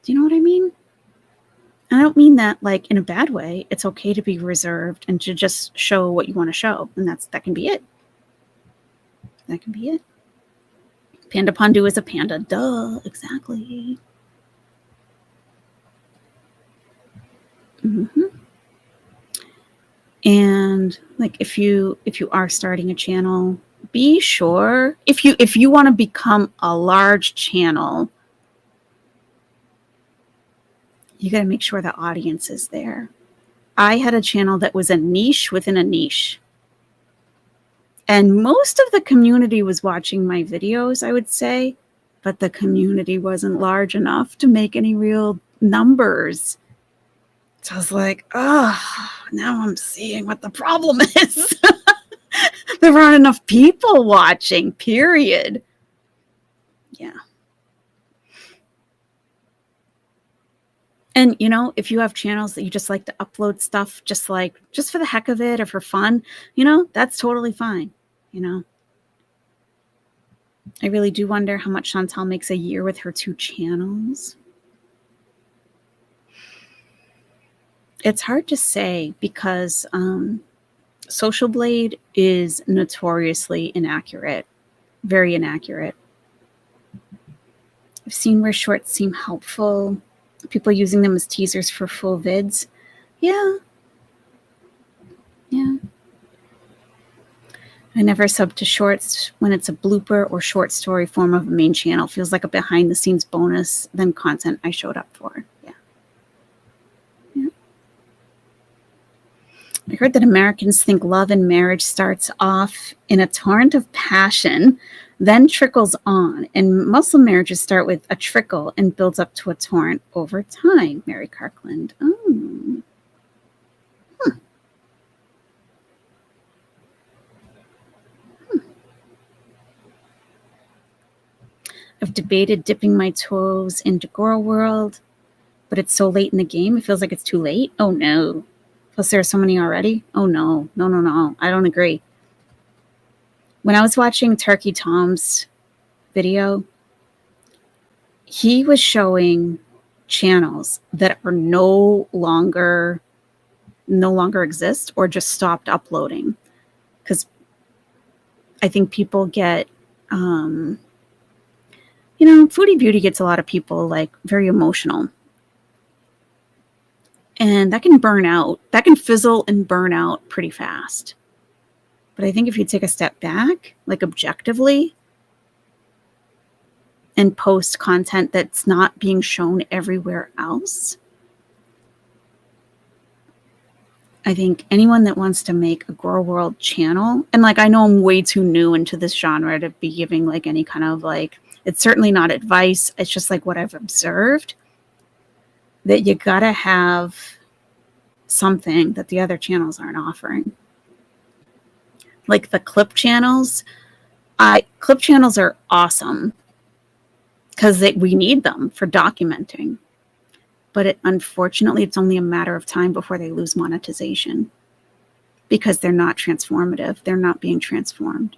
do you know what I mean? I don't mean that like in a bad way. It's okay to be reserved and to just show what you want to show. And that can be it. That can be it. Panda Pandu is a panda. Duh, exactly. Mm-hmm. And like if you are starting a channel, be sure if you want to become a large channel, you got to make sure the audience is there. I had a channel that was a niche within a niche. And most of the community was watching my videos, I would say, but the community wasn't large enough to make any real numbers. So I was like, oh, now I'm seeing what the problem is. There aren't enough people watching, period. Yeah. And, you know, if you have channels that you just like to upload stuff just for the heck of it or for fun, you know, that's totally fine, you know. I really do wonder how much Chantal makes a year with her 2 channels. It's hard to say because Social Blade is notoriously inaccurate, very inaccurate. I've seen where shorts seem helpful. People using them as teasers for full vids. Yeah. Yeah. I never sub to shorts when it's a blooper or short story form of a main channel. Feels like a behind the scenes bonus than content I showed up for. Yeah. Yeah. I heard that Americans think love and marriage starts off in a torrent of passion, then trickles on, and Muslim marriages start with a trickle and builds up to a torrent over time. Mary Kirkland. Oh. I've debated dipping my toes into Girl World, but it's so late in the game. It feels like it's too late. Oh, no. Plus, there are so many already. Oh, no. No, no, no. I don't agree. When I was watching Turkey Tom's video, he was showing channels that are no longer exist or just stopped uploading, because I think people get Foodie Beauty gets a lot of people like very emotional, and that can burn out. That can fizzle and burn out pretty fast. But I think if you take a step back, like objectively, and post content that's not being shown everywhere else, I think anyone that wants to make a Grow World channel, and like I know I'm way too new into this genre to be giving like any kind of like, it's certainly not advice. It's just like what I've observed, that you gotta have something that the other channels aren't offering. Like the clip channels. Clip channels are awesome because we need them for documenting. But unfortunately, it's only a matter of time before they lose monetization because they're not transformative. They're not being transformed.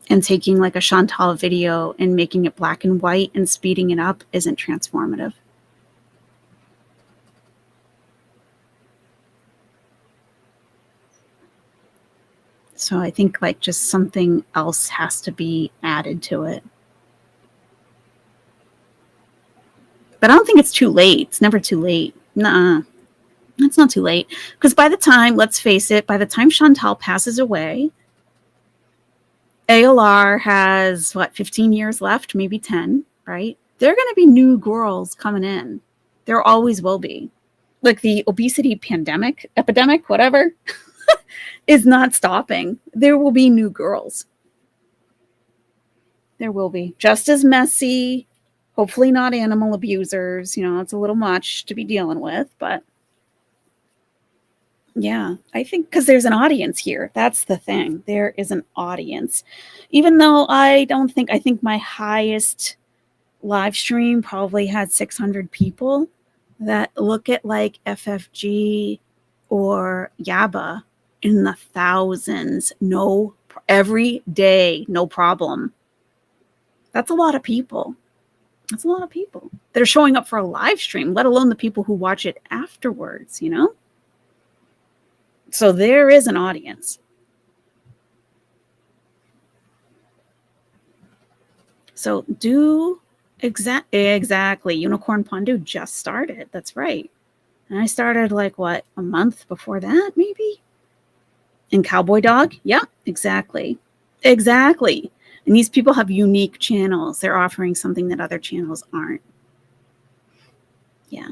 And taking like a Chantal video and making it black and white and speeding it up isn't transformative. So I think like just something else has to be added to it. But I don't think it's too late. It's never too late. Nuh-uh. It's not too late. Because by the time, let's face it, by the time Chantal passes away, ALR has, 15 years left, maybe 10, right? There are going to be new girls coming in. There always will be. Like the obesity epidemic, whatever, is not stopping. There will be new girls. There will be. Just as messy. Hopefully not animal abusers. It's a little much to be dealing with, but yeah, I think because there's an audience here. That's the thing. There is an audience. Even though I think my highest live stream probably had 600 people that look at like FFG or Yaba in the thousands. Every day, no problem. That's a lot of people. That's a lot of people that are showing up for a live stream, let alone the people who watch it afterwards, So there is an audience. So do exactly. Unicorn Pondu just started. That's right. And I started like a month before that, maybe? And Cowboy Dog? Yeah, exactly. Exactly. And these people have unique channels. They're offering something that other channels aren't. Yeah.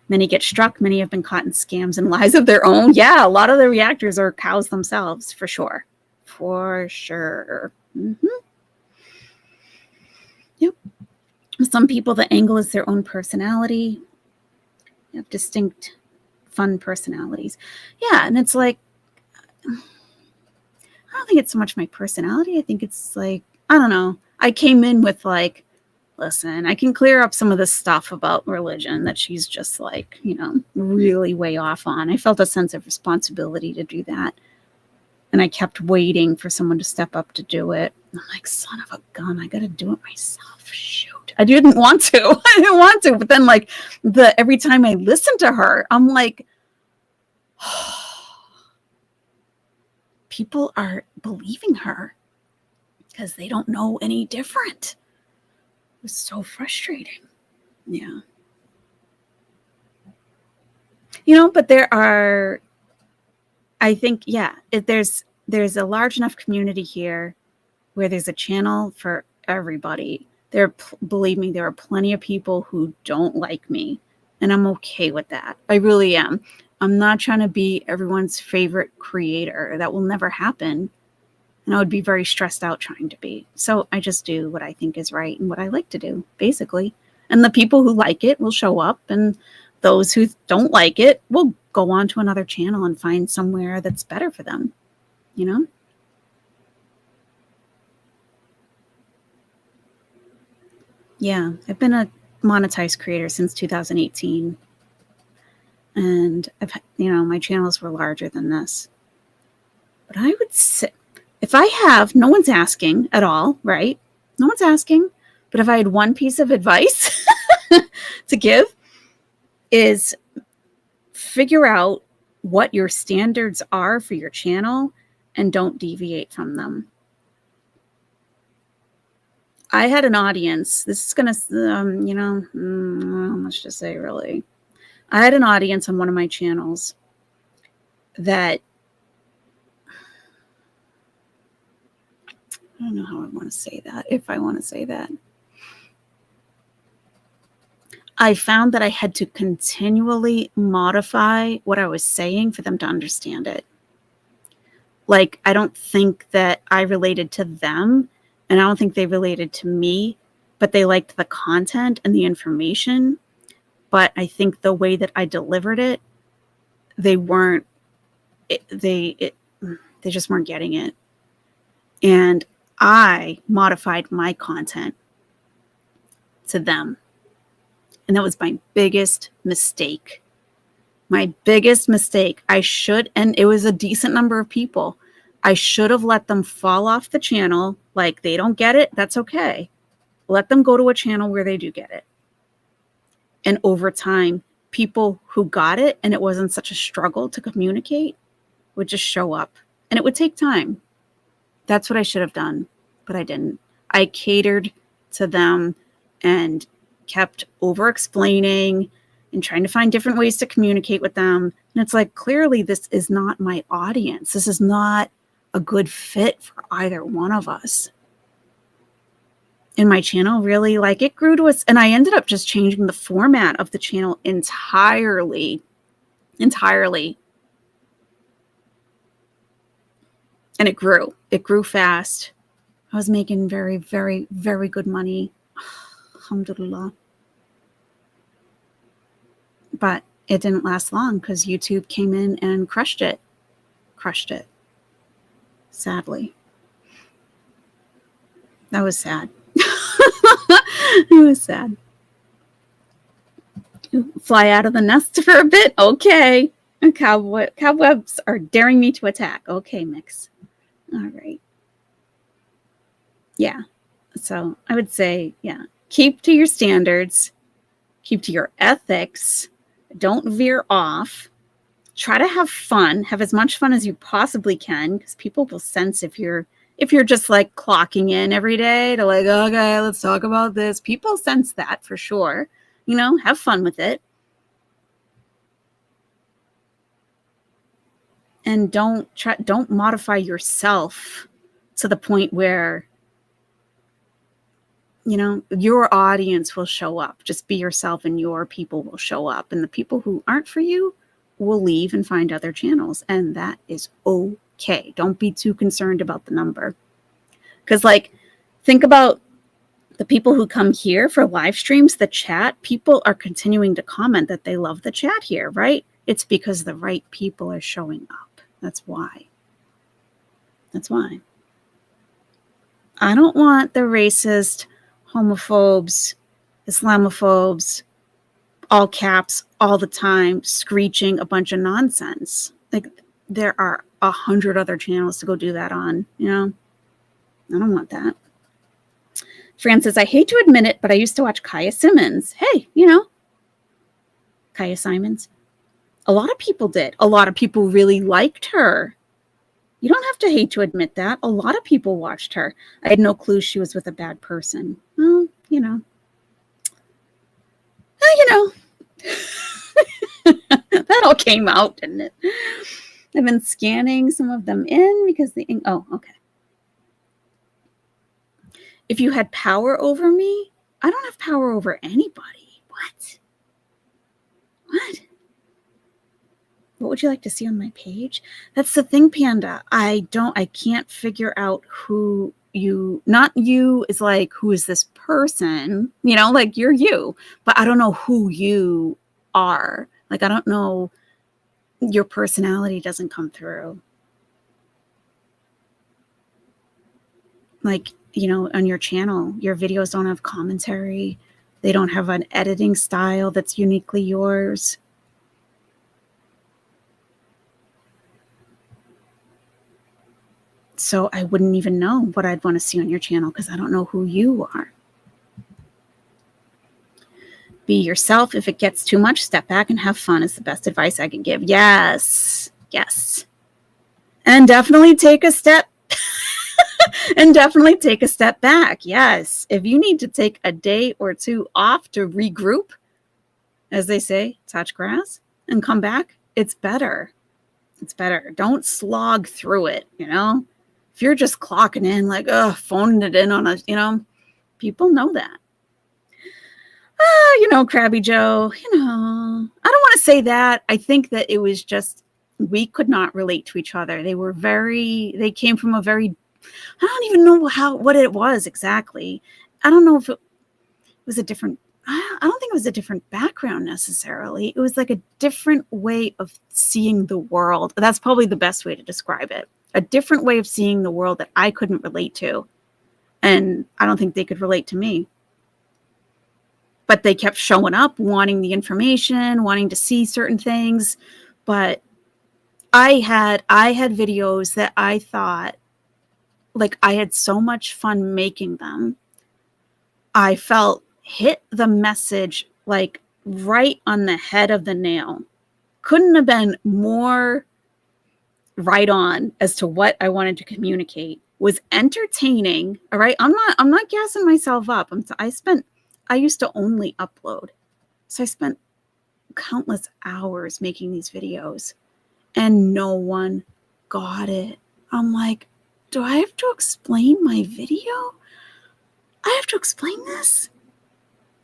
Many get struck. Many have been caught in scams and lies of their own. Yeah, a lot of the reactors are cows themselves, for sure. For sure. Mm-hmm. Yep. Some people, the angle is their own personality. You have distinct, fun personalities. Yeah, and it's like, I don't think it's so much my personality. I think it's like, I don't know. I came in with like, listen, I can clear up some of this stuff about religion that she's just like, really way off on. I felt a sense of responsibility to do that. And I kept waiting for someone to step up to do it. I'm like, son of a gun, I got to do it myself. Shoot. I didn't want to. But then like every time I listen to her, I'm like, people are believing her because they don't know any different. It was so frustrating. Yeah. But there are, I think, there's a large enough community here where there's a channel for everybody. Believe me, there are plenty of people who don't like me, and I'm okay with that. I really am. I'm not trying to be everyone's favorite creator. That will never happen. And I would be very stressed out trying to be. So I just do what I think is right and what I like to do, basically. And the people who like it will show up, and those who don't like it will go on to another channel and find somewhere that's better for them, Yeah, I've been a monetized creator since 2018. And my channels were larger than this. But I would say, if I have, no one's asking at all, right? No one's asking. But if I had one piece of advice to give, is figure out what your standards are for your channel and don't deviate from them. I had an audience. This is going to, how much to say, really. I had an audience on one of my channels that, I don't know how I want to say that, if I want to say that. I found that I had to continually modify what I was saying for them to understand it. Like, I don't think that I related to them, and I don't think they related to me, but they liked the content and the information. But I think the way that I delivered it, they just weren't getting it. And I modified my content to them. And that was my biggest mistake. My biggest mistake. And it was a decent number of people. I should have let them fall off the channel. Like, they don't get it. That's okay. Let them go to a channel where they do get it. And over time, people who got it and it wasn't such a struggle to communicate would just show up. And it would take time. That's what I should have done, but I didn't. I catered to them and kept over explaining and trying to find different ways to communicate with them. And it's like, clearly this is not my audience. This is not a good fit for either one of us. And my channel really, like, it grew to us. And I ended up just changing the format of the channel entirely. And it grew fast. I was making very, very, very good money. Alhamdulillah. But it didn't last long because YouTube came in and crushed it. Sadly. That was sad. It was sad. Fly out of the nest for a bit? Okay. Cobwebs are daring me to attack. Okay, Mix. All right. Yeah. So I would say, yeah, keep to your standards, keep to your ethics, don't veer off, try to have fun, have as much fun as you possibly can, because people will sense if you're just like clocking in every day to like, okay, let's talk about this. People sense that for sure. Have fun with it. And don't modify yourself to the point where, your audience will show up. Just be yourself and your people will show up. And the people who aren't for you will leave and find other channels. And that is okay. Don't be too concerned about the number. Because, like, think about the people who come here for live streams, the chat. People are continuing to comment that they love the chat here, right? It's because the right people are showing up. That's why. I don't want the racist, homophobes, Islamophobes, all caps, all the time, screeching a bunch of nonsense. Like, there are 100 other channels to go do that on, I don't want that. Francis, I hate to admit it, but I used to watch Kaya Simmons. Hey, Kaya Simons. A lot of people did. A lot of people really liked her. You don't have to hate to admit that. A lot of people watched her. I had no clue she was with a bad person. Well, that all came out, didn't it? I've been scanning some of them in because oh, okay. If you had power over me, I don't have power over anybody. What? What would you like to see on my page? That's the thing, Panda. I can't figure out who not you is like, who is this person? Like, you're you, but I don't know who you are. Like, I don't know, your personality doesn't come through. Like, on your channel, your videos don't have commentary. They don't have an editing style that's uniquely yours. So I wouldn't even know what I'd want to see on your channel because I don't know who you are. Be yourself. If it gets too much, step back and have fun is the best advice I can give. Yes. Yes. And definitely take a step and definitely take a step back. Yes. If you need to take a day or two off to regroup, as they say, touch grass and come back, it's better. It's better. Don't slog through it, you know? If you're just clocking in like, phoning it in on a, you know, people know that. You know, Krabby Joe, you know, I don't want to say that. I think that it was just, we could not relate to each other. They came from a very, I don't even know what it was exactly. I don't know if it was a different, I don't think it was a different background necessarily. It was like a different way of seeing the world. That's probably the best way to describe it. A different way of seeing the world that I couldn't relate to. And I don't think they could relate to me. But they kept showing up, wanting the information, wanting to see certain things. But I had videos that I thought, like, I had so much fun making them. I felt hit the message like right on the head of the nail. Couldn't have been more right on as to what I wanted to communicate. Was entertaining. All right. I'm not gassing myself up. I used to only upload. So I spent countless hours making these videos and no one got it. I'm like, do I have to explain my video? I have to explain this?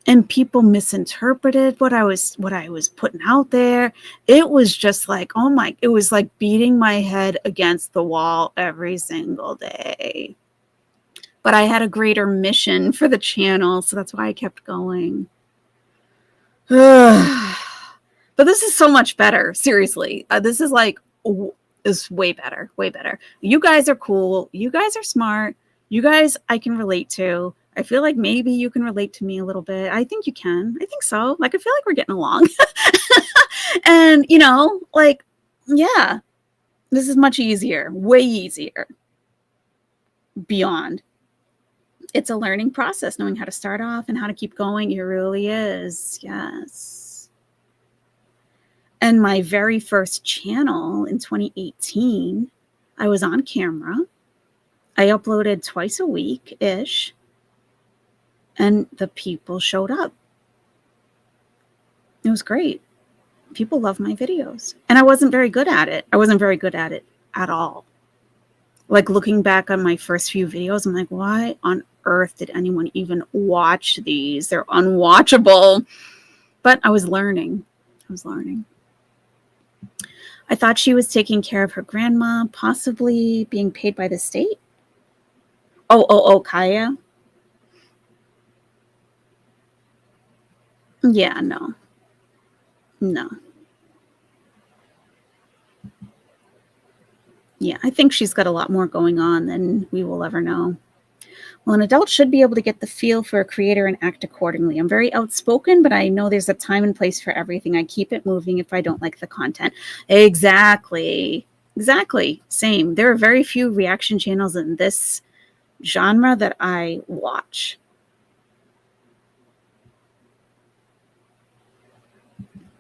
And people misinterpreted what I was putting out there. It was just like, it was like beating my head against the wall every single day. But I had a greater mission for the channel, so that's why I kept going. But this is so much better. Seriously, this is like, is way better, way better. You guys are cool. You guys are smart. You guys I can relate to. I feel like maybe you can relate to me a little bit. I think you can. I think so. Like, I feel like we're getting along. And, you know, like, yeah, this is much easier, way easier. Beyond. It's a learning process, knowing how to start off and how to keep going. It really is. Yes. And my very first channel in 2018, I was on camera. I uploaded twice a week-ish. And the people showed up. It was great. People love my videos. And I wasn't very good at it. I wasn't very good at it at all. Like, looking back on my first few videos, I'm like, why on earth did anyone even watch these? They're unwatchable. But I was learning. I thought she was taking care of her grandma, possibly being paid by the state. Oh, Kaya. Yeah, no. Yeah, I think she's got a lot more going on than we will ever know. Well, an adult should be able to get the feel for a creator and act accordingly. I'm very outspoken, but I know there's a time and place for everything. I keep it moving if I don't like the content. Exactly. Same. There are very few reaction channels in this genre that I watch.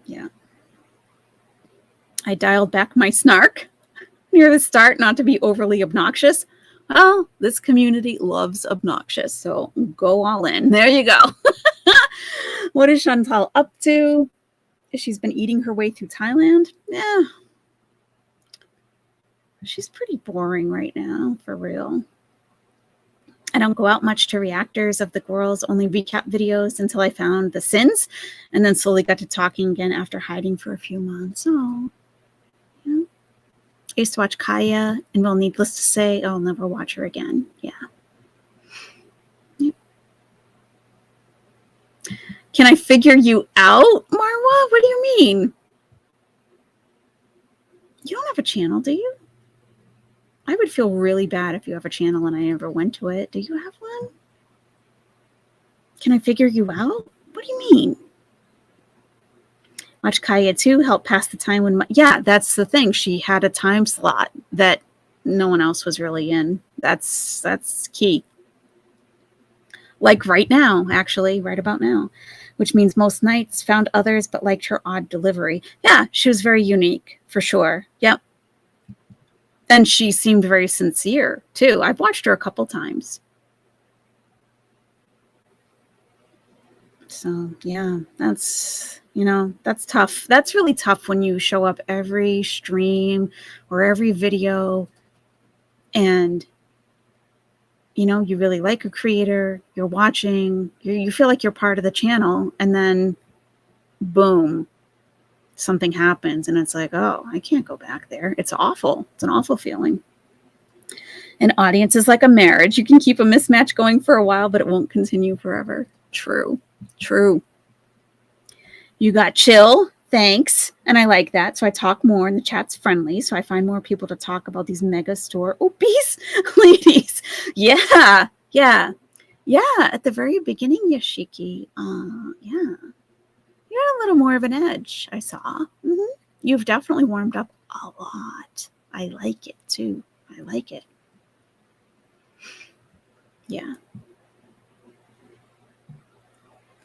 Yeah. I dialed back my snark near the start, not to be overly obnoxious. Well, this community loves obnoxious, so go all in. There you go. What is Chantal up to? She's been eating her way through Thailand. Yeah. She's pretty boring right now, for real. I don't go out much to reactors of the girls, only recap videos until I found the sins, and then slowly got to talking again after hiding for a few months. Oh, yeah. I used to watch Kaya, and well, needless to say, I'll never watch her again. Yeah. Can I figure you out, Marwa? What do you mean? You don't have a channel, do you? I would feel really bad if you have a channel and I never went to it. Do you have one? Can I figure you out? What do you mean? Watch Kaya too, help pass the time when yeah, that's the thing. She had a time slot that no one else was really in. That's key. Like right now, actually, right about now. which means most nights found others but liked her odd delivery. Yeah, she was very unique, for sure. Yep. And she seemed very sincere, too. I've watched her a couple times. So, yeah, that's, that's tough. That's really tough when you show up every stream or every video and, you really like a creator, you're watching, you feel like you're part of the channel, and then boom, something happens and it's like, oh, I can't go back there. It's awful. It's an awful feeling. An audience is like a marriage. You can keep a mismatch going for a while, but it won't continue forever. True. You got chill. Thanks. And I like that. So I talk more and the chat's friendly. So I find more people to talk about these mega store obese ladies. Yeah. At the very beginning, Yashiki. Yeah. You had a little more of an edge, I saw. Mm-hmm. You've definitely warmed up a lot. I like it too. I like it. Yeah.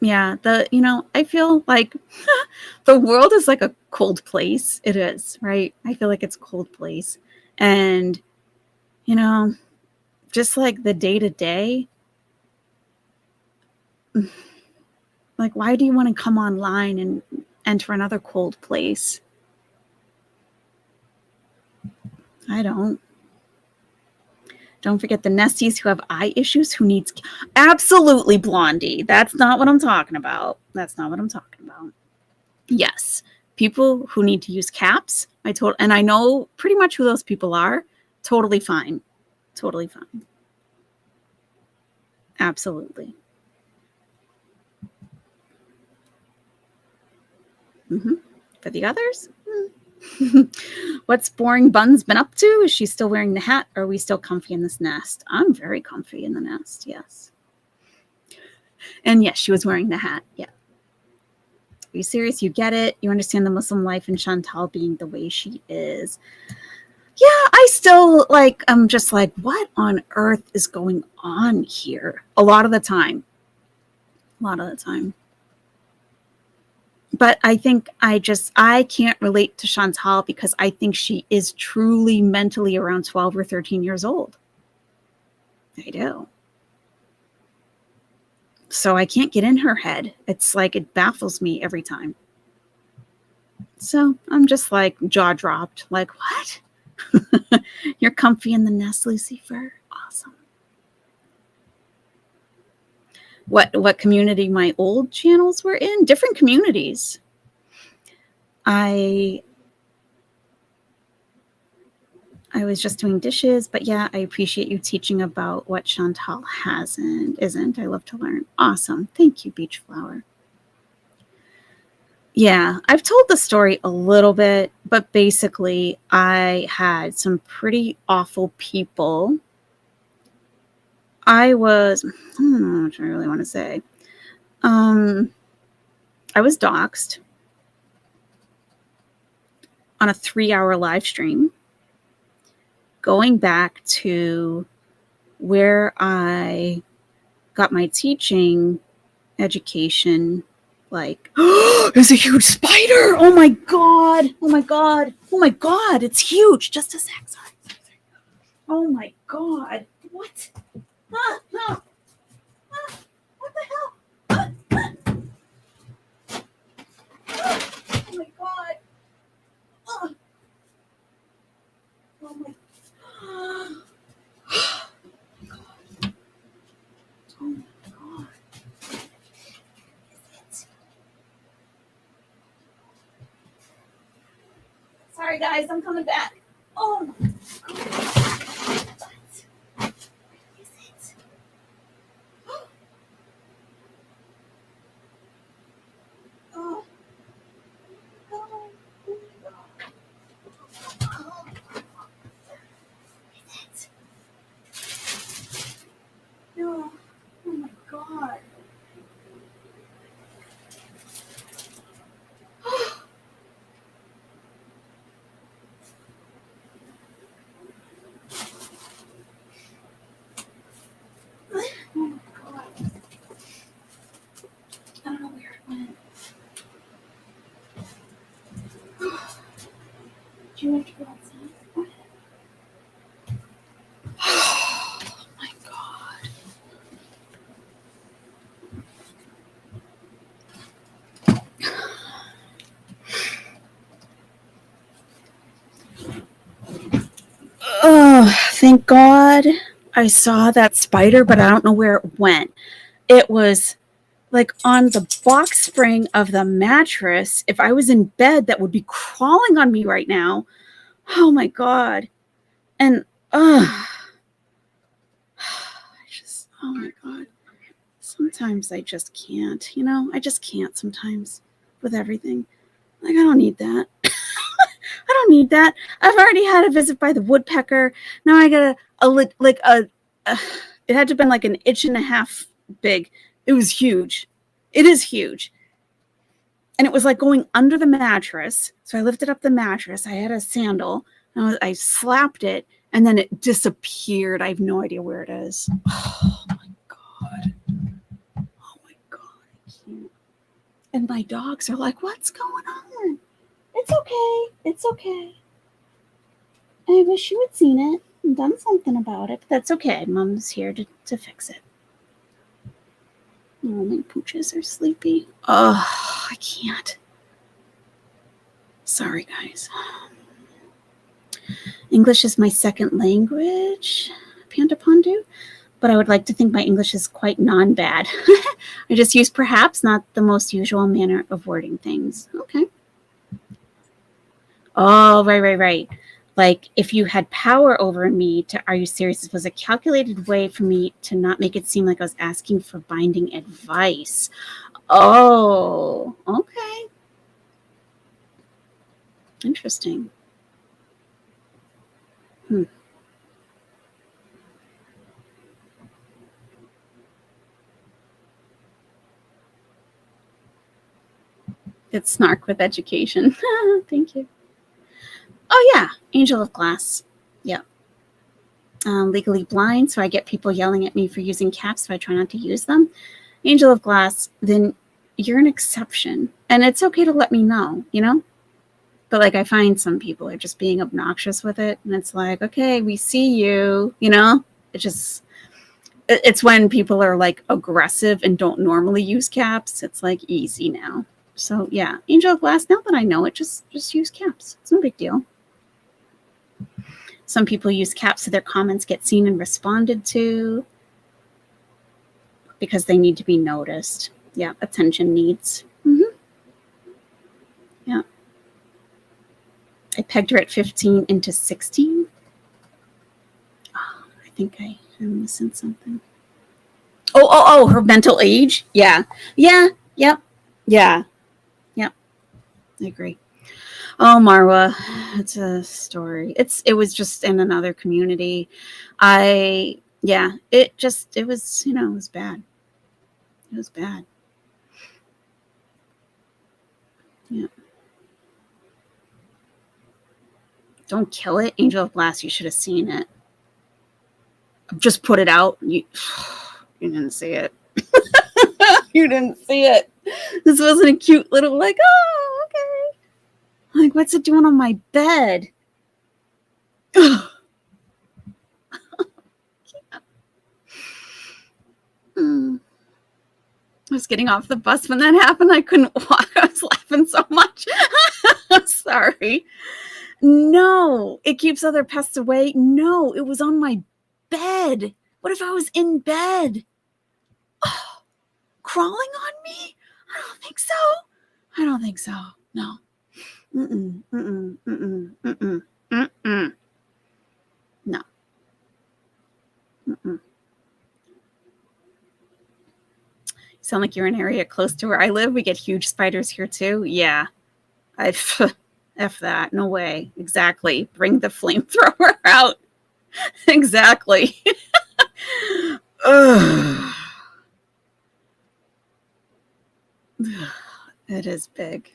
Yeah, I feel like the world is like a cold place. It is, right? I feel like it's a cold place. And, just like the day to day, like, why do you want to come online and enter another cold place? I don't. Don't forget the nesties who have eye issues, who needs absolutely Blondie. That's not what I'm talking about. Yes, people who need to use caps. And I know pretty much who those people are. Totally fine. Absolutely. For the others. What's boring Bun's been up to? Is she still wearing the hat? Or are we still comfy in this nest? I'm very comfy in the nest, yes. And yes, she was wearing the hat, yeah. Are you serious? You get it? You understand the Muslim life and Chantal being the way she is. Yeah, I still, I'm just like, what on earth is going on here? A lot of the time. But I think I can't relate to Chantal because I think she is truly mentally around 12 or 13 years old. I do. So I can't get in her head. It's like it baffles me every time. So I'm just like jaw dropped. Like, what? You're comfy in the nest, Lucifer? Awesome. What community my old channels were in? Different communities. I was just doing dishes, but yeah, I appreciate you teaching about what Chantal has and isn't. I love to learn. Awesome. Thank you, Beach Flower. Yeah, I've told the story a little bit, but basically I had some pretty awful people. I don't know what I really want to say. I was doxxed on a 3-hour live stream, going back to where I got my teaching education. Like, there's a huge spider. Oh my God. It's huge. Just a sec. Sorry. Oh my God. What? What the hell? Oh my God. Oh my God. Oh my God. Sorry guys, I'm coming back. Oh my God. What is it? Oh. Oh my God. Oh. Is it? No. Oh my God. Do you have to go outside? Go ahead. Oh my God. Oh, thank God I saw that spider, but I don't know where it went. It was like on the box spring of the mattress. If I was in bed, that would be crawling on me right now. Oh my God. And I just, oh my God. Sometimes I just can't, you know, I just can't sometimes with everything. Like, I don't need that. I don't need that. I've already had a visit by the woodpecker. Now I got it had to have been like an inch and a half big. It was huge. It is huge. And it was like going under the mattress. So I lifted up the mattress. I had a sandal. And I slapped it. And then it disappeared. I have no idea where it is. Oh my God. Oh my God. I can't. And my dogs are like, what's going on? It's okay. It's okay. I wish you had seen it and done something about it. But that's okay. Mom's here to fix it. Oh, my pooches are sleepy. Oh, I can't. Sorry, guys. English is my second language, Panda Pandu, but I would like to think my English is quite non-bad. I just use perhaps not the most usual manner of wording things. Okay. Oh, right. Like, if you had power over me to, are you serious? This was a calculated way for me to not make it seem like I was asking for binding advice. Oh, okay. Interesting. It's snark with education. Thank you. Oh, yeah. Angel of Glass. Yeah. Legally blind, so I get people yelling at me for using caps, so I try not to use them. Angel of Glass, then you're an exception. And it's okay to let me know, you know? But, like, I find some people are just being obnoxious with it. And it's like, okay, we see you, you know? It's when people are, like, aggressive and don't normally use caps. It's, like, easy now. So, yeah, Angel of Glass, now that I know it, just use caps. It's no big deal. Some people use caps so their comments get seen and responded to because they need to be noticed. Yeah, attention needs. Yeah. I pegged her at 15 into 16. Oh, I think I'm missing something. Oh, her mental age? Yeah. Yep. I agree. Oh, Marwa, it's a story. It was just in another community. It was, it was bad. It was bad. Yeah. Don't kill it. Angel of Glass, you should have seen it. Just put it out. You didn't see it. You didn't see it. This wasn't a cute little, like, oh, okay. Like, what's it doing on my bed? I was getting off the bus when that happened. I couldn't walk. I was laughing so much. Sorry. No, it keeps other pests away. No, it was on my bed. What if I was in bed? Oh, crawling on me? I don't think so. No. No. Sound like you're in an area close to where I live. We get huge spiders here too. Yeah. F that. No way. Exactly. Bring the flamethrower out. Exactly. It is big.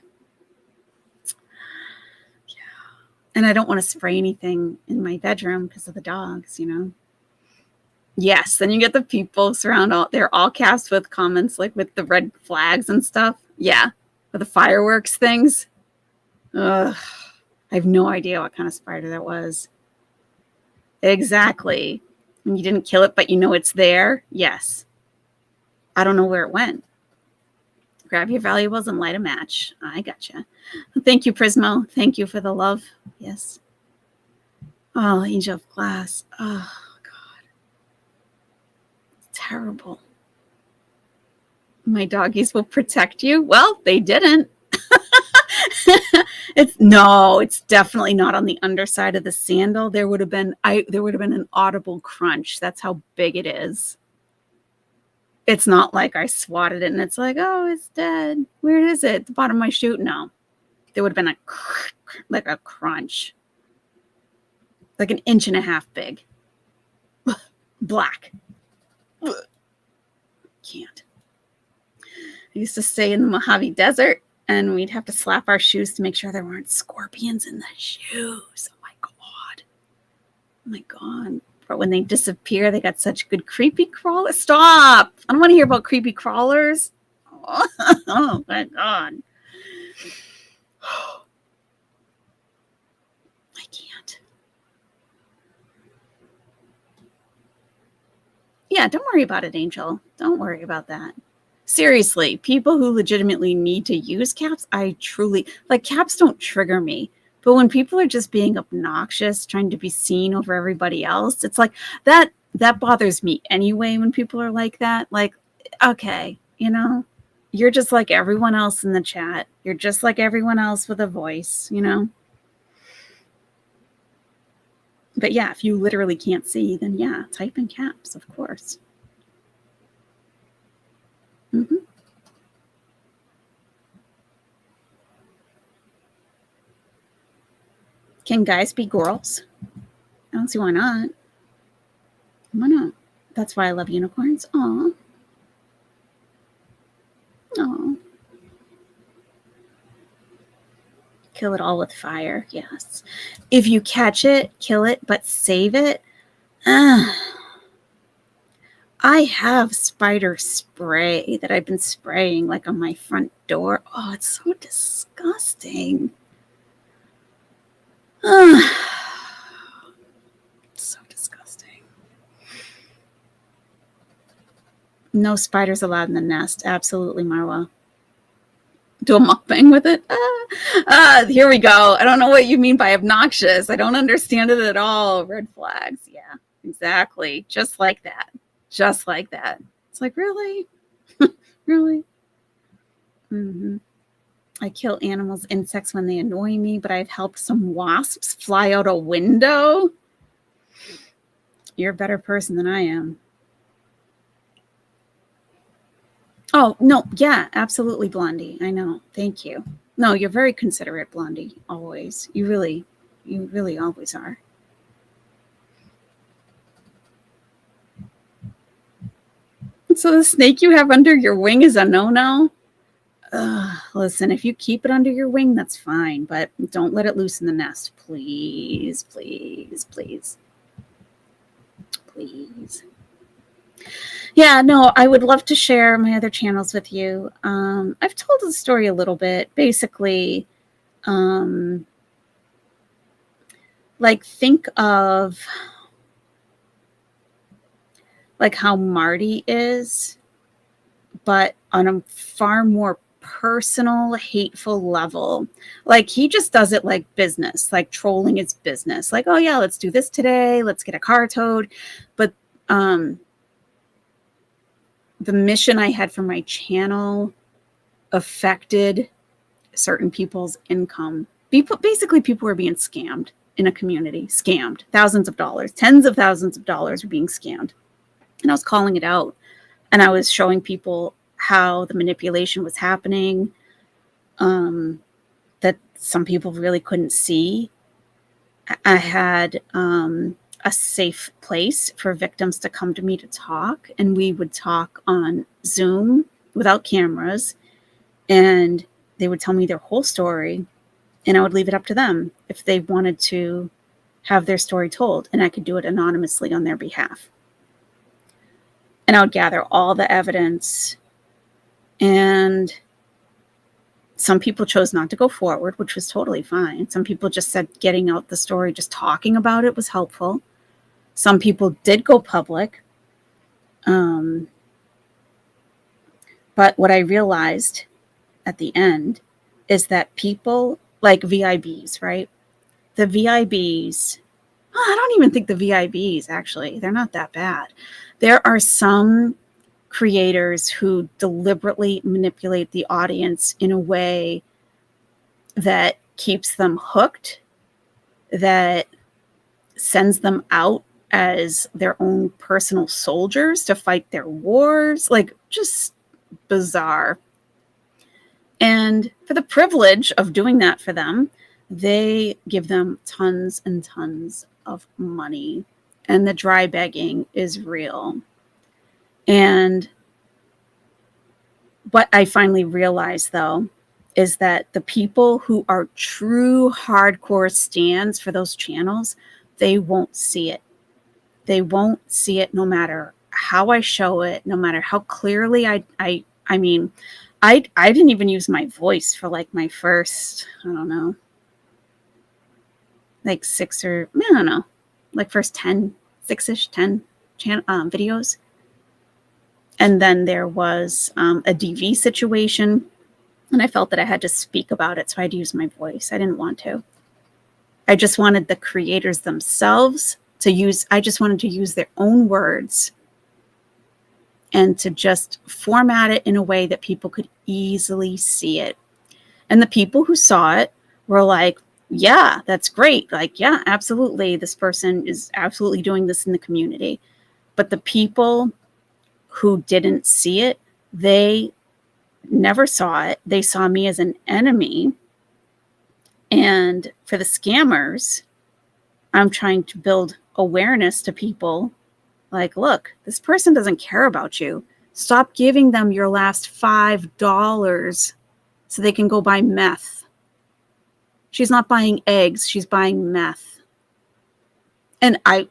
Yeah. And I don't want to spray anything in my bedroom because of the dogs, you know? Yes. Then you get the people they're all cast with comments like with the red flags and stuff. Yeah. With the fireworks things. Ugh. I have no idea what kind of spider that was. Exactly. You didn't kill it, but you know it's there? Yes. I don't know where it went. Grab your valuables and light a match. I gotcha. Thank you, Prismo. Thank you for the love. Yes. Oh, Angel of Glass. Oh, God. Terrible. My doggies will protect you. Well, they didn't. It's definitely not on the underside of the sandal. There would have been an audible crunch. That's how big it is. It's not like I swatted it and it's like, oh, it's dead. Where is it? The bottom of my shoe? No. There would have been a crunch. Like an inch and a half big. Black. Can't. I used to stay in the Mojave Desert and we'd have to slap our shoes to make sure there weren't scorpions in the shoes. Oh my God. Oh my God. But when they disappear, they got such good creepy crawlers. Stop. I don't want to hear about creepy crawlers. Oh my God. I can't. Yeah, don't worry about it, Angel. Don't worry about that. Seriously, people who legitimately need to use caps, I truly, like, caps don't trigger me. But when people are just being obnoxious, trying to be seen over everybody else, it's like that bothers me anyway when people are like that. Like, okay, you're just like everyone else in the chat. You're just like everyone else with a voice, But yeah, if you literally can't see, then yeah, type in caps, of course. Mm-hmm. Can guys be girls? I don't see why not. Why not? That's why I love unicorns. Aw. Aw. Kill it all with fire. Yes. If you catch it, kill it, but save it. I have spider spray that I've been spraying like on my front door. Oh, it's so disgusting. It's so disgusting. No spiders allowed in the nest. Absolutely, Marwa. Do a mukbang with it? Here we go. I don't know what you mean by obnoxious. I don't understand it at all. Red flags. Yeah, exactly. Just like that. Just like that. It's like, really? Really? Mm-hmm. I kill animals, insects when they annoy me, but I've helped some wasps fly out a window. You're a better person than I am. Oh, no. Yeah, absolutely, Blondie. I know. Thank you. No, you're very considerate, Blondie. Always. You really always are. So the snake you have under your wing is a no-no? Listen, if you keep it under your wing, that's fine, but don't let it loose in the nest. Please, please, please. Please. Yeah, no, I would love to share my other channels with you. I've told the story a little bit. Basically, like, think of like how Marty is, but on a far more personal, hateful level. Like, he just does it like business, like trolling is business. Like, oh yeah, let's do this today. Let's get a car towed. But the mission I had for my channel affected certain people's income. Basically, people were being scammed in a community. Scammed. Thousands of dollars. Tens of thousands of dollars were being scammed. And I was calling it out. And I was showing people how the manipulation was happening, that some people really couldn't see. I had a safe place for victims to come to me to talk, and we would talk on Zoom without cameras, and they would tell me their whole story, and I would leave it up to them if they wanted to have their story told, and I could do it anonymously on their behalf. And I would gather all the evidence, and some people chose not to go forward, which was totally fine. Some people just said getting out the story, just talking about it was helpful. Some people did go public. But what I realized at the end is that people like VIBs, right? The VIBs, I don't even think the VIBs, actually, they're not that bad. There are some creators who deliberately manipulate the audience in a way that keeps them hooked, that sends them out as their own personal soldiers to fight their wars, like just bizarre. And for the privilege of doing that for them, they give them tons and tons of money. And the dry begging is real. And what I finally realized, though, is that the people who are true hardcore stans for those channels, they won't see it. They won't see it no matter how I show it, no matter how clearly I mean, I didn't even use my voice for like my first, I don't know, like first 10, 6-ish, 10 videos. And then there was a DV situation, and I felt that I had to speak about it, so I had to use my voice. I didn't want to. I just wanted the creators themselves to use, I just wanted to use their own words and to just format it in a way that people could easily see it. And the people who saw it were like, yeah, that's great. Like, yeah, absolutely. This person is absolutely doing this in the community. But the people who didn't see it, they never saw it. They saw me as an enemy. And for the scammers, I'm trying to build awareness to people. Like, look, this person doesn't care about you. Stop giving them your last $5 so they can go buy meth. She's not buying eggs. She's buying meth. And I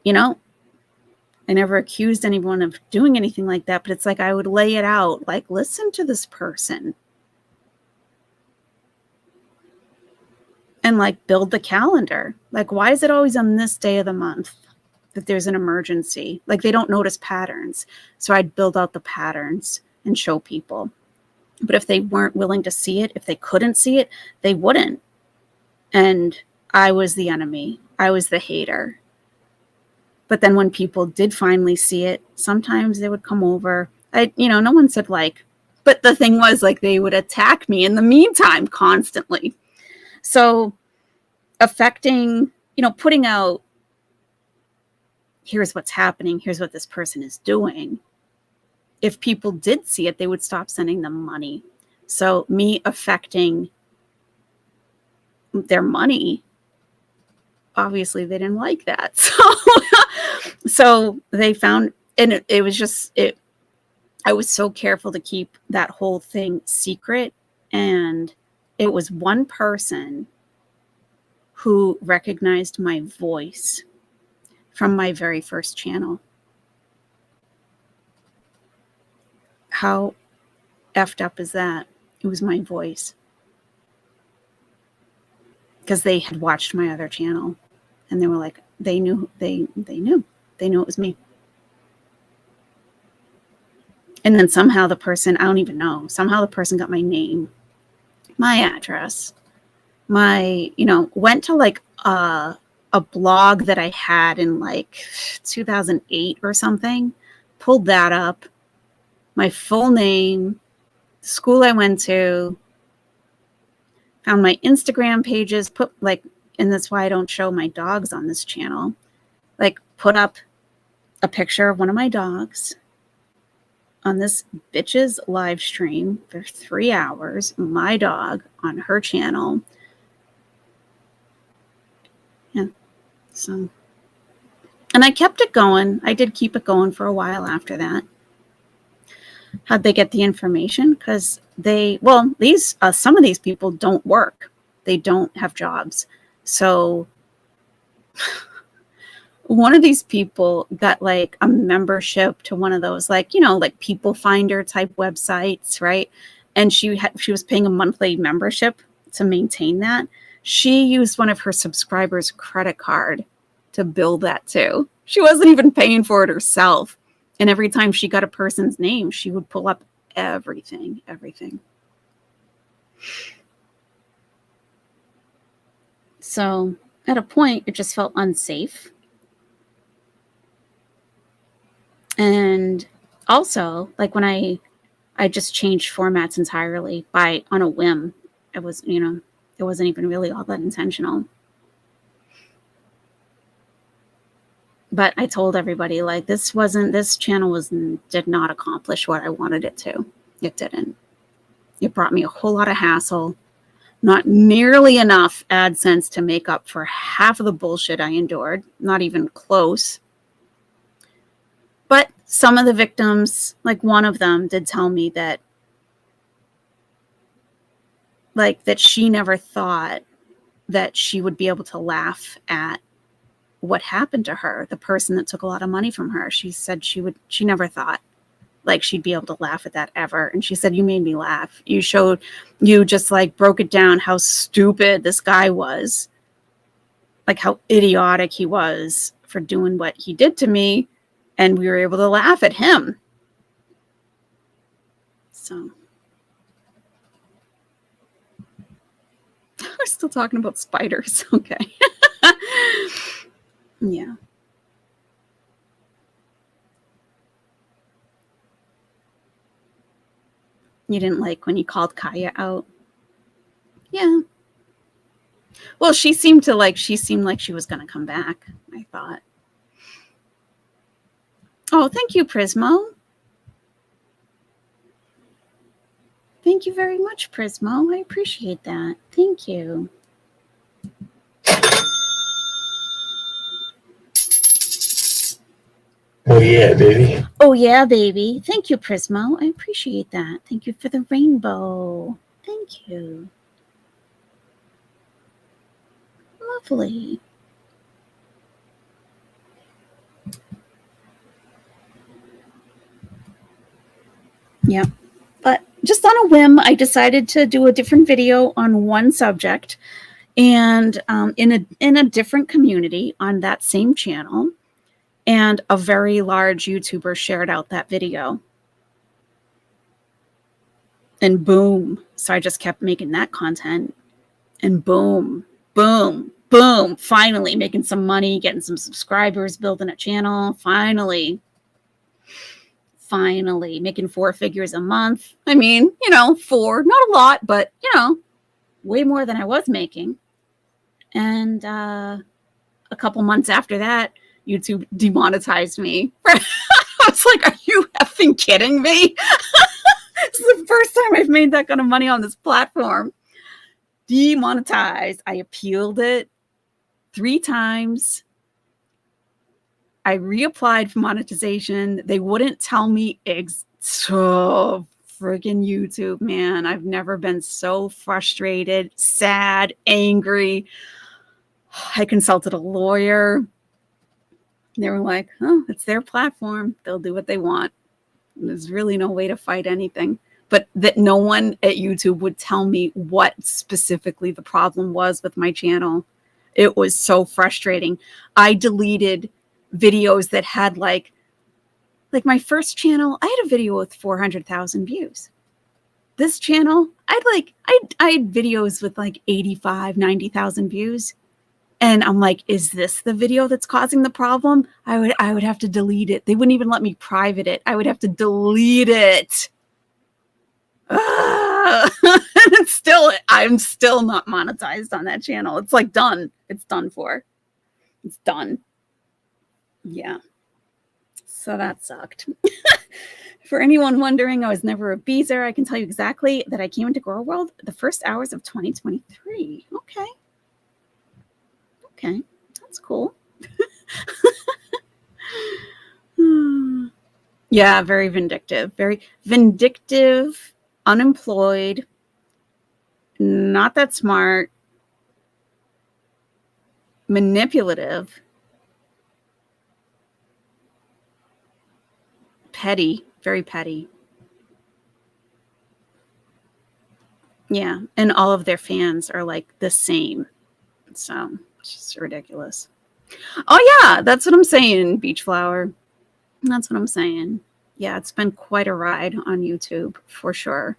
never accused anyone of doing anything like that, but it's like I would lay it out. Like, listen to this person. And like build the calendar. Like, why is it always on this day of the month that there's an emergency? Like, they don't notice patterns. So I'd build out the patterns and show people. But if they weren't willing to see it, if they couldn't see it, they wouldn't. And I was the enemy. I was the hater. But then when people did finally see it, sometimes they would come over. No one said like, but the thing was like they would attack me in the meantime constantly. So affecting, putting out, here's what's happening, here's what this person is doing. If people did see it, they would stop sending them money. So me affecting their money, obviously they didn't like that. So they found, and it was just, I was so careful to keep that whole thing secret. And it was one person who recognized my voice from my very first channel. How effed up is that? It was my voice. Because they had watched my other channel and they were like, they knew it was me. And then somehow the person, I don't even know, somehow the person got my name, my address, went to like a blog that I had in like 2008 or something, pulled that up, my full name, the school I went to, found my Instagram pages, put like, and that's why I don't show my dogs on this channel, like put up a picture of one of my dogs on this bitch's live stream for 3 hours, my dog on her channel. Yeah, so, and I kept it going. I did keep it going for a while after that. How'd they get the information? Because some of these people don't work. They don't have jobs. So one of these people got like a membership to one of those, like, like People Finder type websites, right? and she was paying a monthly membership to maintain that. She used one of her subscribers' credit card to build that too. She wasn't even paying for it herself. And every time she got a person's name, she would pull up everything. So at a point, it just felt unsafe. And also, like when I just changed formats entirely on a whim. It was, it wasn't even really all that intentional. But I told everybody, like, this channel did not accomplish what I wanted it to. It didn't. It brought me a whole lot of hassle. Not nearly enough AdSense to make up for half of the bullshit I endured. Not even close. But some of the victims, like one of them, did tell me that, that she never thought that she would be able to laugh at what happened to her, the person that took a lot of money from her. She said she never thought like she'd be able to laugh at that ever. And she said, you made me laugh. You just like broke it down how stupid this guy was, like how idiotic he was for doing what he did to me. And we were able to laugh at him. So we're still talking about spiders. Okay. Yeah. You didn't like when you called Kaya out? Yeah. Well, she seemed like she was going to come back, I thought. Oh, thank you, Prismo. Thank you very much, Prismo. I appreciate that. Thank you. Oh yeah, baby. Oh yeah, baby. Thank you, Prismo. I appreciate that. Thank you for the rainbow. Thank you. Lovely. Yeah. But just on a whim, I decided to do a different video on one subject and in a different community on that same channel. And a very large YouTuber shared out that video. And boom. So I just kept making that content. And boom, boom, boom. Finally making some money, getting some subscribers, building a channel. Finally making 4 figures a month. I mean, 4, not a lot, but, way more than I was making. And a couple months after that, YouTube demonetized me. I was like, are you effing kidding me? This is the first time I've made that kind of money on this platform. Demonetized. I appealed it 3 times. I reapplied for monetization. They wouldn't tell me so friggin' YouTube, man. I've never been so frustrated, sad, angry. I consulted a lawyer. They were like, oh, it's their platform. They'll do what they want. There's really no way to fight anything. But that no one at YouTube would tell me what specifically the problem was with my channel. It was so frustrating. I deleted videos that had like my first channel, I had a video with 400,000 views. This channel, I had videos with like 85, 90,000 views. And I'm like, is this the video that's causing the problem? I would have to delete it. They wouldn't even let me private it. I would have to delete it. And I'm still not monetized on that channel. It's like done. It's done for. It's done. Yeah. So that sucked. For anyone wondering, I was never a beezer. I can tell you exactly that I came into Grow World the first hours of 2023. Okay. Okay, that's cool. Yeah, very vindictive, unemployed, not that smart, manipulative, petty, very petty. Yeah. And all of their fans are like the same. So it's just ridiculous. Oh, yeah. That's what I'm saying, Beach Flower. That's what I'm saying. Yeah. It's been quite a ride on YouTube for sure.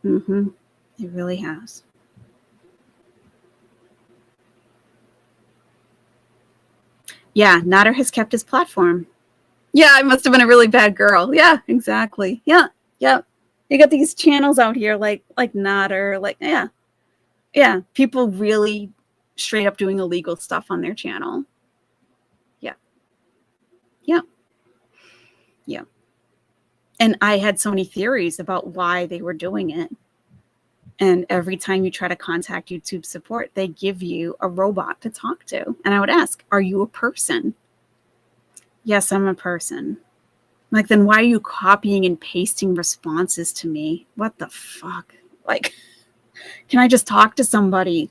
Mm-hmm. It really has. Yeah. Nader has kept his platform. Yeah. I must have been a really bad girl. Yeah. Exactly. Yeah. Yeah. You got these channels out here like Nader, like, yeah. Yeah. People really straight up doing illegal stuff on their channel. Yeah. Yeah. Yeah. And I had so many theories about why they were doing it. And every time you try to contact YouTube support, they give you a robot to talk to. And I would ask, are you a person? Yes, I'm a person. Like, then why are you copying and pasting responses to me? What the fuck? Like, can I just talk to somebody?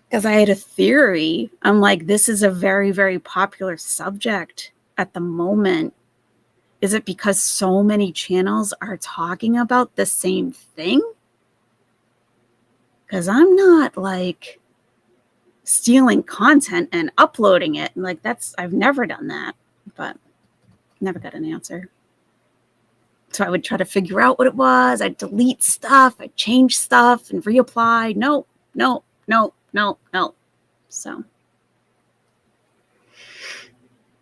Because I had a theory. I'm like, this is a very, very popular subject at the moment. Is it because so many channels are talking about the same thing? Because I'm not like stealing content and uploading it. Like I've never done that, but never got an answer. So I would try to figure out what it was. I'd delete stuff. I'd change stuff and reapply. No. So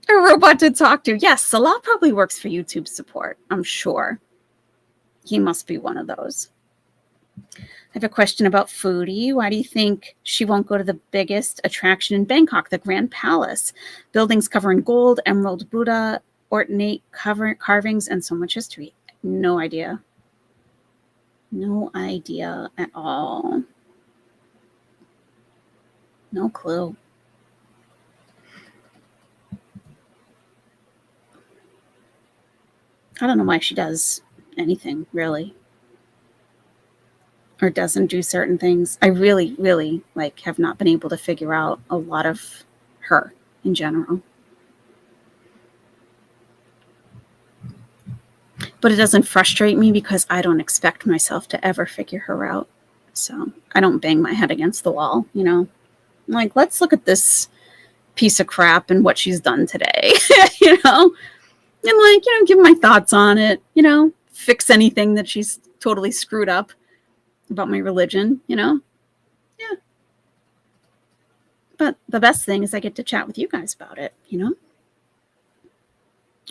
a robot to talk to. Yes, Salah probably works for YouTube support. I'm sure. He must be one of those. I have a question about Foodie. Why do you think she won't go to the biggest attraction in Bangkok, the Grand Palace? Buildings covered in gold, emerald Buddha, ornate carvings, and so much history. No idea. No idea at all. No clue. I don't know why she does anything, really. Or doesn't do certain things. I really, really have not been able to figure out a lot of her in general. But it doesn't frustrate me because I don't expect myself to ever figure her out. So I don't bang my head against the wall, I'm like, let's look at this piece of crap and what she's done today, and give my thoughts on it, fix anything that she's totally screwed up about my religion, Yeah. But the best thing is I get to chat with you guys about it,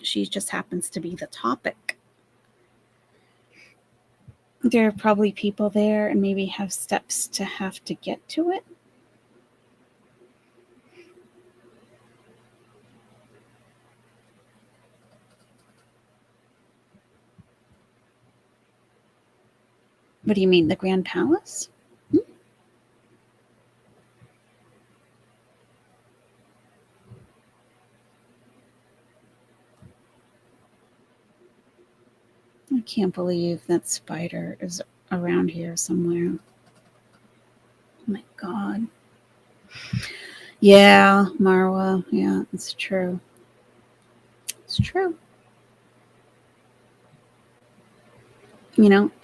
She just happens to be the topic. There are probably people there and maybe have steps to have to get to it. What do you mean, the Grand Palace? I can't believe that spider is around here somewhere. Oh my God. Yeah, Marwa. Yeah, it's true. It's true.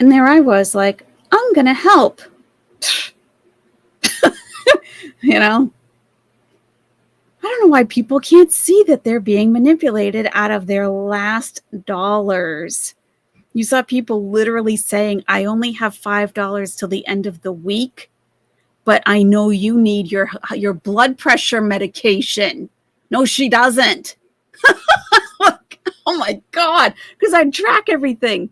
And there I was like, I'm going to help. I don't know why people can't see that they're being manipulated out of their last dollars. You saw people literally saying, I only have $5 till the end of the week, but I know you need your blood pressure medication. No, she doesn't. Oh my God, because I track everything.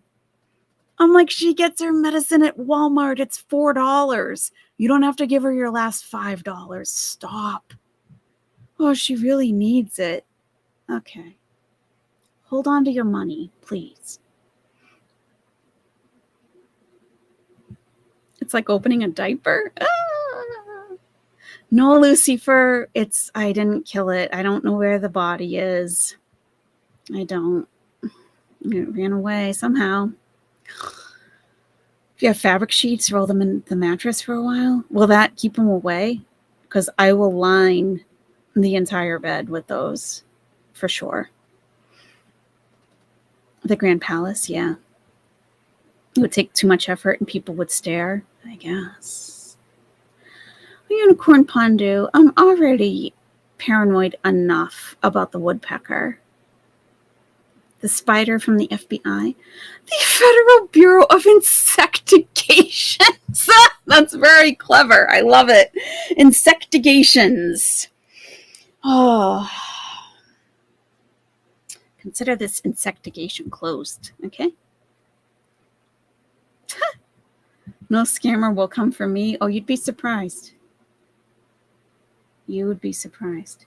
I'm like, she gets her medicine at Walmart. It's $4. You don't have to give her your last $5. Stop. Oh, she really needs it. Okay. Hold on to your money, please. It's like opening a diaper. No, Lucifer. I didn't kill it. I don't know where the body is. I don't. It ran away somehow. If you have fabric sheets, roll them in the mattress for a while. Will that keep them away? Because I will line the entire bed with those for sure. The Grand Palace, yeah. It would take too much effort and people would stare, I guess. Unicorn Pondu, I'm already paranoid enough about the woodpecker. The spider from the FBI. The Federal Bureau of Insectigations. That's very clever. I love it. Insectigations. Oh. Consider this insectigation closed, okay? No scammer will come for me. Oh, you'd be surprised. You would be surprised.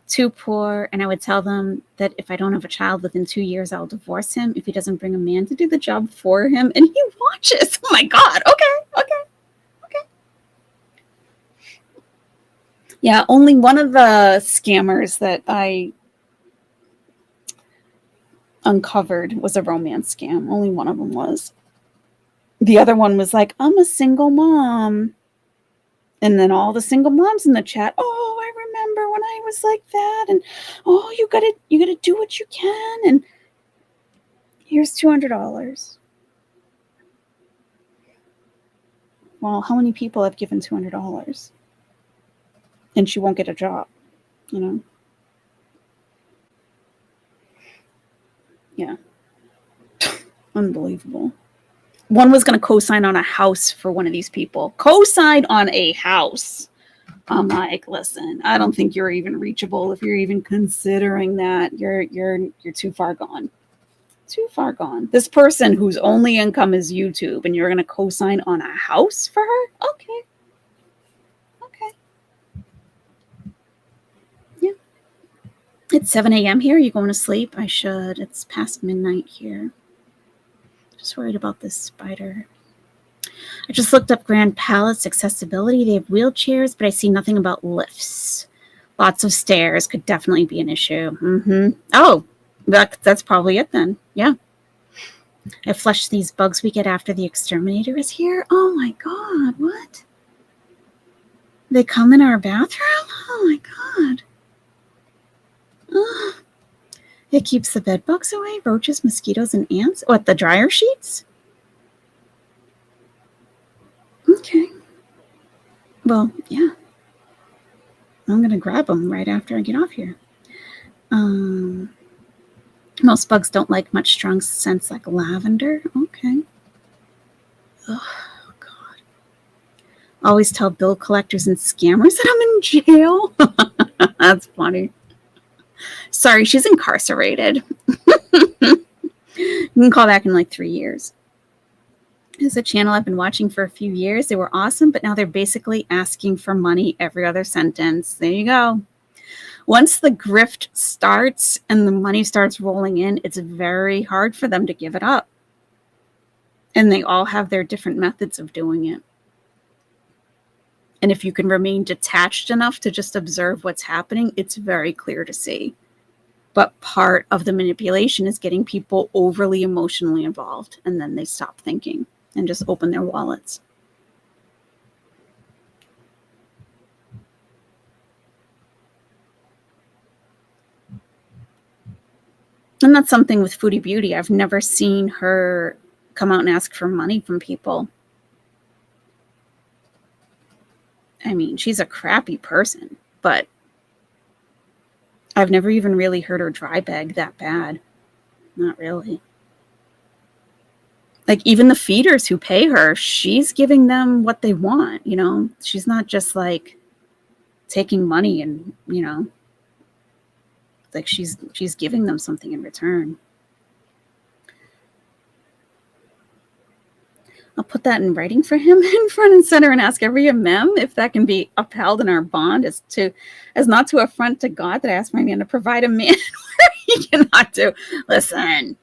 Too poor, and I would tell them that if I don't have a child within 2 years, I'll divorce him if he doesn't bring a man to do the job for him, and he watches. Oh my God. Okay. Yeah, only one of the scammers that I uncovered was a romance scam. Only one of them was. The other one was like, I'm a single mom. And then all the single moms in the chat, oh, I remember when I was like that, and oh, you gotta do what you can, and here's $200. Well, how many people have given $200? And she won't get a job, you know? Yeah. Unbelievable. One was going to co-sign on a house for one of these people. Co-sign on a house. I'm like, listen, I don't think you're even reachable if you're even considering that. You're too far gone. Too far gone. This person whose only income is YouTube, and you're going to co-sign on a house for her? Okay. Yeah. It's 7 a.m. here. You going to sleep? I should. It's past midnight here. Just worried about this spider. I just looked up Grand Palace accessibility. They have wheelchairs, but I see nothing about lifts. Lots of stairs could definitely be an issue. Oh, that's probably it then. Yeah. I flushed these bugs we get after the exterminator is here. Oh my God, what? They come in our bathroom? Oh my God. Ugh. It keeps the bed bugs away, roaches, mosquitoes, and ants. What, the dryer sheets? Okay. Well, yeah. I'm going to grab them right after I get off here. Most bugs don't like much strong scents like lavender. Okay. Oh, God. Always tell bill collectors and scammers that I'm in jail. That's funny. Sorry, she's incarcerated. You can call back in like 3 years. This is a channel I've been watching for a few years. They were awesome, but now they're basically asking for money every other sentence. There you go. Once the grift starts and the money starts rolling in, it's very hard for them to give it up. And they all have their different methods of doing it. And if you can remain detached enough to just observe what's happening, it's very clear to see. But part of the manipulation is getting people overly emotionally involved, and then they stop thinking and just open their wallets. And that's something with Foodie Beauty. I've never seen her come out and ask for money from people. I mean, she's a crappy person, but I've never even really heard her dry beg that bad. Not really. Like, even the feeders who pay her, she's giving them what they want, you know? She's not just, like, taking money and, you know, like she's giving them something in return. I'll put that in writing for him in front and center and ask every mem if that can be upheld in our bond as not to affront to God that I ask my man to provide a man where he cannot do. Listen,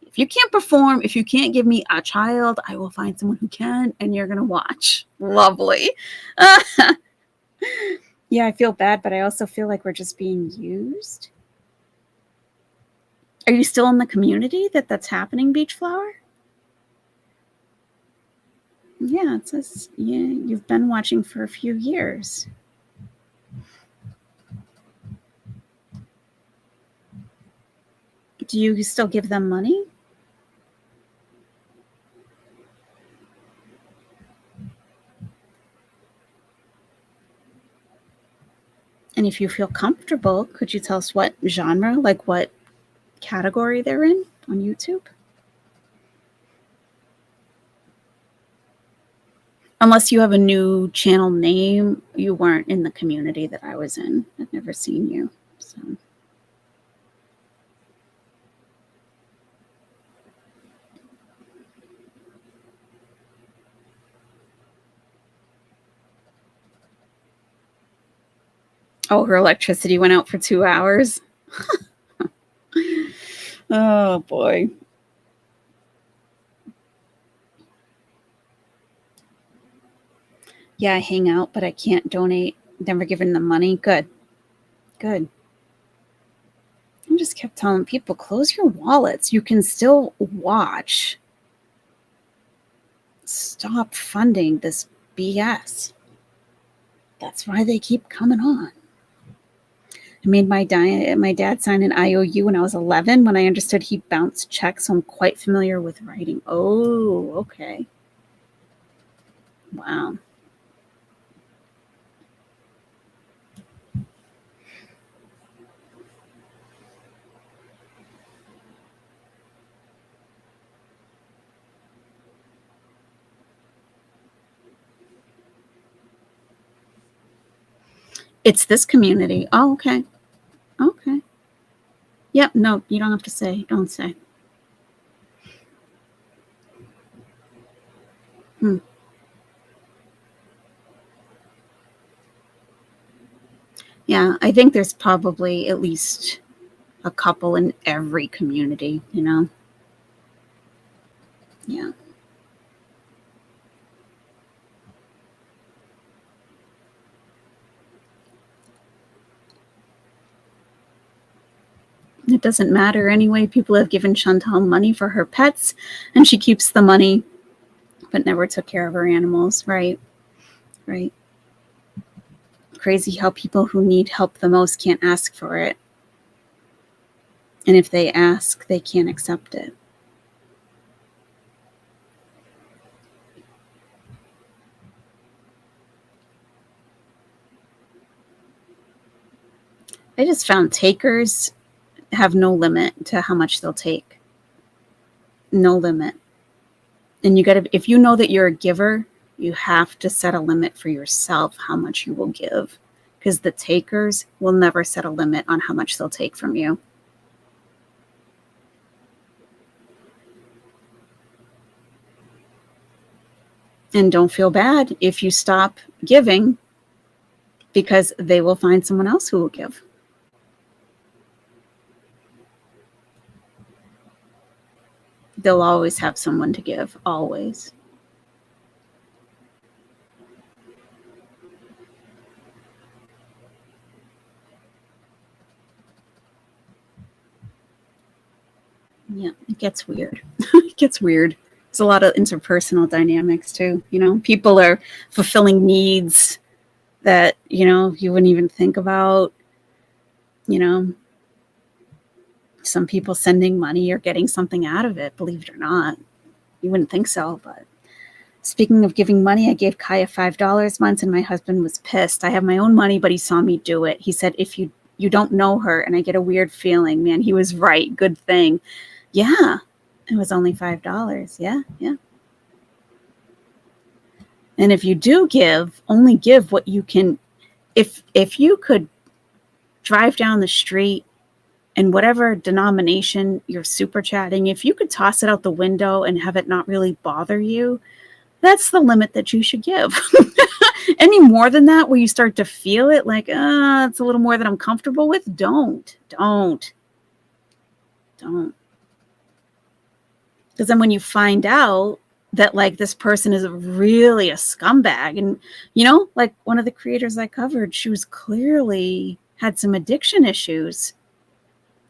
if you can't perform, if you can't give me a child, I will find someone who can, and you're going to watch. Lovely. Yeah, I feel bad, but I also feel like we're just being used. Are you still in the community that's happening, Beach Flower? Yeah, it says, yeah, you've been watching for a few years. Do you still give them money? And if you feel comfortable, could you tell us what genre, like what category they're in on YouTube? Unless you have a new channel name, you weren't in the community that I was in. I've never seen you. So. Oh, her electricity went out for 2 hours. Oh, boy. Yeah, I hang out, but I can't donate. Never given them money. Good. Good. I just kept telling people, close your wallets. You can still watch. Stop funding this BS. That's why they keep coming on. I made my dad sign an IOU when I was 11 when I understood he bounced checks, so I'm quite familiar with writing. Oh, okay. Wow. It's this community. Oh, okay. Okay. Yep, no, you don't have to say. Don't say. Yeah, I think there's probably at least a couple in every community, you know? Yeah. It doesn't matter anyway. People have given Chantal money for her pets, and she keeps the money, but never took care of her animals. Right. Right. Crazy how people who need help the most can't ask for it. And if they ask, they can't accept it. I just found takers have no limit to how much they'll take. No limit. And you got to, if you know that you're a giver, you have to set a limit for yourself how much you will give, because the takers will never set a limit on how much they'll take from you. And don't feel bad if you stop giving, because they will find someone else who will give. They'll always have someone to give, always. Yeah, it gets weird. It gets weird. There's a lot of interpersonal dynamics too. You know, people are fulfilling needs that, you know, you wouldn't even think about. You know, some people sending money or getting something out of it, believe it or not. You wouldn't think so, but speaking of giving money, I gave Kaya $5 once and my husband was pissed. I have my own money, but he saw me do it. He said, if you don't know her, and I get a weird feeling, man, he was right. Good thing. Yeah, it was only $5. Yeah, yeah. And if you do give, only give what you can. If you could drive down the street and whatever denomination you're super chatting, if you could toss it out the window and have it not really bother you, that's the limit that you should give. Any more than that, where you start to feel it like, it's a little more than I'm comfortable with, don't. Because then when you find out that like this person is really a scumbag, and you know, like one of the creators I covered, she was clearly had some addiction issues.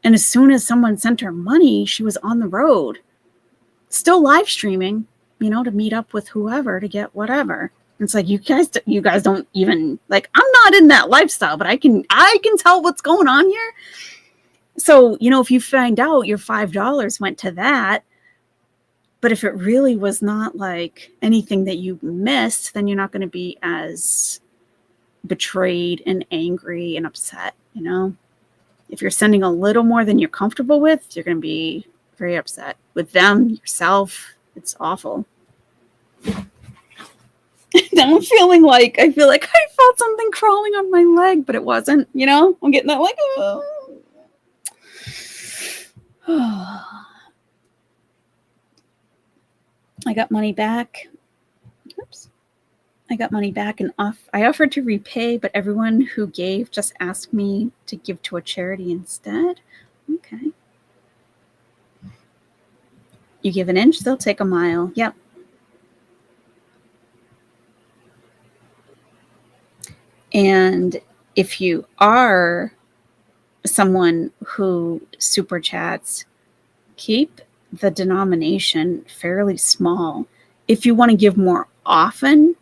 And as soon as someone sent her money, she was on the road, still live streaming, you know, to meet up with whoever to get whatever. It's like, you guys don't even, like, I'm not in that lifestyle, but I can tell what's going on here. So, you know, if you find out your $5 went to that, but if it really was not like anything that you missed, then you're not going to be as betrayed and angry and upset, you know? If you're sending a little more than you're comfortable with, you're going to be very upset with them, yourself. It's awful. Now I'm feeling like, I feel like I felt something crawling on my leg, but it wasn't, you know? I'm getting that like, I got money back. Oops. I got money back and I offered to repay, but everyone who gave just asked me to give to a charity instead. Okay. You give an inch, they'll take a mile. Yep. And if you are someone who super chats, keep the denomination fairly small. If you want to give more often,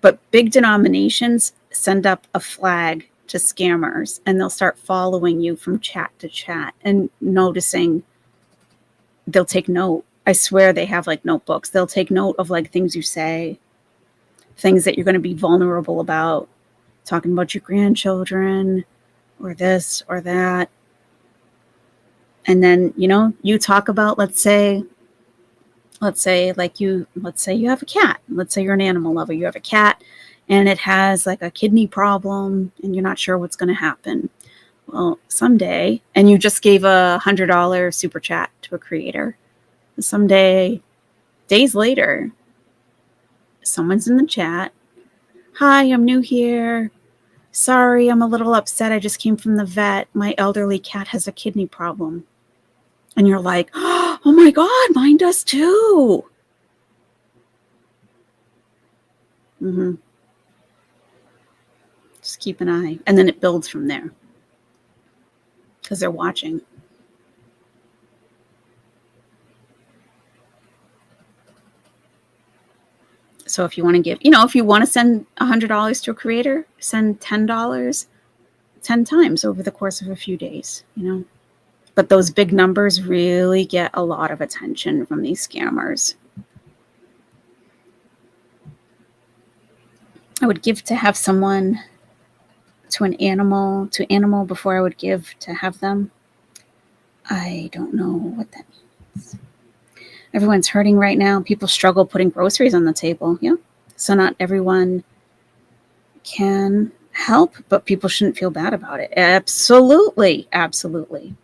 but big denominations send up a flag to scammers and they'll start following you from chat to chat and noticing. They'll take note. I swear they have like notebooks. They'll take note of like things you say, things that you're going to be vulnerable about, talking about your grandchildren or this or that. And then, you know, you talk about, let's say you have a cat. Let's say you're an animal lover. You have a cat and it has like a kidney problem and you're not sure what's going to happen. Well, someday, and you just gave a $100 super chat to a creator. Someday, days later, someone's in the chat. Hi, I'm new here. Sorry, I'm a little upset. I just came from the vet. My elderly cat has a kidney problem. And you're like, oh my God, mine does too. Mm-hmm. Just keep an eye. And then it builds from there. Because they're watching. So if you want to give, you know, if you want to send $100 to a creator, send $10 10 times over the course of a few days, you know. But those big numbers really get a lot of attention from these scammers. I would give to have someone to an animal, before I would give to have them. I don't know what that means. Everyone's hurting right now. People struggle putting groceries on the table. Yeah. So not everyone can help, but people shouldn't feel bad about it. Absolutely. Absolutely.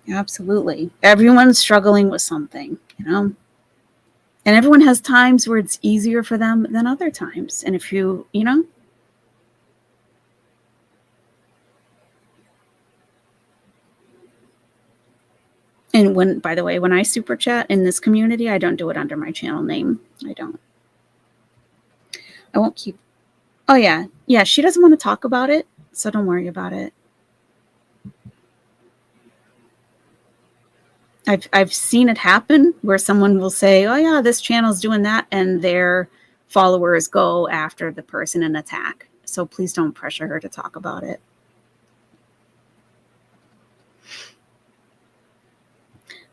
Absolutely. Everyone's struggling with something, you know, and everyone has times where it's easier for them than other times. And if you know, and when, by the way, when I super chat in this community, I don't do it under my channel name. I don't. I won't keep. Oh, yeah. Yeah, she doesn't want to talk about it, so don't worry about it. I've seen it happen where someone will say, oh, yeah, this channel's doing that, and their followers go after the person and attack. So please don't pressure her to talk about it.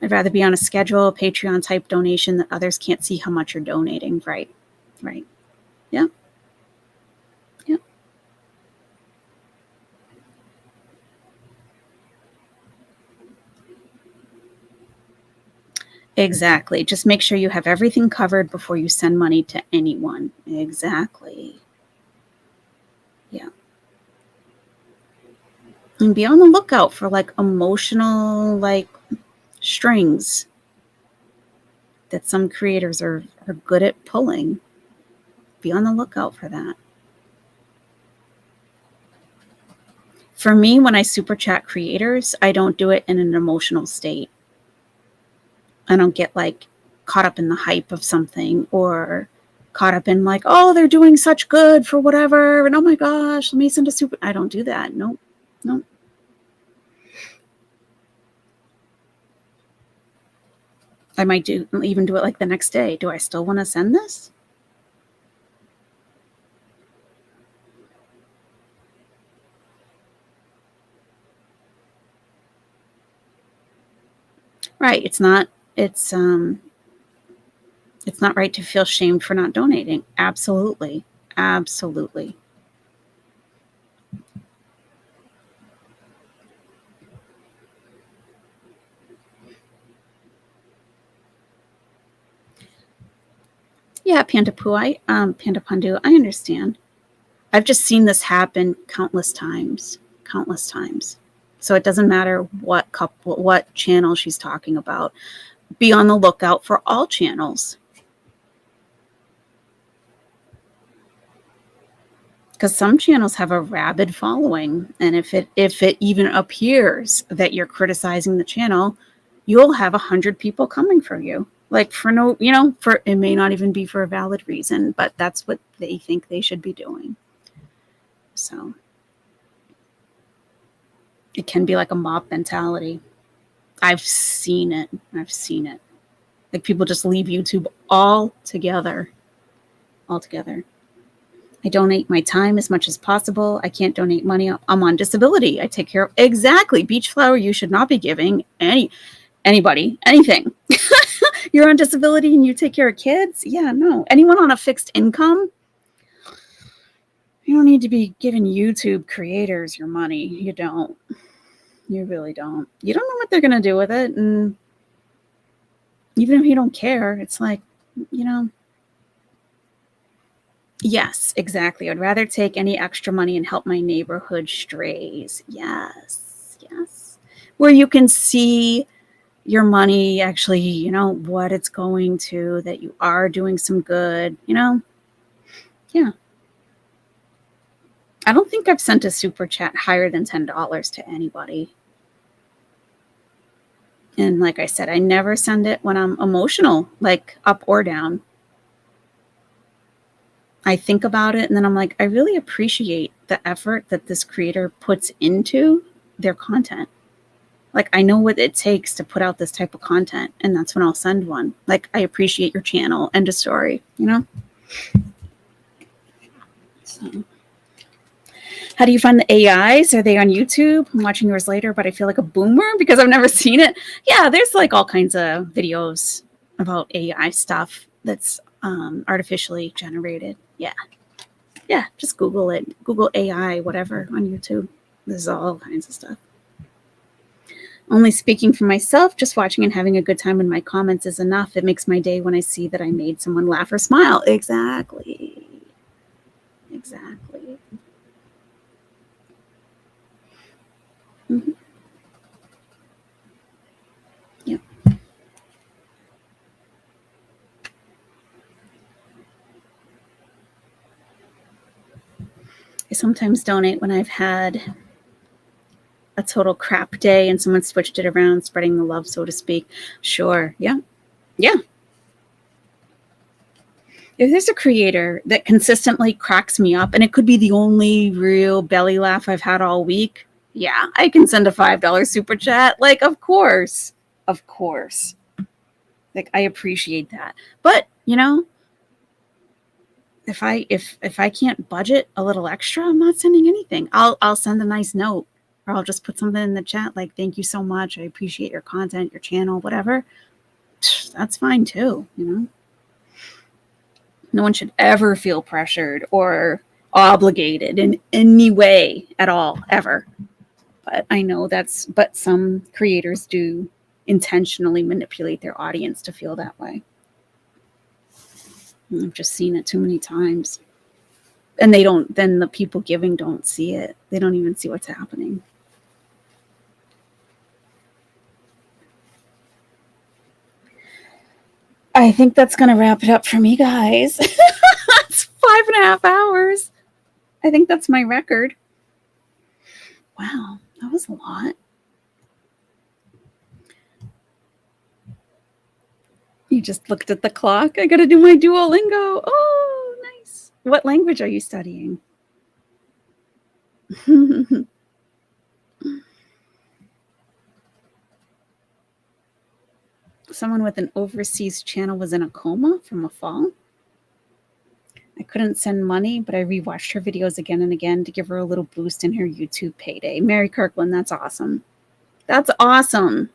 I'd rather be on a schedule, Patreon type donation that others can't see how much you're donating. Right. Right. Yeah. Yeah. Exactly. Just make sure you have everything covered before you send money to anyone. Exactly. Yeah. And be on the lookout for like emotional, like strings that some creators are good at pulling. Be on the lookout for that. For me, when I super chat creators, I don't do it in an emotional state. I don't get like caught up in the hype of something or caught up in like, oh, they're doing such good for whatever. And oh my gosh, let me send a super. I don't do that. Nope. Nope. I might even do it like the next day. Do I still want to send this? Right. It's not right to feel shamed for not donating. Absolutely. Absolutely. Yeah, Panda Panda Pandu, I understand. I've just seen this happen countless times. So it doesn't matter what channel she's talking about. Be on the lookout for all channels. Because some channels have a rabid following, and if it even appears that you're criticizing the channel, you'll have 100 people coming for you, like for no, for it may not even be for a valid reason, but that's what they think they should be doing. So it can be like a mob mentality. I've seen it. Like people just leave YouTube altogether. I donate my time as much as possible. I can't donate money. I'm on disability. I take care of exactly. Beach flower, you should not be giving anybody anything. You're on disability and you take care of kids? Yeah, no. Anyone on a fixed income? You don't need to be giving YouTube creators your money. You don't. You really don't. You don't know what they're going to do with it. And even if you don't care, it's like, yes, exactly. I'd rather take any extra money and help my neighborhood strays. Yes. Where you can see your money actually, what it's going to, that you are doing some good, Yeah. I don't think I've sent a super chat higher than $10 to anybody. And like I said, I never send it when I'm emotional, like up or down. I think about it and then I'm like, I really appreciate the effort that this creator puts into their content. Like, I know what it takes to put out this type of content, and that's when I'll send one. Like, I appreciate your channel. End of story, So, how do you find the AIs? Are they on YouTube? I'm watching yours later, but I feel like a boomer because I've never seen it. Yeah, there's like all kinds of videos about AI stuff that's artificially generated. Yeah, just Google it. Google AI, whatever, on YouTube. There's all kinds of stuff. Only speaking for myself, just watching and having a good time in my comments is enough. It makes my day when I see that I made someone laugh or smile. Exactly. Mm-hmm. Yep. I sometimes donate when I've had a total crap day and someone switched it around, spreading the love, so to speak. Sure. Yeah. If there's a creator that consistently cracks me up, and it could be the only real belly laugh I've had all week, yeah, I can send a $5 super chat. Like, of course. Like, I appreciate that. But, if I can't budget a little extra, I'm not sending anything. I'll send a nice note, or I'll just put something in the chat like, thank you so much. I appreciate your content, your channel, whatever. That's fine too, No one should ever feel pressured or obligated in any way at all, ever. But I know but some creators do intentionally manipulate their audience to feel that way. I've just seen it too many times. And then the people giving don't see it. They don't even see what's happening. I think that's going to wrap it up for me, guys. It's 5.5 hours. I think that's my record. Wow, that was a lot. You just looked at the clock. I got to do my Duolingo. Oh, nice. What language are you studying? Someone with an overseas channel was in a coma from a fall. I couldn't send money, but I rewatched her videos again and again to give her a little boost in her YouTube payday. Mary Kirkland, that's awesome. That's awesome.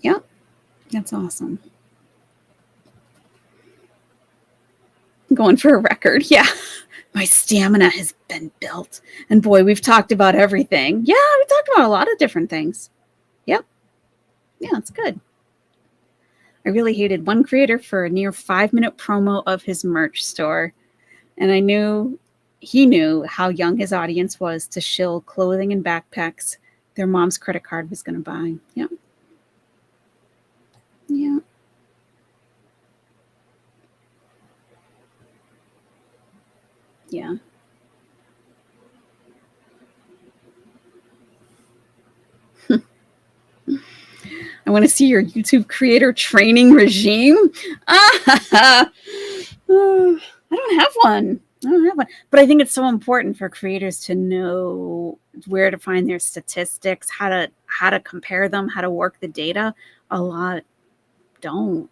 Yep, that's awesome. going for a record. Yeah. My stamina has been built. And boy, we've talked about everything. Yeah, we talked about a lot of different things. Yep. Yeah, it's good. I really hated one creator for a near 5-minute promo of his merch store. And I knew he knew how young his audience was to shill clothing and backpacks their mom's credit card was going to buy. Yeah. Yeah. Yeah. I want to see your YouTube creator training regime. I don't have one. But I think it's so important for creators to know where to find their statistics, how to compare them, how to work the data. A lot don't.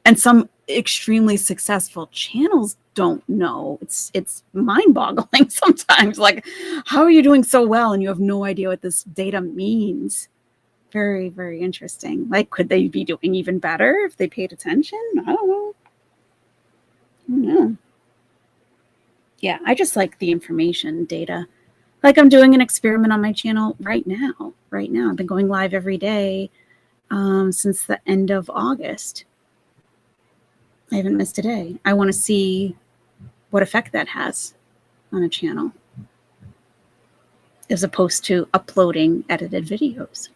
And some extremely successful channels don't know. It's mind-boggling sometimes. Like, how are you doing so well and you have no idea what this data means? Very, very interesting. Like, could they be doing even better if they paid attention? I don't know. Yeah, I just like the information data. Like, I'm doing an experiment on my channel right now. I've been going live every day since the end of August. I haven't missed a day. I want to see what effect that has on a channel as opposed to uploading edited videos.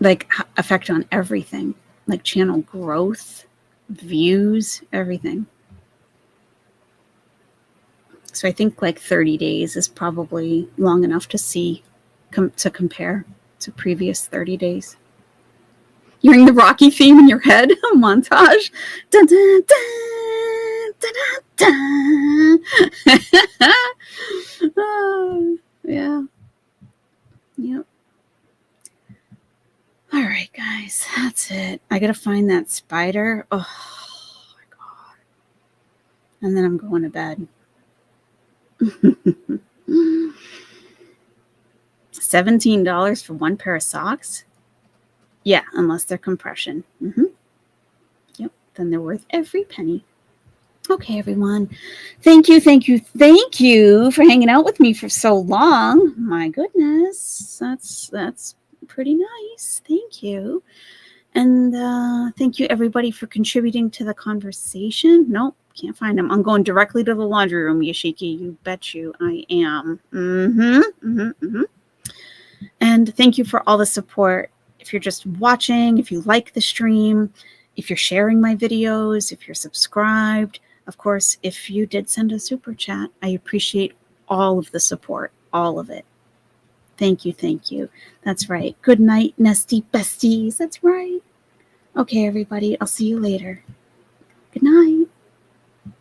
Like, effect on everything, like channel growth, views, everything. So I think like 30 days is probably long enough to see, to compare to previous 30 days. You hearing the Rocky theme in your head? Montage. Dun, dun, dun, dun, dun, dun. Yeah. Yep. All right, guys, that's it. I gotta find that spider. Oh my God. And then I'm going to bed. $17 for one pair of socks? Yeah, unless they're compression. Yep, then they're worth every penny. Okay, everyone. Thank you for hanging out with me for so long. My goodness, that's pretty nice. Thank you. And thank you, everybody, for contributing to the conversation. Nope, can't find them. I'm going directly to the laundry room, Yashiki. You bet you I am. And thank you for all the support. If you're just watching, if you like the stream, if you're sharing my videos, if you're subscribed, of course, if you did send a super chat, I appreciate all of the support, all of it. Thank you. That's right. Good night, nesty besties. That's right. Okay, everybody. I'll see you later. Good night.